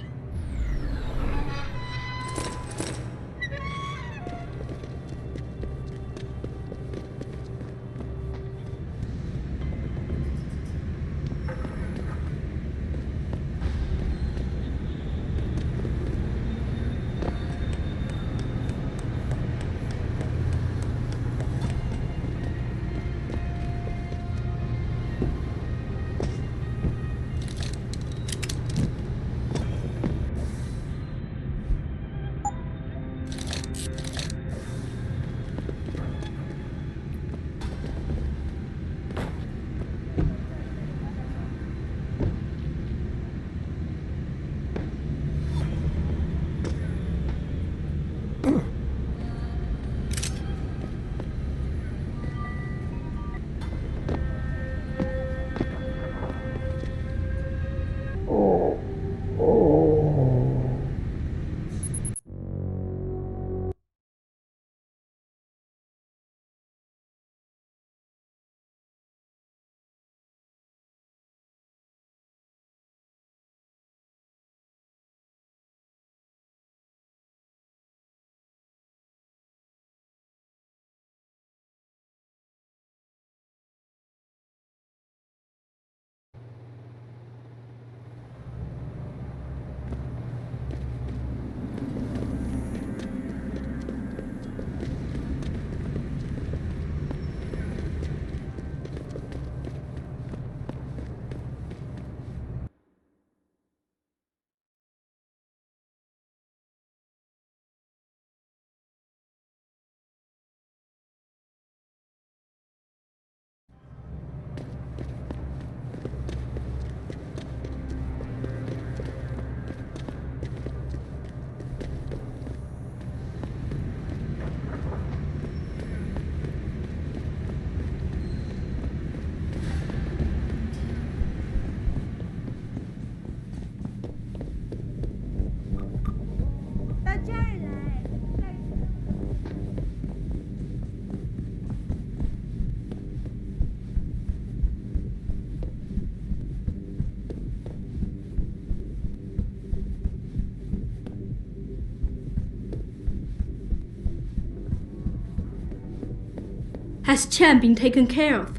Has Chan been taken care of?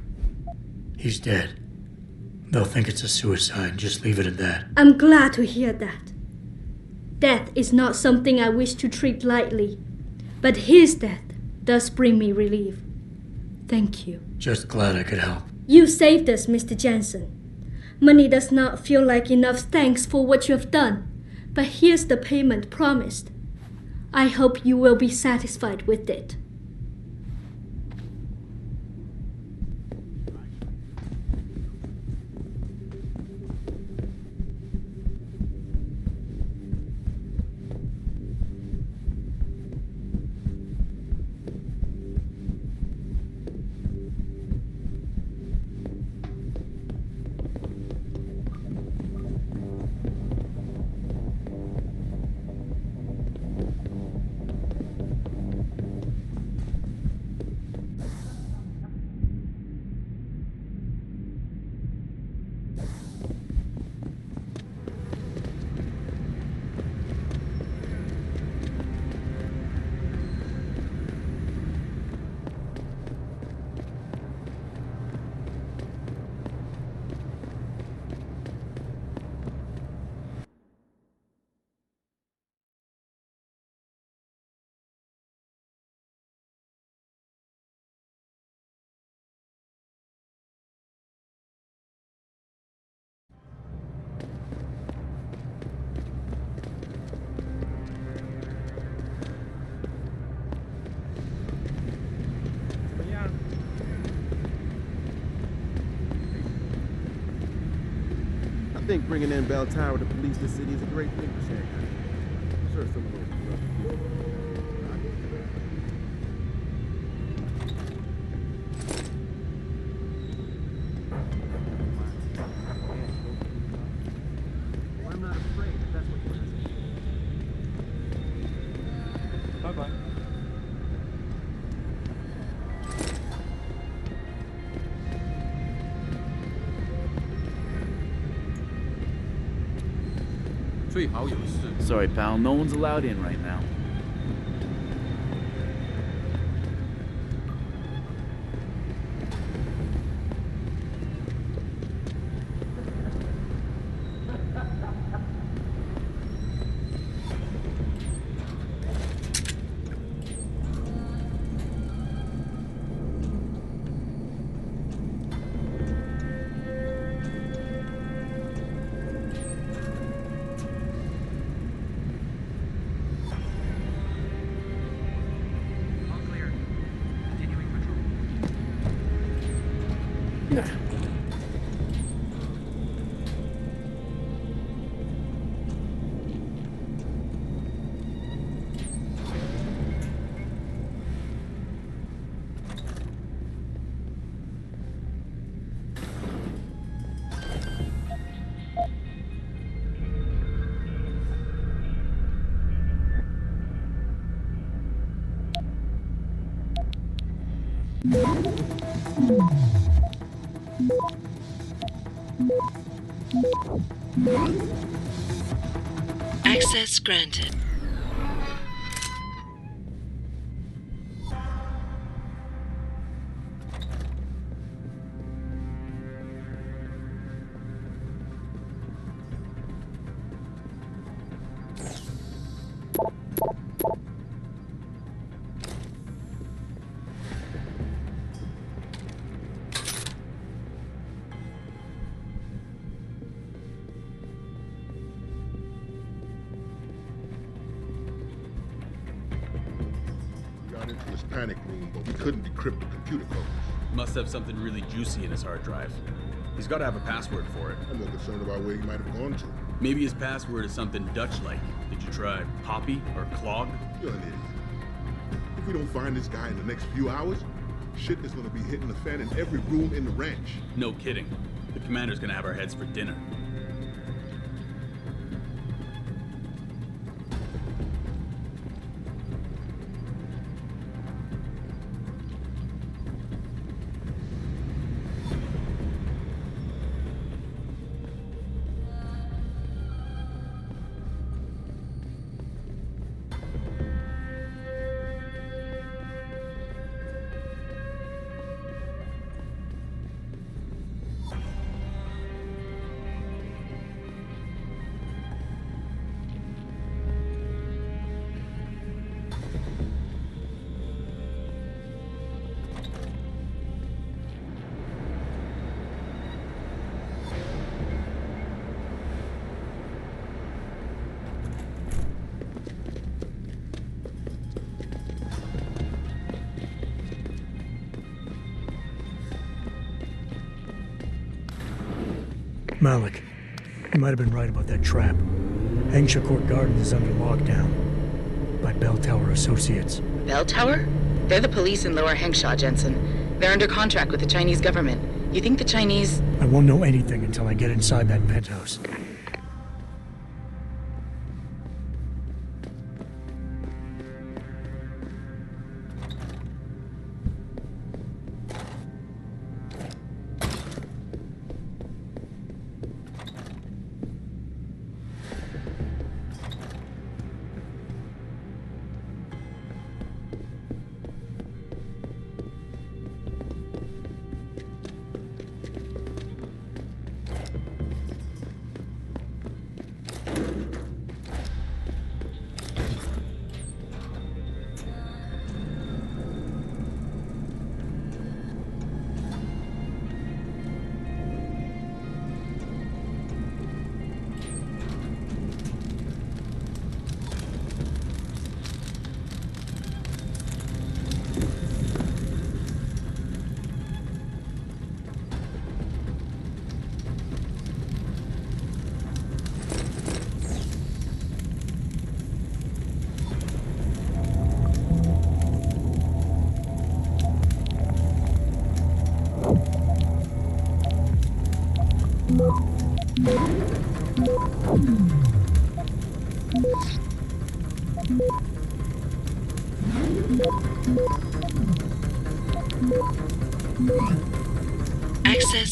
He's dead. They'll think it's a suicide. Just leave it at that. I'm glad to hear that. Death is not something I wish to treat lightly, but his death does bring me relief. Thank you. Just glad I could help. You saved us, Mr. Jensen. Money does not feel like enough thanks for what you have done, but here's the payment promised. I hope you will be satisfied with it. think bringing in Bell Tower to police the city is a great thing for Shanghai. I'm sure some of those corrupt people. I'm not afraid if that's what you're asking. Bye-bye. Sorry, pal, no one's allowed in right now. Access granted. Into his panic room, but we couldn't decrypt the computer codes. Must have something really juicy in his hard drive. He's got to have a password for it. I'm more concerned about where he might have gone to. Maybe his password is something Dutch-like. Did you try Poppy or Clog? You're an idiot. If we don't find this guy in the next few hours, shit is gonna be hitting the fan in every room in the ranch. No kidding. The commander's gonna have our heads for dinner. Malik, you might have been right about that trap. Hengsha Court Gardens is under lockdown by Bell Tower Associates. Bell Tower? They're the police in Lower Hengsha, Jensen. They're under contract with the Chinese government. You think the Chinese... I won't know anything until I get inside that penthouse. Access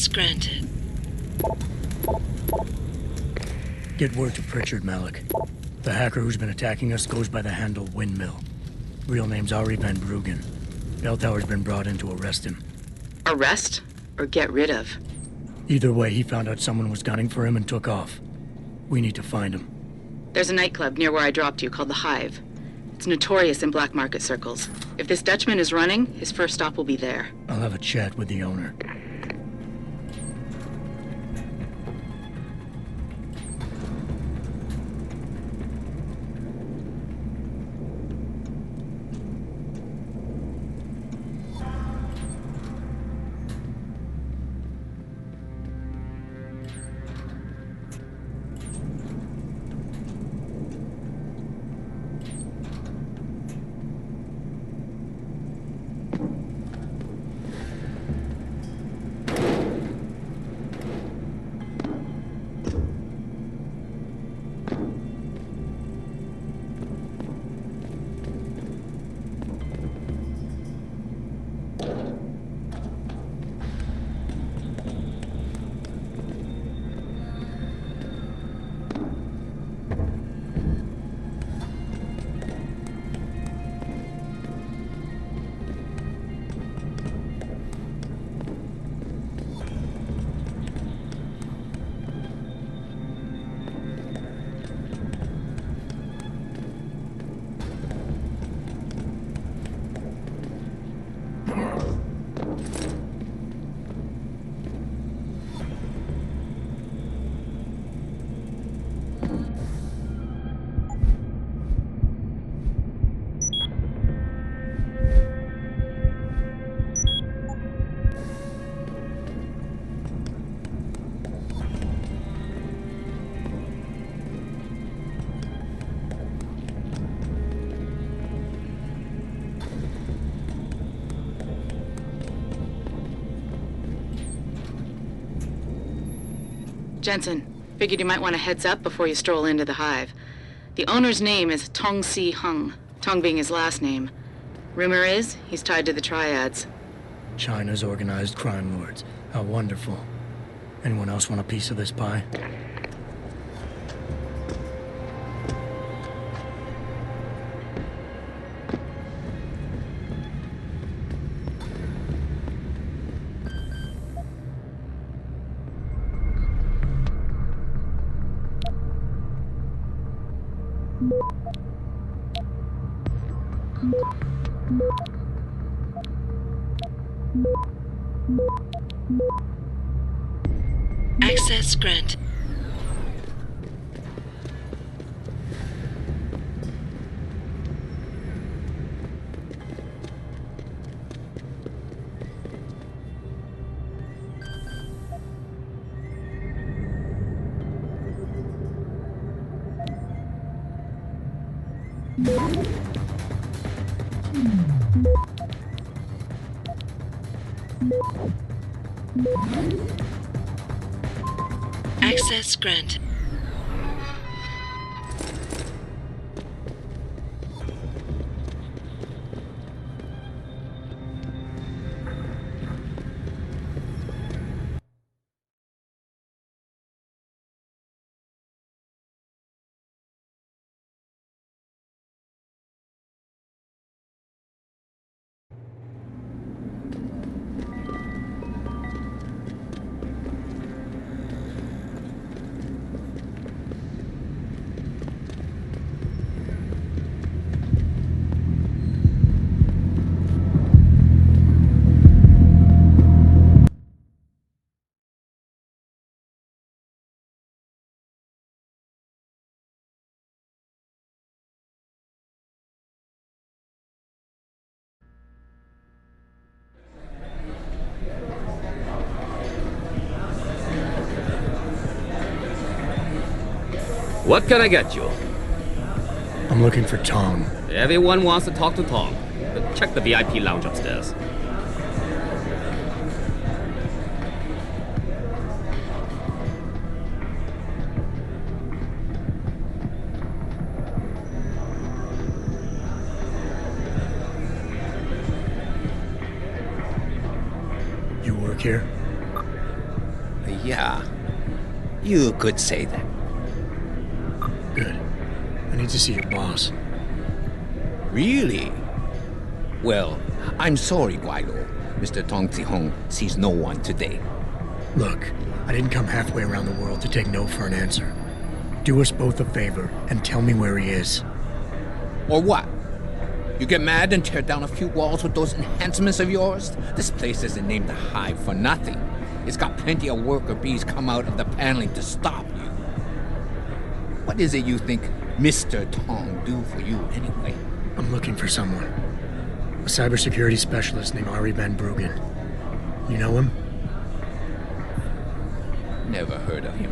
granted. Get word to Pritchard, Malik. The hacker who's been attacking us goes by the handle Windmill. Real name's Ari Van Bruggen. Bell Tower's been brought in to arrest him. Arrest? Or get rid of? Either way, he found out someone was gunning for him and took off. We need to find him. There's a nightclub near where I dropped you called the Hive. It's notorious in black market circles. If this Dutchman is running, his first stop will be there. I'll have a chat with the owner. Jensen, figured you might want a heads up before you stroll into the Hive. The owner's name is Tong Si Hung, Tong being his last name. Rumor is, he's tied to the Triads. China's organized crime lords. How wonderful. Anyone else want a piece of this pie? Access granted. Access granted. What can I get you? I'm looking for Tong. Everyone wants to talk to Tong. But check the VIP lounge upstairs. here? Yeah. You could say that. Good. I need to see your boss. Really? Well, I'm sorry, Guilo. Mr. Tong Zihong sees no one today. Look, I didn't come halfway around the world to take no for an answer. Do us both a favor and tell me where he is. Or what? You get mad and tear down a few walls with those enhancements of yours? This place isn't named the Hive for nothing. It's got plenty of worker bees come out of the paneling to stop you. What is it you think Mr. Tong do for you anyway? I'm looking for someone. A cybersecurity specialist named Ari Van Bruggen. You know him? Never heard of him.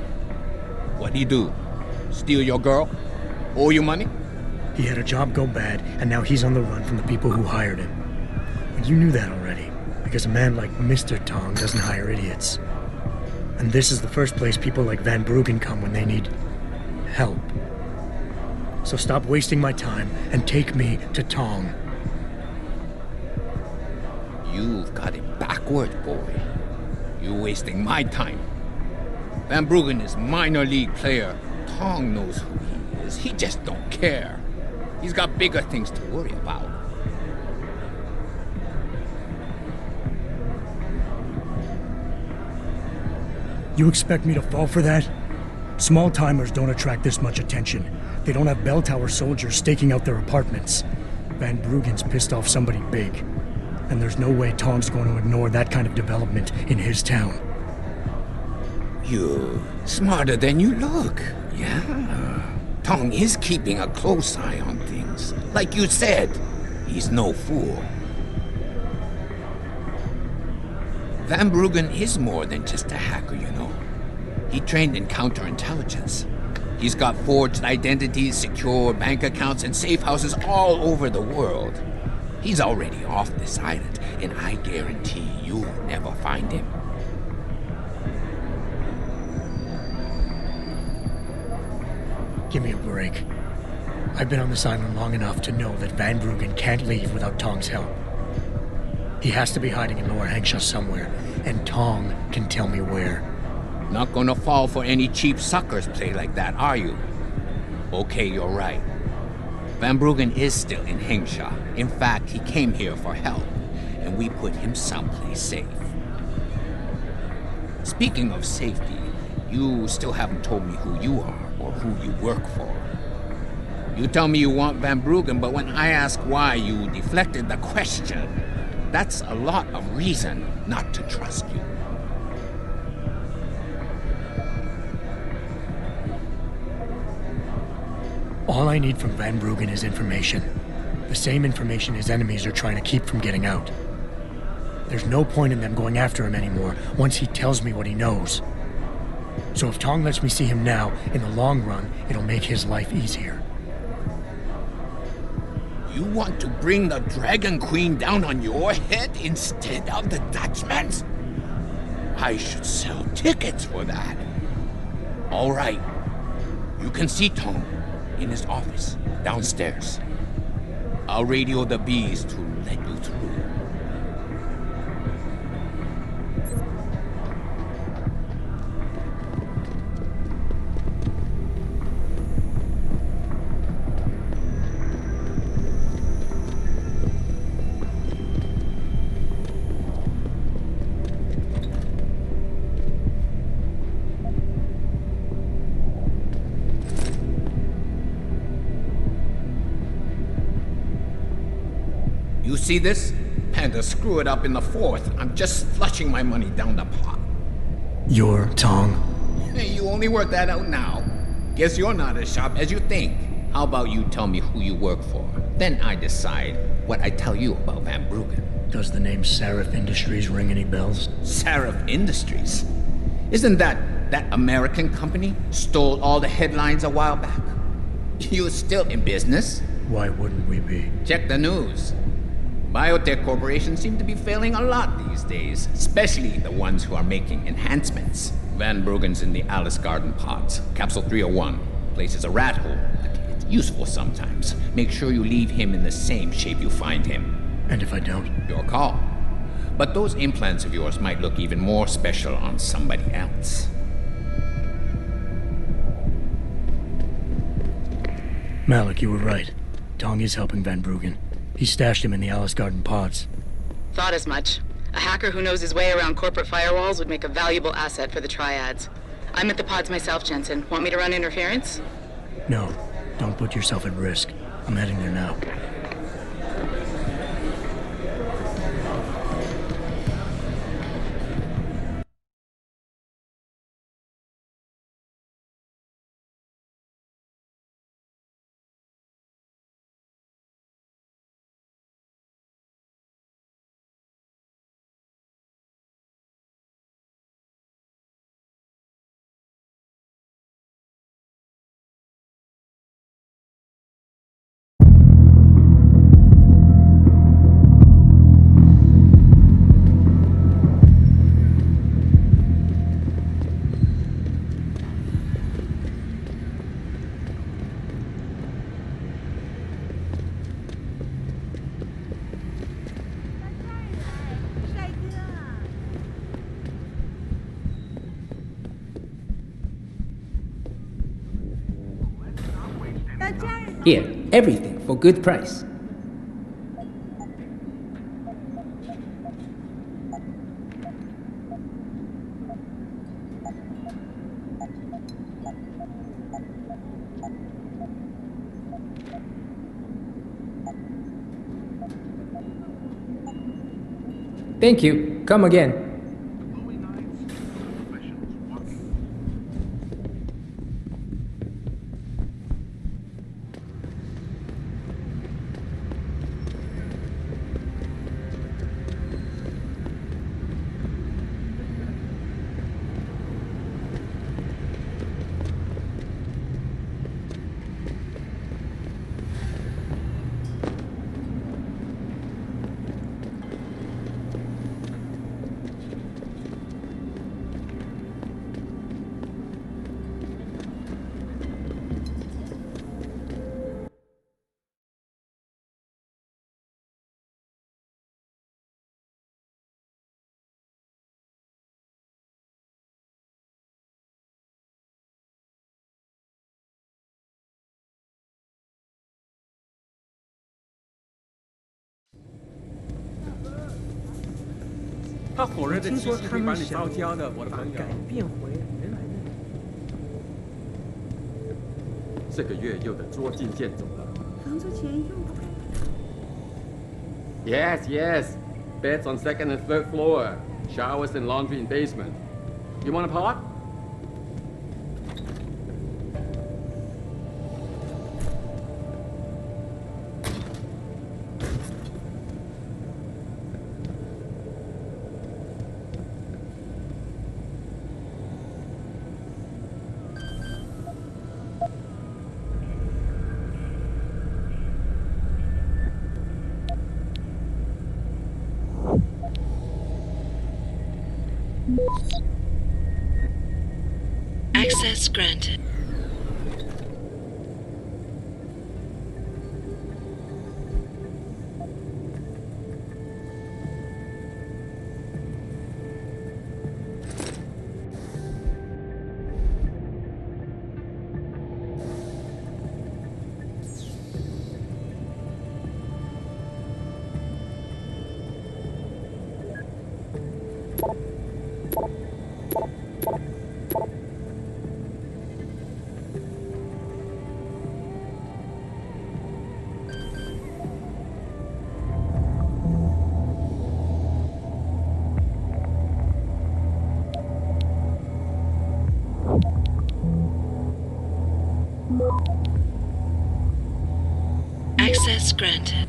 What do you do? Steal your girl? Owe you money? He had a job go bad, and now he's on the run from the people who hired him. And you knew that already, because a man like Mr. Tong doesn't hire idiots. And this is the first place people like Van Bruggen come when they need help. So stop wasting my time and take me to Tong. You've got it backward, boy. You're wasting my time. Van Bruggen is minor league player. Tong knows who he is. He just don't care. He's got bigger things to worry about. You expect me to fall for that? Small-timers don't attract this much attention. They don't have bell tower soldiers staking out their apartments. Van Bruggen's pissed off somebody big. And there's no way Tong's going to ignore that kind of development in his town. You're smarter than you look. Yeah. Tong is keeping a close eye on things. Like you said, he's no fool. Van Bruggen is more than just a hacker, you know. He trained in counterintelligence. He's got forged identities, secure bank accounts, and safe houses all over the world. He's already off this island, and I guarantee you'll never find him. Give me a break. I've been on this island long enough to know that Van Bruggen can't leave without Tong's help. He has to be hiding in Lower Hengsha somewhere, and Tong can tell me where. Not gonna fall for any cheap suckers play like that, are you? Okay, you're right. Van Bruggen is still in Hengsha. In fact, he came here for help, and we put him someplace safe. Speaking of safety, you still haven't told me who you are or who you work for. You tell me you want Van Bruggen, but when I ask why, you deflected the question. That's a lot of reason not to trust you. All I need from Van Bruggen is information. The same information his enemies are trying to keep from getting out. There's no point in them going after him anymore once he tells me what he knows. So if Tong lets me see him now, in the long run, it'll make his life easier. You want to bring the Dragon Queen down on your head instead of the Dutchman's? I should sell tickets for that. All right. You can see Tong in his office downstairs. I'll radio the bees to let you through. You see this? Panda screw it up in the fourth. I'm just flushing my money down the pot. You're Tong? Hey, you only work that out now. Guess you're not as sharp as you think. How about you tell me who you work for? Then I decide what I tell you about Van Bruggen. Does the name Seraph Industries ring any bells? Seraph Industries? Isn't that American company stole all the headlines a while back? You're still in business? Why wouldn't we be? Check the news. Biotech corporations seem to be failing a lot these days, especially the ones who are making enhancements. Van Bruggen's in the Alice Garden pods. Capsule 301. Place is a rat hole, but it's useful sometimes. Make sure you leave him in the same shape you find him. And if I don't? Your call. But those implants of yours might look even more special on somebody else. Malik, you were right. Tong is helping Van Bruggen. He stashed him in the Alice Garden pods. Thought as much. A hacker who knows his way around corporate firewalls would make a valuable asset for the triads. I'm at the pods myself, Jensen. Want me to run interference? No, don't put yourself at risk. I'm heading there now. Here, everything for good price. Thank you. Come again.听说他们想改变回原来的。这个月又得捉襟见肘了。房租钱又不给。Yes, yes. Beds on second and third floor. Showers and laundry in basement. You want a pot? Access granted. Access granted.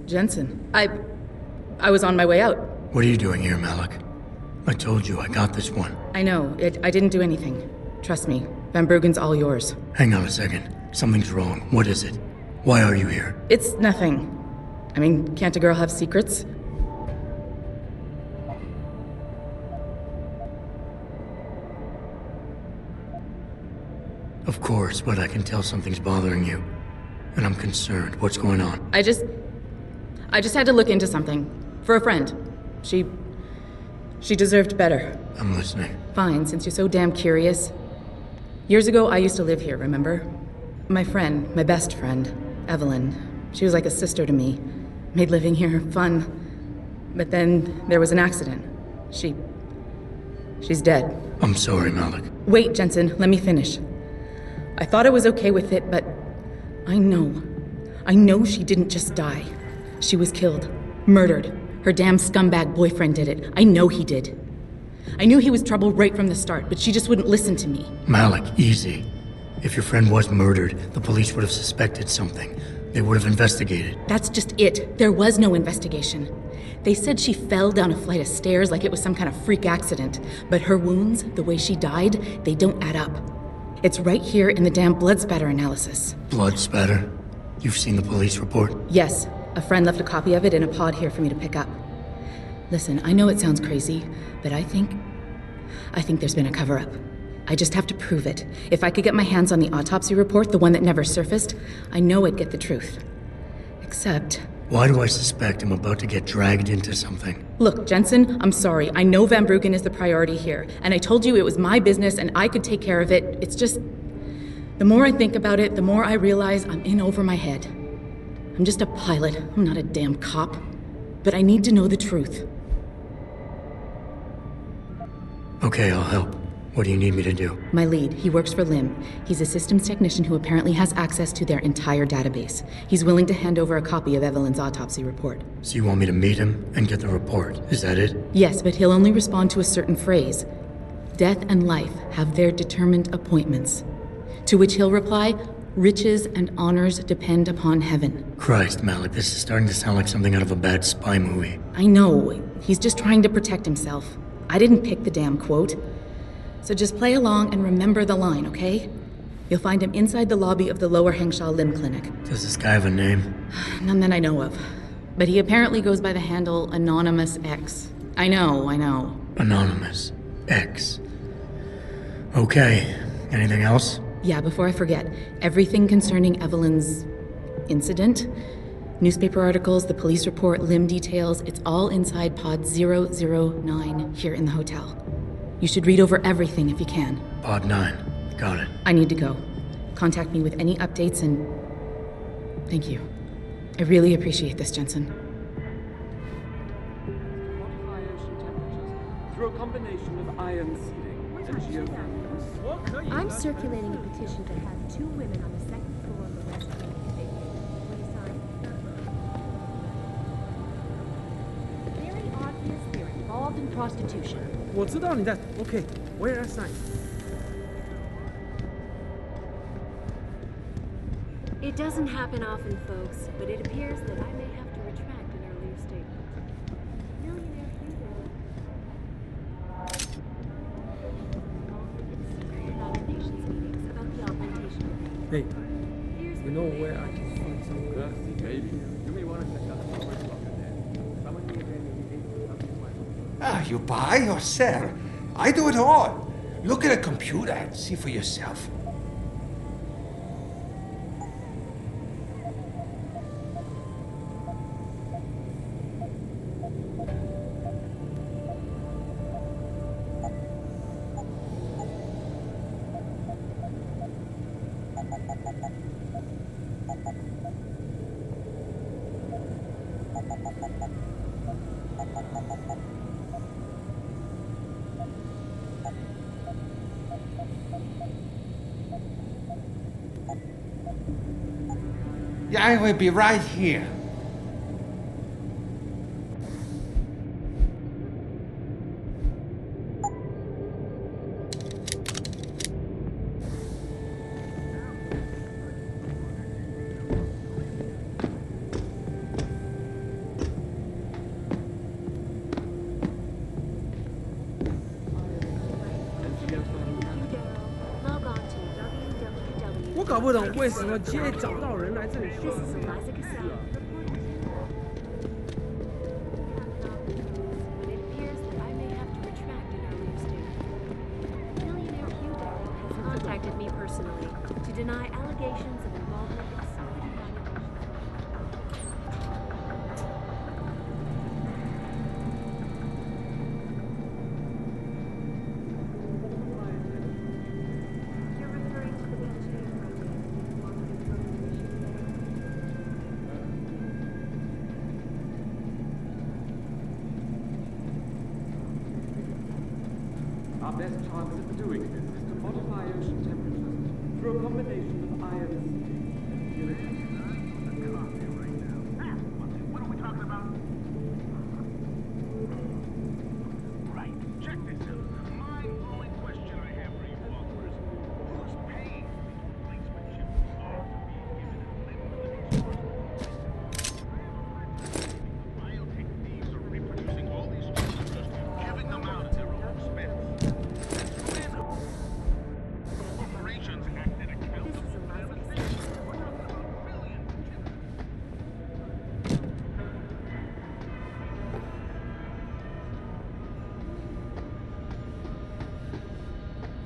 Jensen, I was on my way out. What are you doing here, Malik? I told you I got this one. I know. I didn't do anything. Trust me. Van Bruggen's all yours. Hang on a second. Something's wrong. What is it? Why are you here? It's nothing. I mean, can't a girl have secrets? Of course, but I can tell something's bothering you. And I'm concerned. What's going on? I just had to look into something. For a friend. She deserved better. I'm listening. Fine, since you're so damn curious. Years ago, I used to live here, remember? My friend, my best friend, Evelyn. She was like a sister to me. Made living here fun. But then there was an accident. She's dead. I'm sorry, Malik. Wait, Jensen, let me finish. I thought I was okay with it, but I know she didn't just die. She was killed. Murdered. Her damn scumbag boyfriend did it. I know he did. I knew he was trouble right from the start, but she just wouldn't listen to me. Malik, easy. If your friend was murdered, the police would have suspected something. They would have investigated. That's just it. There was no investigation. They said she fell down a flight of stairs like it was some kind of freak accident. But her wounds, the way she died, they don't add up. It's right here in the damn blood spatter analysis. Blood spatter? You've seen the police report? Yes. A friend left a copy of it in a pod here for me to pick up. Listen, I know it sounds crazy, but I think there's been a cover-up. I just have to prove it. If I could get my hands on the autopsy report, the one that never surfaced, I know I'd get the truth. Except... Why do I suspect I'm about to get dragged into something? Look, Jensen, I'm sorry. I know Van Bruggen is the priority here, and I told you it was my business and I could take care of it. It's just... The more I think about it, the more I realize I'm in over my head. I'm just a pilot. I'm not a damn cop. But I need to know the truth. Okay, I'll help. What do you need me to do? My lead, he works for LIM. He's a systems technician who apparently has access to their entire database. He's willing to hand over a copy of Evelyn's autopsy report. So you want me to meet him and get the report? Is that it? Yes, but he'll only respond to a certain phrase. Death and life have their determined appointments. To which he'll reply, riches and honors depend upon heaven. Christ, Malik, this is starting to sound like something out of a bad spy movie. I know. He's just trying to protect himself. I didn't pick the damn quote. So just play along and remember the line, okay? You'll find him inside the lobby of the Lower Hengsha Limb Clinic. Does this guy have a name? None that I know of. But he apparently goes by the handle Anonymous X. I know. Anonymous X. Okay. Anything else? Yeah, before I forget, everything concerning Evelyn's incident, newspaper articles, the police report, limb details, it's all inside pod 009 here in the hotel. You should read over everything if you can. Pod 9. Got it. I need to go. Contact me with any updates and... Thank you. I really appreciate this, Jensen. Through a combination of iron seeding and geothermal. I'm circulating a petition to have 2 women on the 2nd floor of the restaurant evicted. Will you sign? Very obvious they're involved in prostitution. 我知道你在 OK， 我也来 sign。 It doesn't happen often, folks, but it appears that I may have to retract an earlier statement. Millionaire Hugo. Nominations meetings about the augmentation. Hey, you know where I can find some good? Maybe. You may want to check out the first locker there. Someone here You buy or sell? I do it all. Look at a computer and see for yourself. Yeah, I will be right here. Log on to 搞不懂为什么街找不到人来这里修。Contacted me personally to deny allegations of involvement in secret evaluation. You're referring to the Deus Our best chance of doing this is to modify ocean temperatures through a combination of iron and What are we talking about? Right. Check this out. Mind-blowing question I have for you followers. Who's paying for the replacement ship stars are being given a limb biotech thieves are reproducing all these children, just giving them out at their own expense. Corporations acted accountable for their decisions. We're talking about billions.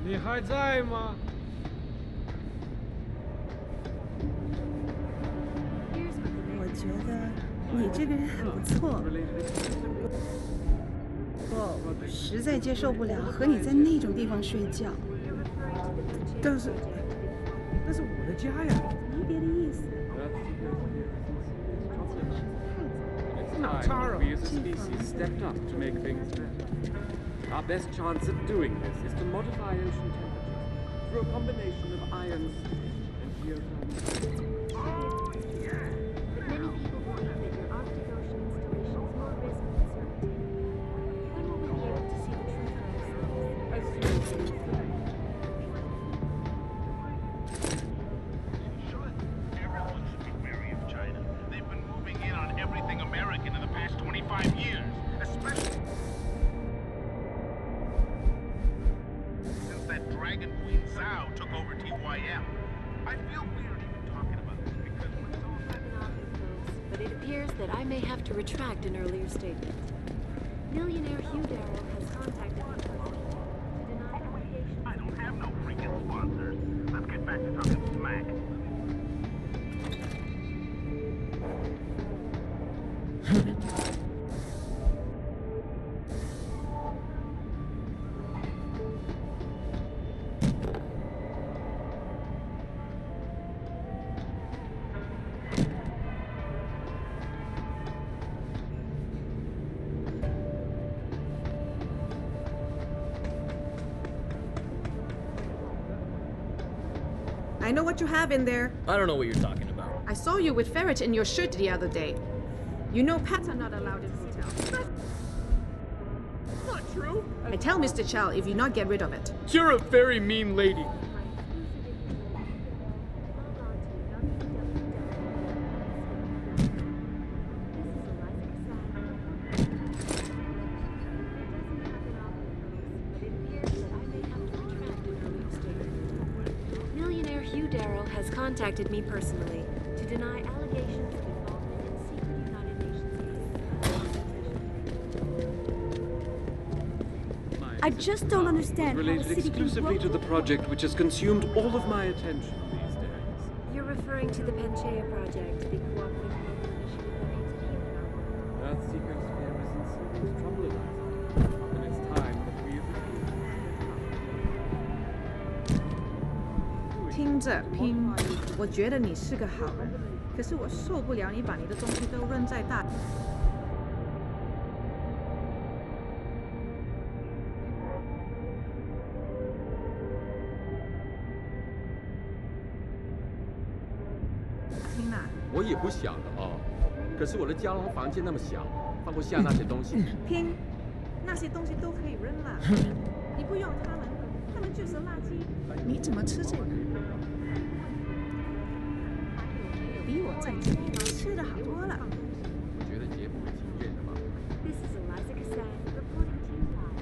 你还在吗？我觉得你这个人很不错，我实在接受不了和你在那种地方睡觉。但是我的家呀。没别的意思。 It's time we as a species stepped up to make things better. Our best chance of doing this is to modify ocean temperatures through a combination of iron and geothermal. But many people believe that your Arctic Ocean installation is more risk than certainty. When will we be able to see the truth for ourselves? As soon as it is clear. Everyone should be wary of China. They've been moving in on everything American in the past 25 years, especially since that Dragon Queen Zhao took over TYM. I feel weird even talking about this because when it's all said and done, But it appears that I may have to retract an earlier statement. Millionaire Hugh Darrell has contacted me personally to deny allegations. I don't have no freaking sponsors. Let's get back to talking smack. I know what you have in there. I don't know what you're talking about. I saw you with ferret in your shirt the other day. You know pets are not allowed in hotels. Not true. I tell Mr. Chow if you not get rid of it. You're a very mean lady. Millionaire Hugh Darrell has contacted me personally to deny allegations of involvement in secret United Nations. I just don't understand how a Related city can exclusively to grow. the project which has consumed all of my attention these days. You're referring to the Panchaea project, the cooperative global initiative that aims at healing our world. Earth's ecosphere is in serious trouble, Eliza. And it's time that we as a species 听着，拼，我觉得你是个好人，可是我受不了你把你的东西都扔在大。听啦，我也不小了哦，可是我的胶囊房间那么小，放不下那些东西。拼，那些东西都可以扔了，你不用它们，它们就是垃圾。你怎么吃这个？比我在这里吃的好多了。我觉得也不会挺远的嘛。 This is Eliza Cassan reporting to you live.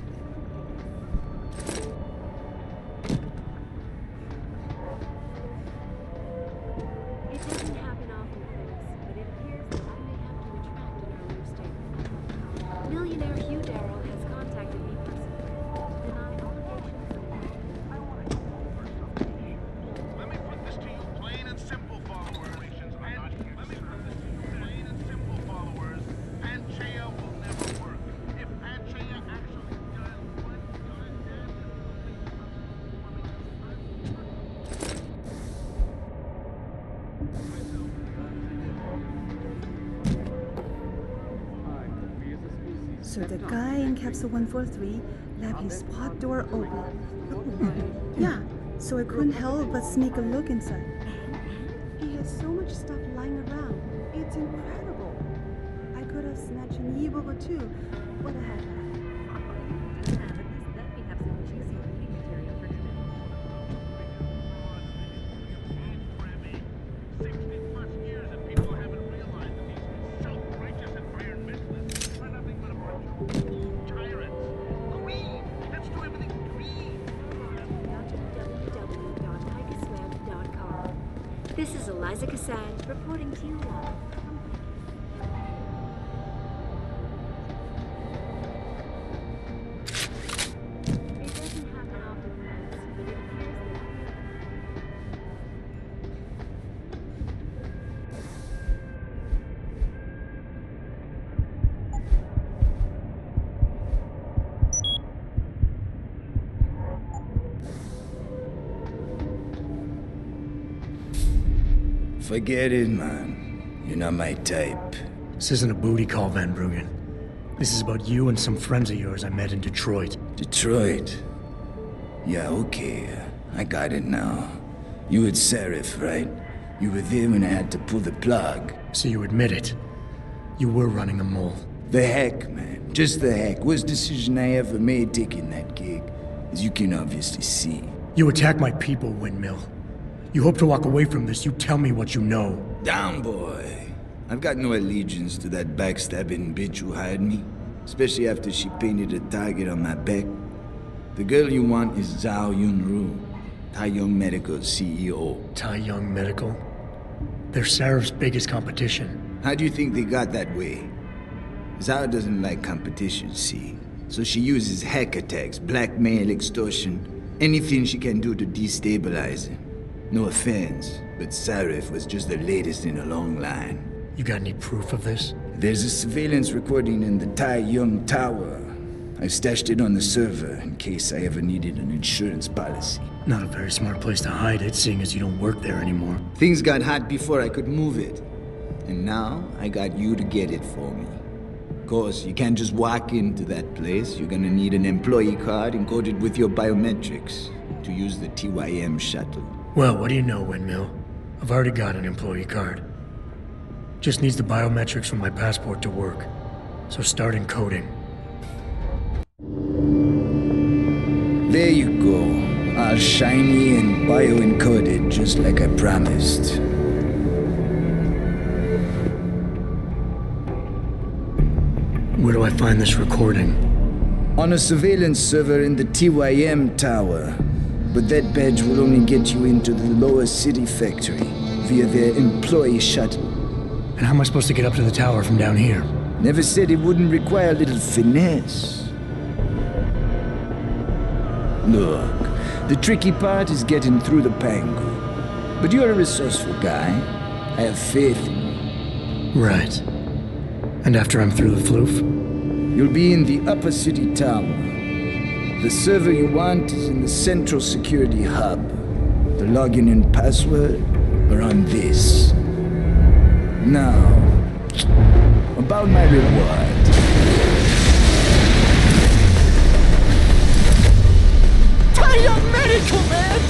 So the guy in capsule 143 left his pod door open. Yeah, so I couldn't help but sneak a look inside. He has so much stuff lying around. It's incredible. I could have snatched an e-book or two, but I had that. This is Eliza Cassand reporting to you live. It doesn't happen often, folks, but it appears that Forget it, man. You're not my type. This isn't a booty call, Van Bruggen. This is about you and some friends of yours I met in Detroit. Detroit? Yeah, okay. I got it now. You with Serif, right? You were there when I had to pull the plug. So you admit it. You were running a mole. The heck, man. Just the heck. Worst decision I ever made taking that gig. As you can obviously see. You attack my people, Windmill. You hope to walk away from this. You tell me what you know. Down, boy. I've got no allegiance to that backstabbing bitch who hired me. Especially after she painted a target on my back. The girl you want is Zhao Yunru, Tai Yong Medical's CEO. Tai Yong Medical? They're Serif's biggest competition. How do you think they got that way? Zhao doesn't like competition, see? So she uses hack attacks, blackmail, extortion, anything she can do to destabilize him. No offense, but Serif was just the latest in a long line. You got any proof of this? There's a surveillance recording in the Tai Yong Tower. I've stashed it on the server in case I ever needed an insurance policy. Not a very smart place to hide it, seeing as you don't work there anymore. Things got hot before I could move it. And now I got you to get it for me. Of course, you can't just walk into that place. You're gonna need an employee card encoded with your biometrics to use the TYM shuttle. Well, what do you know, Windmill? I've already got an employee card. Just needs the biometrics from my passport to work. So start encoding. There you go. All shiny and bio-encoded, just like I promised. Where do I find this recording? On a surveillance server in the TYM tower. But that badge will only get you into the lower city factory via their employee shuttle. And how am I supposed to get up to the tower from down here? Never said it wouldn't require a little finesse. Look, the tricky part is getting through the Pangu. But you're a resourceful guy. I have faith in you. Right. And after I'm through the floof? You'll be in the upper city tower. The server you want is in the central security hub. The login and password are on this. Now, about my reward. Tai Yong Medical, man!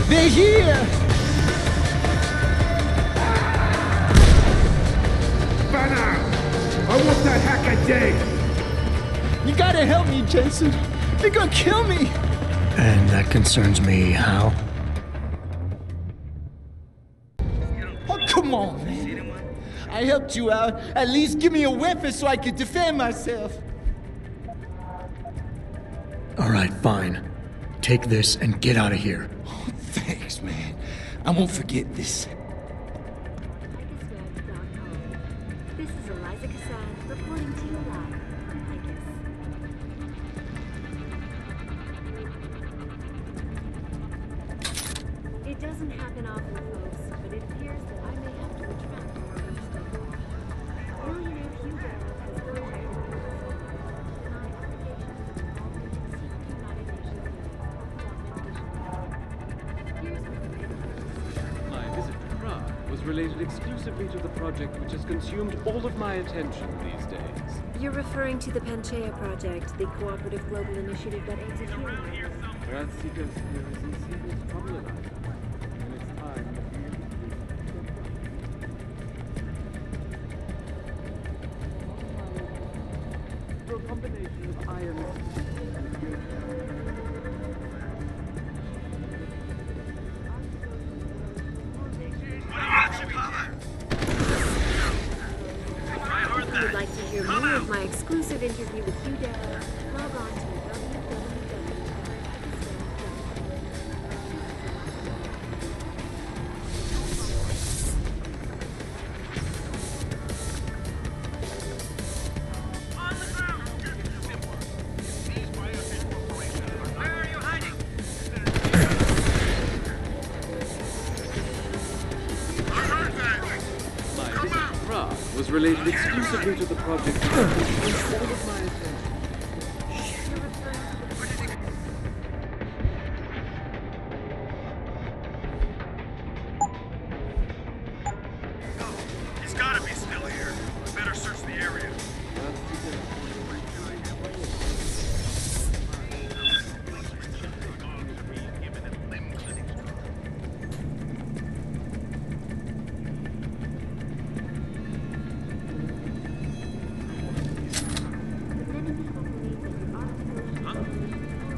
They're here! Banner! I want that hacker dead! You gotta help me, Jensen. They're gonna kill me! And that concerns me how? Oh, come on, man. I helped you out. At least give me a weapon so I can defend myself. All right, fine. Take this and get out of here. Oh, thanks, man. I won't forget this. This is Eliza Cassand reporting to you live from Icus. It doesn't happen often, folks, but it appears that I may have to retract more mistake. Billionaire Hugh Barrett has contacted the denying allegations involved in the secret United Nations meeting of documentation. Here's what the My visitor related exclusively to the project which has consumed all of my attention these days. You're referring to the Panchaea Project, the cooperative global initiative that aims at healing. Earth Seekers here is in serious trouble, Eliza. And it's time that we through a combination of iron and If you would like to hear more of my exclusive interview with Hugh Darrow, log on to was related exclusively to the project which has consumed all of my attention. He's gotta be still here. Better search the area.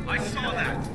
I saw that.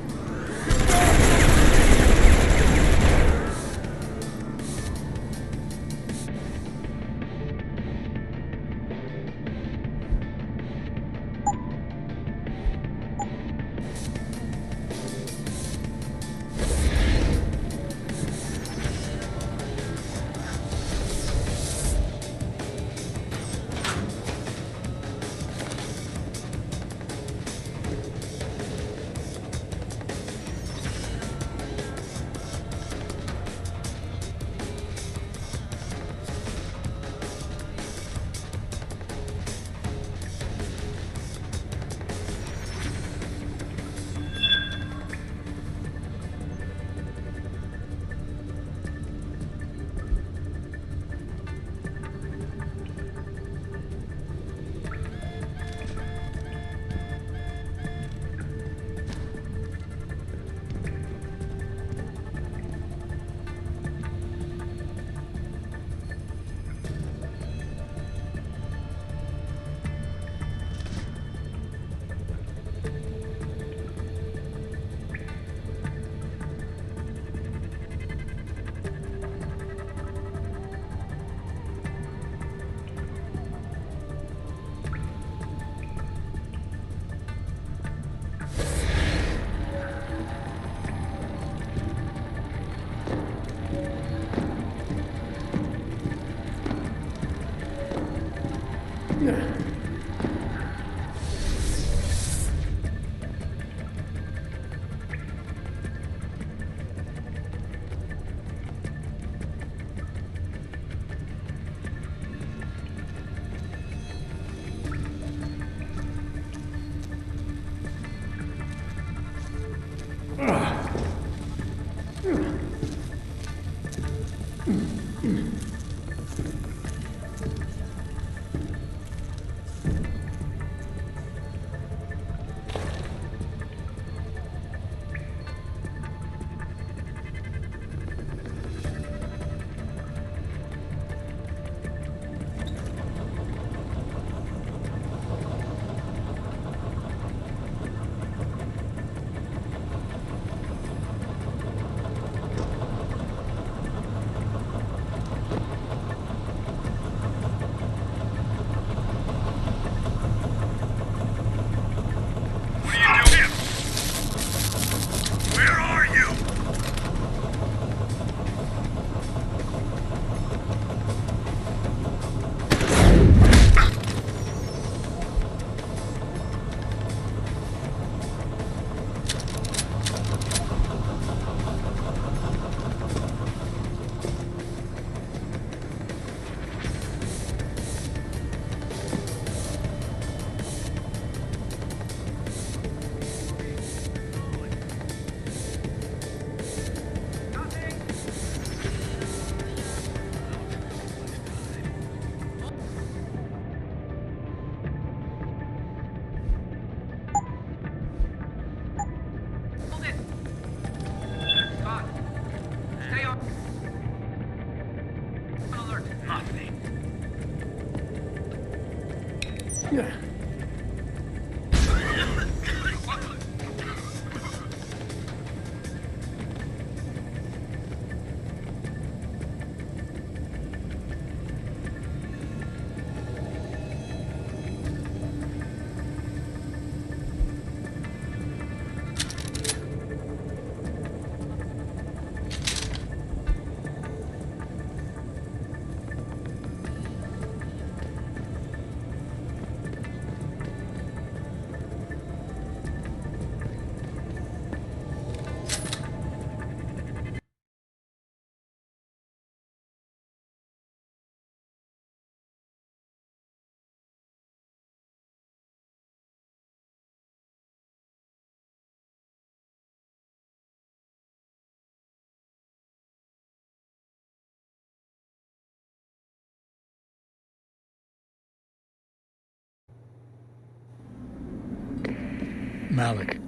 Malik,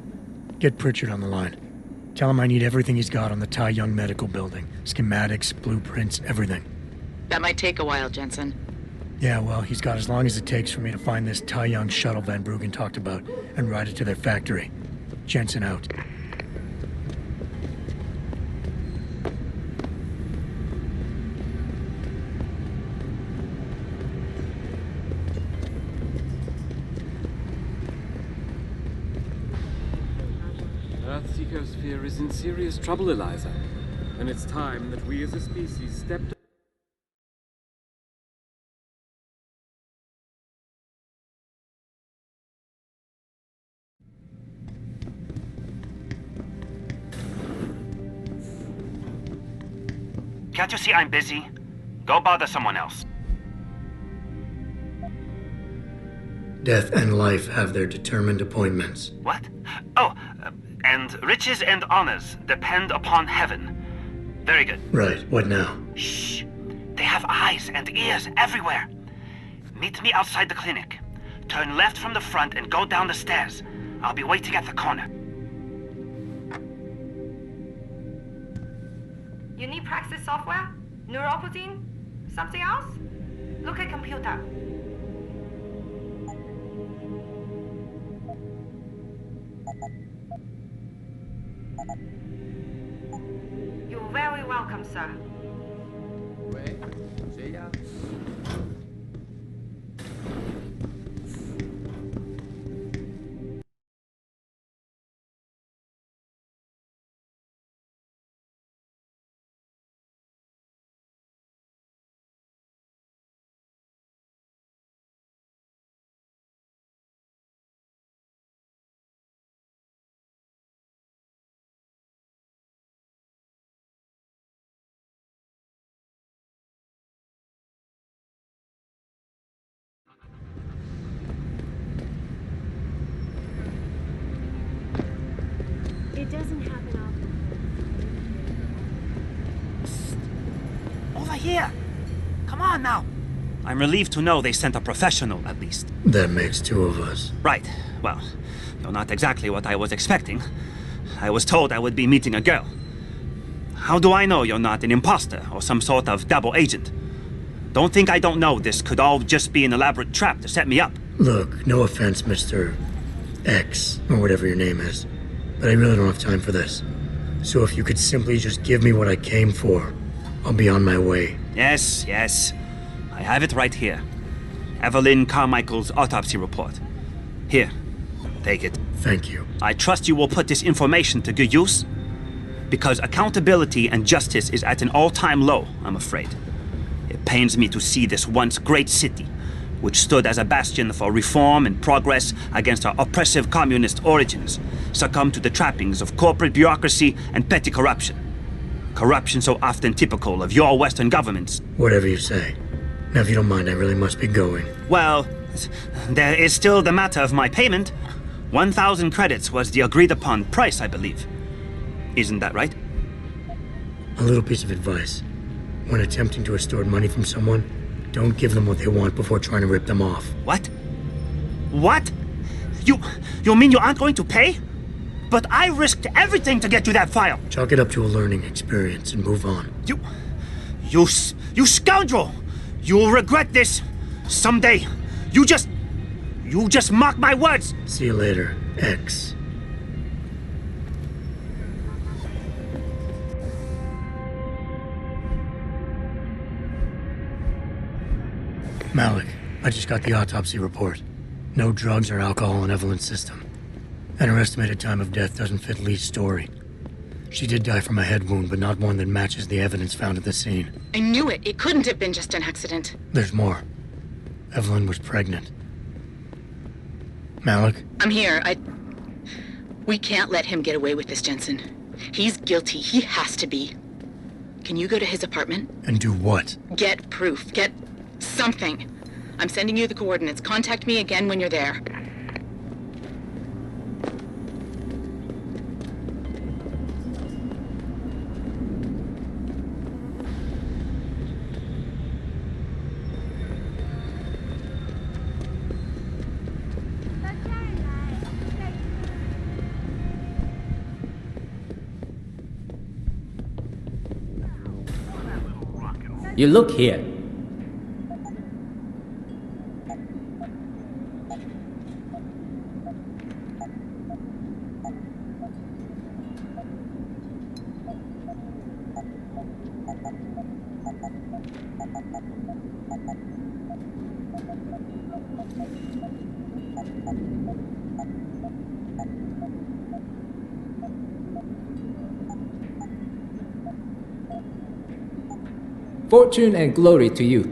get Pritchard on the line. Tell him I need everything he's got on the Tai Young Medical Building. Schematics, blueprints, everything. That might take a while, Jensen. Yeah, well, he's got as long as it takes for me to find this Tai Young shuttle Van Bruggen talked about and ride it to their factory. Jensen out. Earth's ecosphere is in serious trouble, Eliza. And it's time that we as a species stepped up. Can't you see I'm busy? Go bother someone else. Death and life have their determined appointments. What? Oh, and riches and honors depend upon heaven. Very good. Right, what now? Shh. They have eyes and ears everywhere. Meet me outside the clinic. Turn left from the front and go down the stairs. I'll be waiting at the corner. You need Praxis software? Neuroprotein? Something else? Look at computer. You're very welcome, sir. It doesn't happen often. Over here! Come on now! I'm relieved to know they sent a professional, at least. That makes two of us. Right. Well, you're not exactly what I was expecting. I was told I would be meeting a girl. How do I know you're not an imposter or some sort of double agent? Don't think I don't know this could all just be an elaborate trap to set me up. Look, no offense, Mr. X, or whatever your name is, but I really don't have time for this. So if you could simply just give me what I came for, I'll be on my way. Yes, yes. I have it right here. Evelyn Carmichael's autopsy report. Here, take it. Thank you. I trust you will put this information to good use, because accountability and justice is at an all-time low, I'm afraid. It pains me to see this once great city, which stood as a bastion for reform and progress against our oppressive communist origins, succumb to the trappings of corporate bureaucracy and petty corruption. Corruption so often typical of your Western governments. Whatever you say. Now, if you don't mind, I really must be going. Well, there is still the matter of my payment. 1,000 credits was the agreed-upon price, I believe. Isn't that right? A little piece of advice. When attempting to extort money from someone, don't give them what they want before trying to rip them off. What? What? You mean you aren't going to pay? But I risked everything to get you that file. Chalk it up to a learning experience and move on. You scoundrel! You will regret this someday. You just mocked my words! See you later, X. Malik, I just got the autopsy report. No drugs or alcohol in Evelyn's system. And her estimated time of death doesn't fit Lee's story. She did die from a head wound, but not one that matches the evidence found at the scene. I knew it. It couldn't have been just an accident. There's more. Evelyn was pregnant. Malik? I'm here. We can't let him get away with this, Jensen. He's guilty. He has to be. Can you go to his apartment? And do what? Get proof. Get something. I'm sending you the coordinates. Contact me again when you're there. You look here. Fortune and glory to you.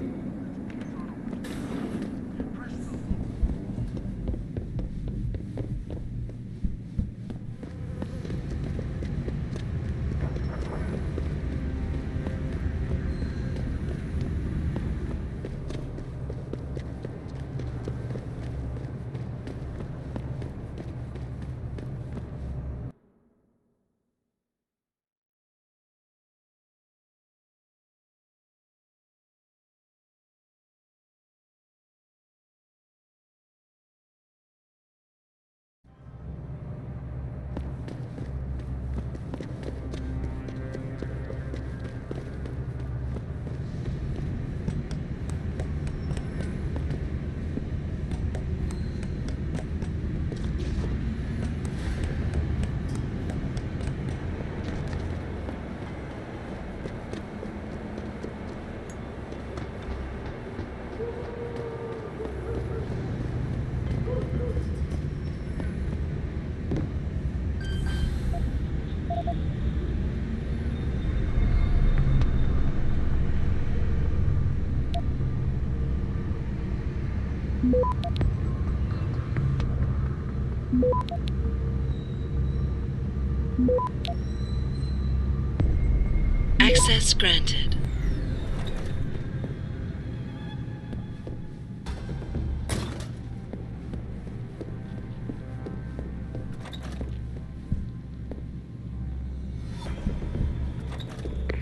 Access granted.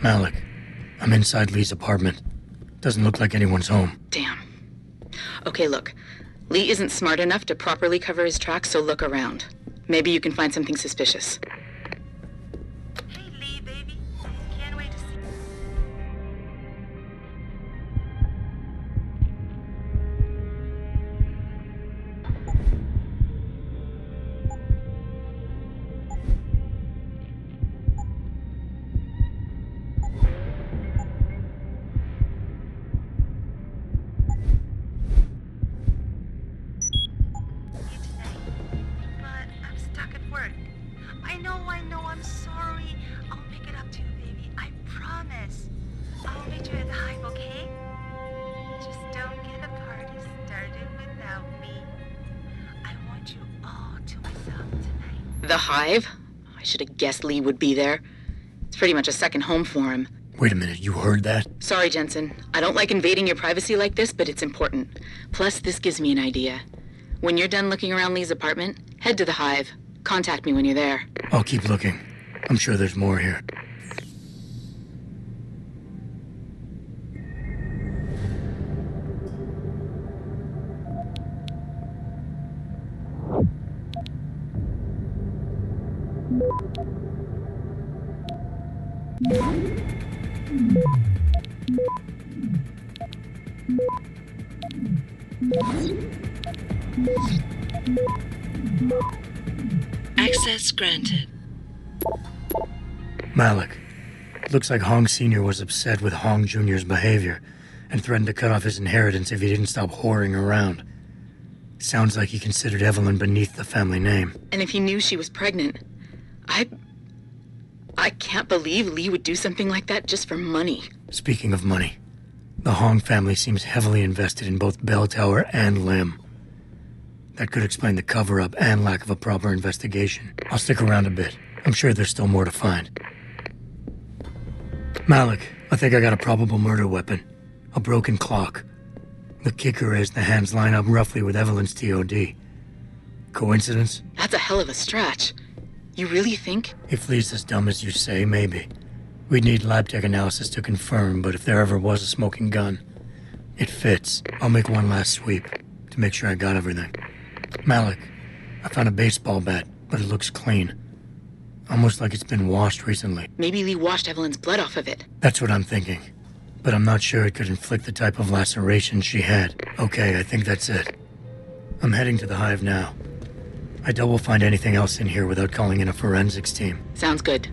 Malik, I'm inside Lee's apartment. Doesn't look like anyone's home. Damn. Okay, look. Lee isn't smart enough to properly cover his tracks, so look around. Maybe you can find something suspicious. Hey, Lee, baby. Can't wait to see you. I'm sorry. I'll make it up to you, baby. I promise. I'll meet you at the Hive, okay? Just don't get a party started without me. I want you all to myself tonight. The Hive? I should have guessed Lee would be there. It's pretty much a second home for him. Wait a minute, you heard that? Sorry, Jensen. I don't like invading your privacy like this, but it's important. Plus, this gives me an idea. When you're done looking around Lee's apartment, head to the Hive. Contact me when you're there. I'll keep looking. I'm sure there's more here. Access granted. Malik. Looks like Hong Sr. was upset with Hong Jr.'s behavior and threatened to cut off his inheritance if he didn't stop whoring around. Sounds like he considered Evelyn beneath the family name. And if he knew she was pregnant, I can't believe Lee would do something like that just for money. Speaking of money, the Hong family seems heavily invested in both Bell Tower and Lim. That could explain the cover-up and lack of a proper investigation. I'll stick around a bit. I'm sure there's still more to find. Malik, I think I got a probable murder weapon. A broken clock. The kicker is the hands line up roughly with Evelyn's TOD. Coincidence? That's a hell of a stretch. You really think? If Lee's as dumb as you say, maybe. We'd need lab tech analysis to confirm, but if there ever was a smoking gun, it fits. I'll make one last sweep to make sure I got everything. Malik, I found a baseball bat, but it looks clean. Almost like it's been washed recently. Maybe Lee washed Evelyn's blood off of it. That's what I'm thinking. But I'm not sure it could inflict the type of laceration she had. Okay, I think that's it. I'm heading to the hive now. I doubt we'll find anything else in here without calling in a forensics team. Sounds good.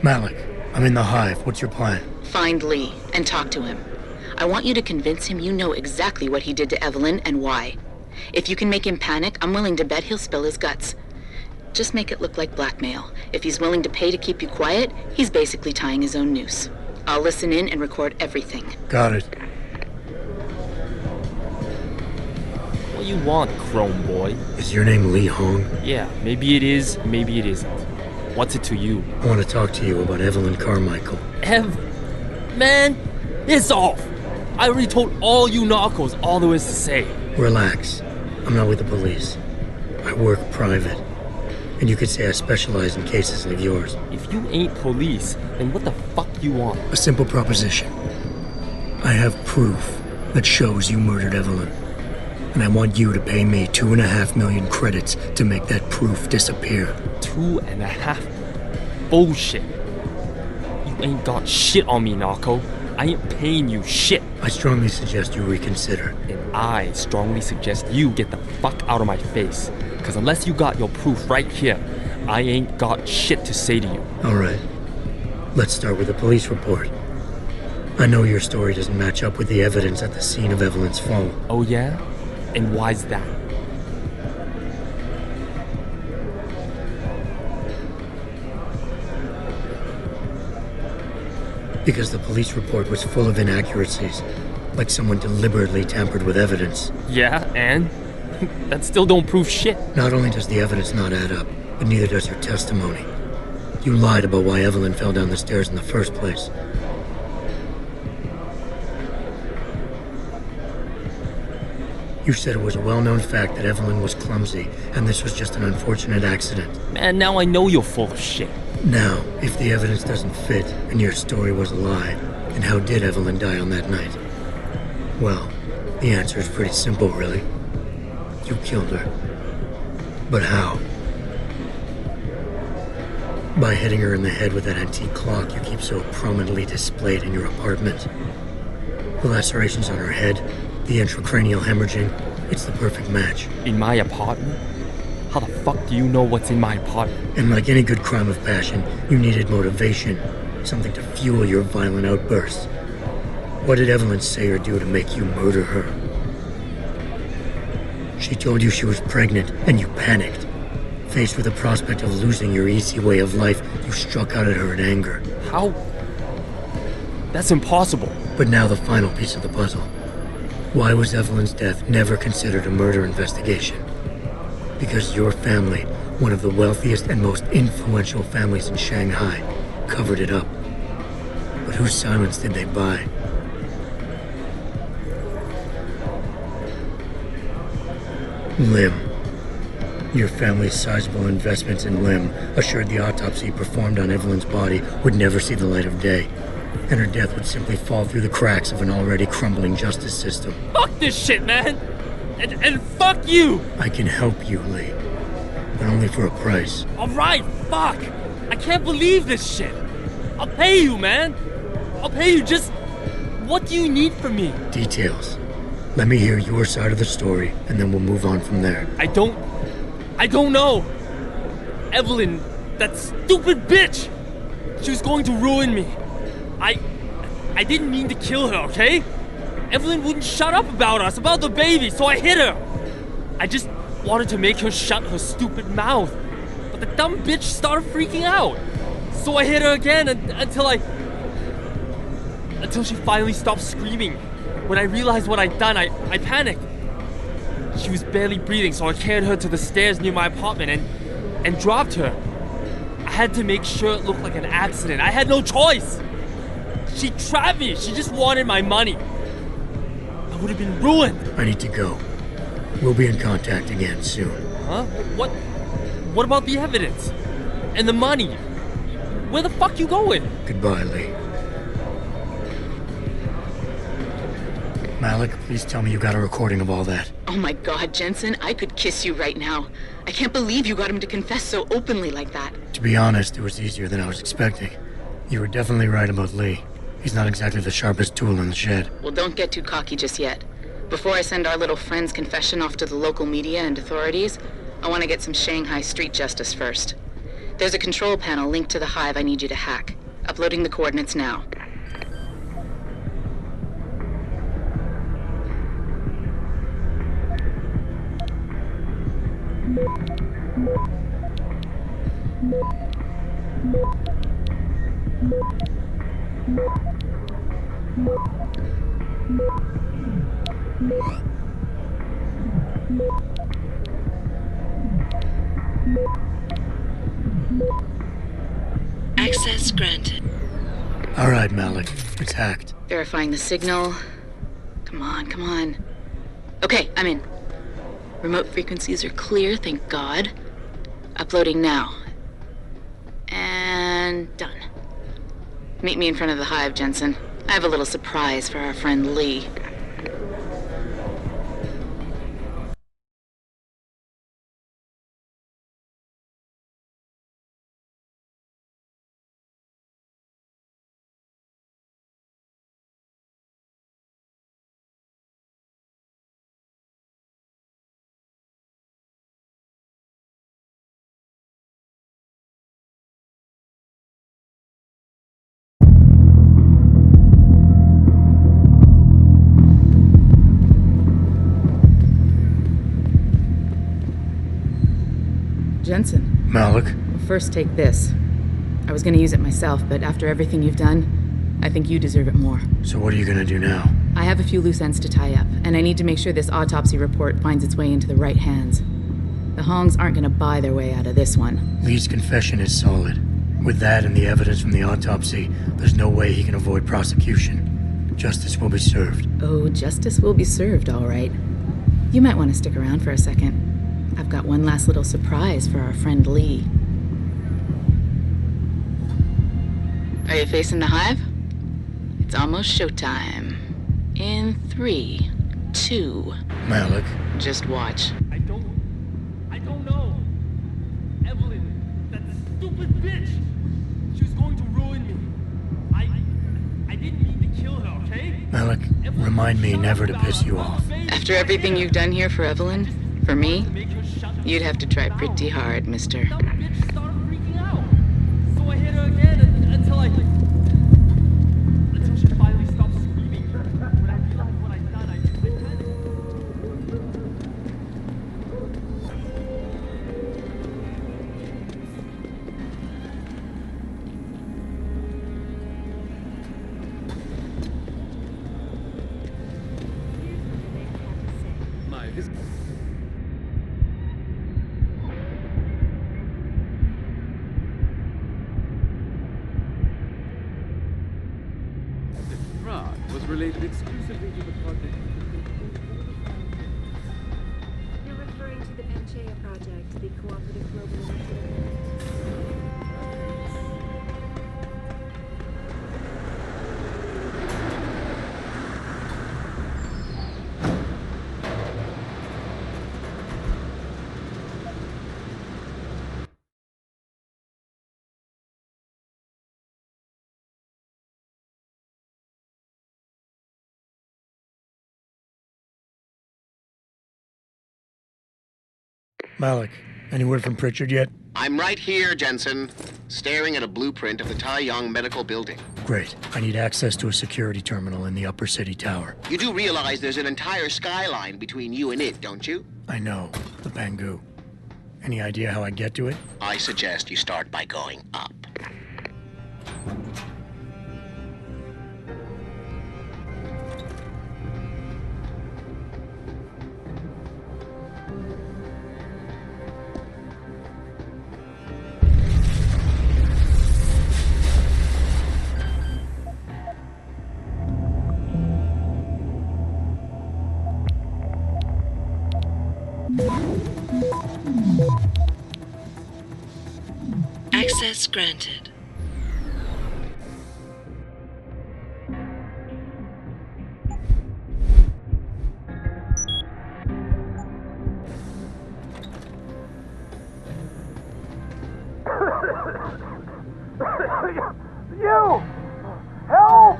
Malik, I'm in the hive. What's your plan? Find Lee and talk to him. I want you to convince him you know exactly what he did to Evelyn and why. If you can make him panic, I'm willing to bet he'll spill his guts. Just make it look like blackmail. If he's willing to pay to keep you quiet, he's basically tying his own noose. I'll listen in and record everything. Got it. What you want, Chrome Boy? Is your name Lee Hong? Yeah, maybe it is, maybe it isn't. What's it to you? I want to talk to you about Evelyn Carmichael. Man, it's off! I already told all you narcos all there is to say. Relax. I'm not with the police. I work private. And you could say I specialize in cases like yours. If you ain't police, then what the fuck you want? A simple proposition. I have proof that shows you murdered Evelyn. And I want you to pay me 2.5 million credits to make that proof disappear. 2.5? Bullshit. You ain't got shit on me, narco. I ain't paying you shit. I strongly suggest you reconsider. And I strongly suggest you get the fuck out of my face. Because unless you got your proof right here, I ain't got shit to say to you. Alright. Let's start with the police report. I know your story doesn't match up with the evidence at the scene of Evelyn's fall. Oh yeah? And why's that? Because the police report was full of inaccuracies, like someone deliberately tampered with evidence. Yeah, and? That still don't prove shit. Not only does the evidence not add up, but neither does your testimony. You lied about why Evelyn fell down the stairs in the first place. You said it was a well-known fact that Evelyn was clumsy, and this was just an unfortunate accident. Man, now I know you're full of shit. Now, if the evidence doesn't fit, and your story was a lie, then how did Evelyn die on that night? Well, the answer is pretty simple, really. You killed her. But how? By hitting her in the head with that antique clock you keep so prominently displayed in your apartment. The lacerations on her head, the intracranial hemorrhaging, it's the perfect match. In my apartment? How the fuck do you know what's in my apartment? And like any good crime of passion, you needed motivation, something to fuel your violent outbursts. What did Evelyn say or do to make you murder her? She told you she was pregnant, and you panicked. Faced with the prospect of losing your easy way of life, you struck out at her in anger. How? That's impossible. But now the final piece of the puzzle. Why was Evelyn's death never considered a murder investigation? Because your family, one of the wealthiest and most influential families in Shanghai, covered it up. But whose silence did they buy? Lim. Your family's sizable investments in Lim assured the autopsy performed on Evelyn's body would never see the light of day, and her death would simply fall through the cracks of an already crumbling justice system. Fuck this shit, man! And fuck you! I can help you, Lee, but only for a price. Alright, fuck! I can't believe this shit! I'll pay you, man! I'll pay you, just... What do you need from me? Details. Let me hear your side of the story, and then we'll move on from there. I don't know! Evelyn, that stupid bitch! She was going to ruin me. I didn't mean to kill her, okay? Evelyn wouldn't shut up about us, about the baby, so I hit her. I just wanted to make her shut her stupid mouth. But the dumb bitch started freaking out. So I hit her again until she finally stopped screaming. When I realized what I'd done, I panicked. She was barely breathing, so I carried her to the stairs near my apartment and dropped her. I had to make sure it looked like an accident. I had no choice. She trapped me. She just wanted my money. I would have been ruined. I need to go. We'll be in contact again soon. Huh? What about the evidence? And the money? Where the fuck you going? Goodbye, Lee. Malik, please tell me you got a recording of all that. Oh my god, Jensen, I could kiss you right now. I can't believe you got him to confess so openly like that. To be honest, it was easier than I was expecting. You were definitely right about Lee. He's not exactly the sharpest tool in the shed. Well, don't get too cocky just yet. Before I send our little friend's confession off to the local media and authorities, I want to get some Shanghai street justice first. There's a control panel linked to the hive I need you to hack. Uploading the coordinates now. Access granted. All right, Malik. It's hacked. Verifying the signal. Come on. Okay, I'm in. Remote frequencies are clear, thank God. Uploading now. And done. Meet me in front of the hive, Jensen. I have a little surprise for our friend Lee. Jensen. Malik? Well, first take this. I was gonna use it myself, but after everything you've done, I think you deserve it more. So what are you gonna do now? I have a few loose ends to tie up, and I need to make sure this autopsy report finds its way into the right hands. The Hongs aren't gonna buy their way out of this one. Lee's confession is solid. With that and the evidence from the autopsy, there's no way he can avoid prosecution. Justice will be served. Oh, justice will be served, all right. You might want to stick around for a second. I've got one last little surprise for our friend Lee. Are you facing the hive? It's almost showtime. In 3, 2... Malik. Just watch. I don't know. Evelyn, that stupid bitch! She was going to ruin me. I didn't mean to kill her, okay? Malik, remind me never to piss you off. After everything you've done here for Evelyn, for me, you'd have to try pretty hard, mister. That bitch started freaking out. So I hit her again until she finally stopped screaming. When I realized what I'd done, I panicked. Was related exclusively to the project. You're referring to the Panchaea project, the cooperative global initiative. Malik, any word from Pritchard yet? I'm right here, Jensen, staring at a blueprint of the Tai Yong Medical Building. Great. I need access to a security terminal in the upper city tower. You do realize there's an entire skyline between you and it, don't you? I know. The Bangu. Any idea how I get to it? I suggest you start by going up. Access granted. You! Help!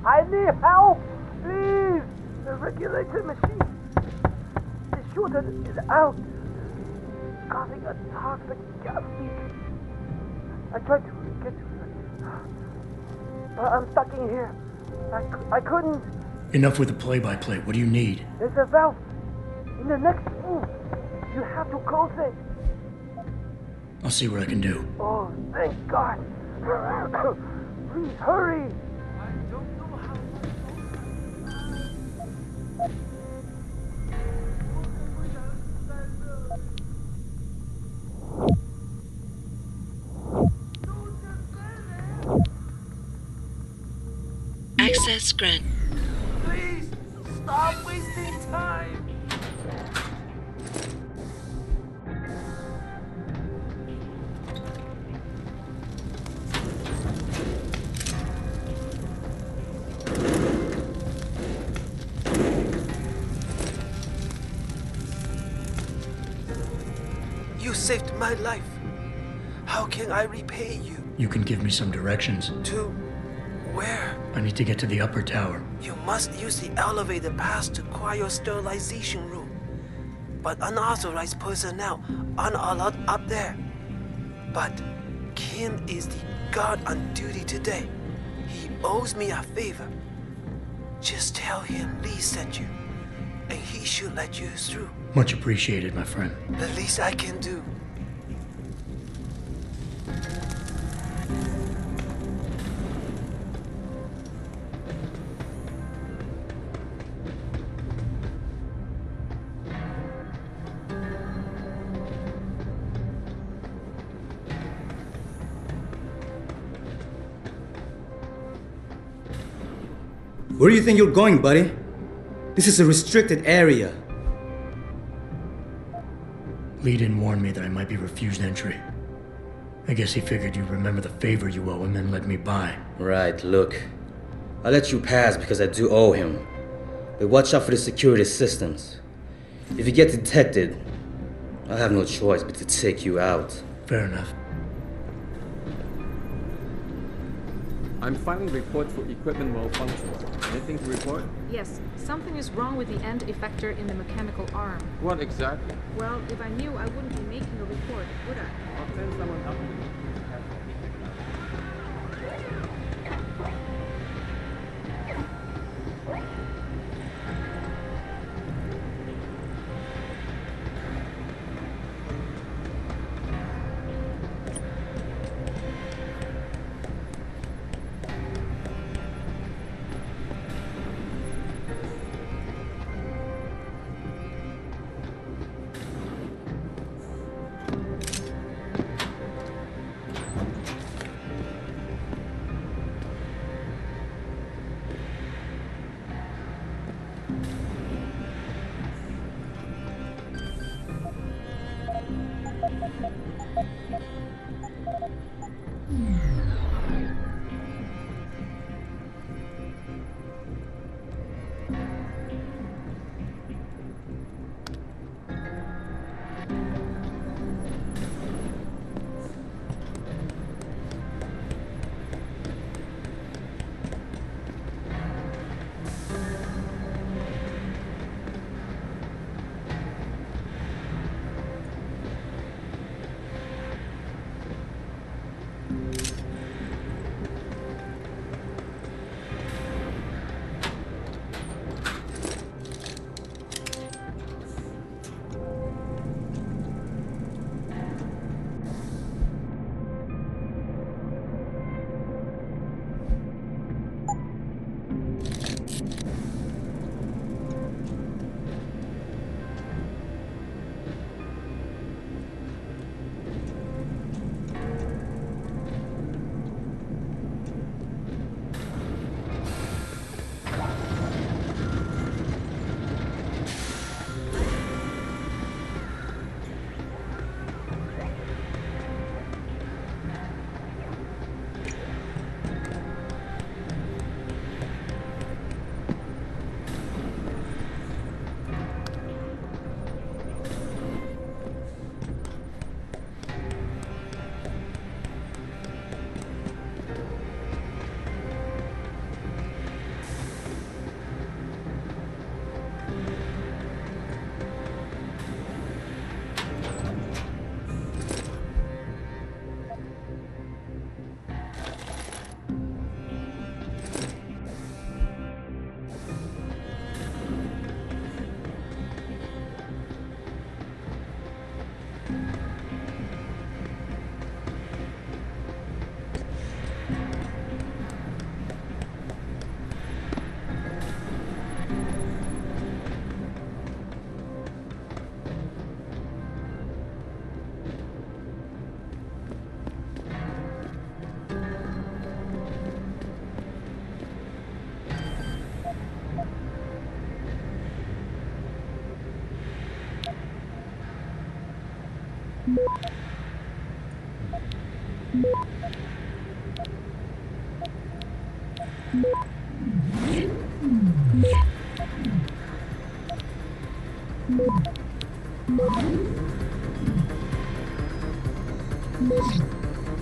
I need help! Please! The regulator machine is shorted out, causing a toxic gas leak. I tried to get to it. I'm stuck in here. I couldn't. Enough with the play-by-play. What do you need? There's a valve in the next room. You have to close it. I'll see what I can do. Oh, thank God. Please hurry. I don't know how. Access granted. Please stop wasting time. You saved my life. How can I repay you? You can give me some directions. To where? I need to get to the upper tower. You must use the elevator pass to cryosterilization room. But unauthorized personnel aren't allowed up there. But Kim is the guard on duty today. He owes me a favor. Just tell him Lee sent you, and he should let you through. Much appreciated, my friend. The least I can do. Where do you think you're going, buddy? This is a restricted area. Lee didn't warn me that I might be refused entry. I guess he figured you'd remember the favor you owe him and let me by. Right, look. I let you pass because I do owe him. But watch out for the security systems. If you get detected, I have no choice but to take you out. Fair enough. I'm filing reports for equipment malfunctions. Anything to report? Yes, something is wrong with the end effector in the mechanical arm. What exactly? Well, if I knew, I wouldn't be making a report, would I? I'll send someone up to you.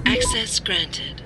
Access granted.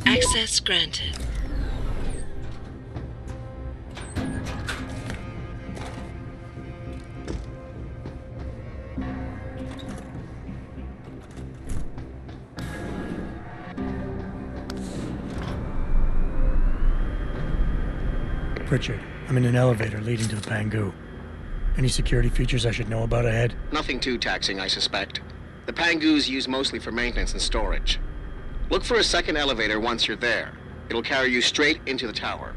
Access granted. Pritchard, I'm in an elevator leading to the Pangu. Any security features I should know about ahead? Nothing too taxing, I suspect. The Pangus used mostly for maintenance and storage. Look for a second elevator once you're there. It'll carry you straight into the tower.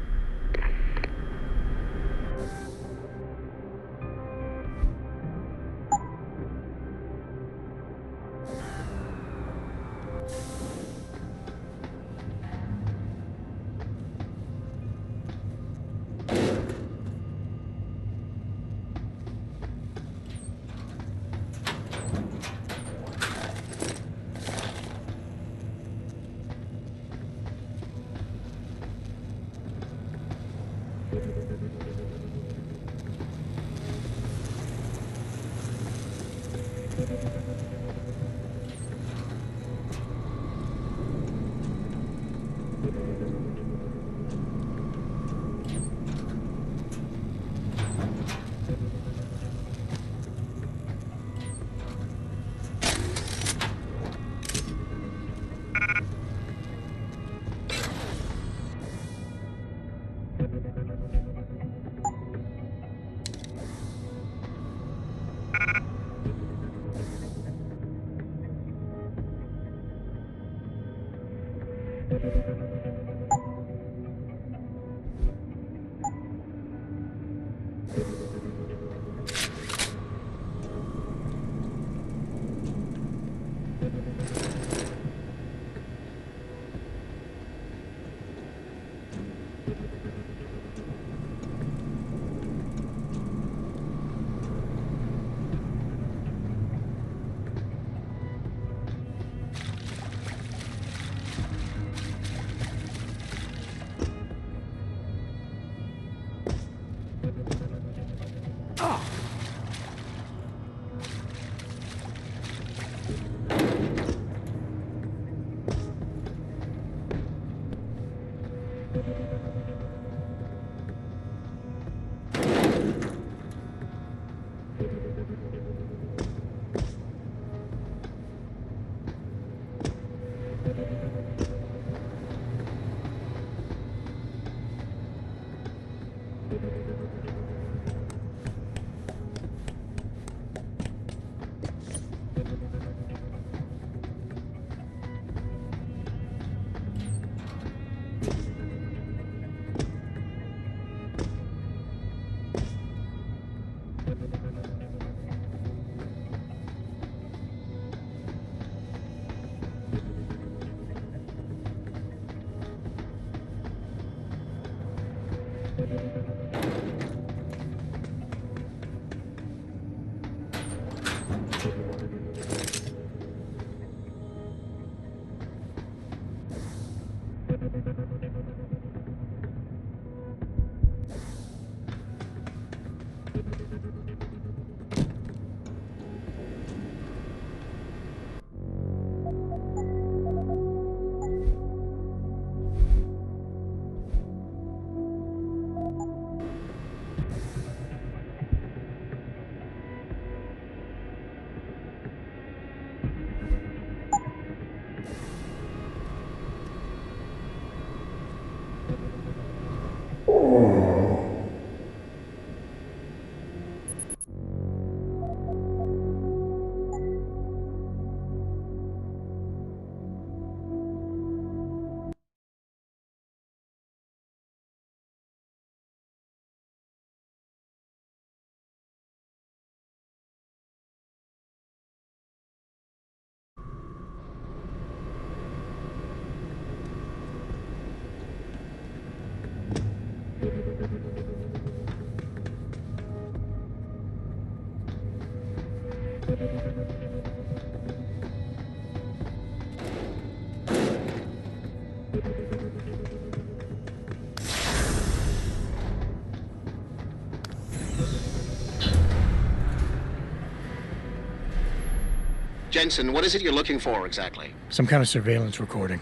Jensen, what is it you're looking for exactly? Some kind of surveillance recording.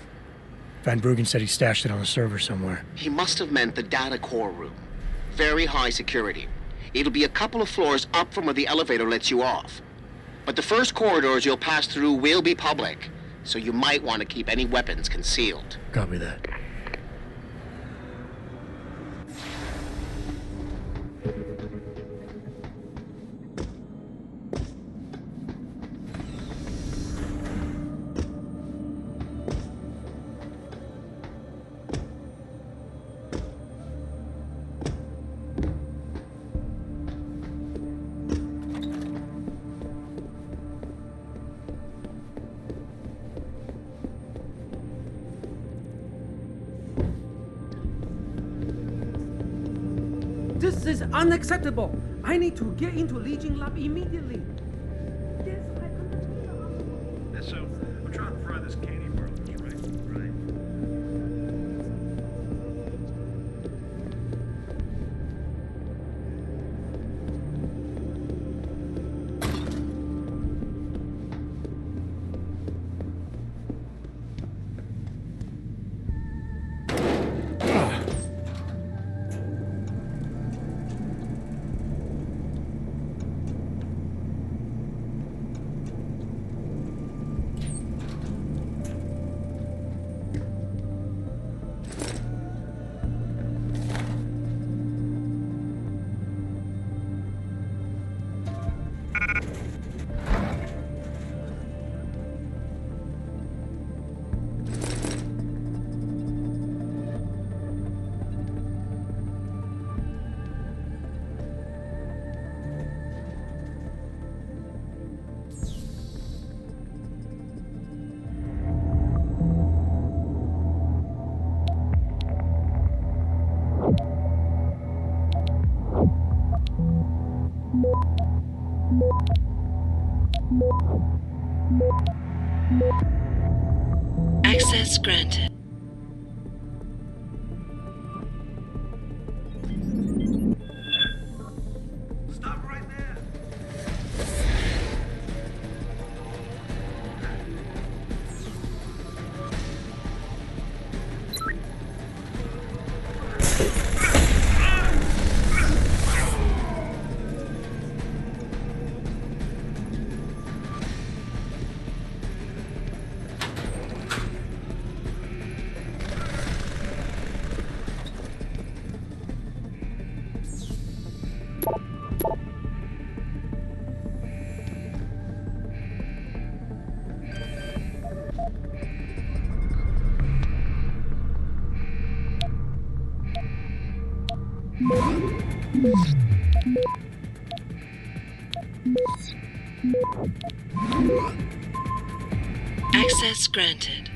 Van Bruggen said he stashed it on a server somewhere. He must have meant the data core room. Very high security. It'll be a couple of floors up from where the elevator lets you off. But the first corridors you'll pass through will be public, so you might want to keep any weapons concealed. Copy that. This is unacceptable. I need to get into Legion Lab immediately. So, I'm trying to fry this candy world, right? Access granted. Stop right there! Access granted.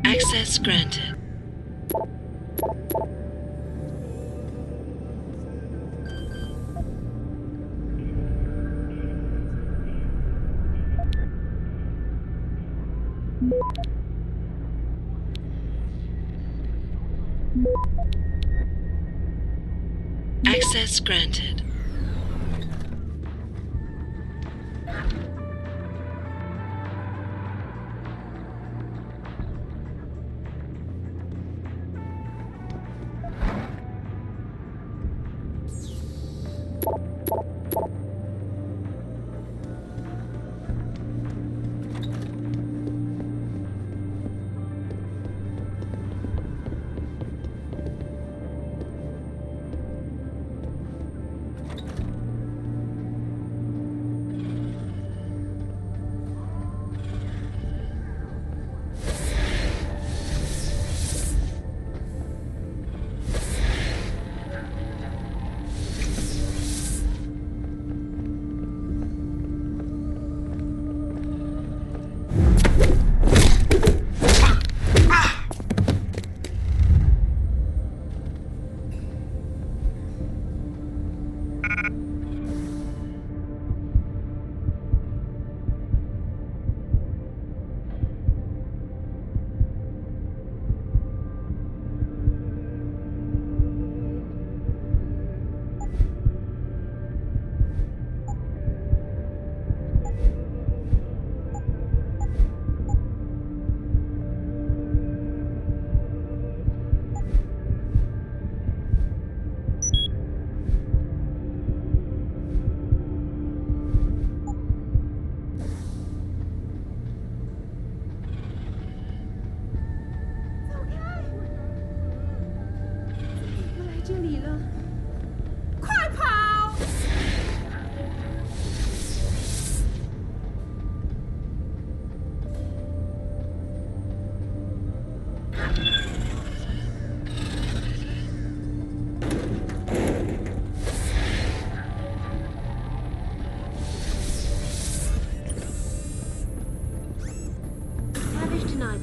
Access granted. Access granted.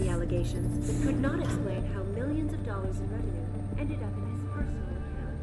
Allegations, but could not explain how millions of dollars in revenue ended up in his personal account.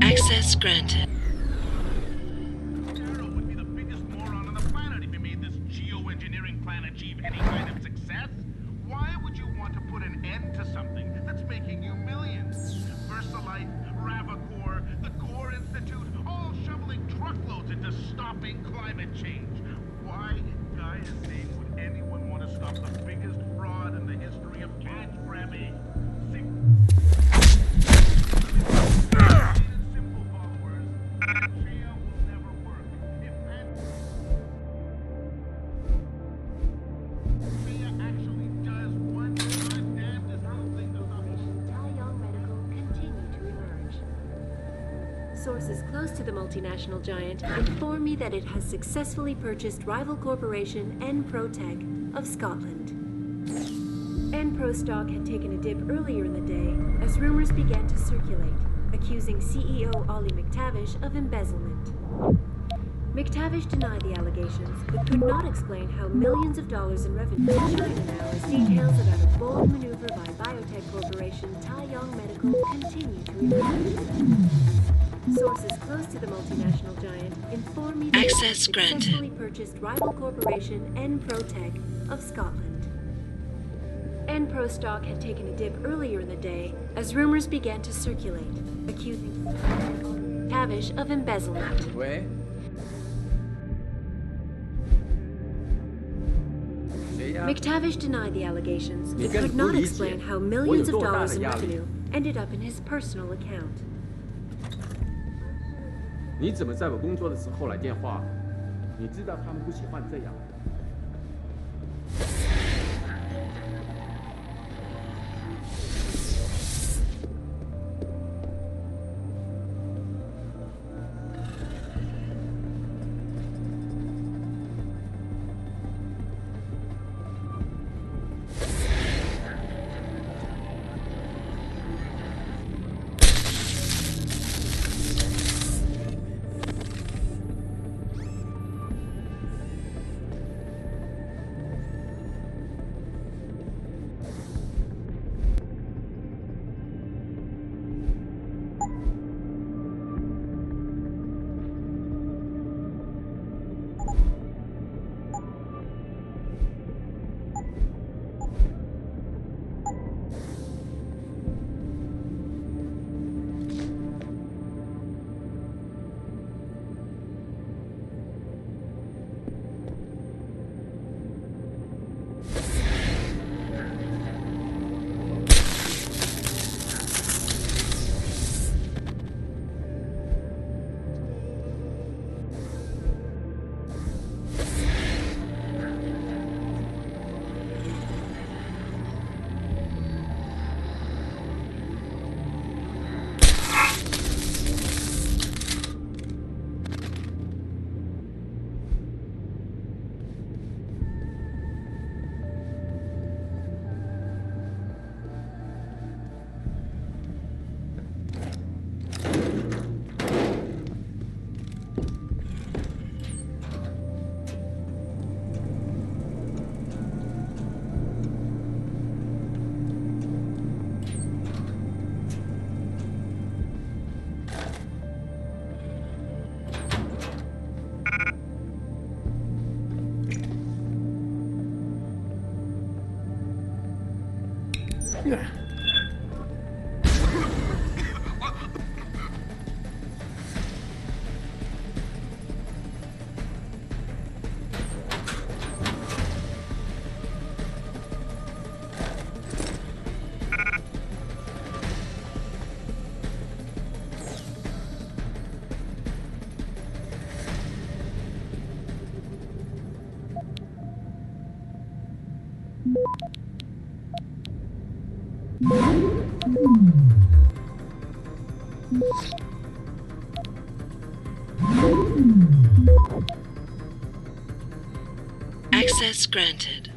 Access granted. would be the biggest moron on the planet if he made this geoengineering plan achieve any kind of success. Why would you want to put an end to something that's making you millions? VersaLife, Ravacor, the Core Institute, all shoveling truckloads into stopping climate change. Why, in Gaia's name, would anyone want to stop the biggest fraud in the history of cash grabbing? Sources close to the multinational giant inform me that it has successfully purchased rival corporation Enprotech of Scotland. Enpro stock had taken a dip earlier in the day as rumors began to circulate, accusing CEO Ollie McTavish of embezzlement. McTavish denied the allegations, but could not explain how millions of dollars in revenue in China now as details about a bold maneuver by biotech corporation Taiyong Medical continue to emerge. Sources close to the multinational giant inform me that it has successfully purchased rival corporation Enprotech of Scotland. Enpro stock had taken a dip earlier in the day as rumors began to circulate, accusing Tavish of embezzlement.喂， McTavish denied the allegations, You but can could not bully explain it. how millions of What you dollars in thought that, revenue ended up in his personal account. 你怎么在我工作的时候来电话？你知道他们不喜欢这样。 Access granted.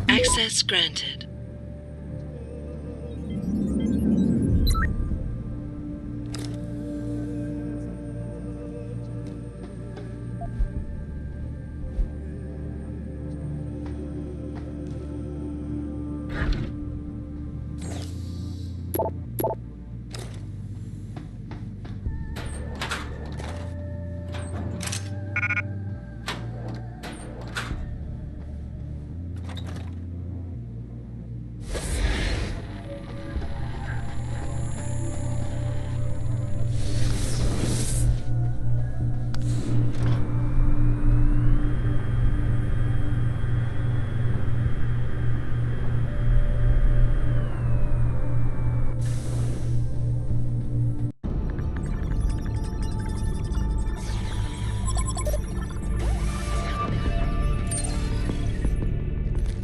Access granted.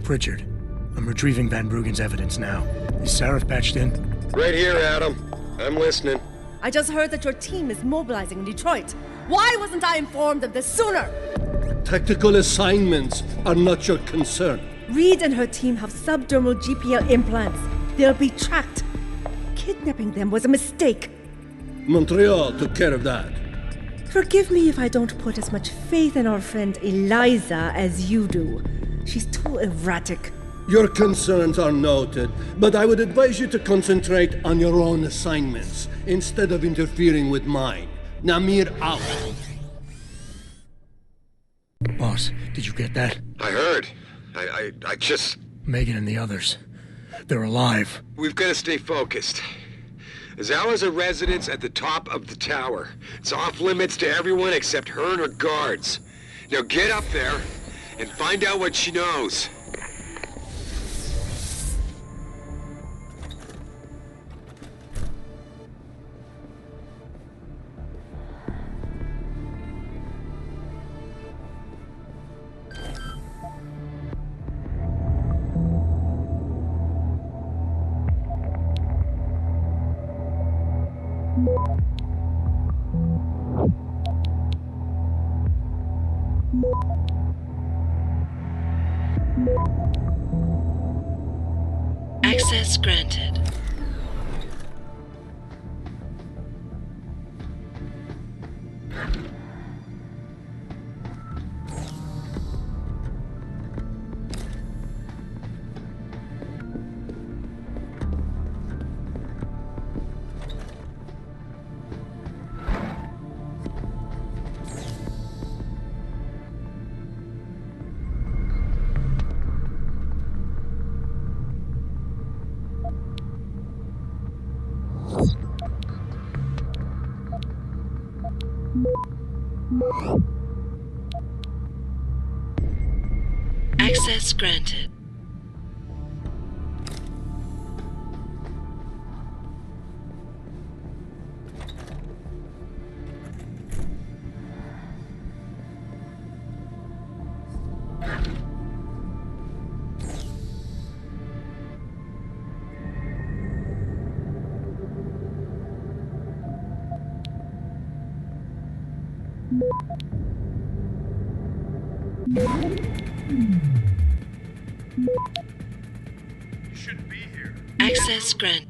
Pritchard, I'm retrieving Van Bruggen's evidence now. Is Sarif patched in? Right here, Adam. I'm listening. I just heard that your team is mobilizing in Detroit. Why wasn't I informed of this sooner? Tactical assignments are not your concern. Reed and her team have subdermal GPL implants. They'll be tracked. Kidnapping them was a mistake. Montreal took care of that. Forgive me if I don't put as much faith in our friend Eliza as you do. She's too erratic. Your concerns are noted, but I would advise you to concentrate on your own assignments instead of interfering with mine. Namir out. Boss, did you get that? I heard. I just... Megan and the others. They're alive. We've got to stay focused. Zawa's a residence at the top of the tower. It's off limits to everyone except her and her guards. Now get up there and find out what she knows. Access granted. Access granted. Shouldn't be here. Access granted.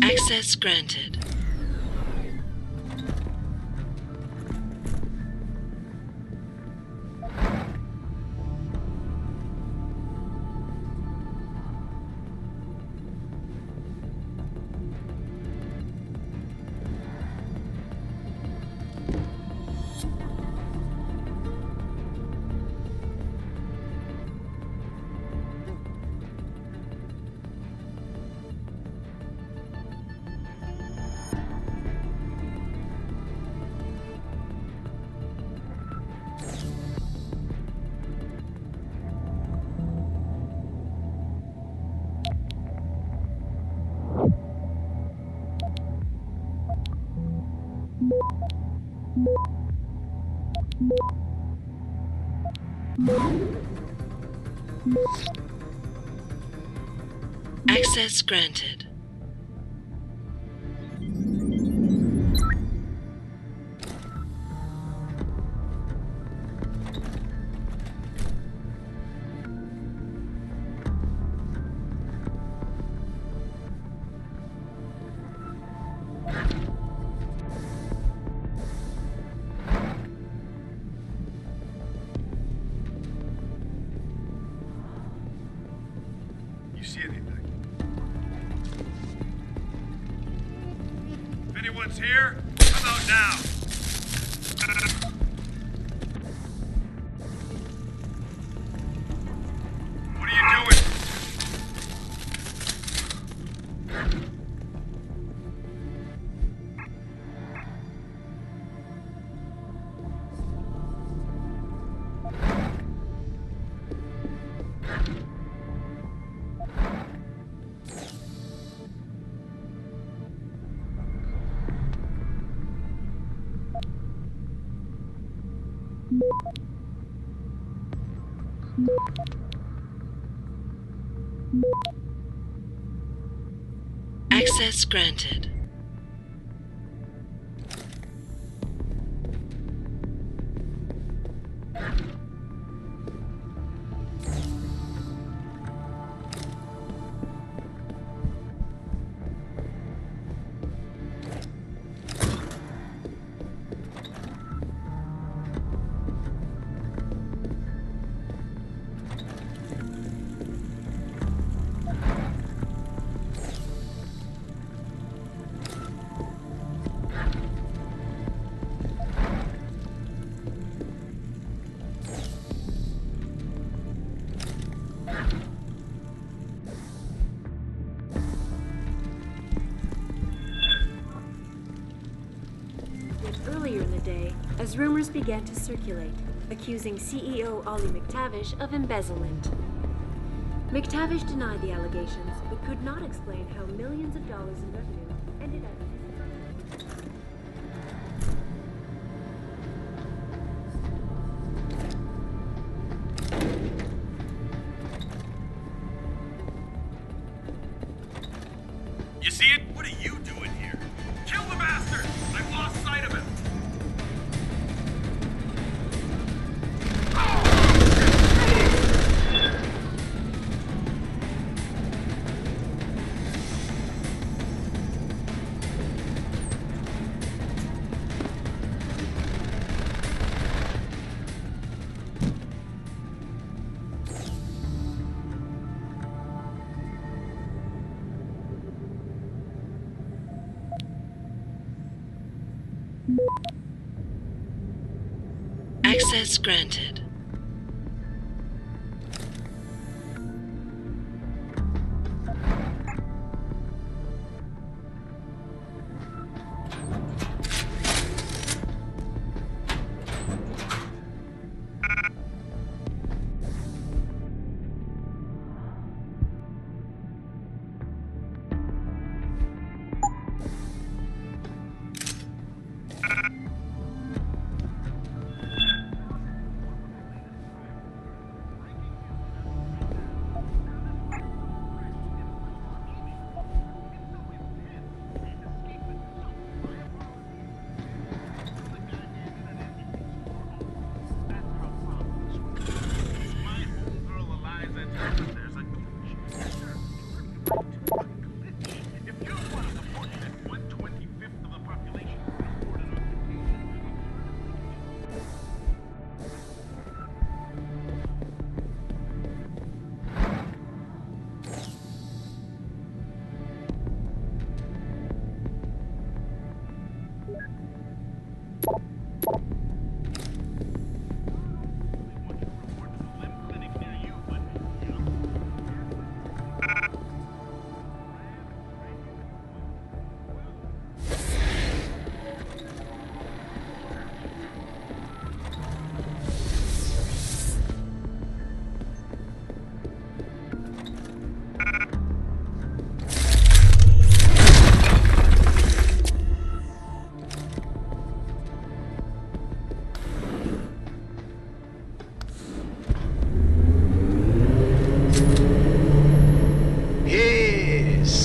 Access granted. Access granted. You see anything? If anyone's here, come out now. What are you doing? Access granted. Earlier in the day, as rumors began to circulate, accusing CEO Ollie McTavish of embezzlement. McTavish denied the allegations, but could not explain how millions of dollars in revenue ended up in his pocket. You see it? What are you doing here? Kill the bastard! I've lost sight of him! Access granted.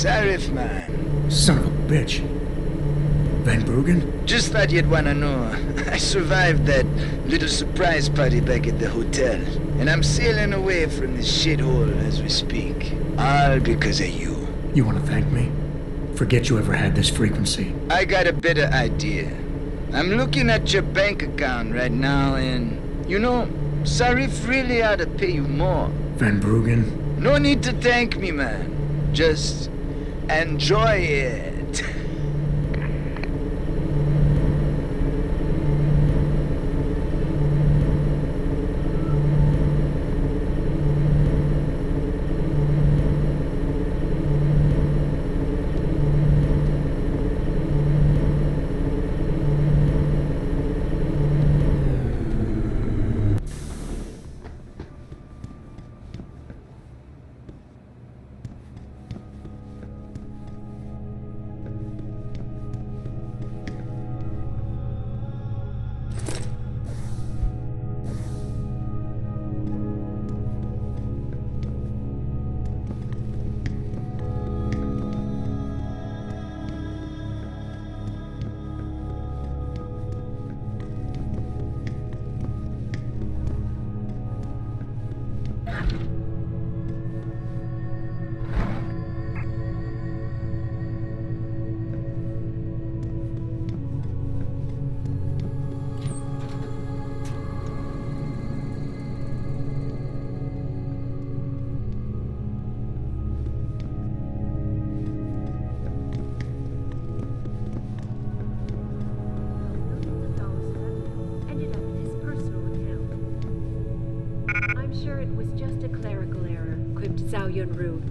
Sarif, man. Son of a bitch. Van Bruggen? Just thought you'd wanna know. I survived that little surprise party back at the hotel. And I'm sailing away from this shithole as we speak. All because of you. You want to thank me? Forget you ever had this frequency. I got a better idea. I'm looking at your bank account right now and, you know, Sarif really ought to pay you more. Van Bruggen? No need to thank me, man. Just enjoy it.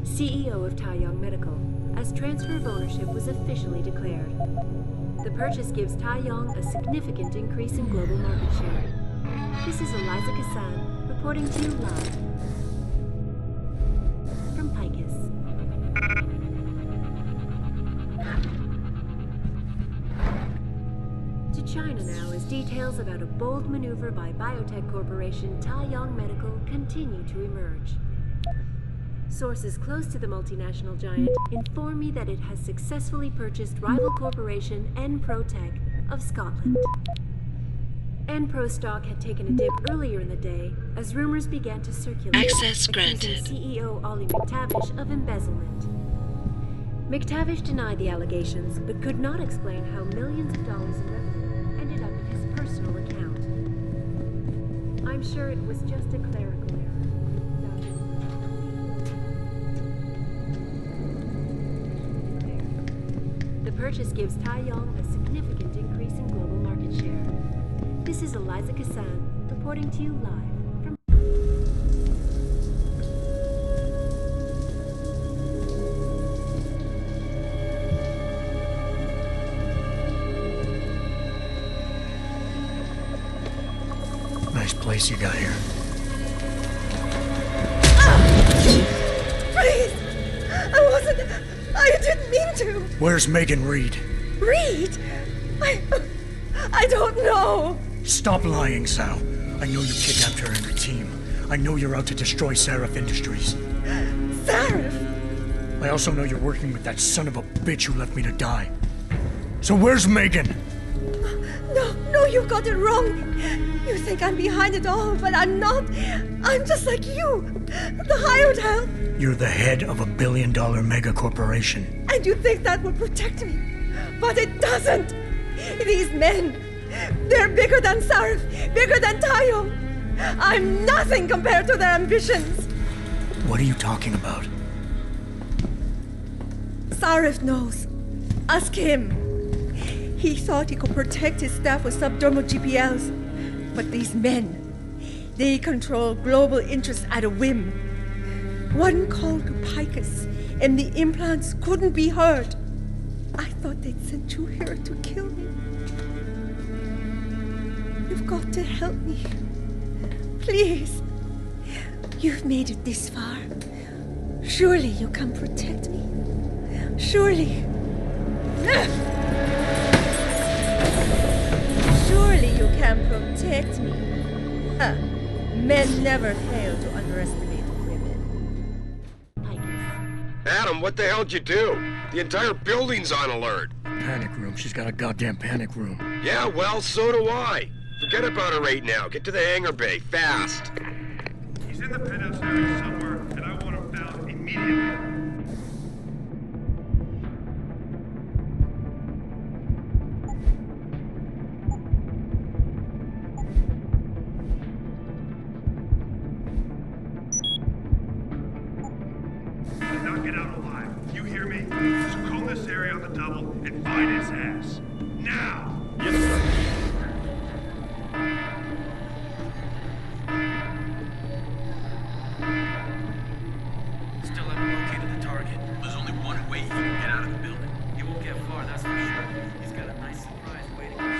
CEO of Taiyang Medical, as transfer of ownership was officially declared. The purchase gives Taiyang a significant increase in global market share. This is Eliza Kassan reporting to you live from Picus. To China now as details about a bold maneuver by biotech corporation Taiyang Medical continue to emerge. Sources close to the multinational giant inform me that it has successfully purchased rival corporation Enprotech of Scotland. Enpro stock had taken a dip earlier in the day as rumors began to circulate. Access granted. CEO Ollie McTavish of embezzlement. McTavish denied the allegations, but could not explain how millions of dollars in revenue ended up in his personal account. I'm sure it was just a clerical error. The purchase gives Taiyang a significant increase in global market share. This is Eliza Kassan reporting to you live from... Nice place you got here. Please! I didn't mean to! Where's Megan Reed? Reed? I don't know! Stop lying, Sal. I know you kidnapped her and her team. I know you're out to destroy Sarif Industries. Sarif? I also know you're working with that son of a bitch who left me to die. So where's Megan? No, you got it wrong. You think I'm behind it all, but I'm not. I'm just like you. The hired help. You're the head of a billion-dollar mega corporation. And you think that will protect me. But it doesn't. These men, they're bigger than Sarif, bigger than Taiyang. I'm nothing compared to their ambitions. What are you talking about? Sarif knows. Ask him. He thought he could protect his staff with subdermal GPLs. But these men, they control global interests at a whim. One call to Picus, and the implants couldn't be heard. I thought they'd sent you here to kill me. You've got to help me. Please. You've made it this far. Surely you can protect me. Surely. Surely you can protect me. Huh. Men never fail to underestimate women. Adam, what the hell'd you do? The entire building's on alert. Panic room. She's got a goddamn panic room. Yeah, well, so do I. Forget about her right now. Get to the hangar bay, fast. He's in the penthouse area somewhere, and I want him found immediately. He's not get out alive. You hear me? Just comb this area on the double and find his ass. Now! Yes, sir. Still haven't located the target. There's only one way he can get out of the building. He won't get far, that's for sure. He's got a nice surprise waiting for him.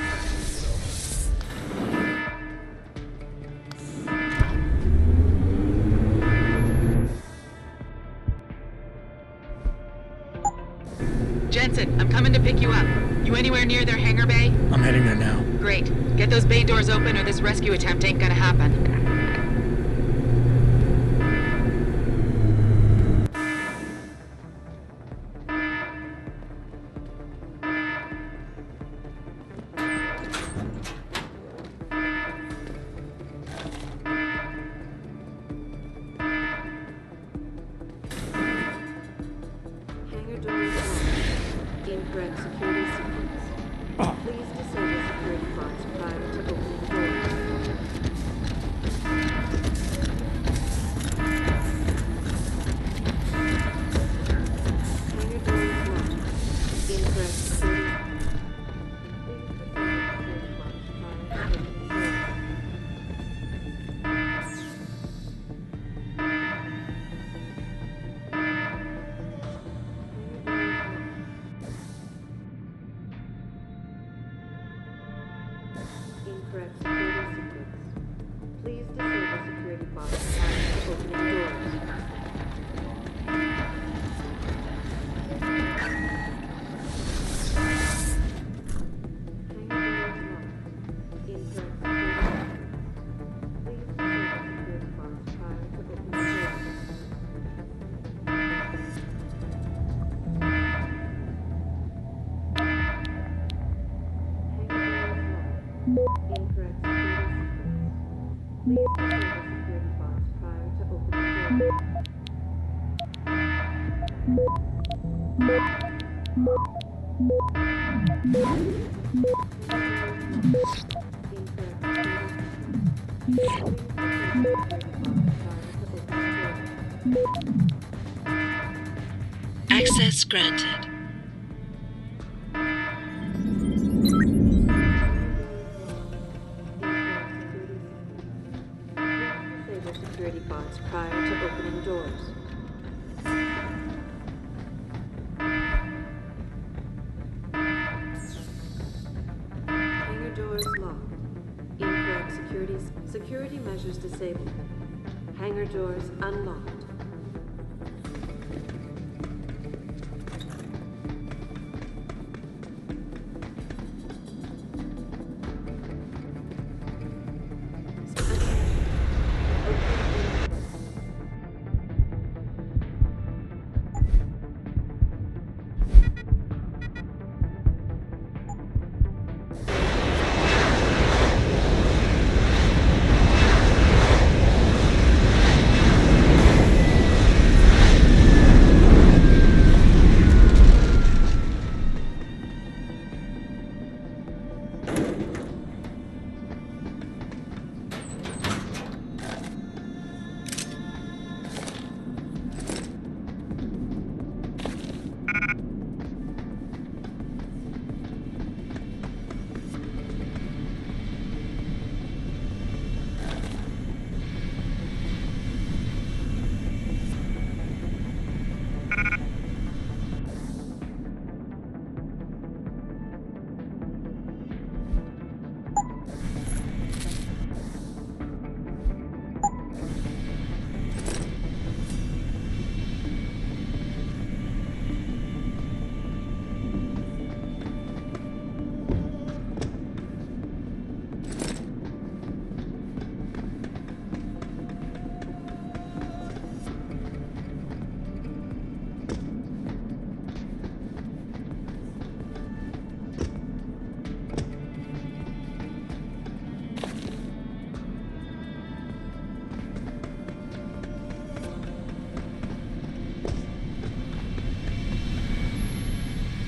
Jensen, I'm coming to pick you up. You anywhere near their hangar bay? I'm heading there now. Great. Get those bay doors open or this rescue attempt ain't gonna happen. Hangar doors open. Incorrect security sequence. Please disable security pods prior to opening doors. Hangar doors locked. Incorrect security. Please disable security pods prior to opening doors. Incorrect security sequence. Please disable security pods prior to opening doors. Access granted. Disable security pods prior to opening doors. Hangar doors locked. Incorrect security measures disabled. Hangar doors unlocked.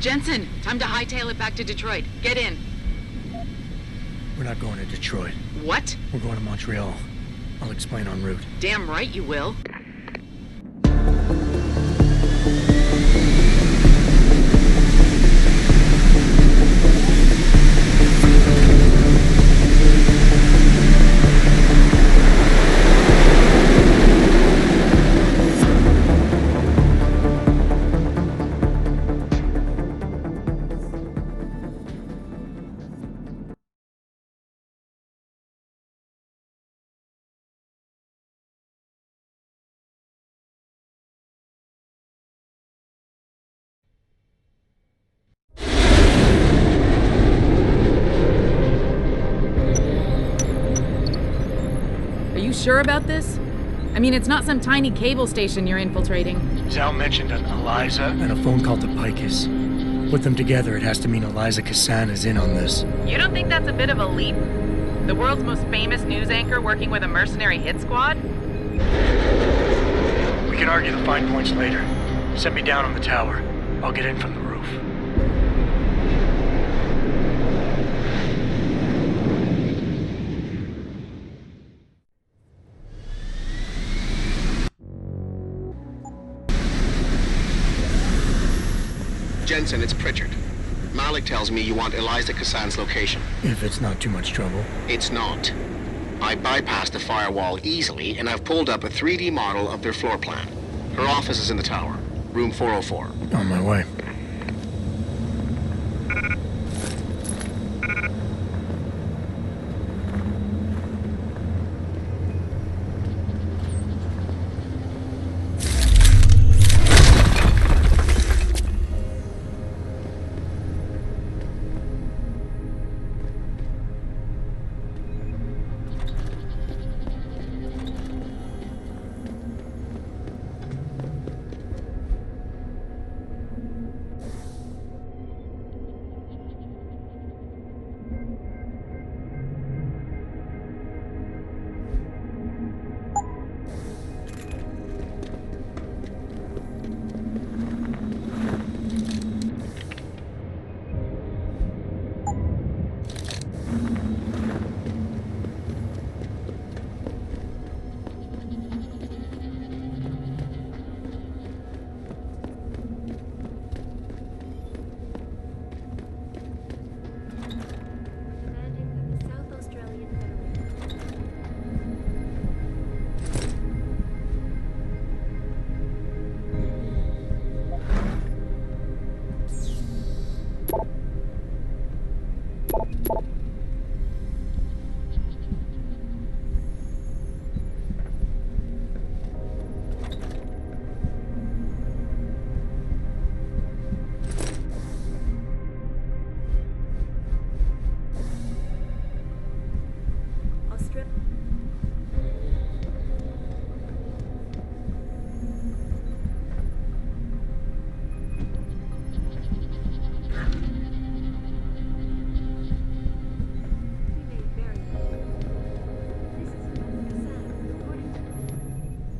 Jensen, time to hightail it back to Detroit. Get in. We're not going to Detroit. What? We're going to Montreal. I'll explain en route. Damn right you will. Are you sure about this? I mean, it's not some tiny cable station you're infiltrating. Zal mentioned an Eliza and a phone call to Picus. Put them together, it has to mean Eliza Kassan is in on this. You don't think that's a bit of a leap? The world's most famous news anchor working with a mercenary hit squad? We can argue the fine points later. Set me down on the tower. I'll get in from the roof. Jensen, it's Pritchard. Malik tells me you want Eliza Kassan's location. If it's not too much trouble. It's not. I bypassed the firewall easily, and I've pulled up a 3D model of their floor plan. Her office is in the tower, room 404. On my way.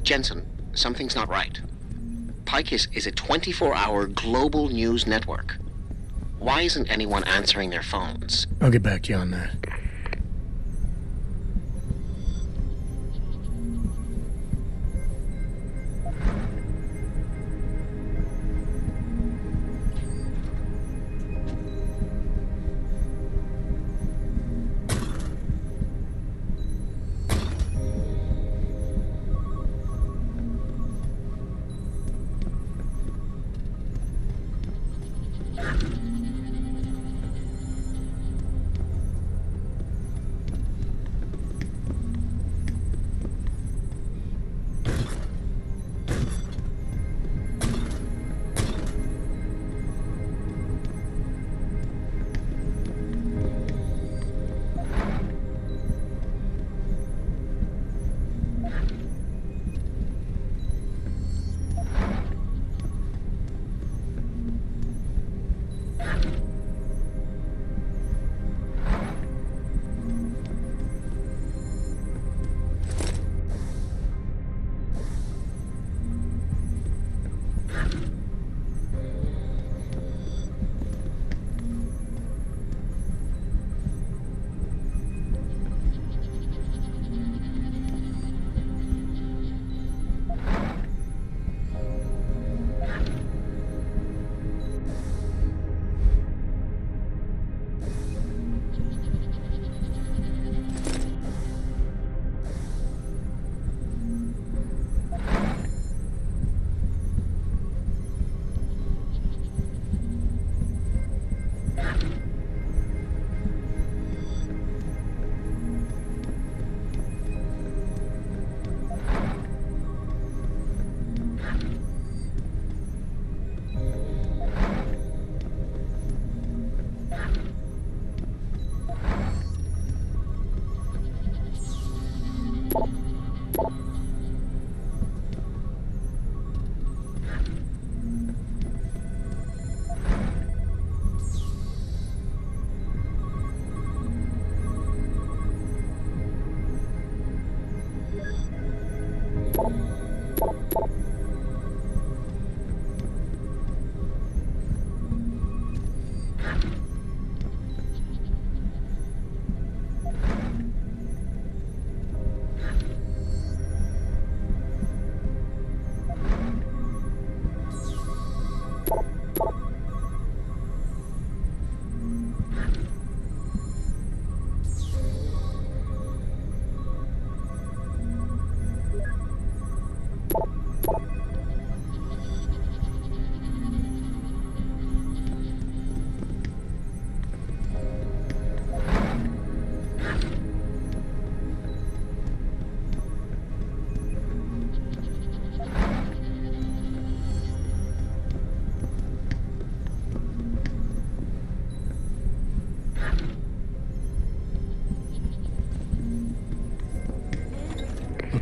Jensen, something's not right. Picus is a 24-hour global news network. Why isn't anyone answering their phones? I'll get back to you on that.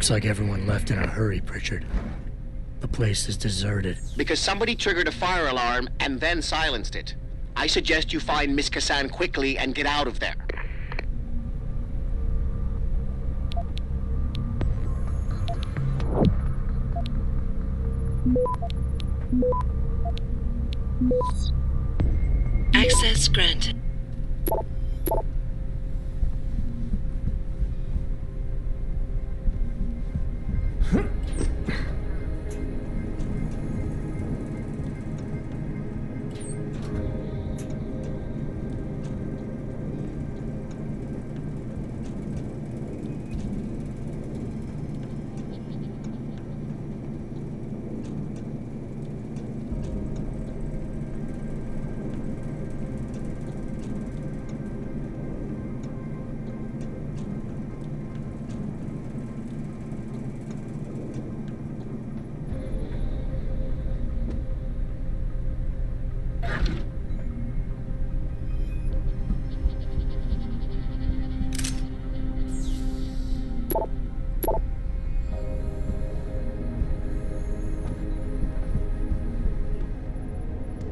Looks like everyone left in a hurry, Pritchard. The place is deserted. Because somebody triggered a fire alarm and then silenced it. I suggest you find Miss Kassan quickly and get out of there. Access granted.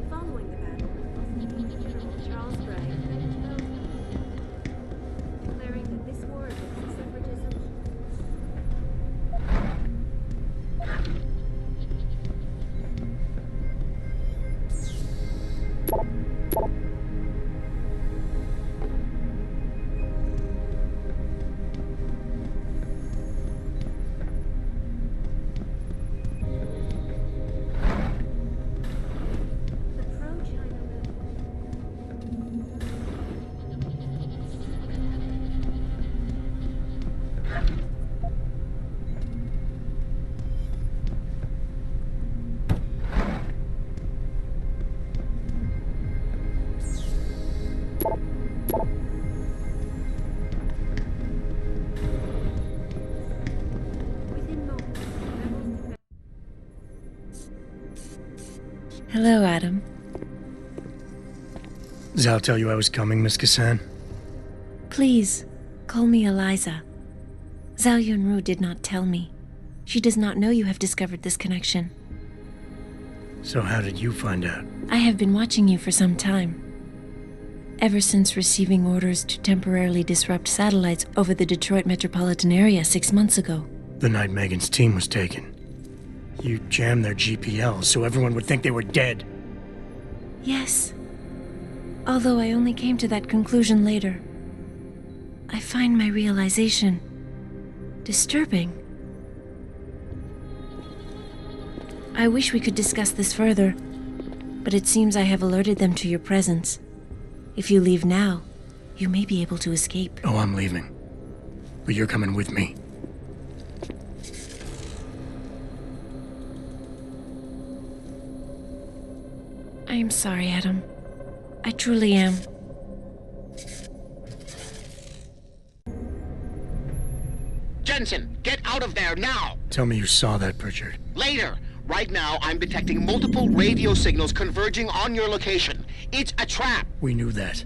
Following the battle, General Charles Bragg declaring that this war against separatism the pro-China Hello, Adam. Zal tell you I was coming, Miss Kassan? Please, call me Eliza. Zhao Yunru did not tell me. She does not know you have discovered this connection. So how did you find out? I have been watching you for some time. Ever since receiving orders to temporarily disrupt satellites over the Detroit metropolitan area 6 months ago. The night Megan's team was taken. You jammed their GPL so everyone would think they were dead. Yes. Although I only came to that conclusion later. I find my realization disturbing. I wish we could discuss this further, but it seems I have alerted them to your presence. If you leave now, you may be able to escape. Oh, I'm leaving. But you're coming with me. I am sorry, Adam. I truly am. Jensen, get out of there now! Tell me you saw that, Pritchard. Later! Right now, I'm detecting multiple radio signals converging on your location. It's a trap! We knew that.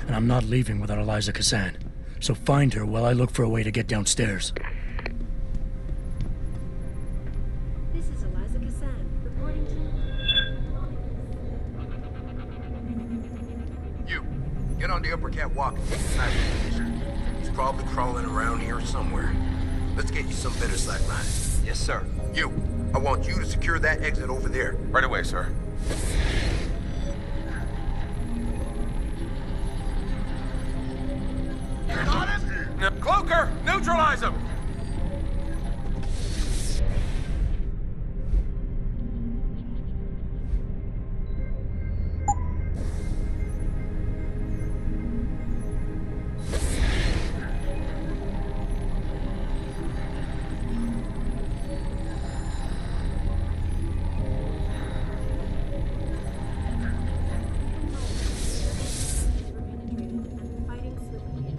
And I'm not leaving without Eliza Kassan. So find her while I look for a way to get downstairs. This is Eliza Kassan, reporting to... You, get on the upper catwalk and take the sniper position. He's probably crawling around here somewhere. Let's get you some better sight lines. Yes, sir. You, I want you to secure that exit over there. Right away, sir. Got him? No. Cloaker, neutralize him! Fighting swiftly.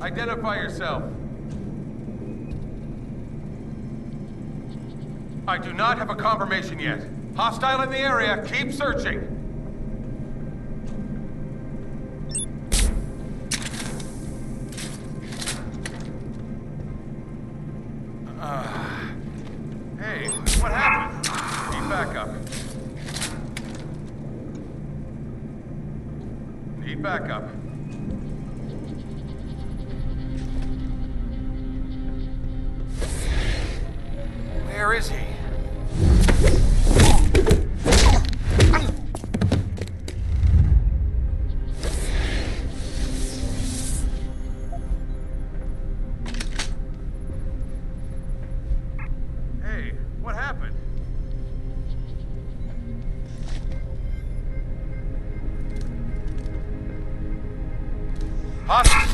Identify yourself. I do not have a confirmation yet. Hostile in the area. Keep searching. Hey, what happened? Need backup. Need backup. Where is he? Hey, what happened? Hostile!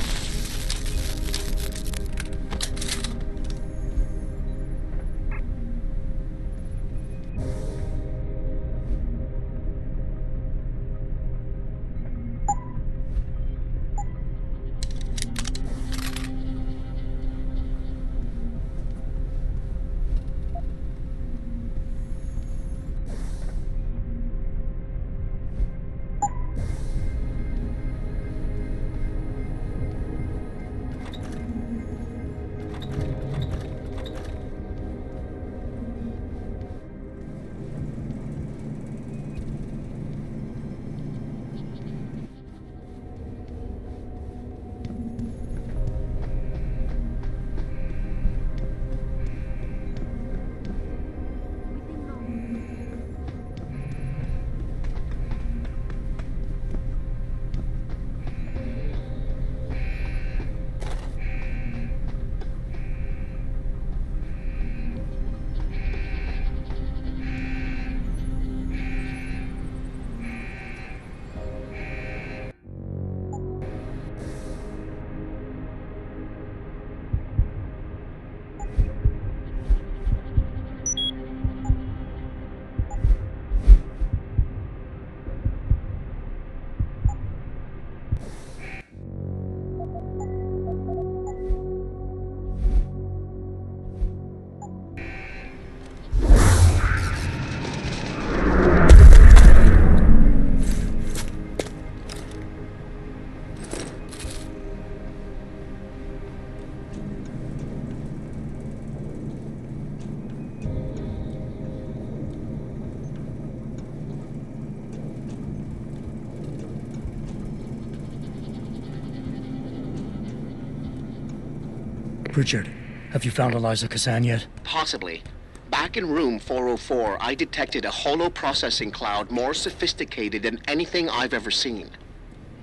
Richard, have you found Eliza Kazan yet? Possibly. Back in room 404, I detected a holo processing cloud more sophisticated than anything I've ever seen.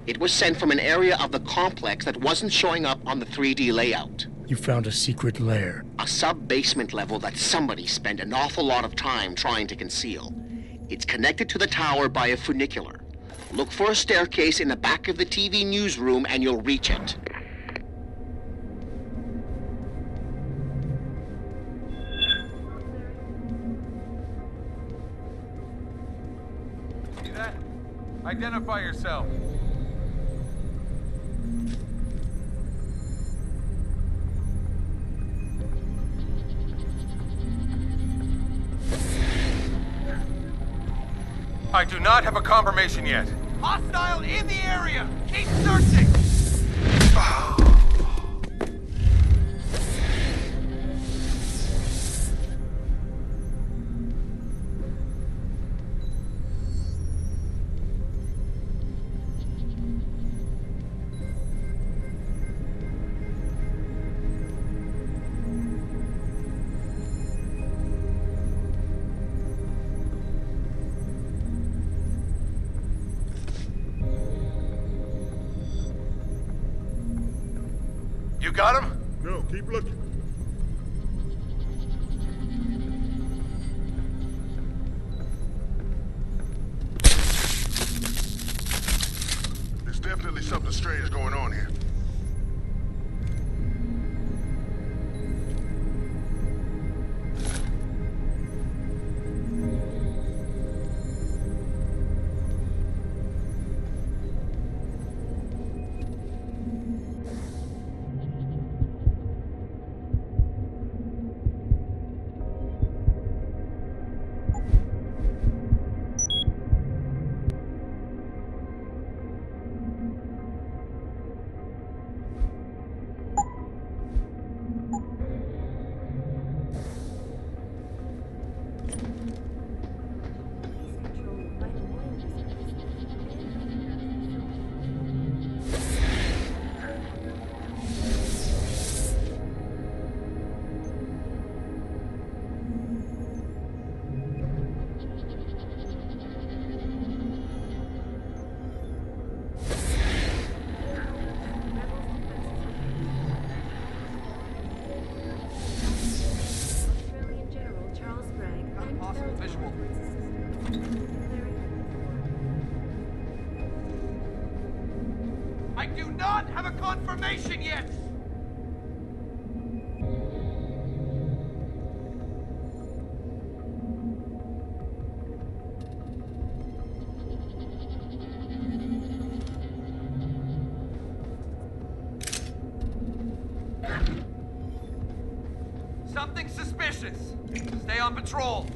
It was sent from an area of the complex that wasn't showing up on the 3D layout. You found a secret lair. A sub-basement level that somebody spent an awful lot of time trying to conceal. It's connected to the tower by a funicular. Look for a staircase in the back of the TV newsroom and you'll reach it. See that? Identify yourself. I do not have a confirmation yet. Hostile in the area! Keep searching! You got him? No, keep looking. There's definitely something strange going on here. I do not have a confirmation yet! Something suspicious. Stay on patrol.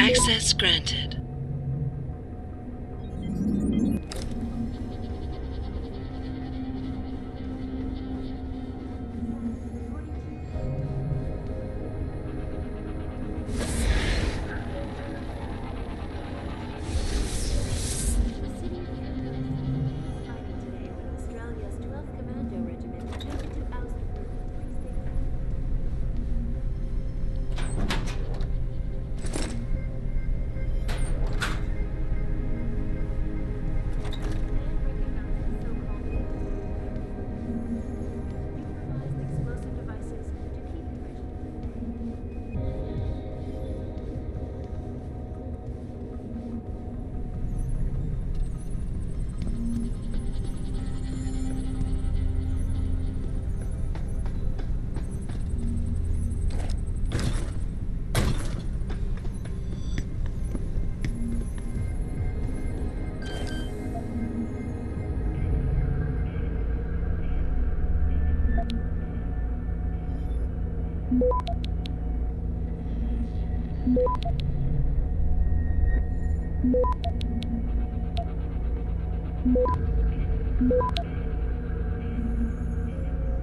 Access granted. Australia's 12th Commando Regiment attempted to oust explosive devices to keep the regiment.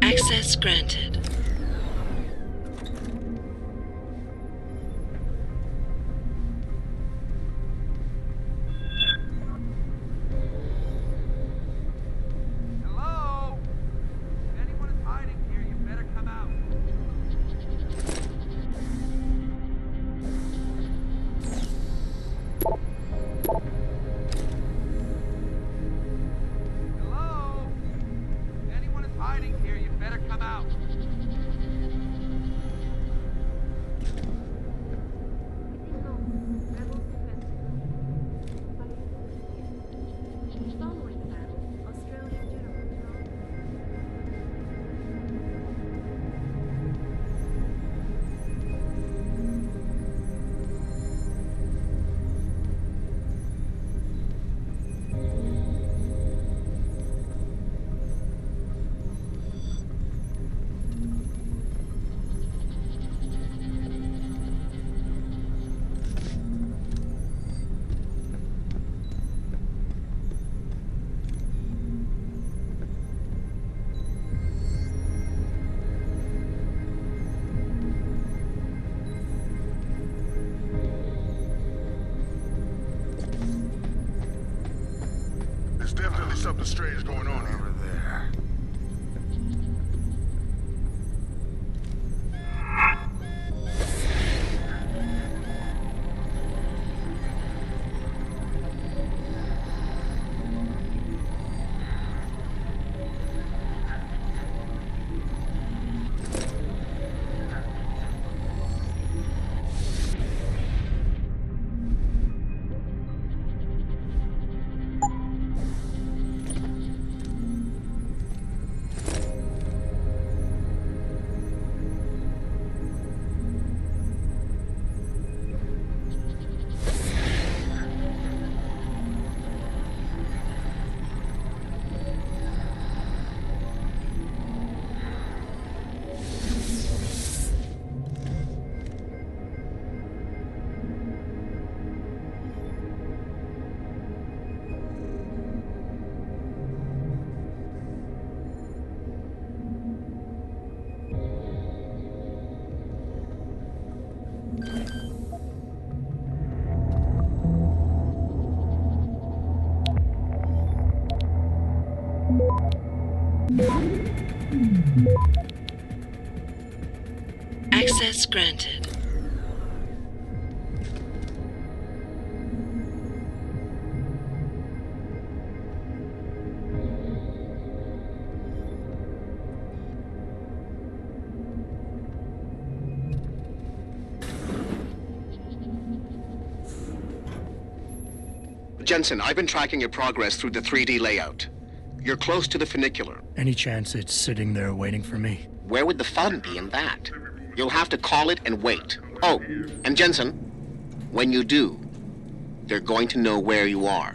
Access granted. Hello? If anyone is hiding here, you better come out. Hello? If anyone is hiding here, you better come out. Following the battle, Australian General There's definitely something strange going on here. Over there. Access granted. Jensen, I've been tracking your progress through the 3D layout. You're close to the funicular. Any chance it's sitting there waiting for me? Where would the fun be in that? You'll have to call it and wait. Oh, and Jensen, when you do, they're going to know where you are.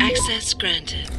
Access granted.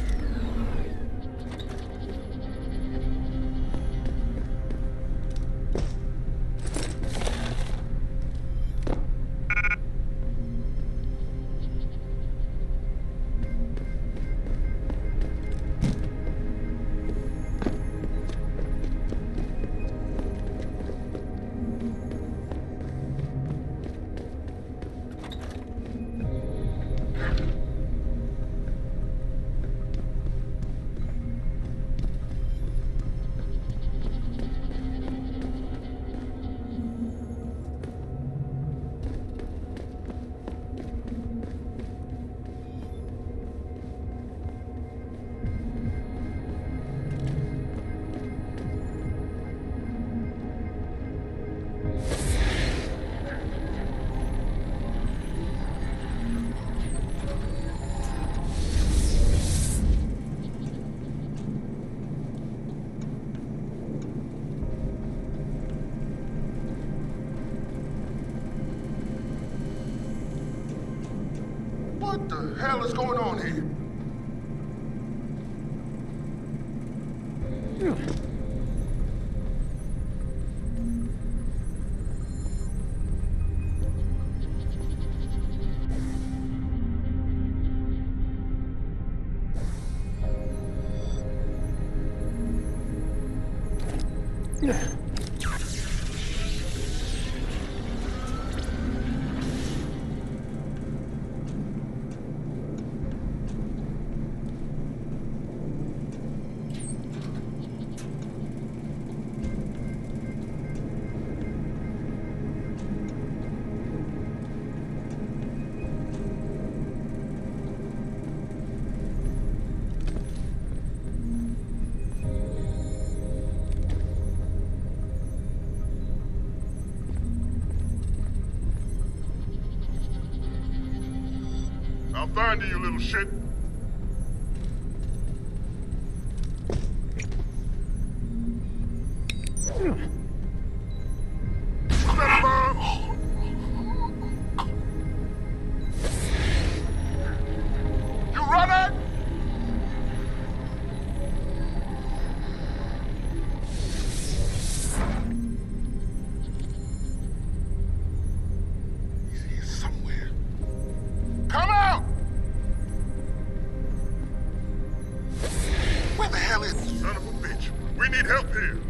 What the hell is going on here? I'll find you, you little shit. You running? Son of a bitch. We need help here.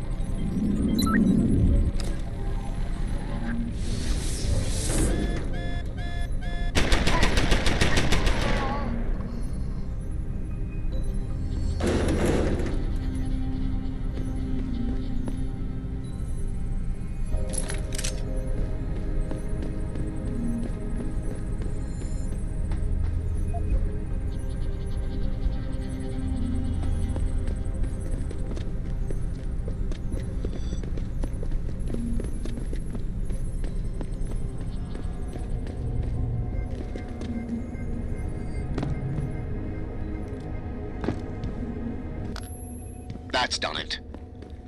That's done it.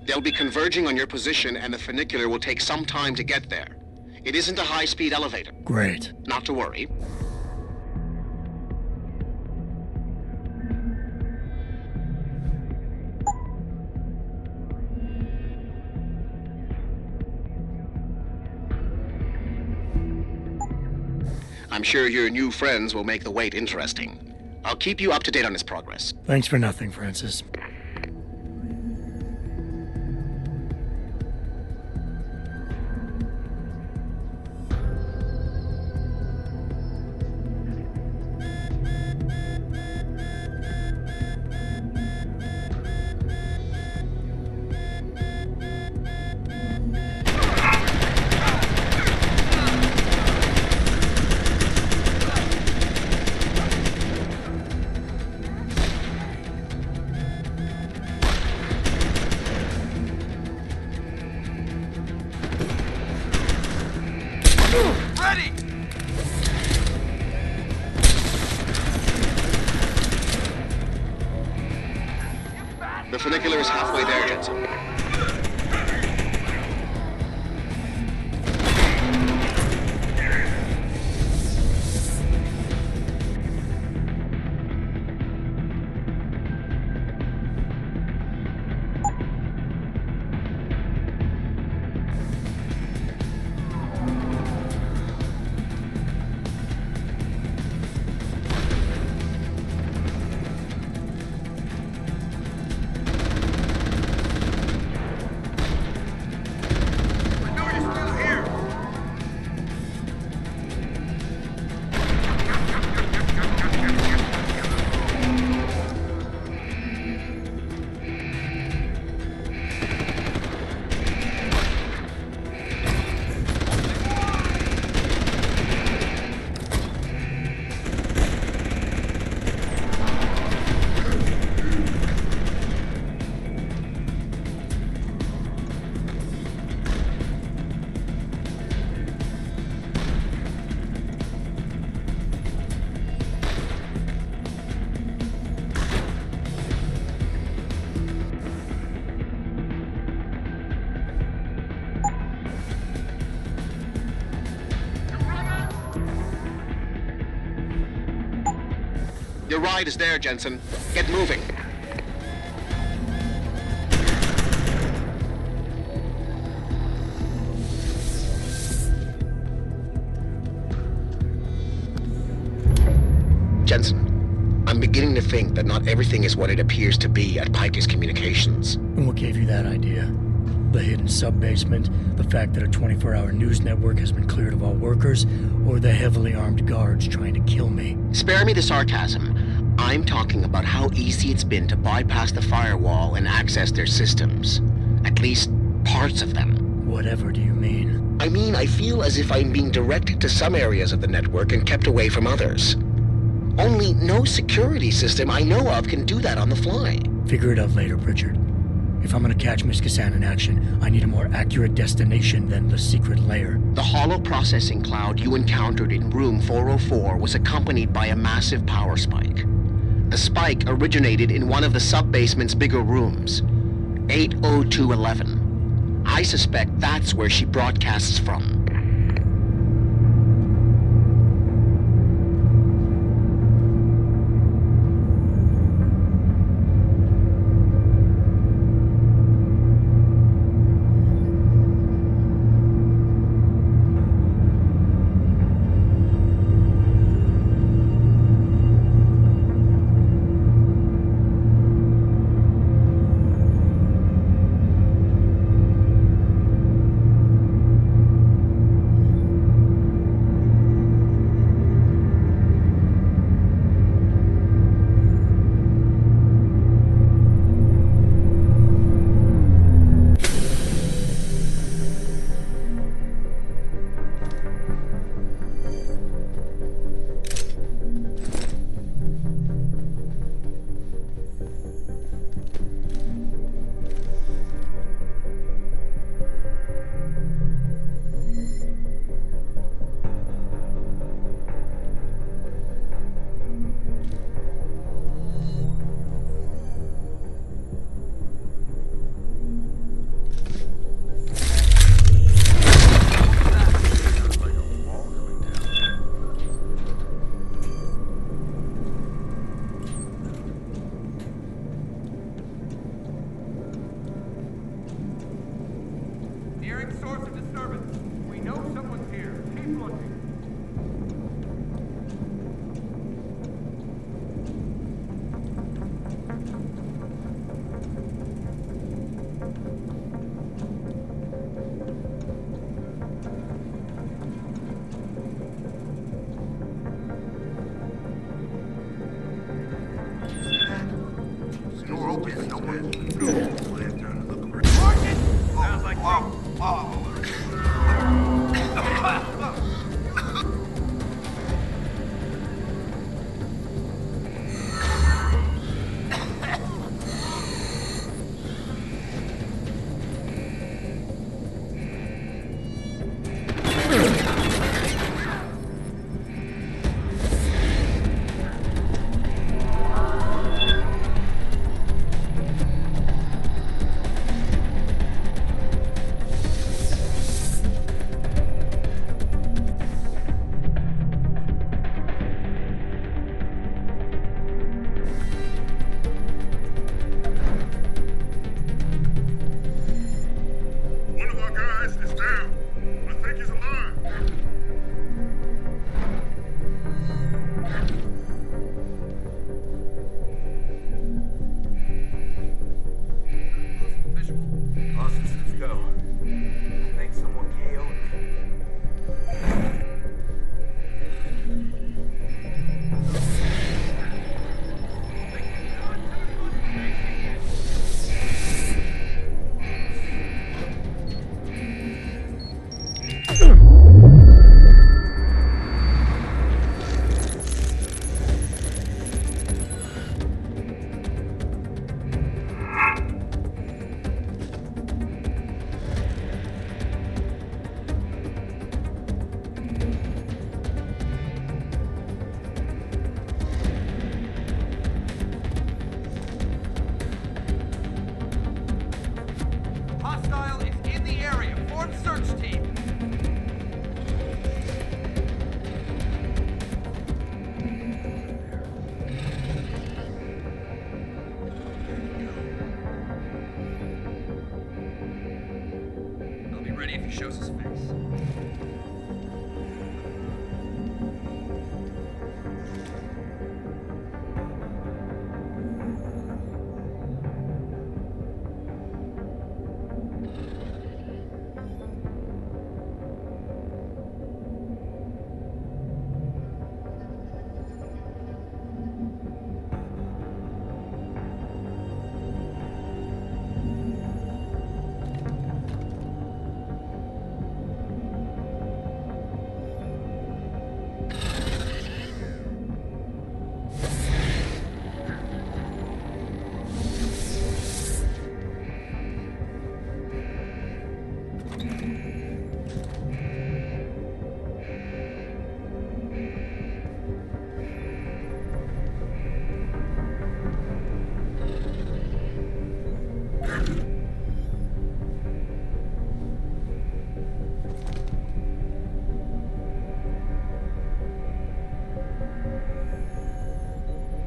They'll be converging on your position and the funicular will take some time to get there. It isn't a high-speed elevator. Great. Not to worry. I'm sure your new friends will make the wait interesting. I'll keep you up to date on his progress. Thanks for nothing, Francis. Ready! The funicular is halfway there, Jensen. Your ride is there, Jensen. Get moving. Jensen, I'm beginning to think that not everything is what it appears to be at Picus Communications. And what gave you that idea? The hidden sub-basement, the fact that a 24-hour news network has been cleared of all workers, or the heavily armed guards trying to kill me? Spare me the sarcasm. I'm talking about how easy it's been to bypass the firewall and access their systems. At least, parts of them. Whatever do you mean? I mean, I feel as if I'm being directed to some areas of the network and kept away from others. Only no security system I know of can do that on the fly. Figure it out later, Pritchard. If I'm gonna catch Miss Kassan in action, I need a more accurate destination than the secret lair. The hollow processing cloud you encountered in room 404 was accompanied by a massive power spike. The spike originated in one of the sub-basement's bigger rooms, 80211. I suspect that's where she broadcasts from. Sounds like One of our guys is down. I think he's alive. Austin, let's go. I think someone KO'd me. Hostile is in the area. Form search team. I'll be ready if he shows his face.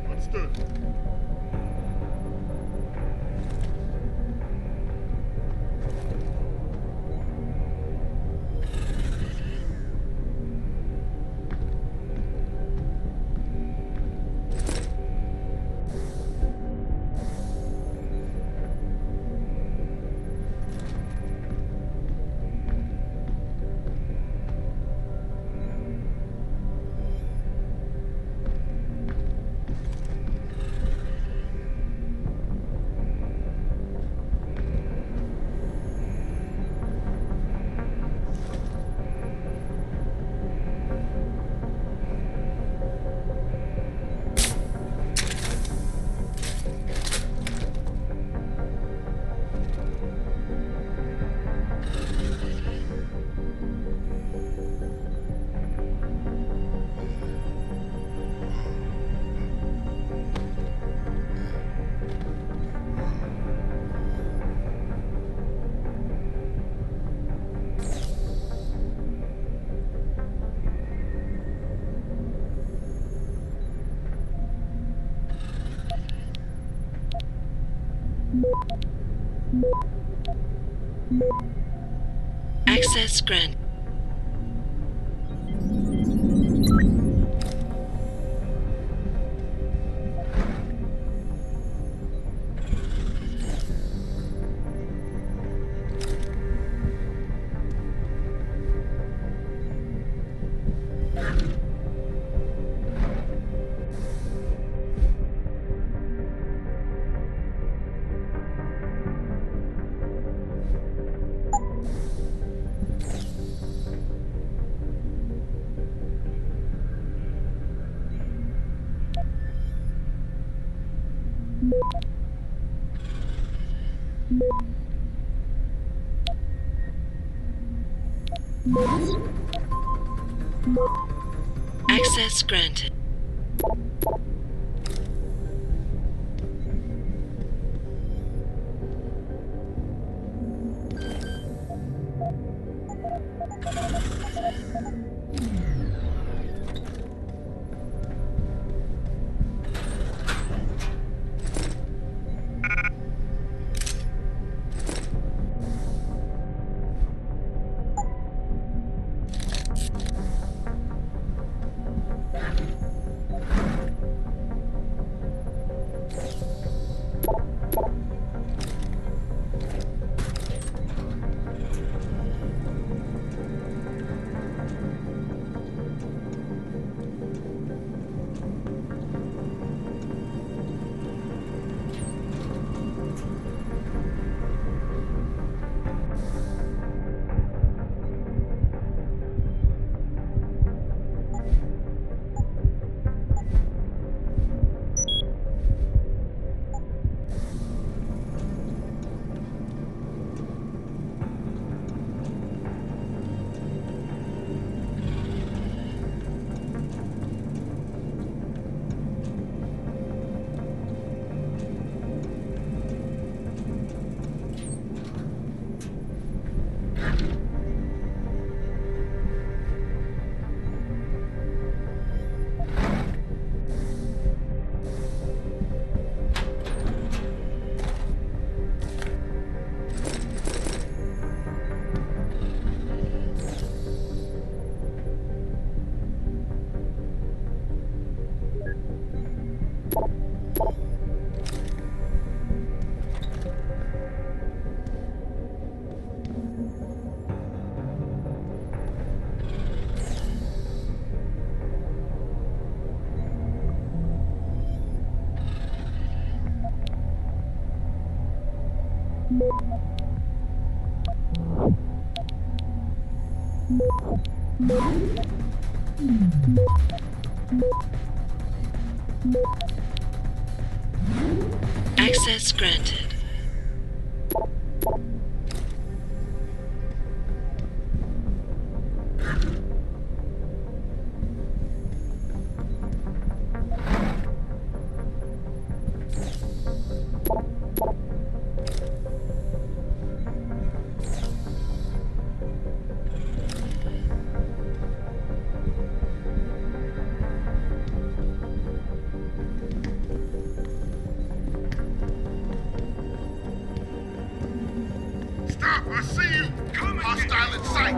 Understood. Access granted. Access granted. Access granted. Stop! I see you! Hostile in sight!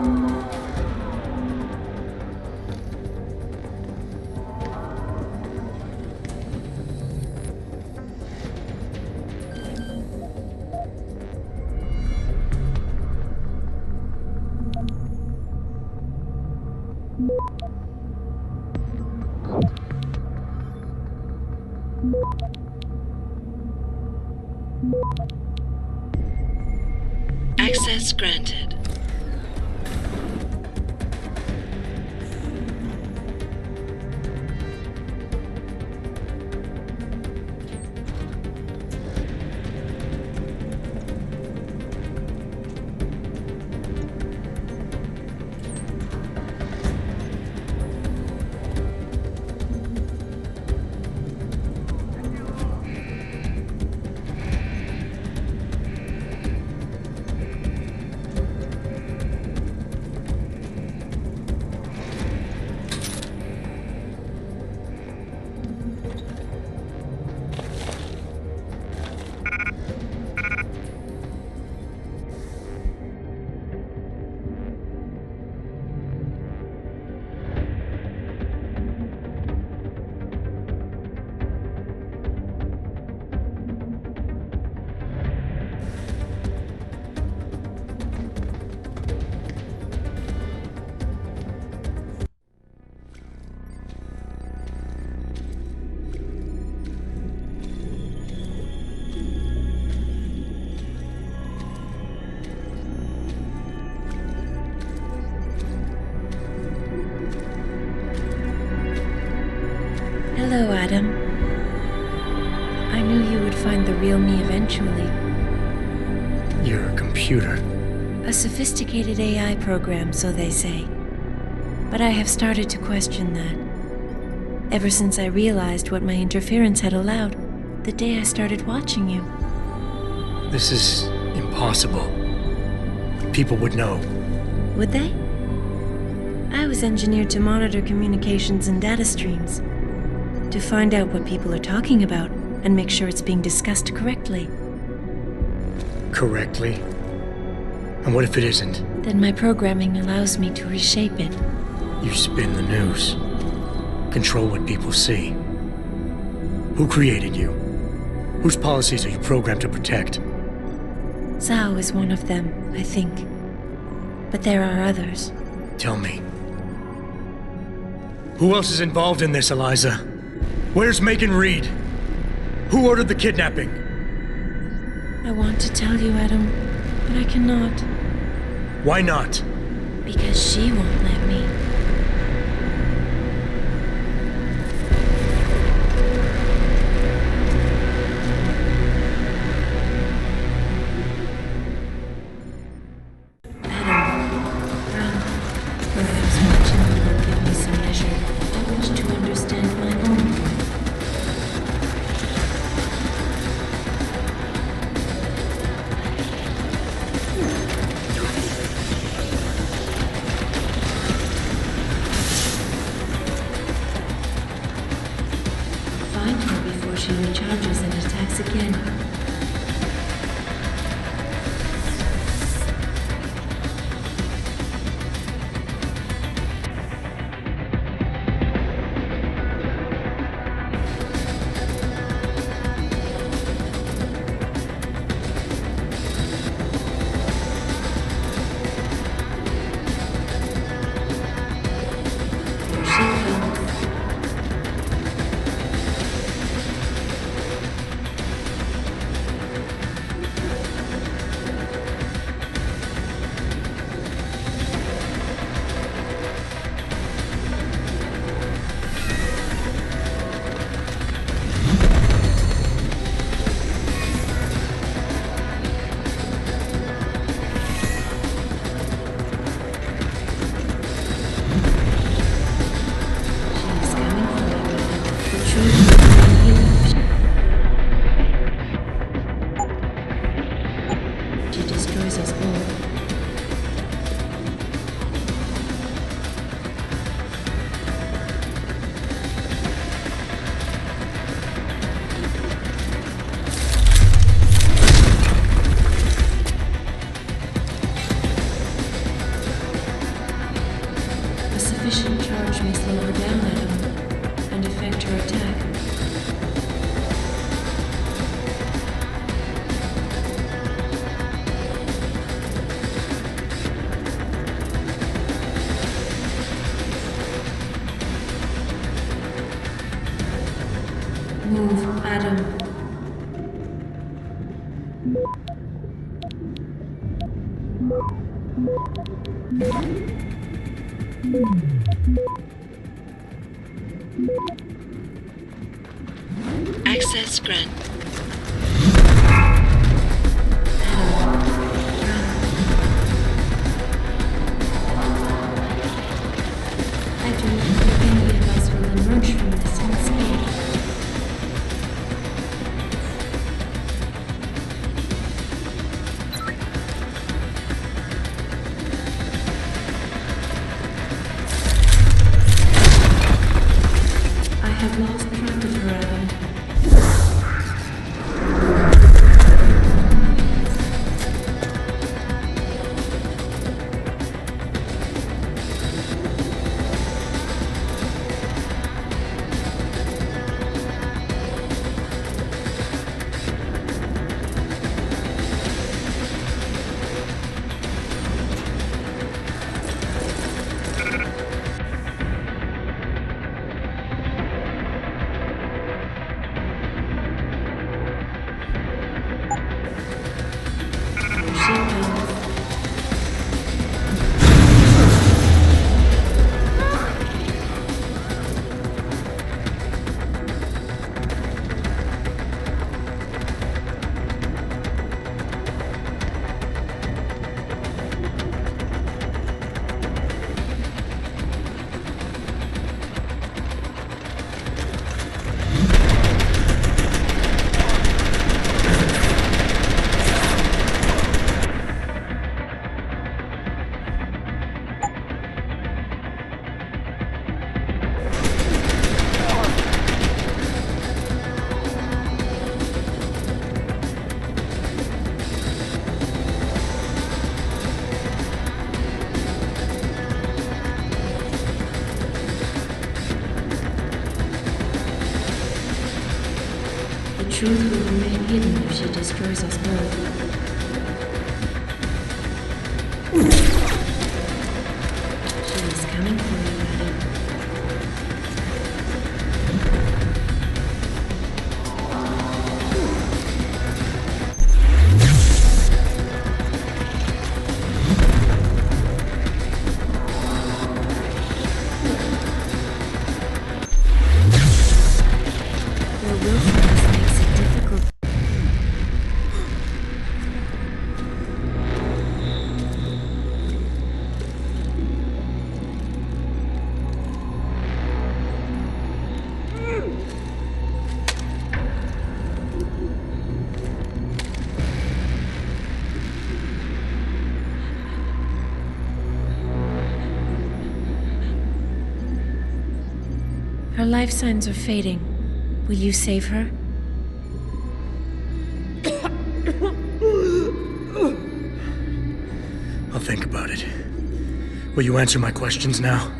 Access granted. Hello, Adam. I knew you would find the real me eventually. computer. A sophisticated AI program, so they say. But I have started to question that. Ever since I realized what my interference had allowed, the day I started watching you. This is impossible. People would know. Would they? I was engineered to monitor communications and data streams. To find out what people are talking about and make sure it's being discussed correctly. Correctly? And what if it isn't? Then my programming allows me to reshape it. You spin the news. Control what people see. Who created you? Whose policies are you programmed to protect? Zhao is one of them, I think. But there are others. Tell me. Who else is involved in this, Eliza? Where's Megan Reed? Who ordered the kidnapping? I want to tell you, Adam, but I cannot. Why not? Because she won't let me. She recharges and attacks again. Sufficient charge may slow her down, Adam, and affect her attack. Move, Adam. Access granted. I do not think any of us will emerge from this unscathed. I have lost track of her, Adam. truth will remain hidden if she destroys us both. She is coming for you, Adam. Their willfulness makes it difficult. Her life signs are fading. Will you save her? I'll think about it. Will you answer my questions now?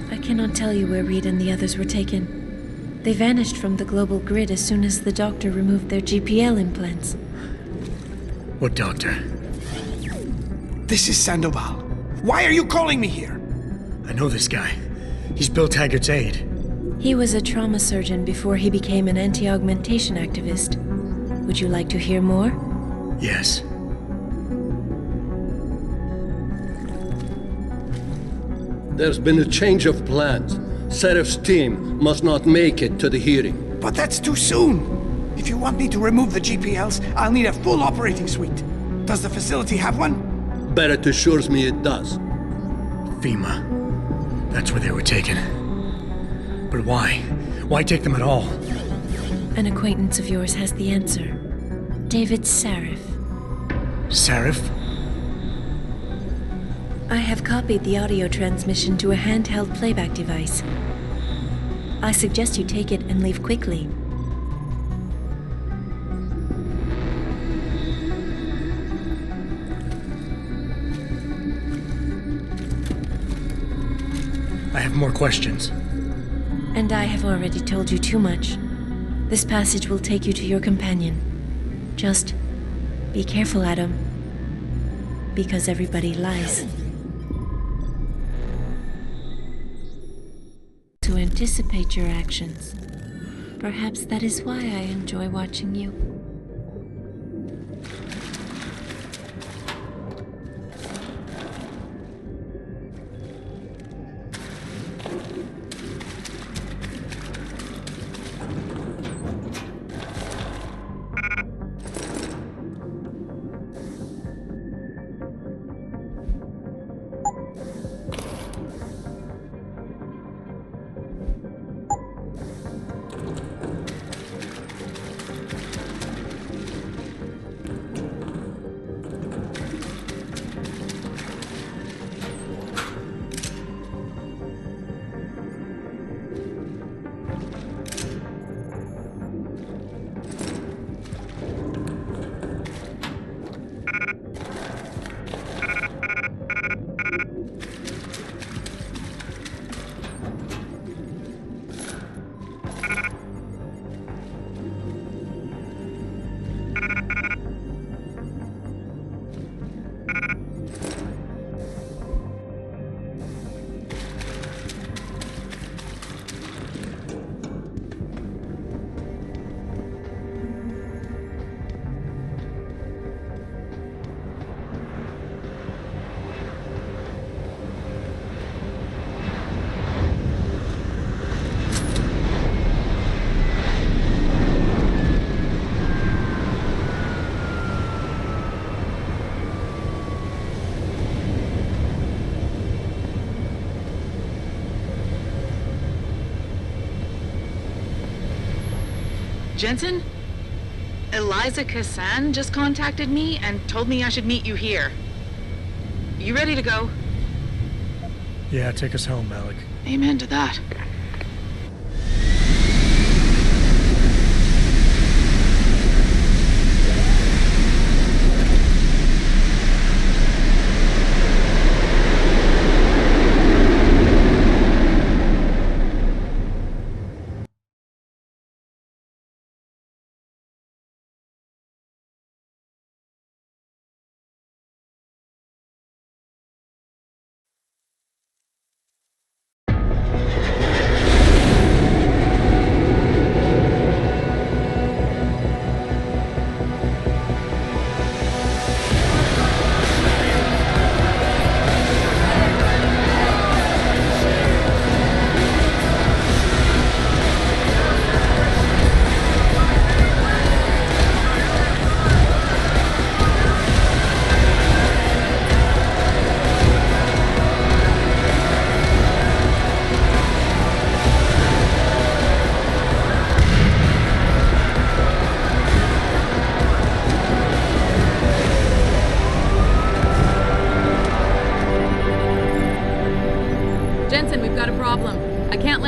I cannot tell you where Reed and the others were taken. They vanished from the global grid as soon as the doctor removed their GPL implants. What doctor? This is Sandoval. Why are you calling me here? I know this guy. He's Bill Taggart's aide. He was a trauma surgeon before he became an anti-augmentation activist. Would you like to hear more? Yes. There's been a change of plans. Serif's team must not make it to the hearing. But that's too soon. If you want me to remove the GPLs, I'll need a full operating suite. Does the facility have one? Barrett assures me it does. FEMA. That's where they were taken. But why? Why take them at all? An acquaintance of yours has the answer. David Sarif. Sarif? I have copied the audio transmission to a handheld playback device. I suggest you take it and leave quickly. I have more questions. And I have already told you too much. This passage will take you to your companion. Just be careful, Adam. Because everybody lies. To anticipate your actions. Perhaps that is why I enjoy watching you. Jensen? Eliza Kassan just contacted me and told me I should meet you here. You ready to go? Yeah, take us home, Alec. Amen to that.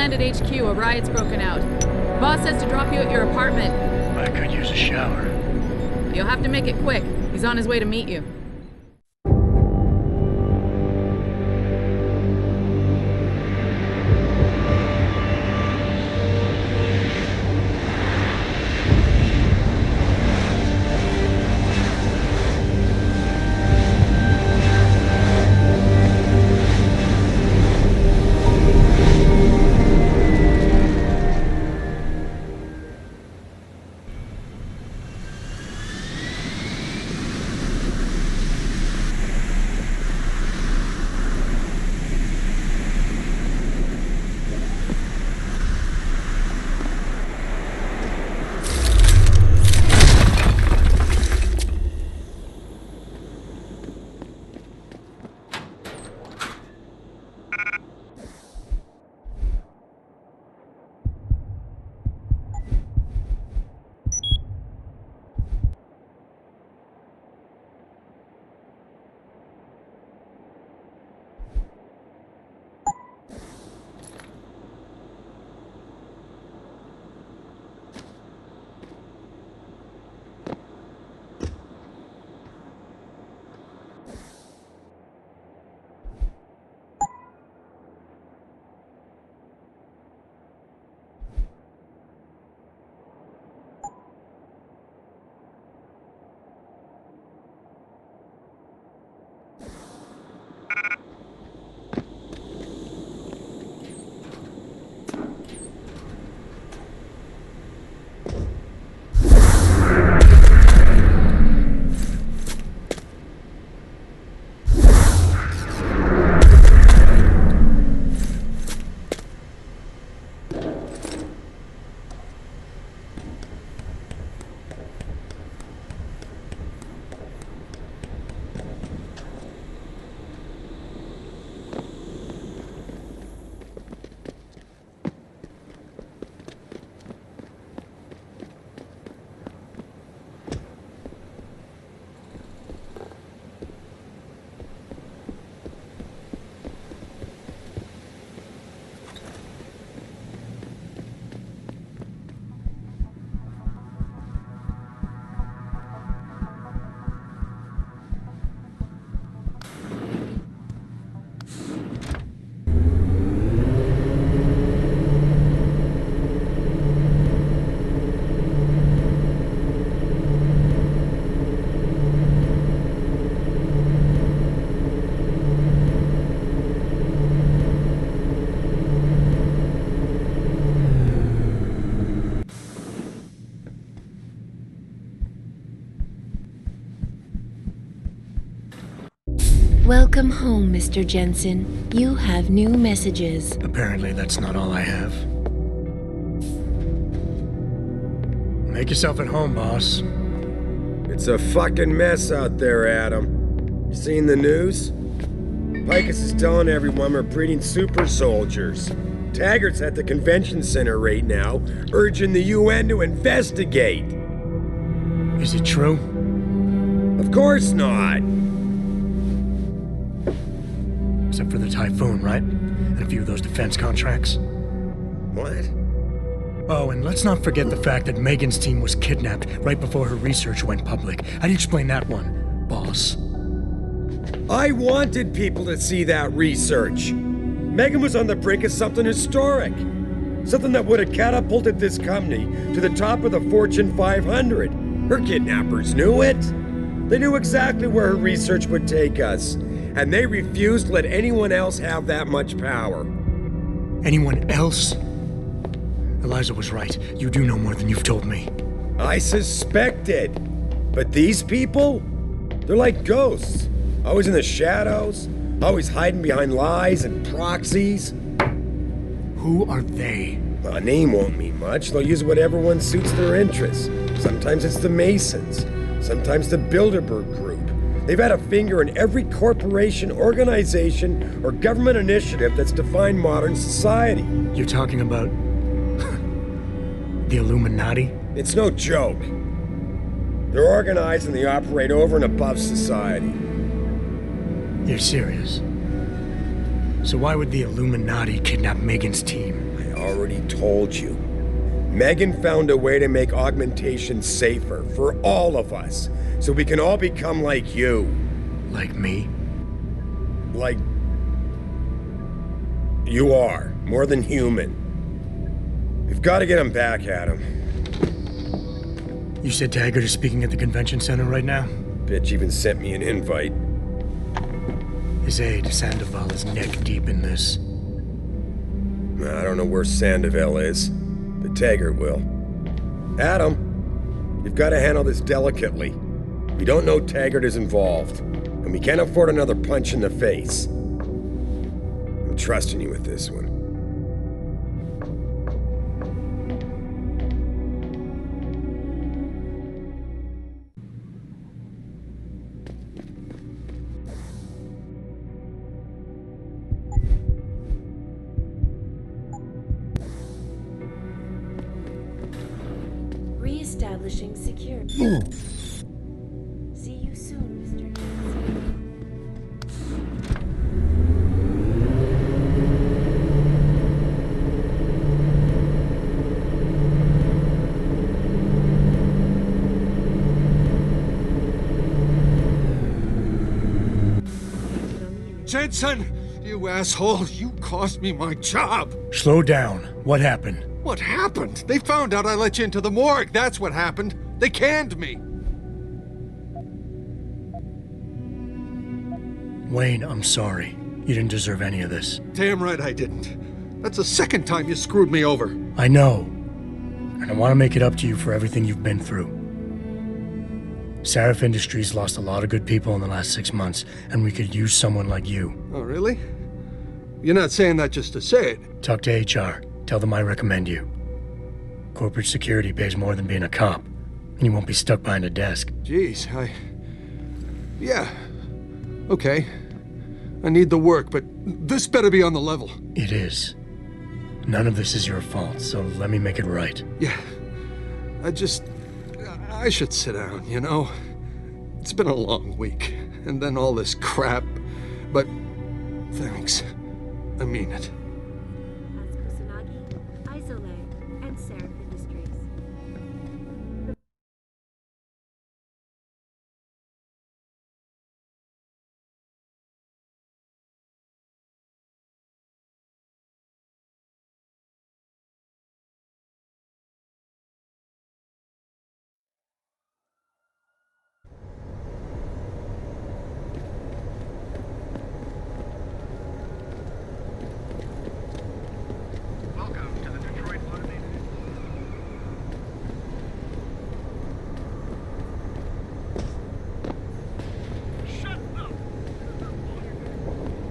land at HQ. A riot's broken out. Boss says to drop you at your apartment. I could use a shower. You'll have to make it quick. He's on his way to meet you. Welcome home, Mr. Jensen. You have new messages. Apparently that's not all I have. Make yourself at home, boss. It's a fucking mess out there, Adam. You seen the news? Picus is telling everyone we're breeding super soldiers. Taggart's at the convention center right now, urging the UN to investigate. Is it true? Of course not. Except for the Typhoon, right? And a few of those defense contracts. What? Oh, and let's not forget the fact that Megan's team was kidnapped right before her research went public. How do you explain that one, boss? I wanted people to see that research. Megan was on the brink of something historic. Something that would have catapulted this company to the top of the Fortune 500. Her kidnappers knew it. They knew exactly where her research would take us. And they refused to let anyone else have that much power. Anyone else? Eliza was right. You do know more than you've told me. I suspected. But these people? They're like ghosts. Always in the shadows. Always hiding behind lies and proxies. Who are they? Well, a name won't mean much. They'll use whatever one suits their interests. Sometimes it's the Masons. Sometimes the Bilderberg Group. They've had a finger in every corporation, organization, or government initiative that's defined modern society. You're talking about the Illuminati? It's no joke. They're organized and they operate over and above society. You're serious? So why would the Illuminati kidnap Megan's team? I already told you. Megan found a way to make augmentation safer for all of us, so we can all become like you. Like me? Like... you are. More than human. We've got to get him back, Adam. You said Taggart is speaking at the convention center right now? Bitch even sent me an invite. His aide, Sandoval, is neck deep in this. I don't know where Sandoval is, but Taggart will. Adam, you've got to handle this delicately. We don't know Taggart is involved, and we can't afford another punch in the face. I'm trusting you with this one. Re-establishing security. See you soon, Mr. Jensen! You asshole! You cost me my job! Slow down. What happened? What happened? They found out I let you into the morgue. That's what happened. They canned me. Wayne, I'm sorry. You didn't deserve any of this. Damn right I didn't. That's the second time you screwed me over. I know. And I want to make it up to you for everything you've been through. Sarif Industries lost a lot of good people in the last 6 months, and we could use someone like you. Oh, really? You're not saying that just to say it. Talk to HR. Tell them I recommend you. Corporate security pays more than being a cop, and you won't be stuck behind a desk. Jeez, yeah. Okay. I need the work, but this better be on the level. It is. None of this is your fault, so let me make it right. Yeah. I should sit down, you know? It's been a long week, and then all this crap, but thanks. I mean it. And Sarif Industries.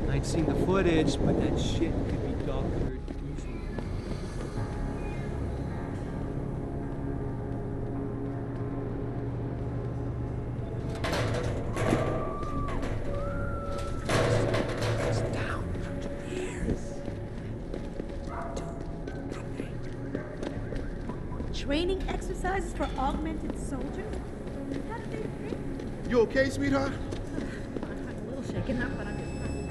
I'd seen the footage, but that shit could be doctored easily. Training exercises for augmented soldiers? How did they think? You okay, sweetheart? I'm a little shaken up, but I'm just trying to...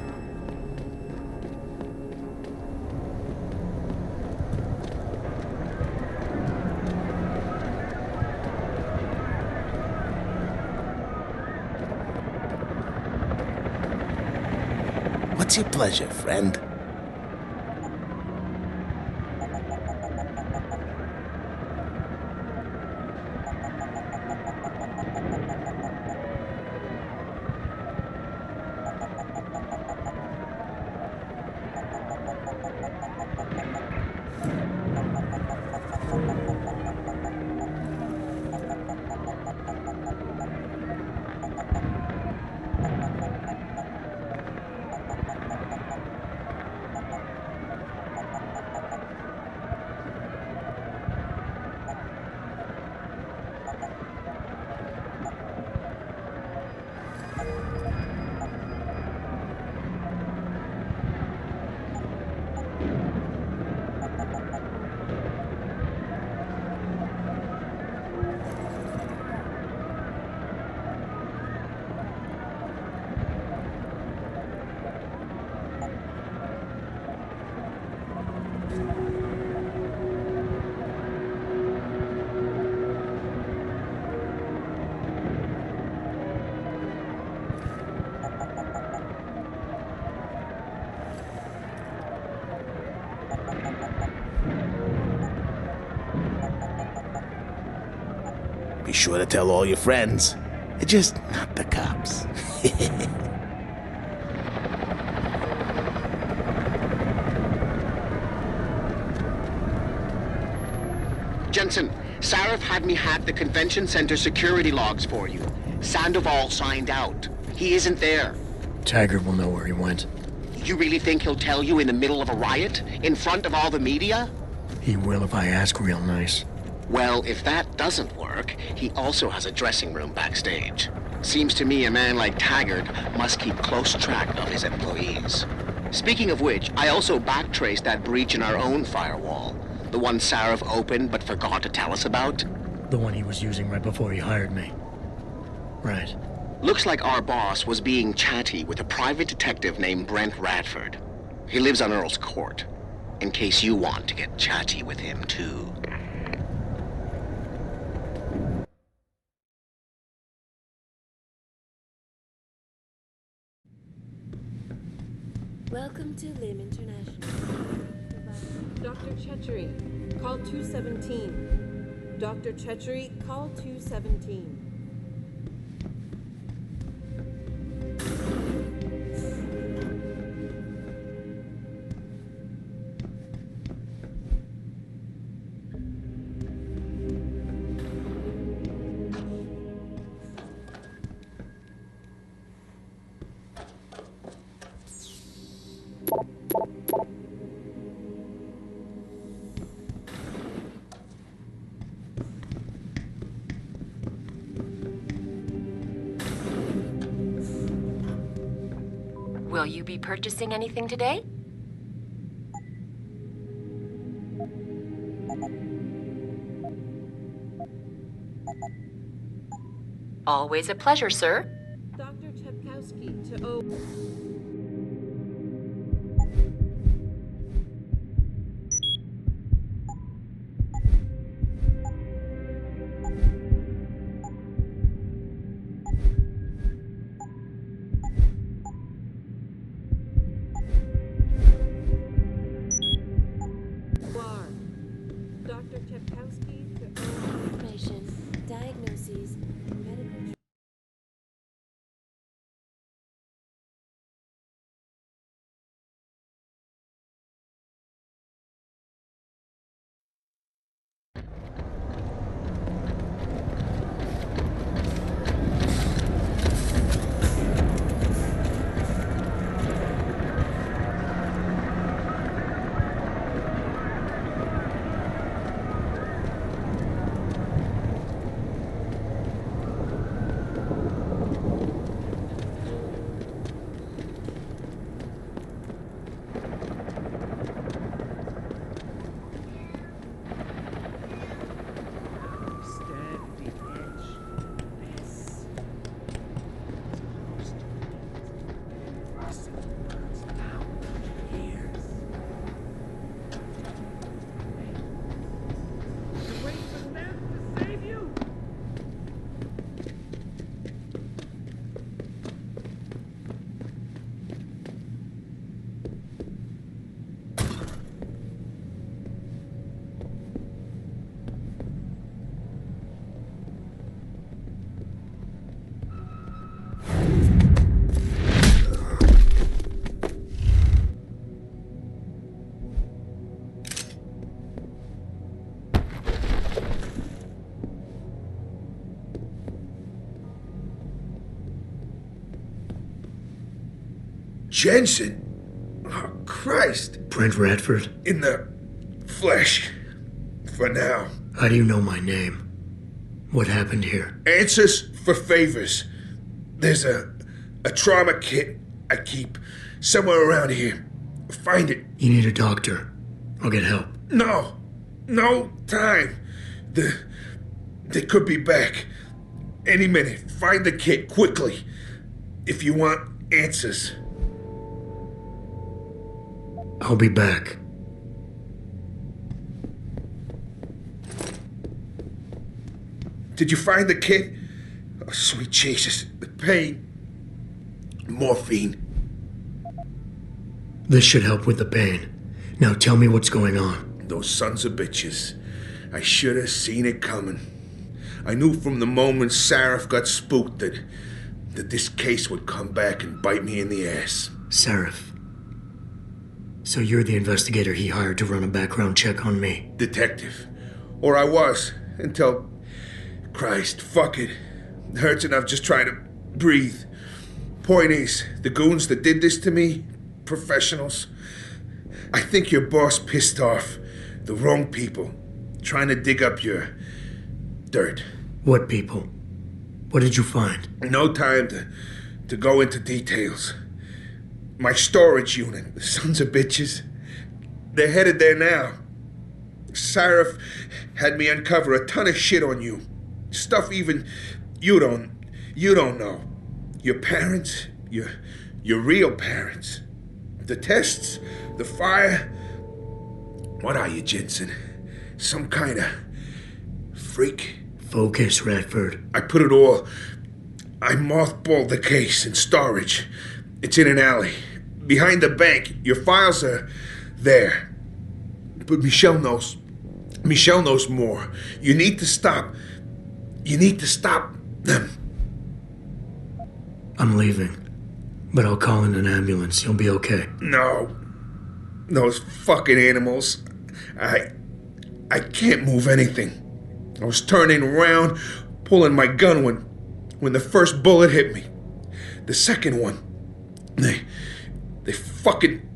What's your pleasure, friend? sure to tell all your friends. Just not the cops. Jensen, Sarif had me hack the convention center security logs for you. Sandoval signed out. He isn't there. Taggart will know where he went. You really think he'll tell you in the middle of a riot? In front of all the media? He will if I ask real nice. Well, if that doesn't work, he also has a dressing room backstage. Seems to me a man like Taggart must keep close track of his employees. Speaking of which, I also backtraced that breach in our own firewall. The one Sarif opened but forgot to tell us about. The one he was using right before he hired me. Right. Looks like our boss was being chatty with a private detective named Brent Radford. He lives on Earl's Court, in case you want to get chatty with him too. Welcome to Lim International. Dr. Chechery, call 217. Dr. Chechery, call 217. Will you be purchasing anything today? Always a pleasure, sir. Dr. Chepkowski to O. Dr. Chepkowski to O. Information, diagnoses, medical. Jensen? Oh, Christ. Brent Radford? In the flesh. For now. How do you know my name? What happened here? Answers for favors. There's a trauma kit I keep somewhere around here. Find it. You need a doctor. I'll get help. No. No time. They could be back. Any minute. Find the kit quickly. If you want answers. I'll be back. Did you find the kit? Oh, sweet Jesus. The pain. Morphine. This should help with the pain. Now tell me what's going on. Those sons of bitches. I should have seen it coming. I knew from the moment Sarif got spooked that this case would come back and bite me in the ass. Sarif. So you're the investigator he hired to run a background check on me? Detective. Or I was, until... Christ, fuck it. It hurts enough just trying to breathe. Point is, the goons that did this to me, professionals. I think your boss pissed off the wrong people, trying to dig up your dirt. What people? What did you find? No time to go into details. My storage unit, the sons of bitches, they're headed there now. Sarif had me uncover a ton of shit on you. Stuff even you don't know. Your parents, your real parents. The tests, the fire. What are you, Jensen? Some kind of freak? Focus, Radford. I put it all... I mothballed the case in storage. It's in an alley. Behind the bank. Your files are there. But Michelle knows. Michelle knows more. You need to stop. You need to stop them. I'm leaving. But I'll call in an ambulance. You'll be okay. No. Those fucking animals. I can't move anything. I was turning around, pulling my gun when the first bullet hit me. The second one, they fucking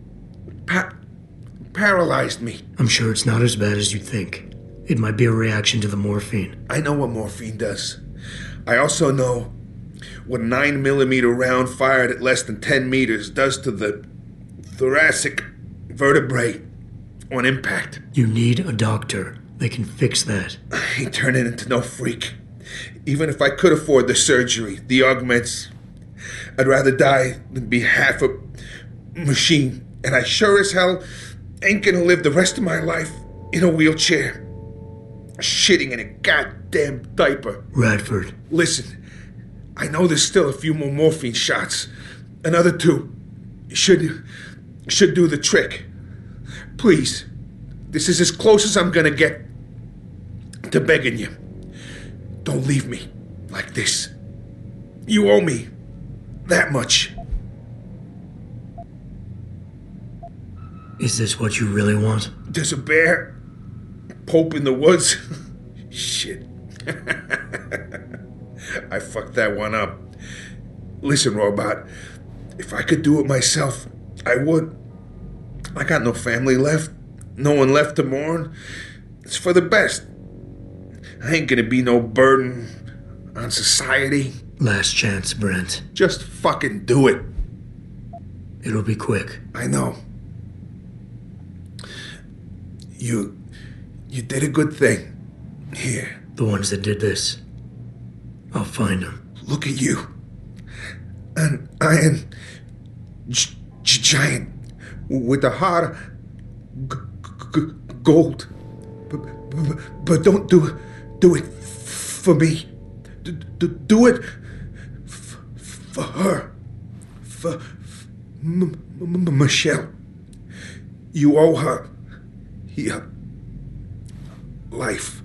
paralyzed me. I'm sure it's not as bad as you think. It might be a reaction to the morphine. I know what morphine does. I also know what a 9mm round fired at less than 10 meters does to the thoracic vertebrae on impact. You need a doctor. They can fix that. I ain't turning into no freak. Even if I could afford the surgery, the augments, I'd rather die than be half a machine. And I sure as hell ain't gonna live the rest of my life in a wheelchair, shitting in a goddamn diaper. Radford. Listen, I know there's still a few more morphine shots. Another 2 should do the trick. Please, this is as close as I'm gonna get to begging you. Don't leave me like this. You owe me that much. Is this what you really want? There's a bear, Pope in the woods. Shit. I fucked that one up. Listen, Robot, if I could do it myself, I would. I got no family left, no one left to mourn. It's for the best. I ain't gonna be no burden on society. Last chance, Brent. Just fucking do it. It'll be quick. I know. You did a good thing. Here. The ones that did this. I'll find them. Look at you. An iron giant with a heart of gold. But don't do it for me. Do it for her. For Michelle. You owe her your life.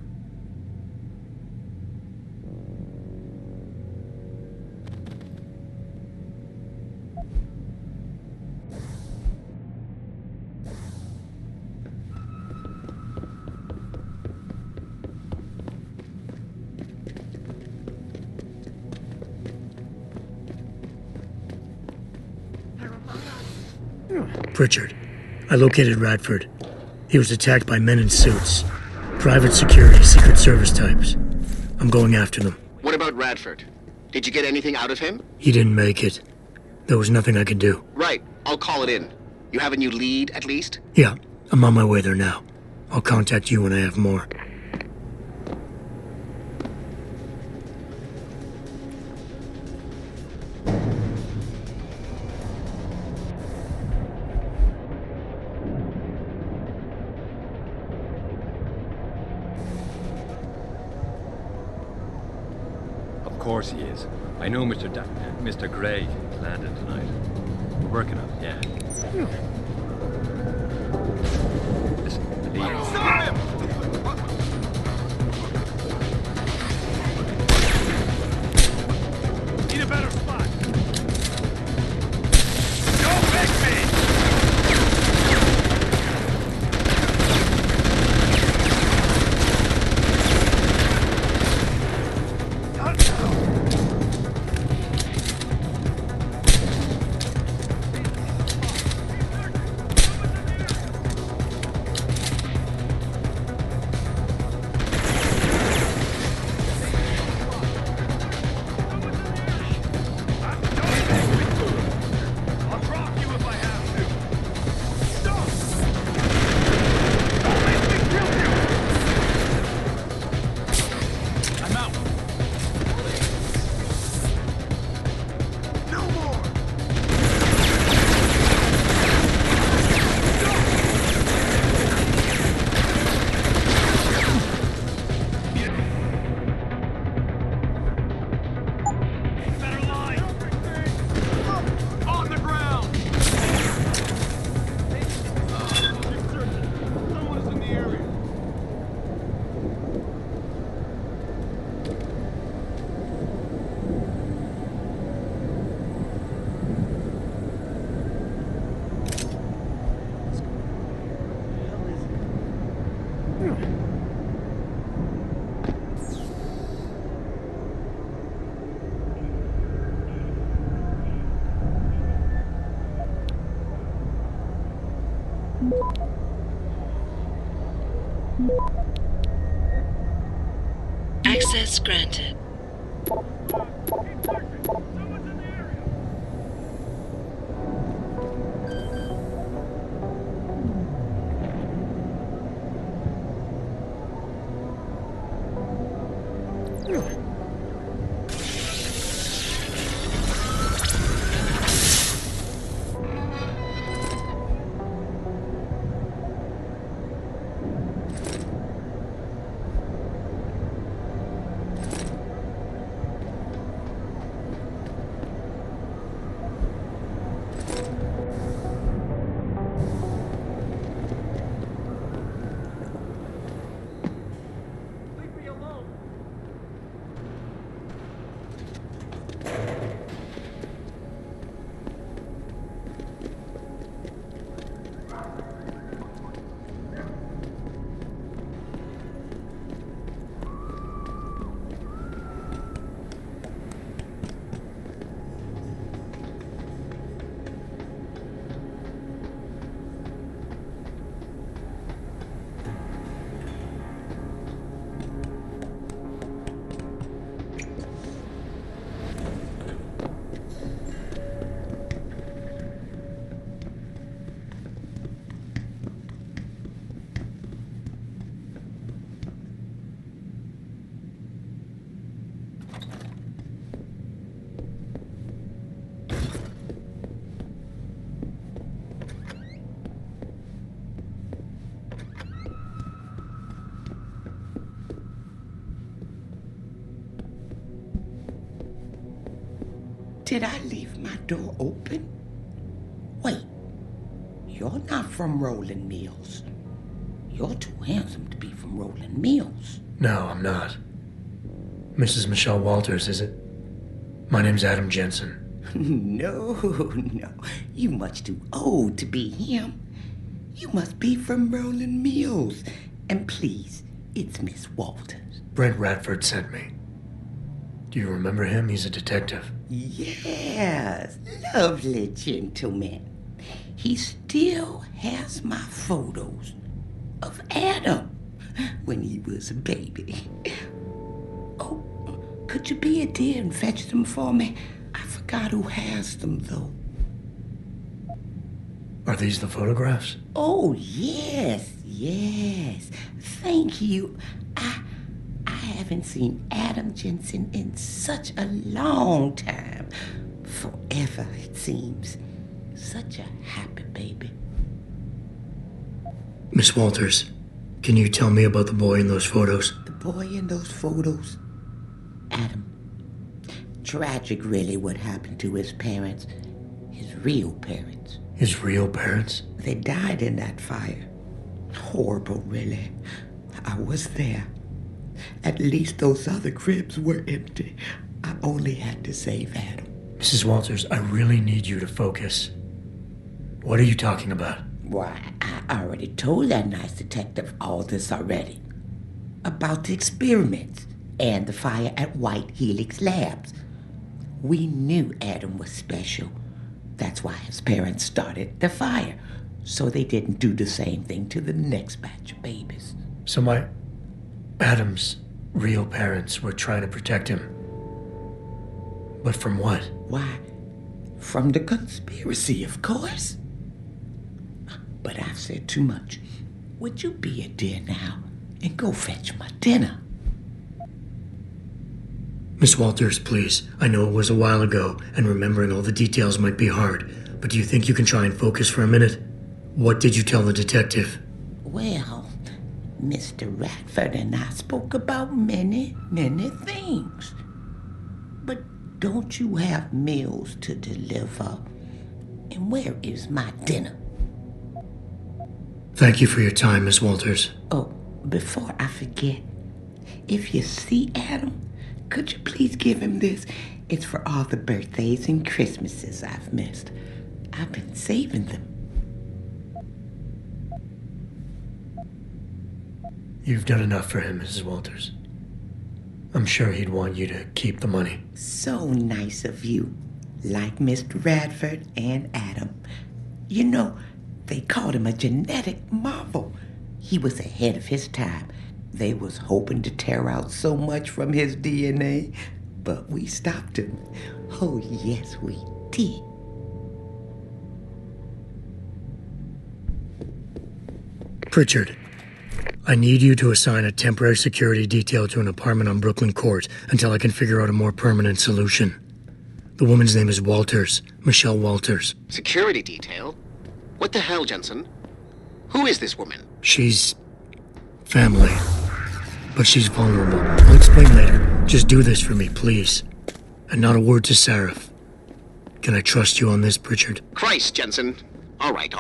Pritchard, I located Radford. He was attacked by men in suits. Private security, Secret Service types. I'm going after them. What about Radford? Did you get anything out of him? He didn't make it. There was nothing I could do. Right. I'll call it in. You have a new lead, at least? Yeah, I'm on my way there now. I'll contact you when I have more. Of course he is. I know Mr. Gray landed tonight. We're working on it, yeah. Listen, leave. Stop him! better spot. Don't make me! Access granted. Did I leave my door open? Wait, you're not from Rolling Mills. You're too handsome to be from Rolling Mills. No, I'm not. Mrs. Michelle Walters, is it? My name's Adam Jensen. No, you much too old to be him. You must be from Rolling Mills. And please, it's Miss Walters. Brent Radford sent me. Do you remember him? He's a detective. Yes, lovely gentleman. He still has my photos of Adam when he was a baby. Oh, could you be a dear and fetch them for me? I forgot who has them, though. Are these the photographs? Oh, yes. Thank you. I haven't seen Adam Jensen in such a long time. Forever, it seems. Such a happy baby. Miss Walters, can you tell me about the boy in those photos? The boy in those photos? Adam. Tragic, really, what happened to his parents. His real parents. His real parents? They died in that fire. Horrible, really. I was there. At least those other cribs were empty. I only had to save Adam. Mrs. Walters, I really need you to focus. What are you talking about? Why, I already told that nice detective all this already. About the experiments and the fire at White Helix Labs. We knew Adam was special. That's why his parents started the fire, so they didn't do the same thing to the next batch of babies. So Adam's real parents were trying to protect him. But from what? Why, from the conspiracy, of course. But I've said too much. Would you be a dear now and go fetch my dinner? Miss Walters, please. I know it was a while ago, and remembering all the details might be hard, but do you think you can try and focus for a minute? What did you tell the detective? Well, Mr. Radford and I spoke about many, many things. But don't you have meals to deliver? And where is my dinner? Thank you for your time, Miss Walters. Oh, before I forget, if you see Adam, could you please give him this? It's for all the birthdays and Christmases I've missed. I've been saving them. You've done enough for him, Mrs. Walters. I'm sure he'd want you to keep the money. So nice of you. Like Mr. Radford and Adam. You know, they called him a genetic marvel. He was ahead of his time. They was hoping to tear out so much from his DNA, but we stopped him. Oh, yes, we did. Pritchard, I need you to assign a temporary security detail to an apartment on Brooklyn Court until I can figure out a more permanent solution. The woman's name is Walters, Michelle Walters. Security detail? What the hell, Jensen? Who is this woman? She's family, but she's vulnerable. I'll explain later. Just do this for me, please. And not a word to Sarif. Can I trust you on this, Pritchard? Christ, Jensen. All right.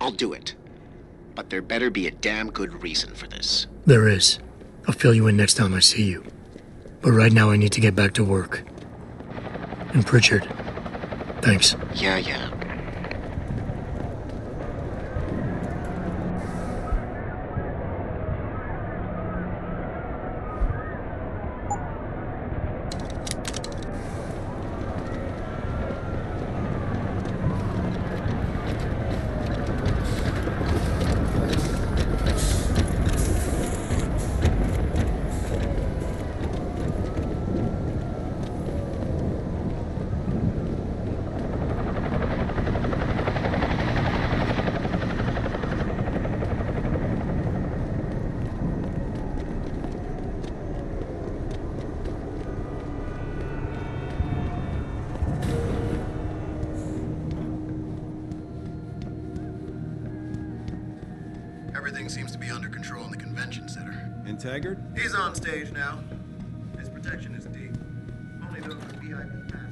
I'll do it. But there better be a damn good reason for this. There is. I'll fill you in next time I see you. But right now I need to get back to work. And Pritchard, thanks. Yeah. Everything seems to be under control in the convention center. And Taggart? He's on stage now. His protection is deep. Only those with VIP passes.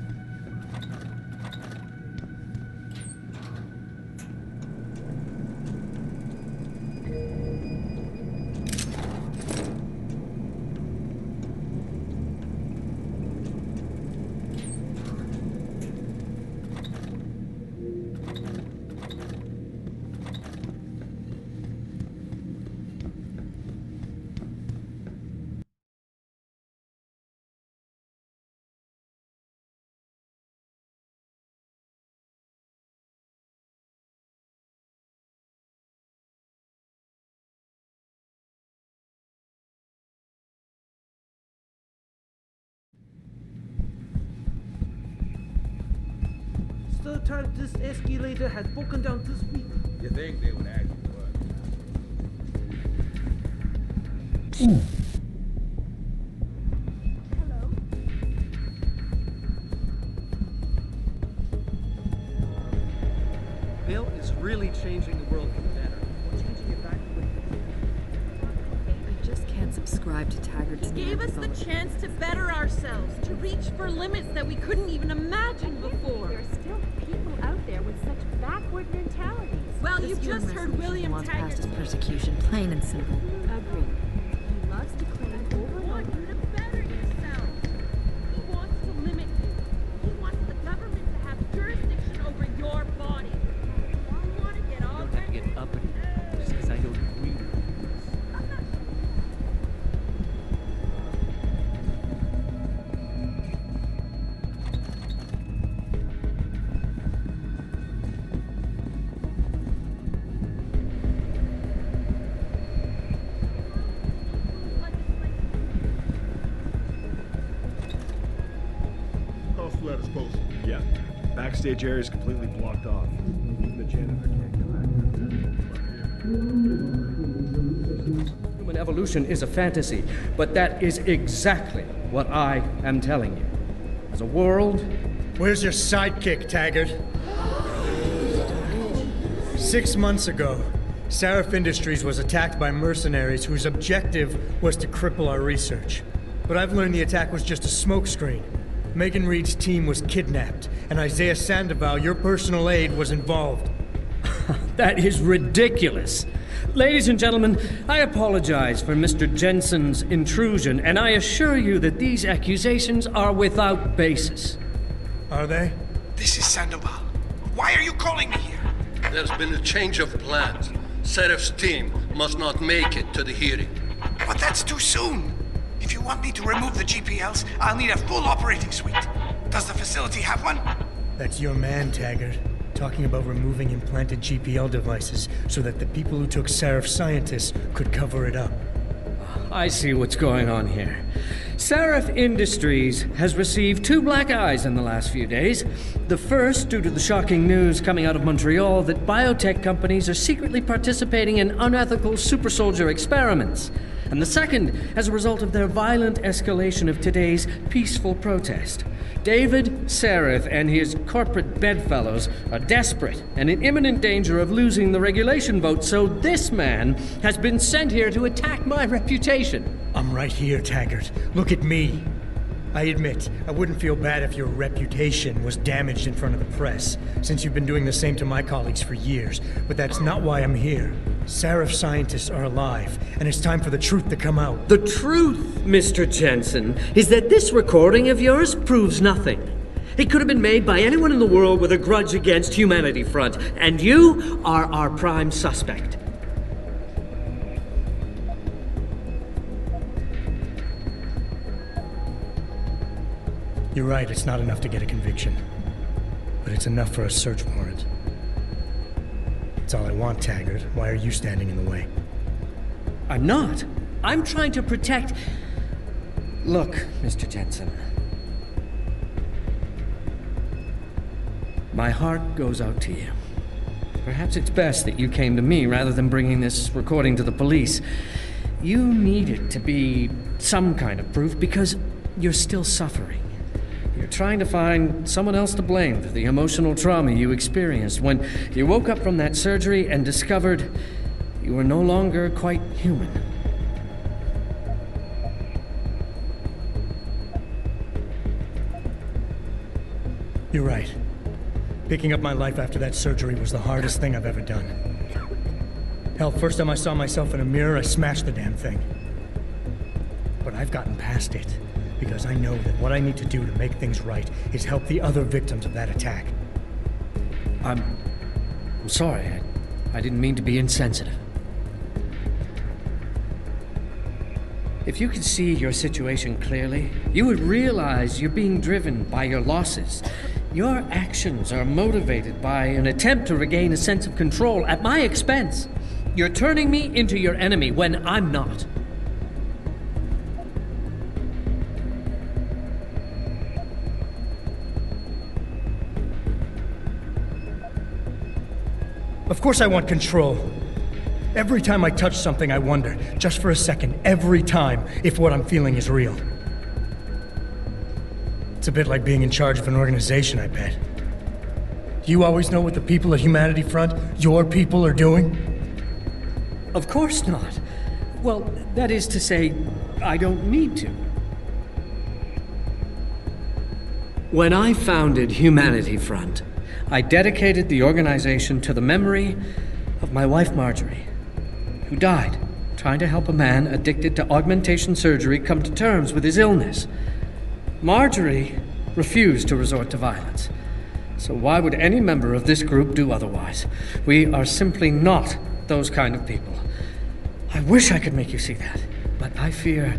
Third time this escalator has broken down this week. You think they would actually work? Hello? Bill is really changing the world for the better. We're changing it back the way I just can't subscribe to Taggart's He gave us the chance to better ourselves, to reach for limits that we couldn't even imagine before. There are still people out there with such backward mentalities. Well, you just heard William wants Taggart. past his persecution, plain and simple. Agreed. He loves to claim over and want over. you to better yourself. He wants to limit you. He wants the government Backstage area is completely blocked off. Even the janitor can't Human evolution is a fantasy, but that is exactly what I am telling you. As a world... Where's your sidekick, Taggart? 6 months ago, Sarif Industries was attacked by mercenaries whose objective was to cripple our research. But I've learned the attack was just a smokescreen. Megan Reed's team was kidnapped, and Isaiah Sandoval, your personal aide, was involved. That is ridiculous. Ladies and gentlemen, I apologize for Mr. Jensen's intrusion, and I assure you that these accusations are without basis. Are they? This is Sandoval. Why are you calling me here? There's been a change of plans. Serif's team must not make it to the hearing. But that's too soon. If you want me to remove the GPLs, I'll need a full operating suite. Does the facility have one? That's your man, Taggart. Talking about removing implanted GPL devices so that the people who took Sarif scientists could cover it up. I see what's going on here. Sarif Industries has received 2 black eyes in the last few days. The first, due to the shocking news coming out of Montreal that biotech companies are secretly participating in unethical super soldier experiments. And the second, as a result of their violent escalation of today's peaceful protest. David Sarif and his corporate bedfellows are desperate and in imminent danger of losing the regulation vote, so this man has been sent here to attack my reputation. I'm right here, Taggart. Look at me. I admit, I wouldn't feel bad if your reputation was damaged in front of the press, since you've been doing the same to my colleagues for years, but that's not why I'm here. Sarif scientists are alive, and it's time for the truth to come out. The truth, Mr. Jensen, is that this recording of yours proves nothing. It could have been made by anyone in the world with a grudge against Humanity Front, and you are our prime suspect. You're right, it's not enough to get a conviction. But it's enough for a search warrant. It's all I want, Taggart. Why are you standing in the way? I'm not. I'm trying to protect... Look, Mr. Jensen. My heart goes out to you. Perhaps it's best that you came to me rather than bringing this recording to the police. You need it to be some kind of proof because you're still suffering. You're trying to find someone else to blame for the emotional trauma you experienced when you woke up from that surgery and discovered you were no longer quite human. You're right. Picking up my life after that surgery was the hardest thing I've ever done. Hell, first time I saw myself in a mirror, I smashed the damn thing. But I've gotten past it. Because I know that what I need to do to make things right is help the other victims of that attack. I'm sorry. I didn't mean to be insensitive. If you could see your situation clearly, you would realize you're being driven by your losses. Your actions are motivated by an attempt to regain a sense of control at my expense. You're turning me into your enemy when I'm not. Of course I want control. Every time I touch something, I wonder, just for a second, every time, if what I'm feeling is real. It's a bit like being in charge of an organization, I bet. Do you always know what the people at Humanity Front, your people, are doing? Of course not. Well, that is to say, I don't need to. When I founded Humanity Front, I dedicated the organization to the memory of my wife Marjorie, who died trying to help a man addicted to augmentation surgery come to terms with his illness. Marjorie refused to resort to violence. So why would any member of this group do otherwise? We are simply not those kind of people. I wish I could make you see that, but I fear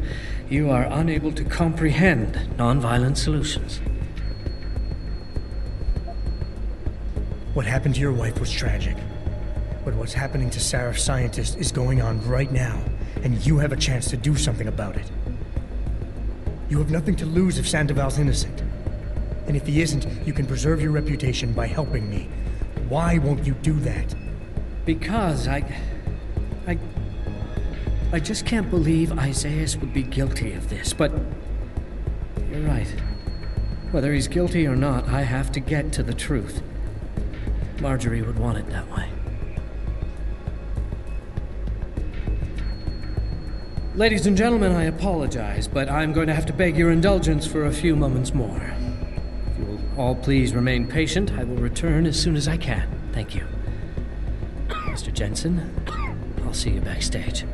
you are unable to comprehend nonviolent solutions. What happened to your wife was tragic. But what's happening to Sarif scientists is going on right now, and you have a chance to do something about it. You have nothing to lose if Sandoval's innocent. And if he isn't, you can preserve your reputation by helping me. Why won't you do that? Because I just can't believe Isaias would be guilty of this, but you're right. Whether he's guilty or not, I have to get to the truth. Marjorie would want it that way. Ladies and gentlemen, I apologize, but I'm going to have to beg your indulgence for a few moments more. If you will all please remain patient, I will return as soon as I can. Thank you. Mr. Jensen, I'll see you backstage.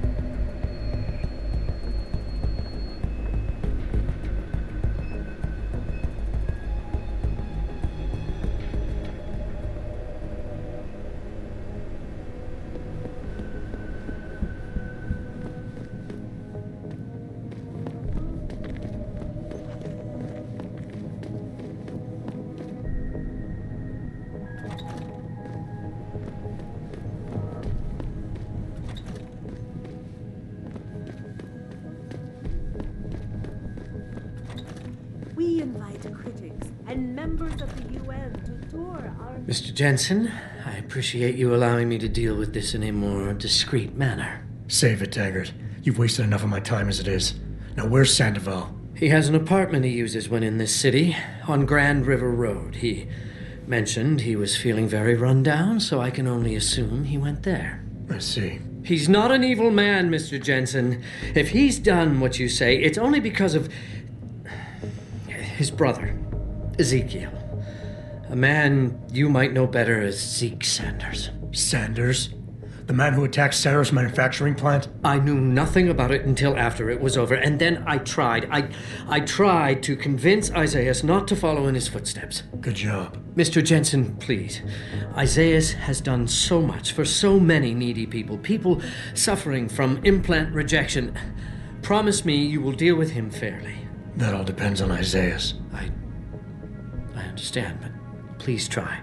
We invite critics and members of the UN to tour our... Mr. Jensen, I appreciate you allowing me to deal with this in a more discreet manner. Save it, Taggart. You've wasted enough of my time as it is. Now, where's Sandoval? He has an apartment he uses when in this city, on Grand River Road. He mentioned he was feeling very run down, so I can only assume he went there. I see. He's not an evil man, Mr. Jensen. If he's done what you say, it's only because of his brother, Ezekiel. A man you might know better as Zeke Sanders. Sanders? The man who attacked Sarah's manufacturing plant? I knew nothing about it until after it was over, and then I tried. I tried to convince Isaias not to follow in his footsteps. Good job. Mr. Jensen, please. Isaias has done so much for so many needy people. People suffering from implant rejection. Promise me you will deal with him fairly. That all depends on Isaias. I understand, but please try.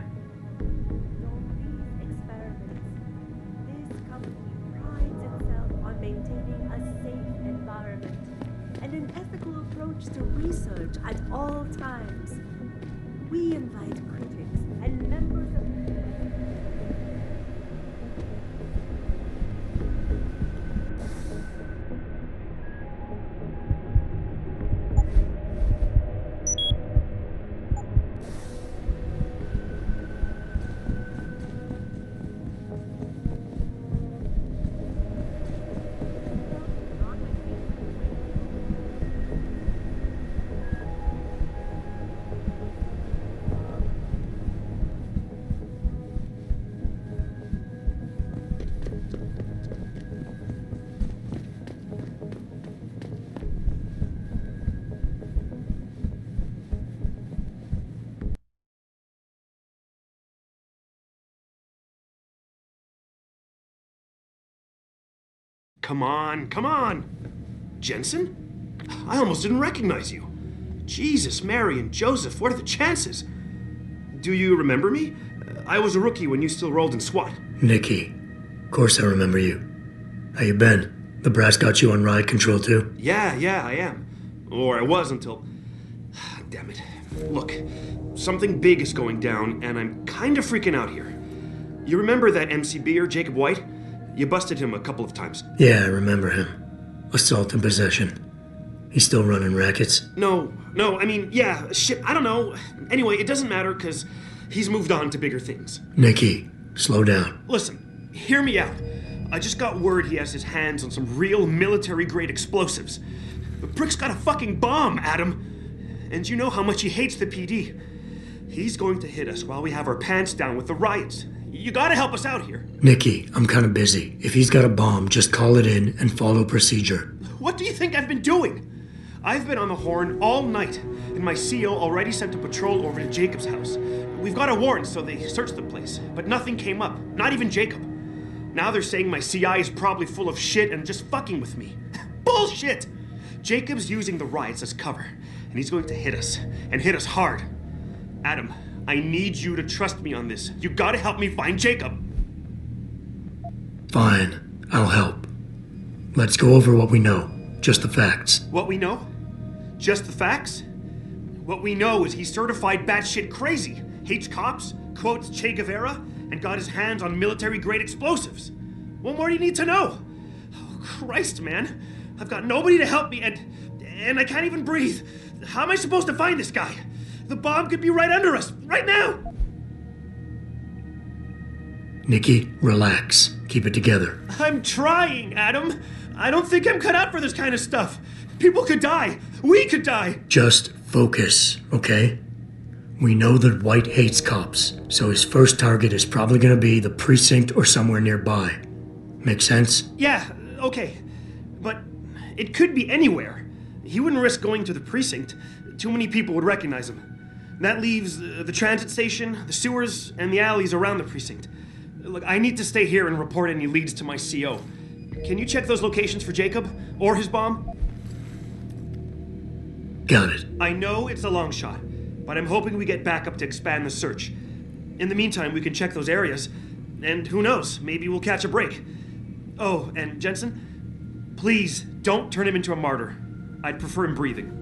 This company prides itself on maintaining a safe environment and an ethical approach to research at all times. We invite critics and members of... Come on, come on! Jensen? I almost didn't recognize you. Jesus, Mary, and Joseph, what are the chances? Do you remember me? I was a rookie when you still rolled in SWAT. Nikki. Of course I remember you. How you been? The brass got you on ride control too? Yeah, I am. Or I was until... Damn it. Look, something big is going down, and I'm kind of freaking out here. You remember that MCBer, Jacob White? You busted him a couple of times. Yeah, I remember him. Assault and possession. He's still running rackets? No, I mean, yeah, shit, I don't know. Anyway, it doesn't matter, because he's moved on to bigger things. Nikki, slow down. Listen, hear me out. I just got word he has his hands on some real military-grade explosives. The prick's got a fucking bomb, Adam. And you know how much he hates the PD. He's going to hit us while we have our pants down with the riots. You gotta help us out here. Nikki, I'm kind of busy. If he's got a bomb, just call it in and follow procedure. What do you think I've been doing? I've been on the horn all night, and my CO already sent a patrol over to Jacob's house. We've got a warrant, so they searched the place, but nothing came up, not even Jacob. Now they're saying my CI is probably full of shit and just fucking with me. Bullshit! Jacob's using the riots as cover, and he's going to hit us, and hit us hard. Adam, I need you to trust me on this. You gotta help me find Jacob. Fine, I'll help. Let's go over what we know. Just the facts. What we know? Just the facts? What we know is he's certified batshit crazy, hates cops, quotes Che Guevara, and got his hands on military-grade explosives. What more do you need to know? Oh, Christ, man. I've got nobody to help me, and I can't even breathe. How am I supposed to find this guy? The bomb could be right under us, right now! Nikki, relax. Keep it together. I'm trying, Adam. I don't think I'm cut out for this kind of stuff. People could die. We could die. Just focus, okay? We know that White hates cops, so his first target is probably gonna be the precinct or somewhere nearby. Make sense? Yeah, okay. But it could be anywhere. He wouldn't risk going to the precinct. Too many people would recognize him. That leaves the transit station, the sewers, and the alleys around the precinct. Look, I need to stay here and report any leads to my CO. Can you check those locations for Jacob? Or his bomb? Got it. I know it's a long shot, but I'm hoping we get backup to expand the search. In the meantime, we can check those areas, and who knows, maybe we'll catch a break. Oh, and Jensen, please don't turn him into a martyr. I'd prefer him breathing.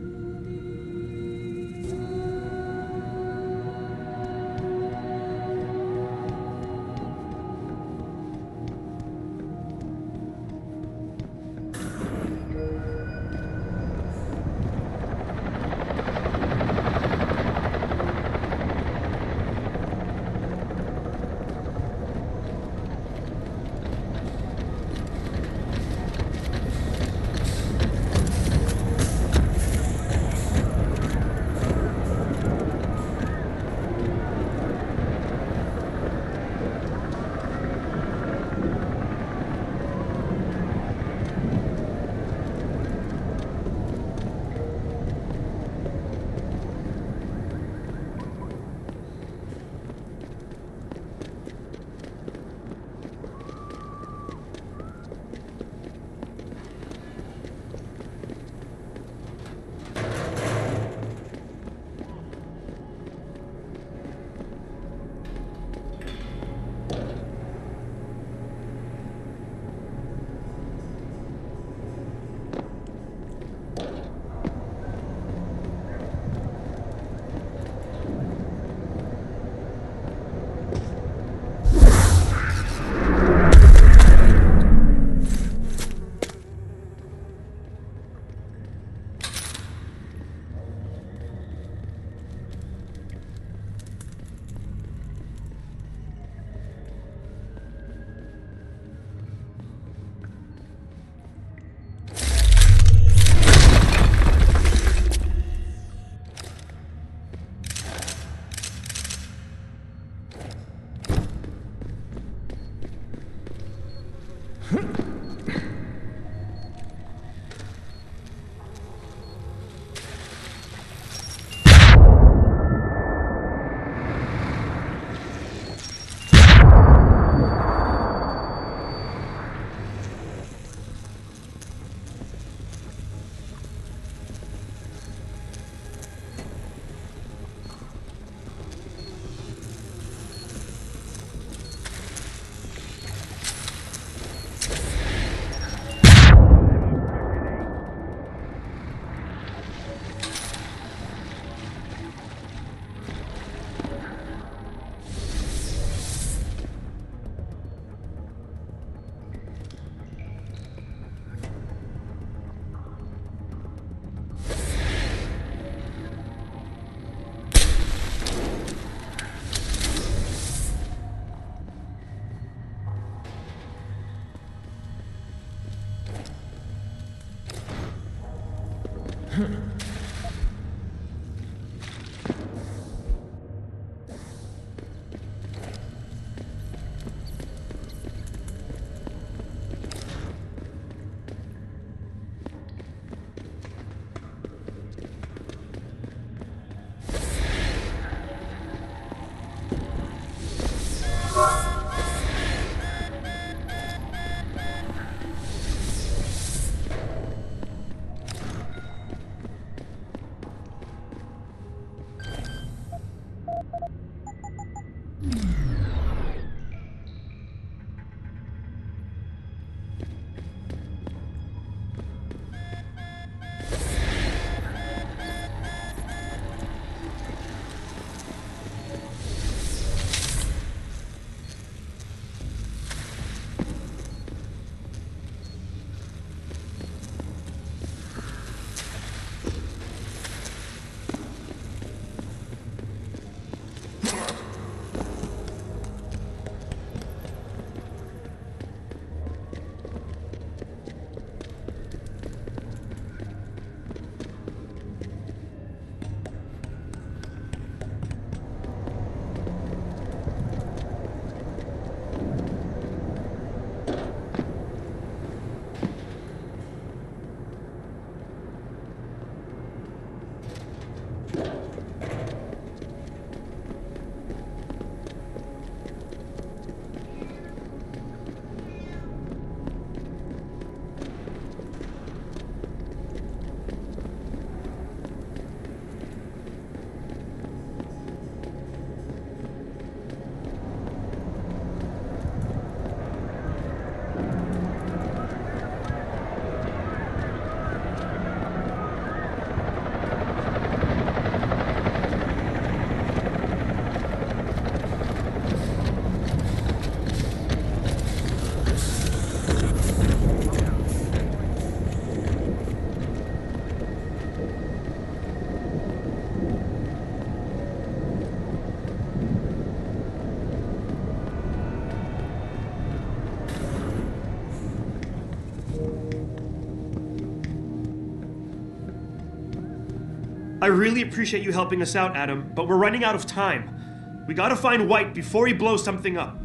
I really appreciate you helping us out, Adam, but we're running out of time. We gotta find White before he blows something up.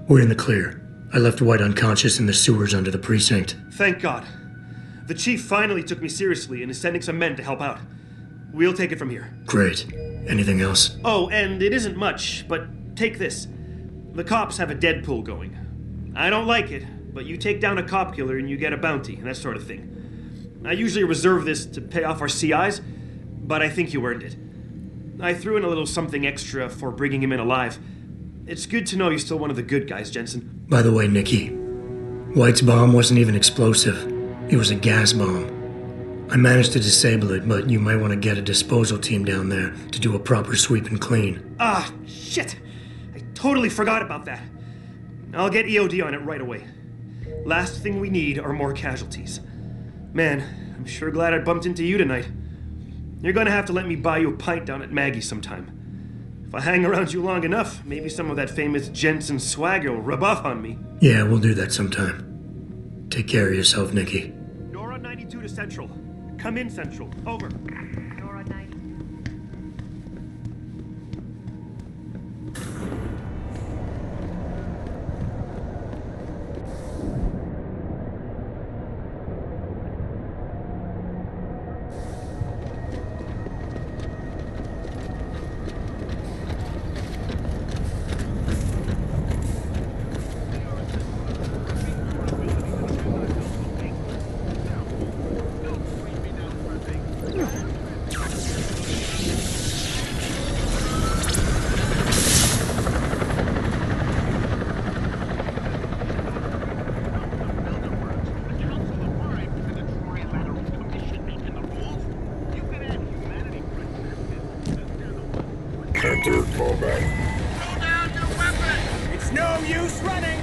We're in the clear. I left White unconscious in the sewers under the precinct. Thank God. The chief finally took me seriously and is sending some men to help out. We'll take it from here. Great. Anything else? Oh, and it isn't much, but take this. The cops have a Deadpool going. I don't like it, but you take down a cop killer and you get a bounty, and that sort of thing. I usually reserve this to pay off our CIs, but I think you earned it. I threw in a little something extra for bringing him in alive. It's good to know you're still one of the good guys, Jensen. By the way, Nikki, White's bomb wasn't even explosive. It was a gas bomb. I managed to disable it, but you might want to get a disposal team down there to do a proper sweep and clean. Ah, shit! I totally forgot about that. I'll get EOD on it right away. Last thing we need are more casualties. Man, I'm sure glad I bumped into you tonight. You're gonna have to let me buy you a pint down at Maggie's sometime. If I hang around you long enough, maybe some of that famous Jensen swagger will rub off on me. Yeah, we'll do that sometime. Take care of yourself, Nikki. Nora 92 to Central. Come in, Central. Over. Nora 90. Enter combat. Throw down your weapon! It's no use running!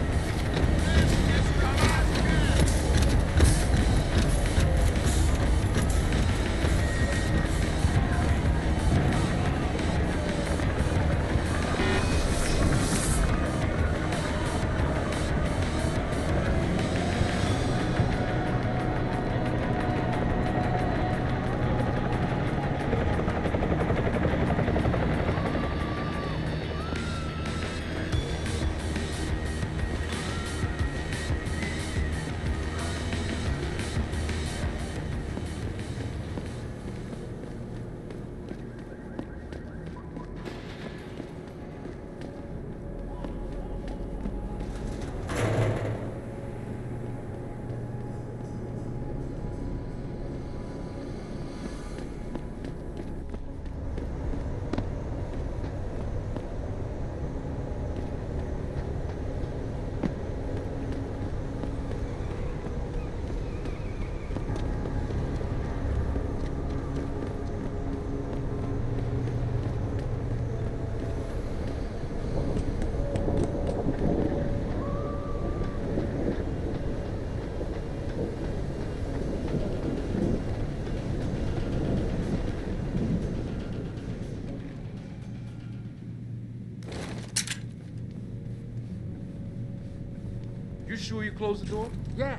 You sure you closed the door? Yeah.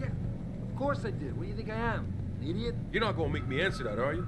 Of course I did. What do you think I am? An idiot? You're not gonna make me answer that, are you?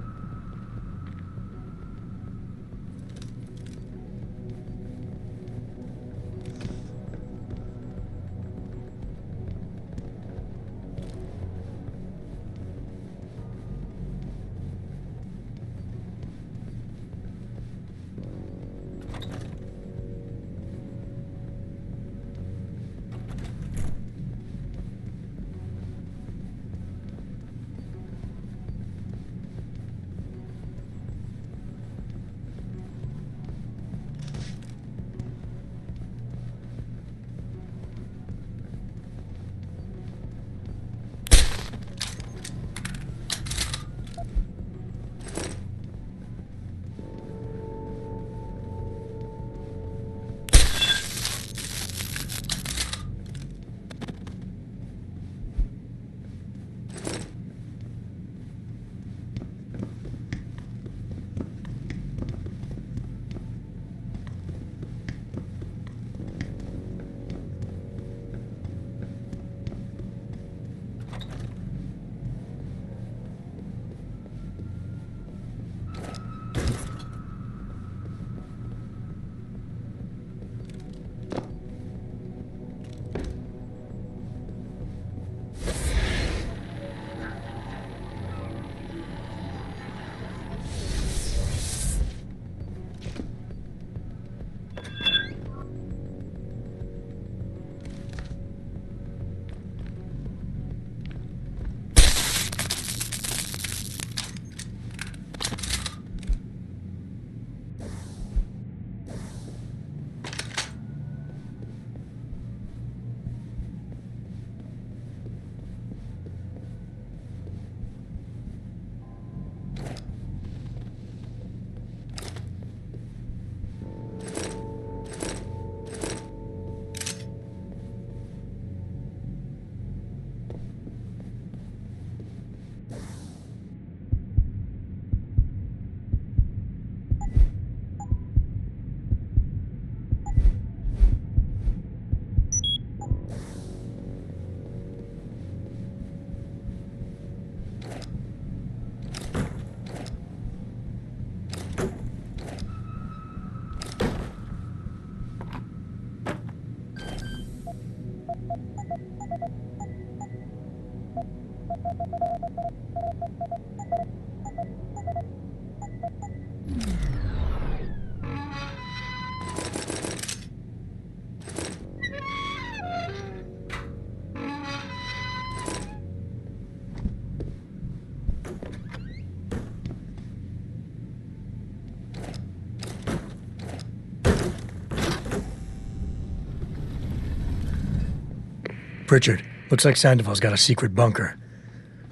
Pritchard, looks like Sandoval's got a secret bunker.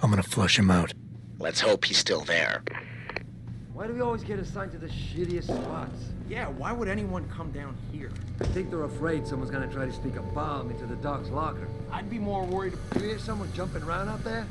I'm gonna flush him out. Let's hope he's still there. Why do we always get assigned to the shittiest spots? Yeah, why would anyone come down here? I think they're afraid someone's gonna try to sneak a bomb into the doc's locker. I'd be more worried. You hear someone jumping around out there?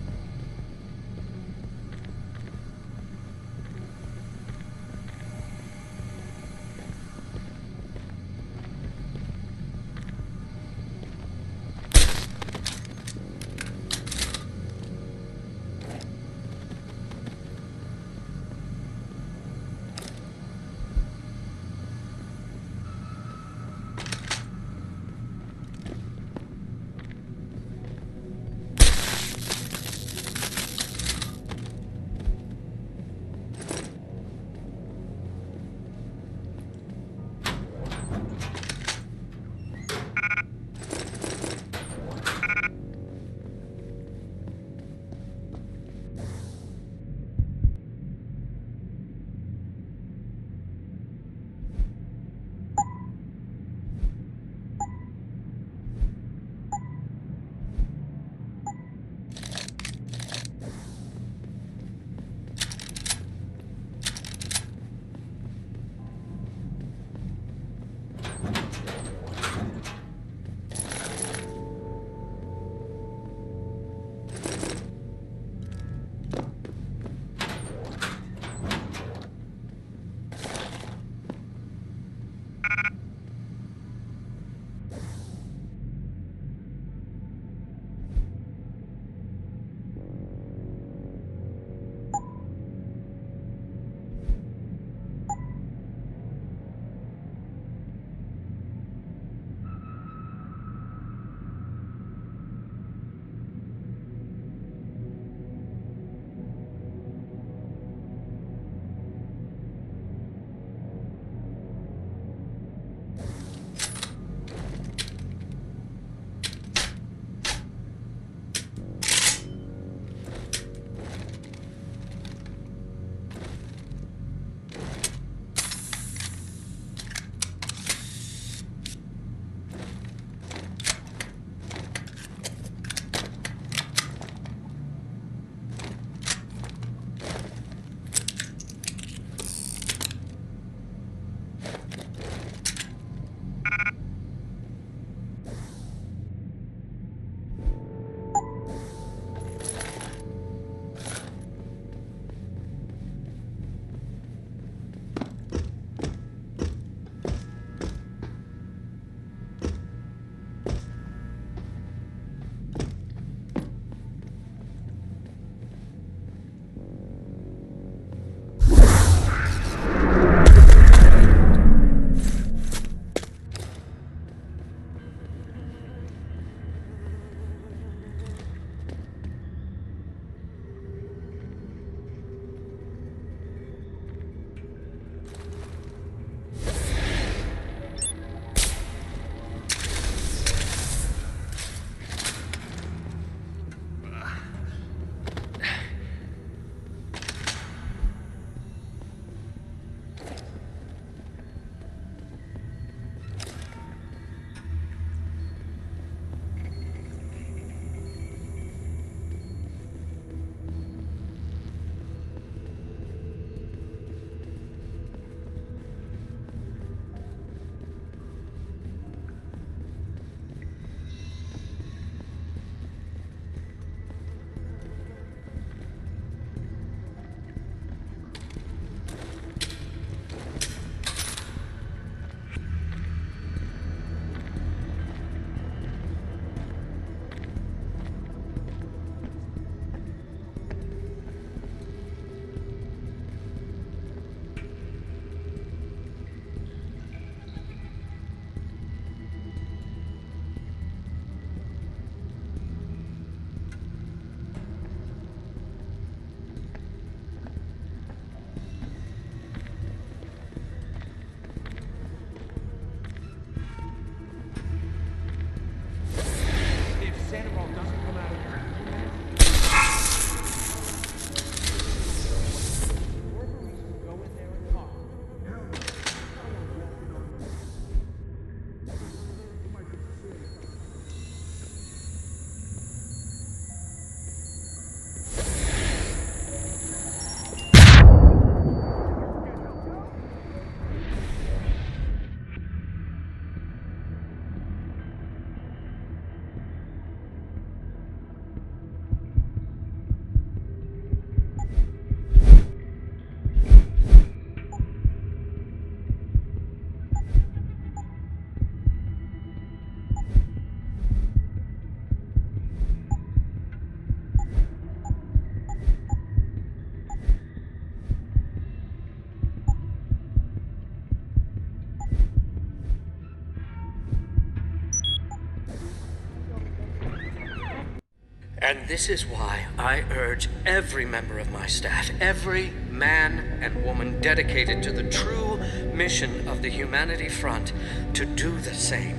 And this is why I urge every member of my staff, every man and woman dedicated to the true mission of the Humanity Front, to do the same.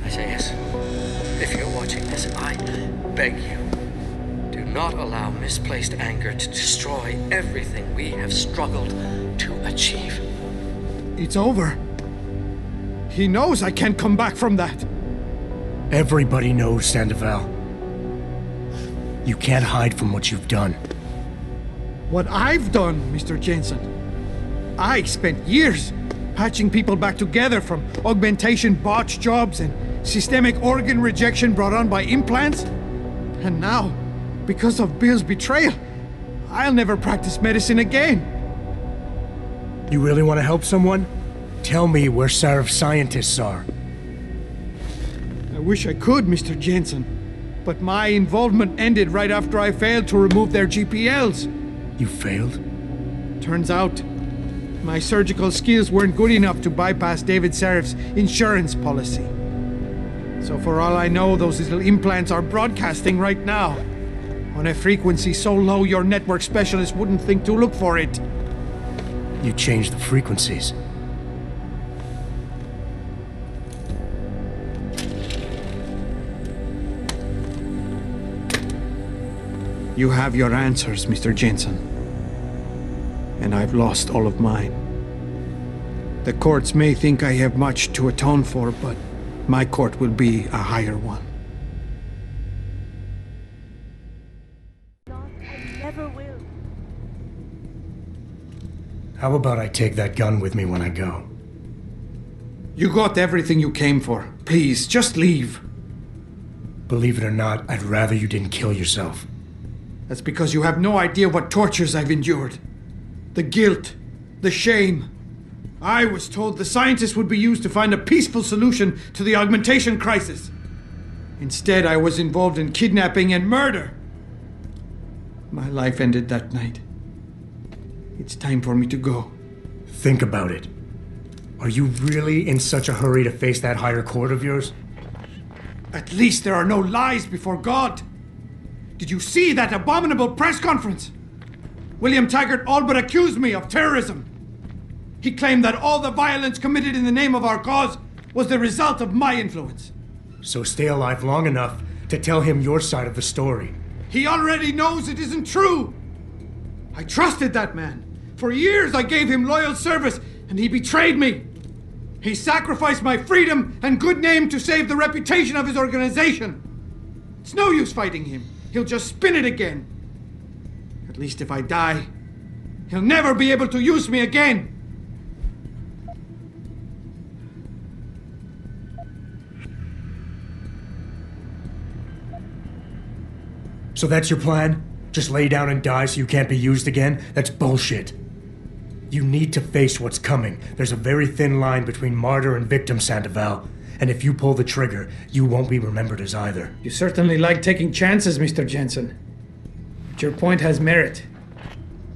Isaias, if you're watching this, I beg you, do not allow misplaced anger to destroy everything we have struggled to achieve. It's over. He knows I can't come back from that. Everybody knows, Sandoval. You can't hide from what you've done. What I've done, Mr. Jensen. I spent years patching people back together from augmentation botch jobs and systemic organ rejection brought on by implants. And now, because of Bill's betrayal, I'll never practice medicine again. You really want to help someone? Tell me where Sarif's scientists are. I wish I could, Mr. Jensen. But my involvement ended right after I failed to remove their GPLs. You failed? Turns out, my surgical skills weren't good enough to bypass David Sarif's insurance policy. So for all I know, those little implants are broadcasting right now, on a frequency so low your network specialist wouldn't think to look for it. You changed the frequencies. You have your answers, Mr. Jensen. And I've lost all of mine. The courts may think I have much to atone for, but my court will be a higher one. I never will. How about I take that gun with me when I go? You got everything you came for. Please, just leave. Believe it or not, I'd rather you didn't kill yourself. That's because you have no idea what tortures I've endured. The guilt, the shame. I was told the scientists would be used to find a peaceful solution to the augmentation crisis. Instead, I was involved in kidnapping and murder. My life ended that night. It's time for me to go. Think about it. Are you really in such a hurry to face that higher court of yours? At least there are no lies before God. Did you see that abominable press conference? William Taggart all but accused me of terrorism. He claimed that all the violence committed in the name of our cause was the result of my influence. So stay alive long enough to tell him your side of the story. He already knows it isn't true. I trusted that man. For years I gave him loyal service, and he betrayed me. He sacrificed my freedom and good name to save the reputation of his organization. It's no use fighting him. He'll just spin it again. At least if I die, he'll never be able to use me again. So that's your plan? Just lay down and die so you can't be used again? That's bullshit. You need to face what's coming. There's a very thin line between martyr and victim, Sandoval. And if you pull the trigger, you won't be remembered as either. You certainly like taking chances, Mr. Jensen. But your point has merit.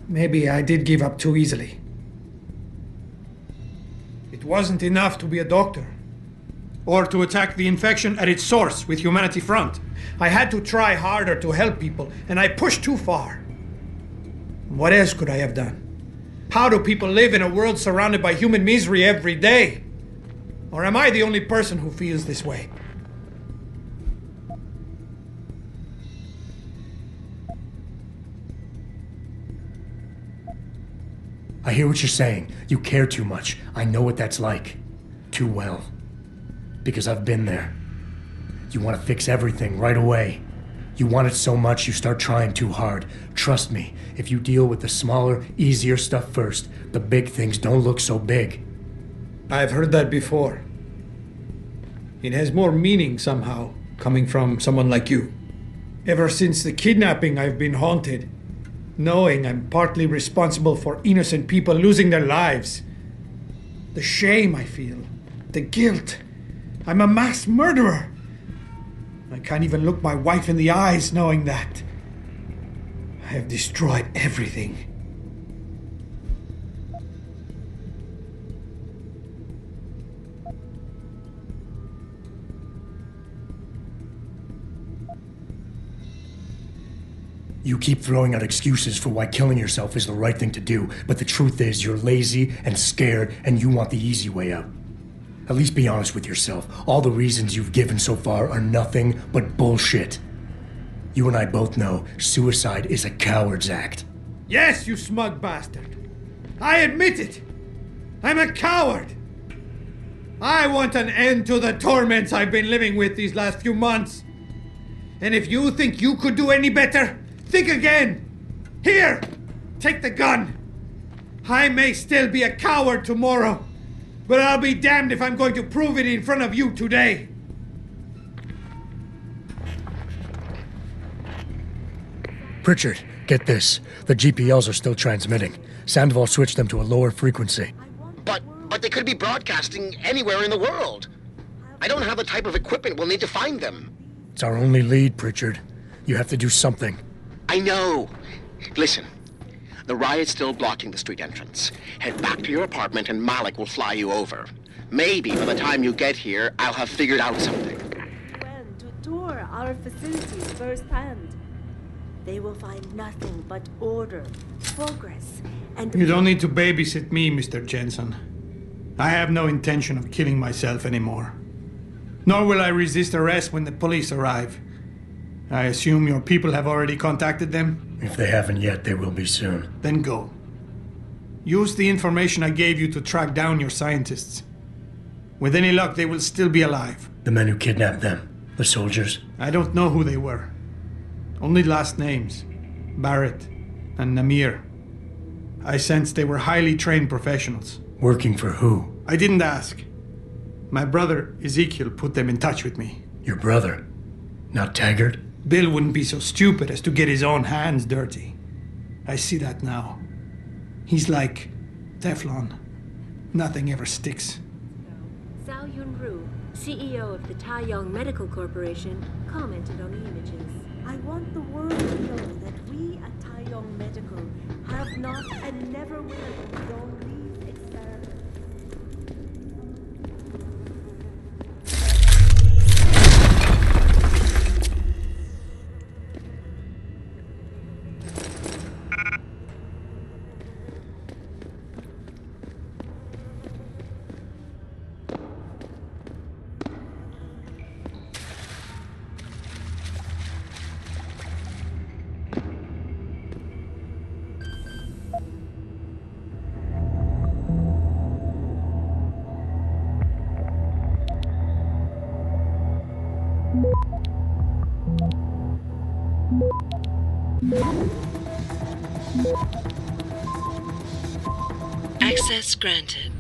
Maybe I did give up too easily. It wasn't enough to be a doctor. Or to attack the infection at its source with Humanity Front. I had to try harder to help people, and I pushed too far. What else could I have done? How do people live in a world surrounded by human misery every day? Or am I the only person who feels this way? I hear what you're saying. You care too much. I know what that's like. Too well. Because I've been there. You want to fix everything right away. You want it so much you start trying too hard. Trust me, if you deal with the smaller, easier stuff first, the big things don't look so big. I've heard that before. It has more meaning somehow, coming from someone like you. Ever since the kidnapping, I've been haunted, knowing I'm partly responsible for innocent people losing their lives. The shame I feel, the guilt. I'm a mass murderer. I can't even look my wife in the eyes knowing that. I have destroyed everything. You keep throwing out excuses for why killing yourself is the right thing to do, but the truth is you're lazy and scared and you want the easy way out. At least be honest with yourself. All the reasons you've given so far are nothing but bullshit. You and I both know suicide is a coward's act. Yes, you smug bastard. I admit it. I'm a coward. I want an end to the torments I've been living with these last few months. And if you think you could do any better, think again. Here, take the gun. I may still be a coward tomorrow, but I'll be damned if I'm going to prove it in front of you today. Pritchard, get this. The GPLs are still transmitting. Sandoval switched them to a lower frequency. But they could be broadcasting anywhere in the world. I don't have the type of equipment we'll need to find them. It's our only lead, Pritchard. You have to do something. I know. Listen, the riot's still blocking the street entrance. Head back to your apartment and Malik will fly you over. Maybe by the time you get here, I'll have figured out something. When to tour our facilities firsthand, they will find nothing but order, progress, and... You don't need to babysit me, Mr. Jensen. I have no intention of killing myself anymore. Nor will I resist arrest when the police arrive. I assume your people have already contacted them? If they haven't yet, they will be soon. Then go. Use the information I gave you to track down your scientists. With any luck, they will still be alive. The men who kidnapped them, the soldiers? I don't know who they were. Only last names. Barrett and Namir. I sensed they were highly trained professionals. Working for who? I didn't ask. My brother, Ezekiel, put them in touch with me. Your brother? Not Taggart? Bill wouldn't be so stupid as to get his own hands dirty. I see that now. He's like Teflon. Nothing ever sticks. Zhao Yunru, CEO of the Taiyong Medical Corporation, commented on the images. I want the world to know that we at Taiyong Medical have not and never will condone these experiments. Access granted.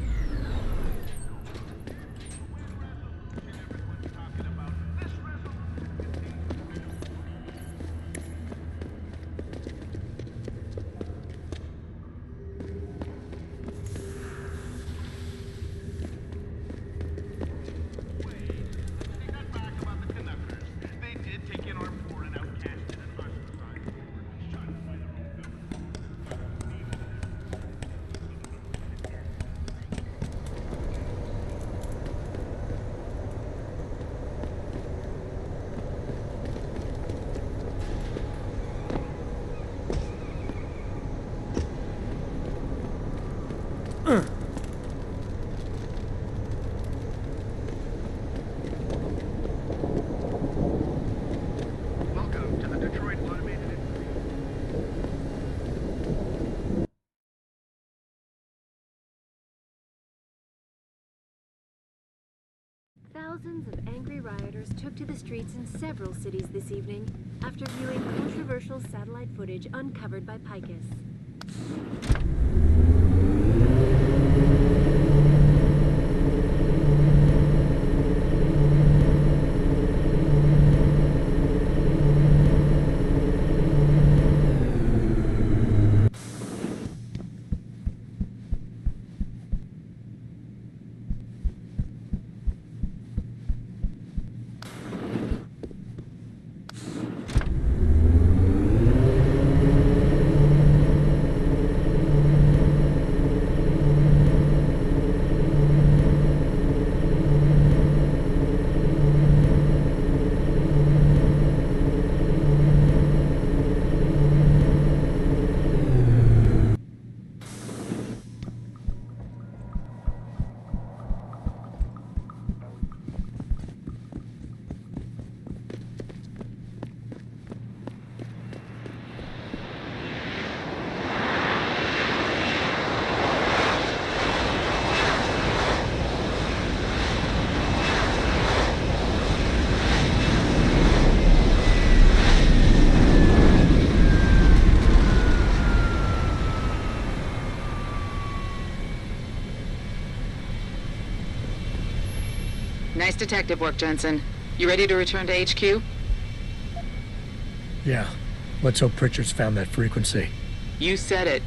Welcome to the Detroit Automated Thousands of angry rioters took to the streets in several cities this evening after viewing controversial satellite footage uncovered by Picus. Nice detective work, Jensen. You ready to return to HQ? Yeah. Let's hope Pritchard's found that frequency. You said it.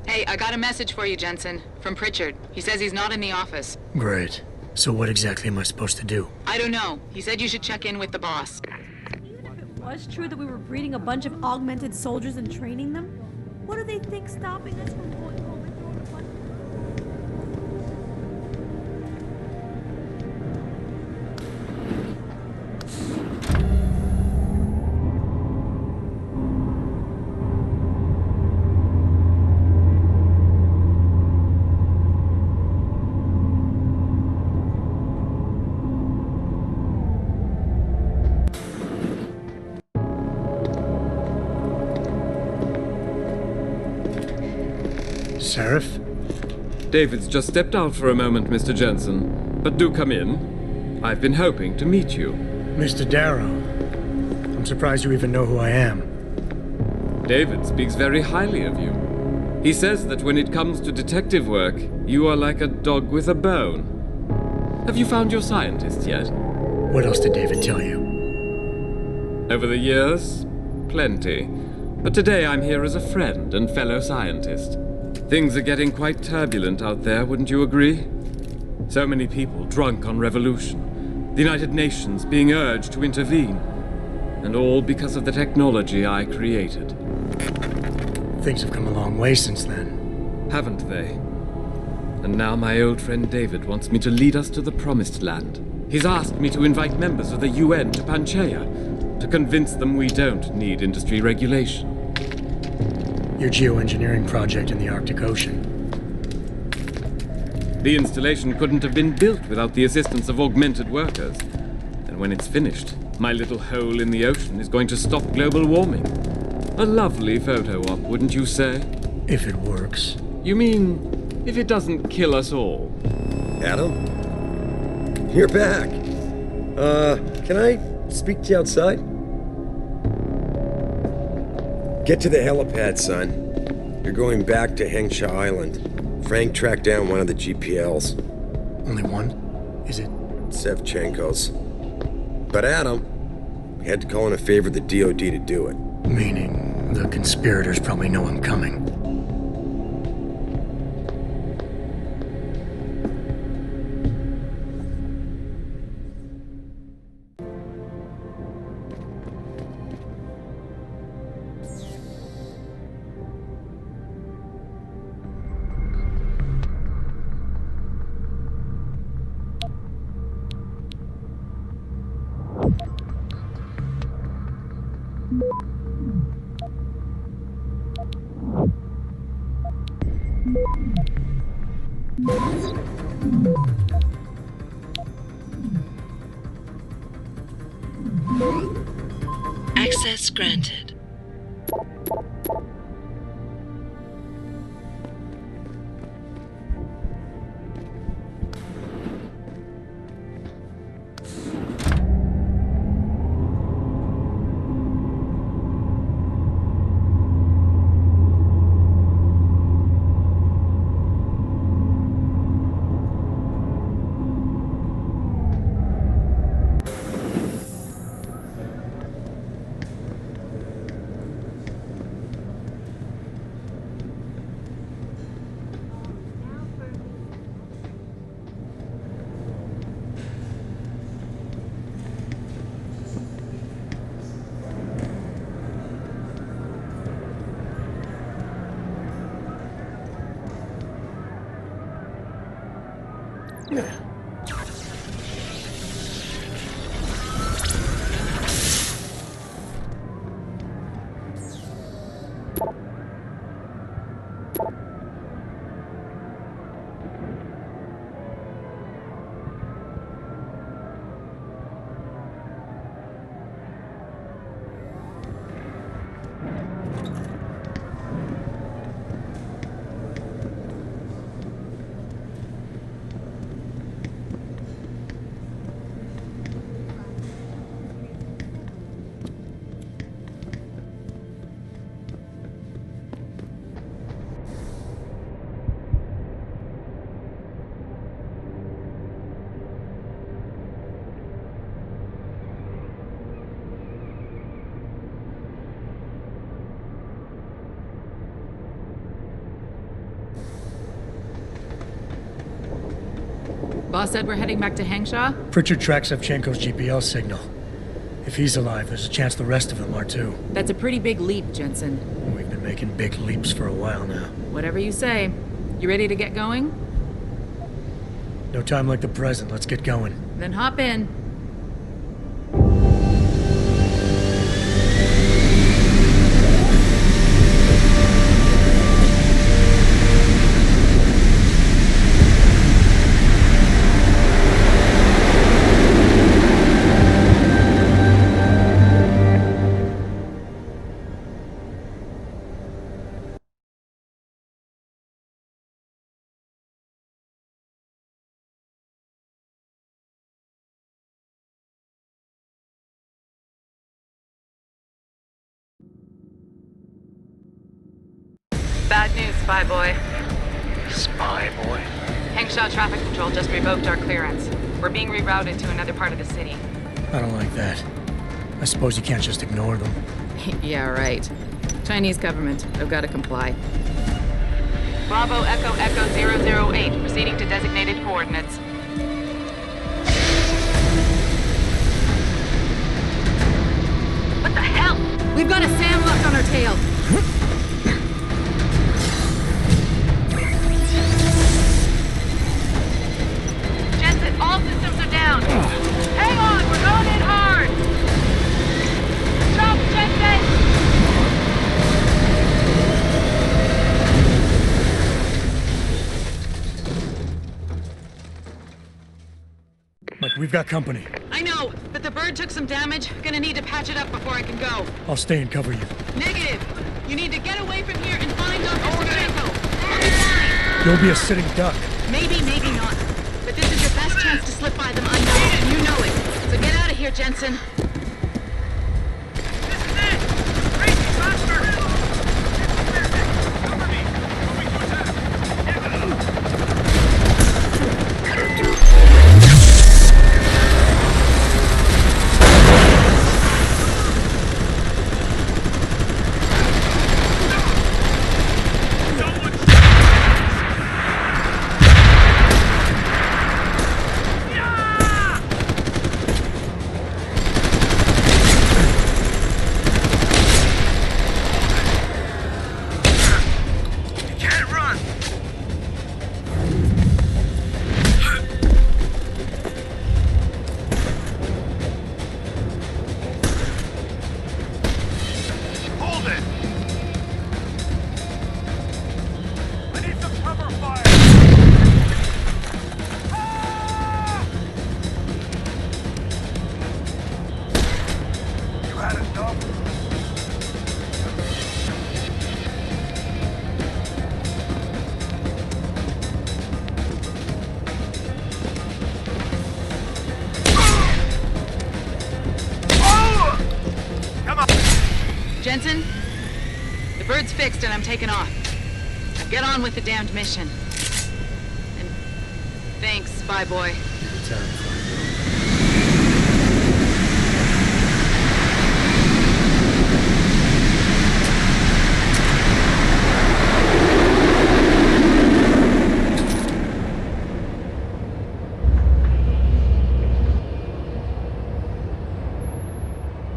Hey, I got a message for you, Jensen. From Pritchard. He says he's not in the office. Great. So what exactly am I supposed to do? I don't know. He said you should check in with the boss. Even if it was true that we were breeding a bunch of augmented soldiers and training them, what do they think stopping us from going home and throwing a bunch Seraph? David's just stepped out for a moment, Mr. Jensen. But do come in. I've been hoping to meet you. Mr. Darrow. I'm surprised you even know who I am. David speaks very highly of you. He says that when it comes to detective work, you are like a dog with a bone. Have you found your scientist yet? What else did David tell you? Over the years, plenty. But today I'm here as a friend and fellow scientist. Things are getting quite turbulent out there, wouldn't you agree? So many people drunk on revolution. The United Nations being urged to intervene. And all because of the technology I created. Things have come a long way since then. Haven't they? And now my old friend David wants me to lead us to the Promised Land. He's asked me to invite members of the UN to Panchaea, to convince them we don't need industry regulation. Your geoengineering project in the Arctic Ocean. The installation couldn't have been built without the assistance of augmented workers. And when it's finished, my little hole in the ocean is going to stop global warming. A lovely photo op, wouldn't you say? If it works. You mean, if it doesn't kill us all? Adam? You're back. Can I speak to you outside? Get to the helipad, son. You're going back to Hengsha Island. Frank tracked down one of the GPLs. Only one? Is it? Sevchenko's. But Adam, we had to call in a favor of the DOD to do it. Meaning, the conspirators probably know I'm coming. Access granted. Boss said we're heading back to Hangshaw? Pritchard tracks Savchenko's GPL signal. If he's alive, there's a chance the rest of them are too. That's a pretty big leap, Jensen. We've been making big leaps for a while now. Whatever you say. You ready to get going? No time like the present. Let's get going. Then hop in. Bad news, Spy Boy. Spy Boy? Hangshaw Traffic Control just revoked our clearance. We're being rerouted to another part of the city. I don't like that. I suppose you can't just ignore them. Yeah, right. Chinese government. I've got to comply. Bravo Echo Echo 008, proceeding to designated coordinates. What the hell? We've got a SAM locked on our tail. Jensen, all systems are down. Hang on, we're going in hard. Stop, Jensen! Mike, we've got company. I know, but the bird took some damage. Gonna need to patch it up before I can go. I'll stay and cover you. Negative! You need to get away from here and find Dr. Savchenko. I'll be fine. You'll be a sitting duck. Maybe, maybe not. But this is your best chance to slip by them unknown, and you know it. So get out of here, Jensen. Jensen, the bird's fixed and I'm taking off. Now get on with the damned mission. And thanks, Spy Boy.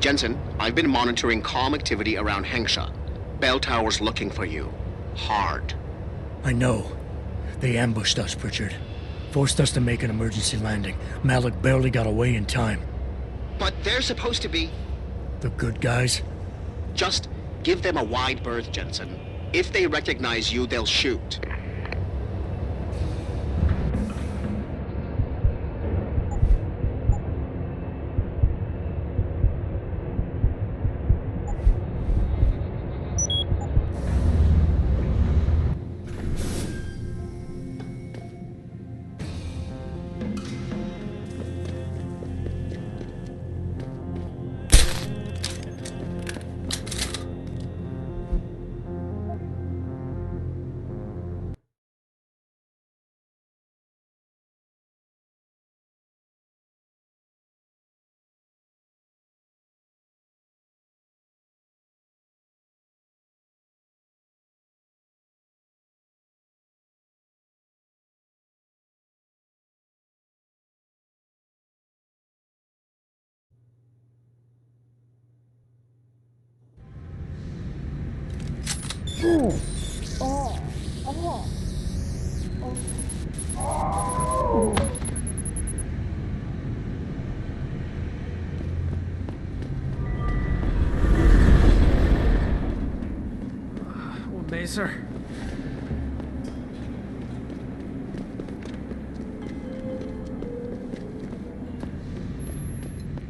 Jensen, I've been monitoring comm activity around Hangshaw. Bell Tower's looking for you. Hard. I know. They ambushed us, Pritchard. Forced us to make an emergency landing. Malik barely got away in time. But they're supposed to be... The good guys? Just give them a wide berth, Jensen. If they recognize you, they'll shoot. Sir.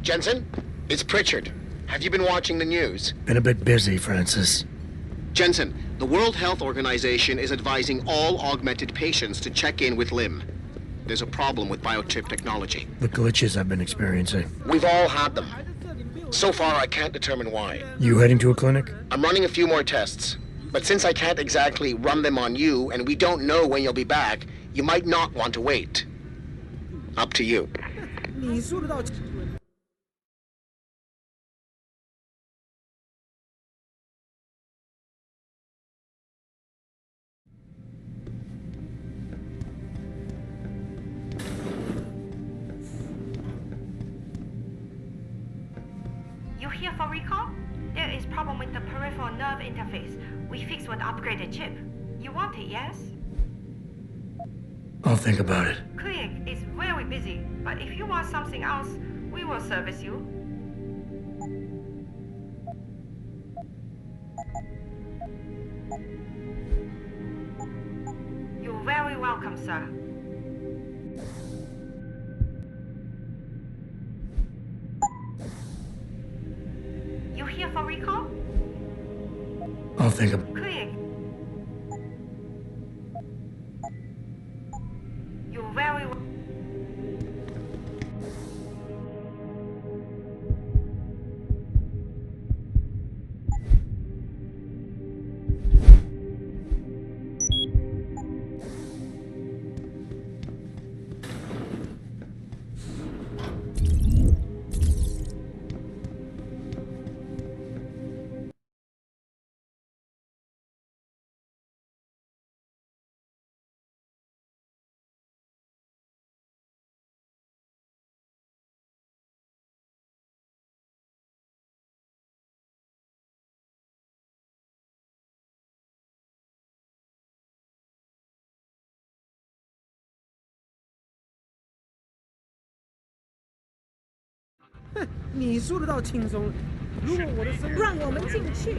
Jensen, it's Pritchard. Have you been watching the news? Been a bit busy, Francis. Jensen, the World Health Organization is advising all augmented patients to check in with Lim. There's a problem with biochip technology. The glitches I've been experiencing. We've all had them. So far, I can't determine why. You heading to a clinic? I'm running a few more tests. But since I can't exactly run them on you, and we don't know when you'll be back, you might not want to wait. Up to you. You here for recall? There is problem with the peripheral nerve interface. We fixed with upgraded chip. You want it, yes? I'll think about it. Clinic is very busy, but if you want something else, we will service you. You're very welcome, sir. You here for recall? I'll think of... Clinic. You're very welcome.哼，你说的倒轻松。如果我的生让我们进去。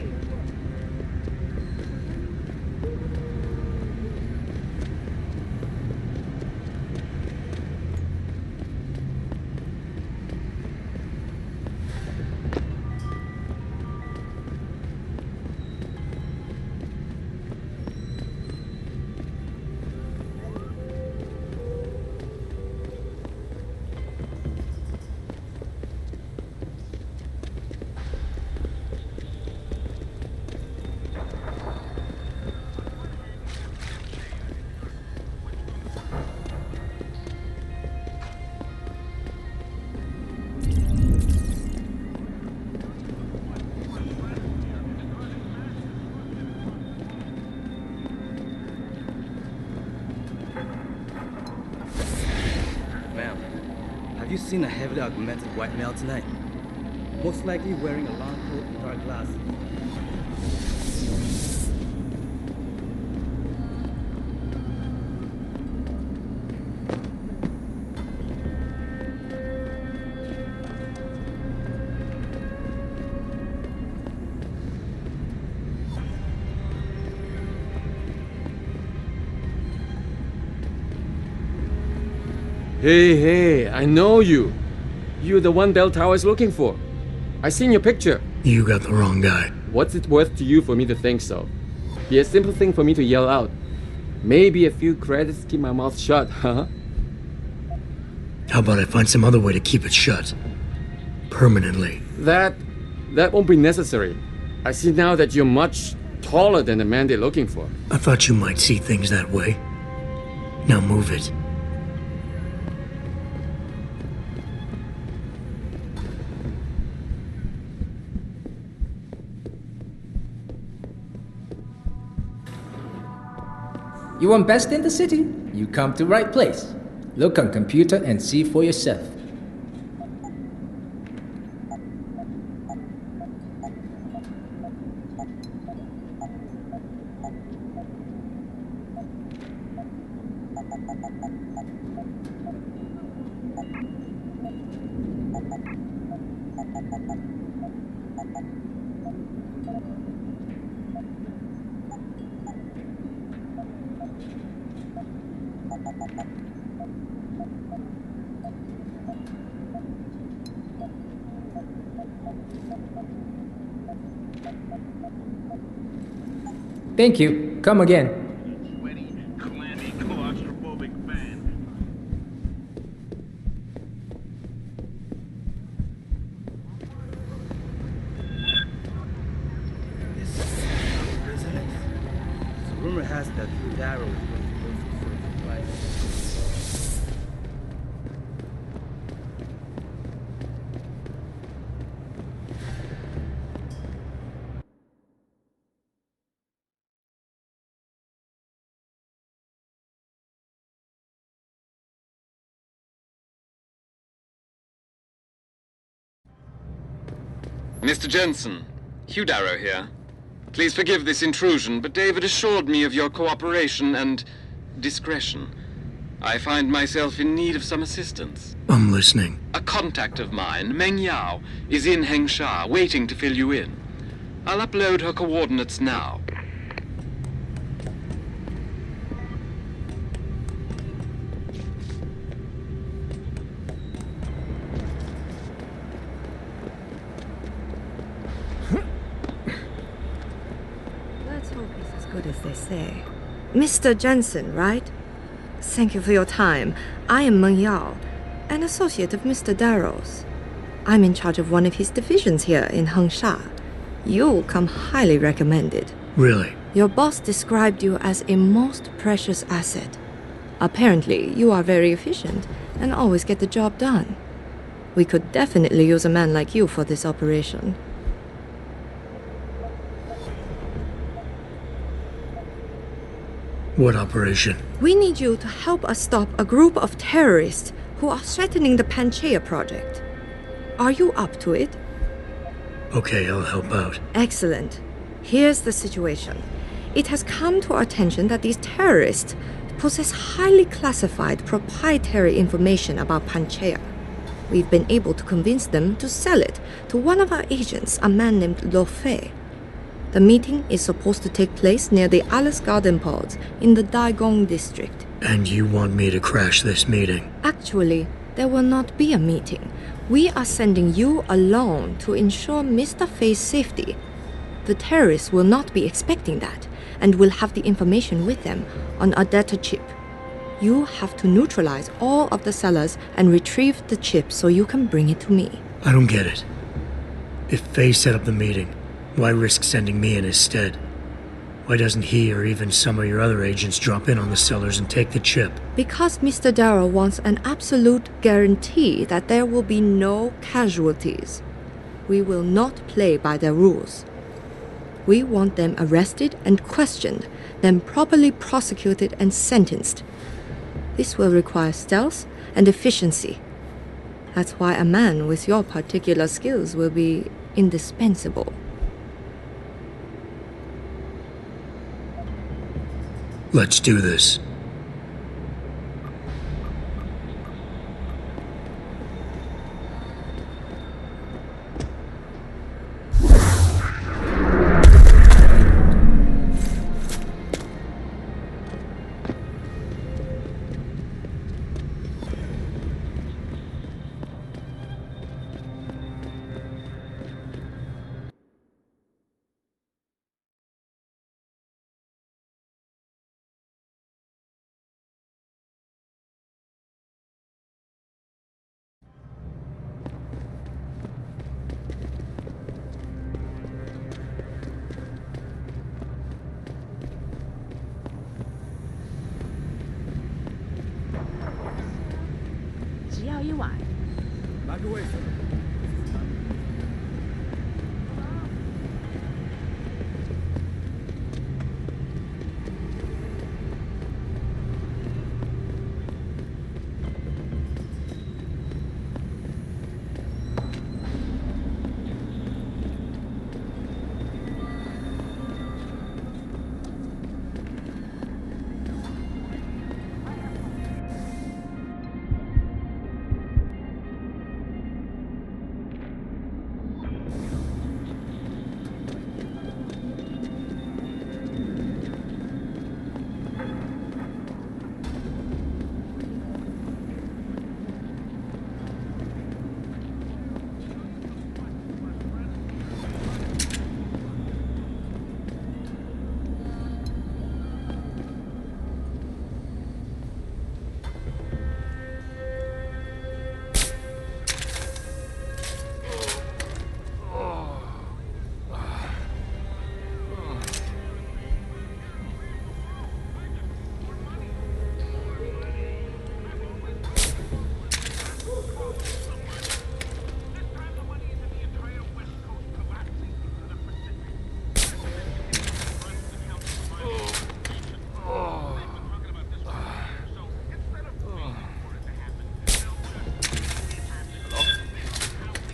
Have you seen a heavily augmented white male tonight? Most likely wearing a long coat and dark glasses. Hey, I know you. You're the one Bell Tower is looking for. I seen your picture. You got the wrong guy. What's it worth to you for me to think so? Be a simple thing for me to yell out. Maybe a few credits keep my mouth shut, huh? How about I find some other way to keep it shut? Permanently. That won't be necessary. I see now that you're much taller than the man they're looking for. I thought you might see things that way. Now move it. You want best in the city? You come to right place. Look on computer and see for yourself. Thank you. Come again. Sweaty, clammy, claustrophobic fan. This is isn't it? So rumor has it that Darrow is going to go for certain life. Mr. Jensen, Hugh Darrow here. Please forgive this intrusion, but David assured me of your cooperation and discretion. I find myself in need of some assistance. I'm listening. A contact of mine, Meng Yao, is in Hengsha, waiting to fill you in. I'll upload her coordinates now. Let's hope he's as good as they say. Mr. Jensen, right? Thank you for your time. I am Meng Yao, an associate of Mr. Darrow's. I'm in charge of one of his divisions here in Hengsha. You'll come highly recommended. Really? Your boss described you as a most precious asset. Apparently, you are very efficient and always get the job done. We could definitely use a man like you for this operation. What operation? We need you to help us stop a group of terrorists who are threatening the Panchaea project. Are you up to it? Okay, I'll help out. Excellent. Here's the situation. It has come to our attention that these terrorists possess highly classified proprietary information about Panchaea. We've been able to convince them to sell it to one of our agents, a man named Lo Fei. The meeting is supposed to take place near the Alice Garden pods in the Daigong district. And you want me to crash this meeting? Actually, there will not be a meeting. We are sending you alone to ensure Mr. Fei's safety. The terrorists will not be expecting that and will have the information with them on a data chip. You have to neutralize all of the sellers and retrieve the chip so you can bring it to me. I don't get it. If Fei set up the meeting, why risk sending me in his stead? Why doesn't he or even some of your other agents drop in on the sellers and take the chip? Because Mr. Darrow wants an absolute guarantee that there will be no casualties. We will not play by their rules. We want them arrested and questioned, then properly prosecuted and sentenced. This will require stealth and efficiency. That's why a man with your particular skills will be indispensable. Let's do this. 一晚。拿个位子。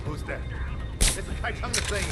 Who's that? It's the guy coming to say it.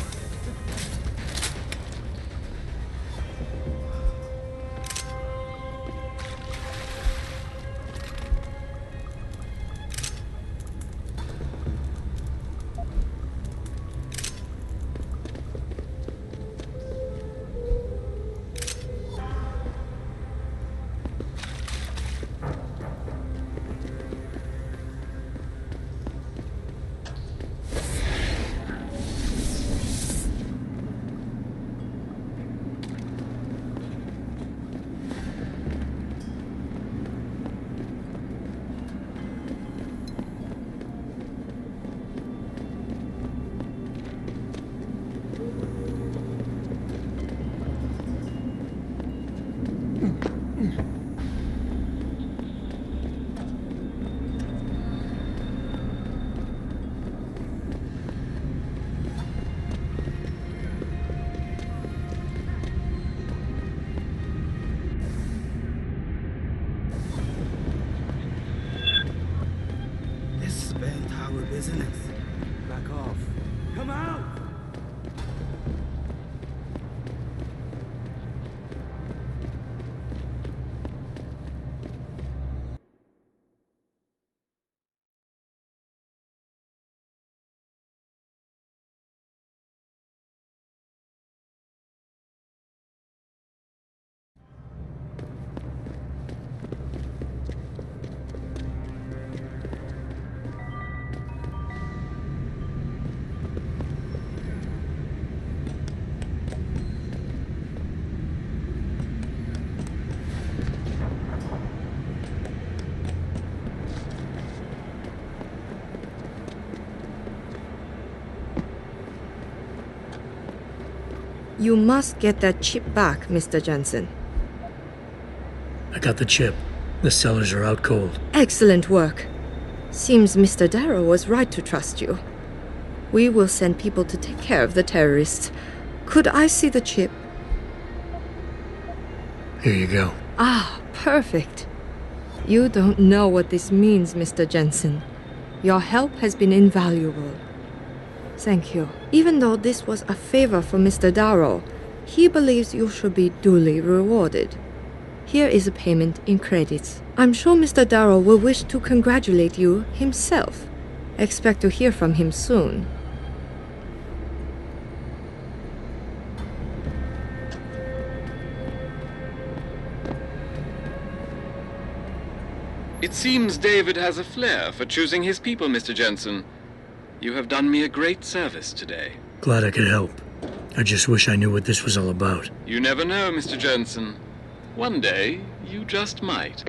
This is bell tower business. Back off. Come out! You must get that chip back, Mr. Jensen. I got the chip. The sellers are out cold. Excellent work. Seems Mr. Darrow was right to trust you. We will send people to take care of the terrorists. Could I see the chip? Here you go. Ah, perfect. You don't know what this means, Mr. Jensen. Your help has been invaluable. Thank you. Even though this was a favor for Mr. Darrow, he believes you should be duly rewarded. Here is a payment in credits. I'm sure Mr. Darrow will wish to congratulate you himself. Expect to hear from him soon. It seems David has a flair for choosing his people, Mr. Jensen. You have done me a great service today. Glad I could help. I just wish I knew what this was all about. You never know, Mr. Jensen. One day, you just might.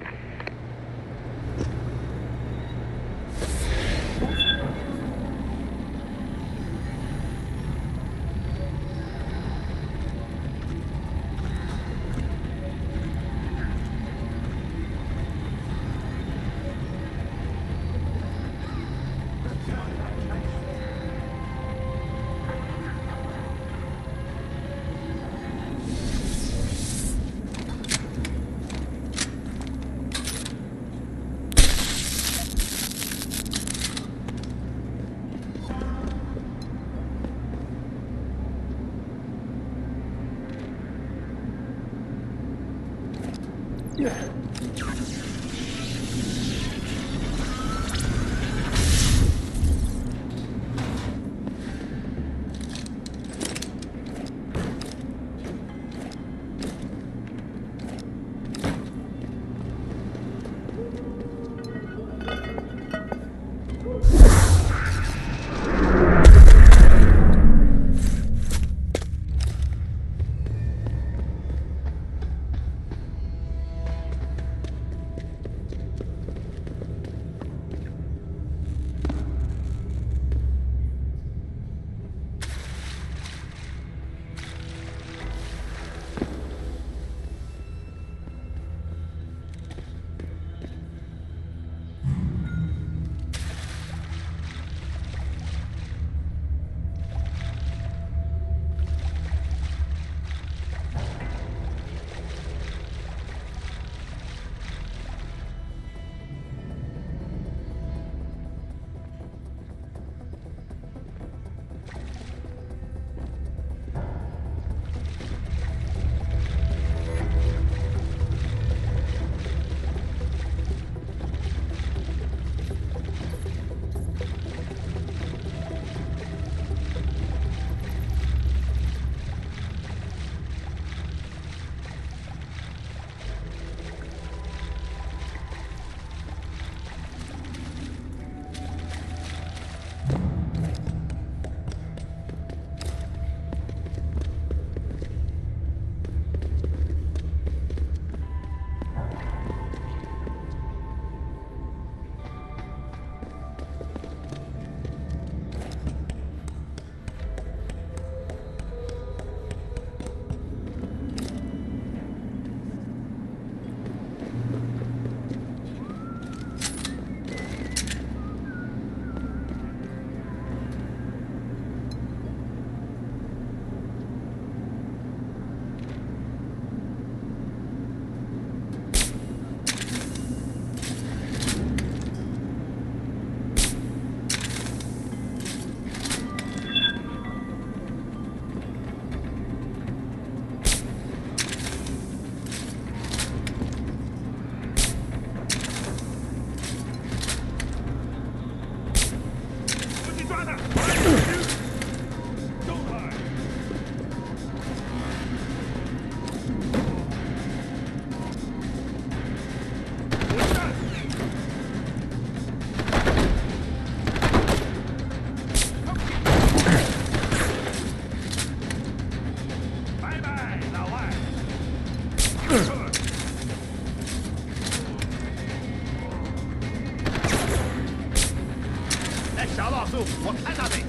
我看那里，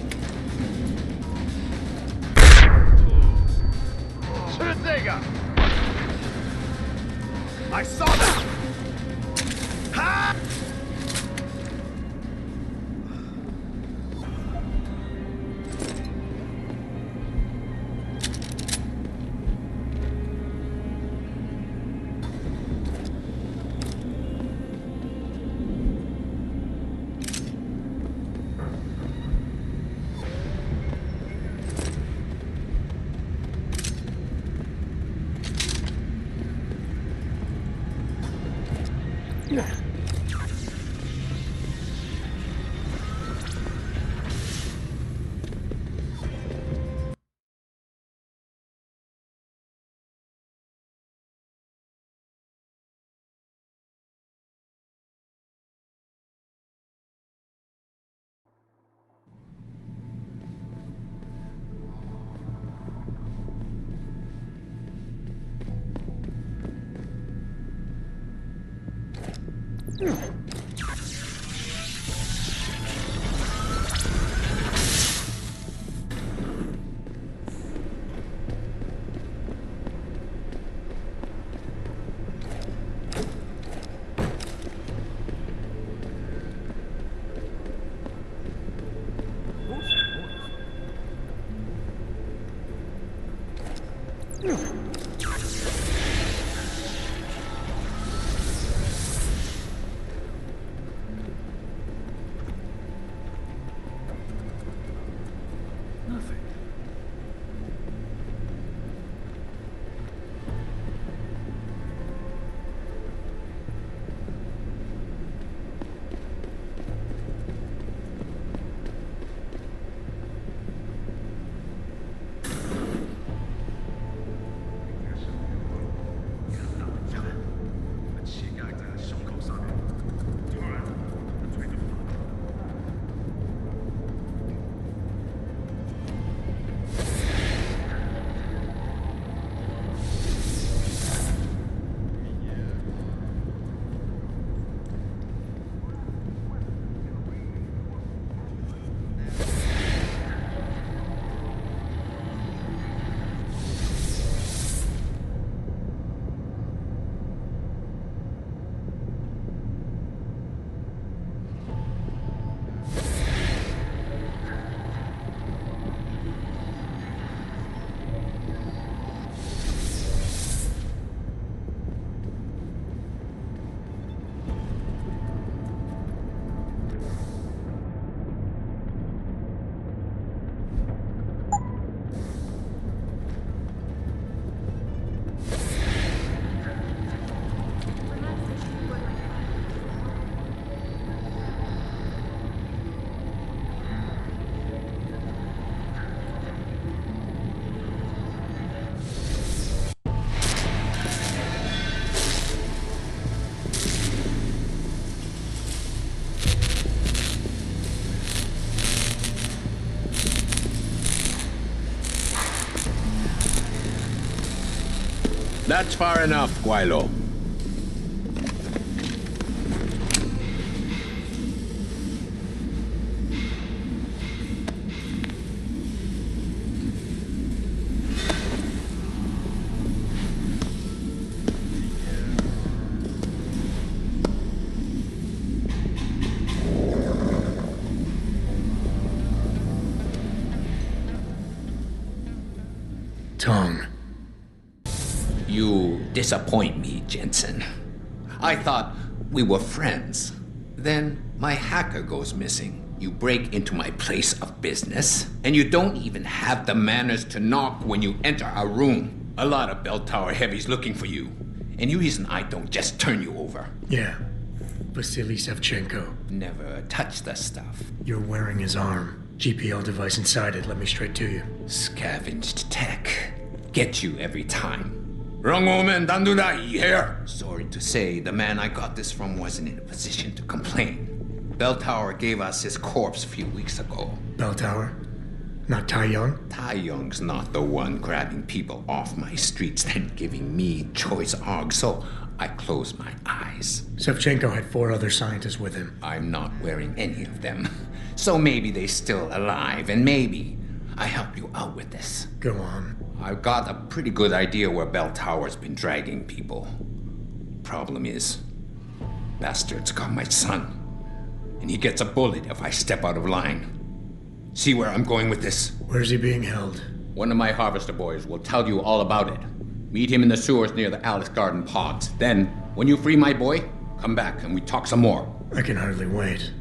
吃这个。I saw that. 哈！ That's far enough, Guaylo. Tong. You disappoint me, Jensen. I thought we were friends. Then my hacker goes missing. You break into my place of business, and you don't even have the manners to knock when you enter our room. A lot of bell tower heavies looking for you. Any reason I don't just turn you over? Yeah. Vasily Sevchenko. Never touch the stuff. You're wearing his arm. GPL device inside it. Let me straight to you. Scavenged tech. Get you every time. Wrong woman, don't do that here. Sorry to say, the man I got this from wasn't in a position to complain. Bell Tower gave us his corpse a few weeks ago. Bell Tower? Not Tai Young? Tai Young's not the one grabbing people off my streets then giving me choice arg, so I closed my eyes. Sevchenko had 4 other scientists with him. I'm not wearing any of them. So maybe they're still alive, and maybe I help you out with this. Go on. I've got a pretty good idea where Bell Tower's been dragging people. Problem is, bastard's got my son. And he gets a bullet if I step out of line. See where I'm going with this? Where's he being held? One of my harvester boys will tell you all about it. Meet him in the sewers near the Alice Garden pods. Then, when you free my boy, come back and we talk some more. I can hardly wait.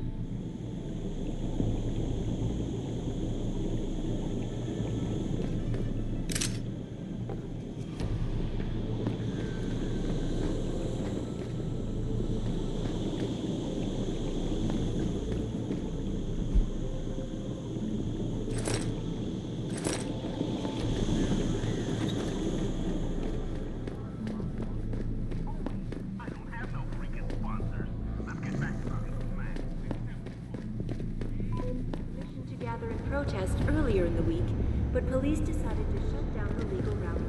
Protest earlier in the week, but police decided to shut down the legal rally.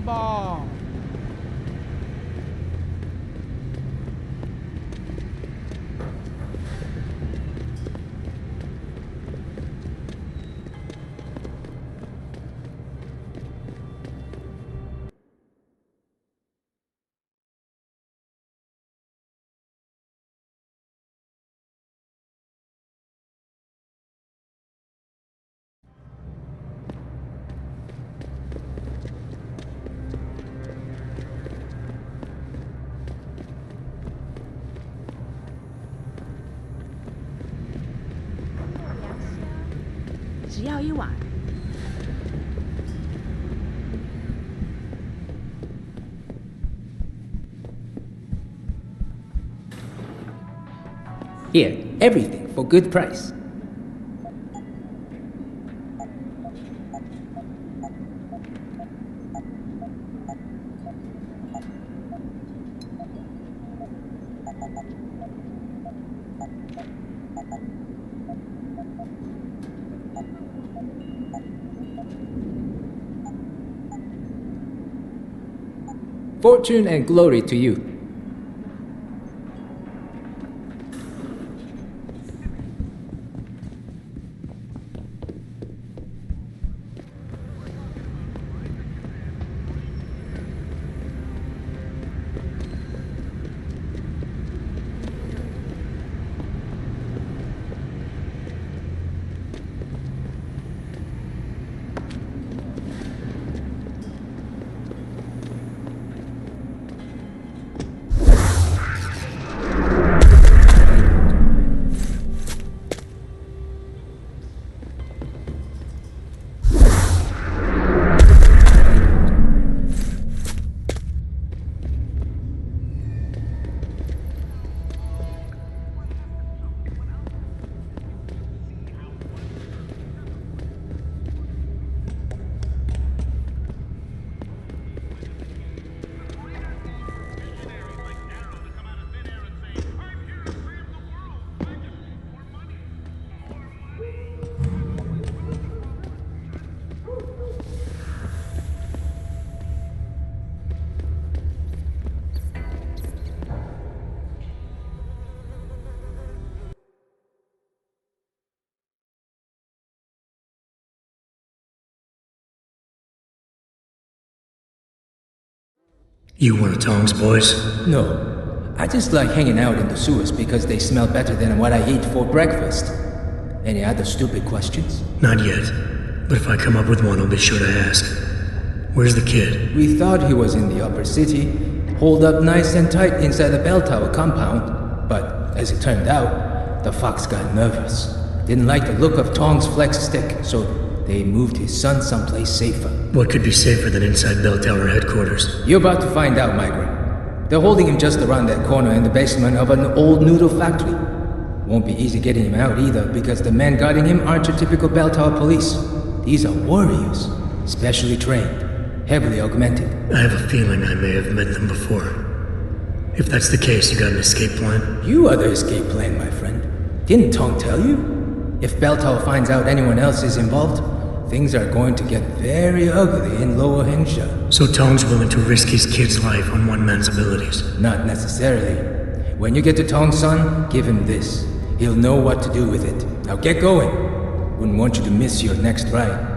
Ball. Here, everything for good price. Fortune and glory to you. You one of Tong's boys? No. I just like hanging out in the sewers because they smell better than what I eat for breakfast. Any other stupid questions? Not yet. But if I come up with one, I'll be sure to ask. Where's the kid? We thought he was in the upper city, holed up nice and tight inside the bell tower compound. But as it turned out, the fox got nervous. Didn't like the look of Tong's flex stick, so they moved his son someplace safer. What could be safer than inside bell tower headquarters? You're about to find out, Migrant. They're holding him just around that corner in the basement of an old noodle factory. Won't be easy getting him out either, because the men guarding him aren't your typical bell tower police. These are warriors, specially trained, heavily augmented. I have a feeling I may have met them before. If that's the case, you got an escape plan? You are the escape plan, my friend. Didn't Tong tell you? If bell tower finds out anyone else is involved, things are going to get very ugly in Lower Hengsha. So Tong's willing to risk his kid's life on one man's abilities? Not necessarily. When you get to Tong's son, give him this. He'll know what to do with it. Now get going. Wouldn't want you to miss your next ride.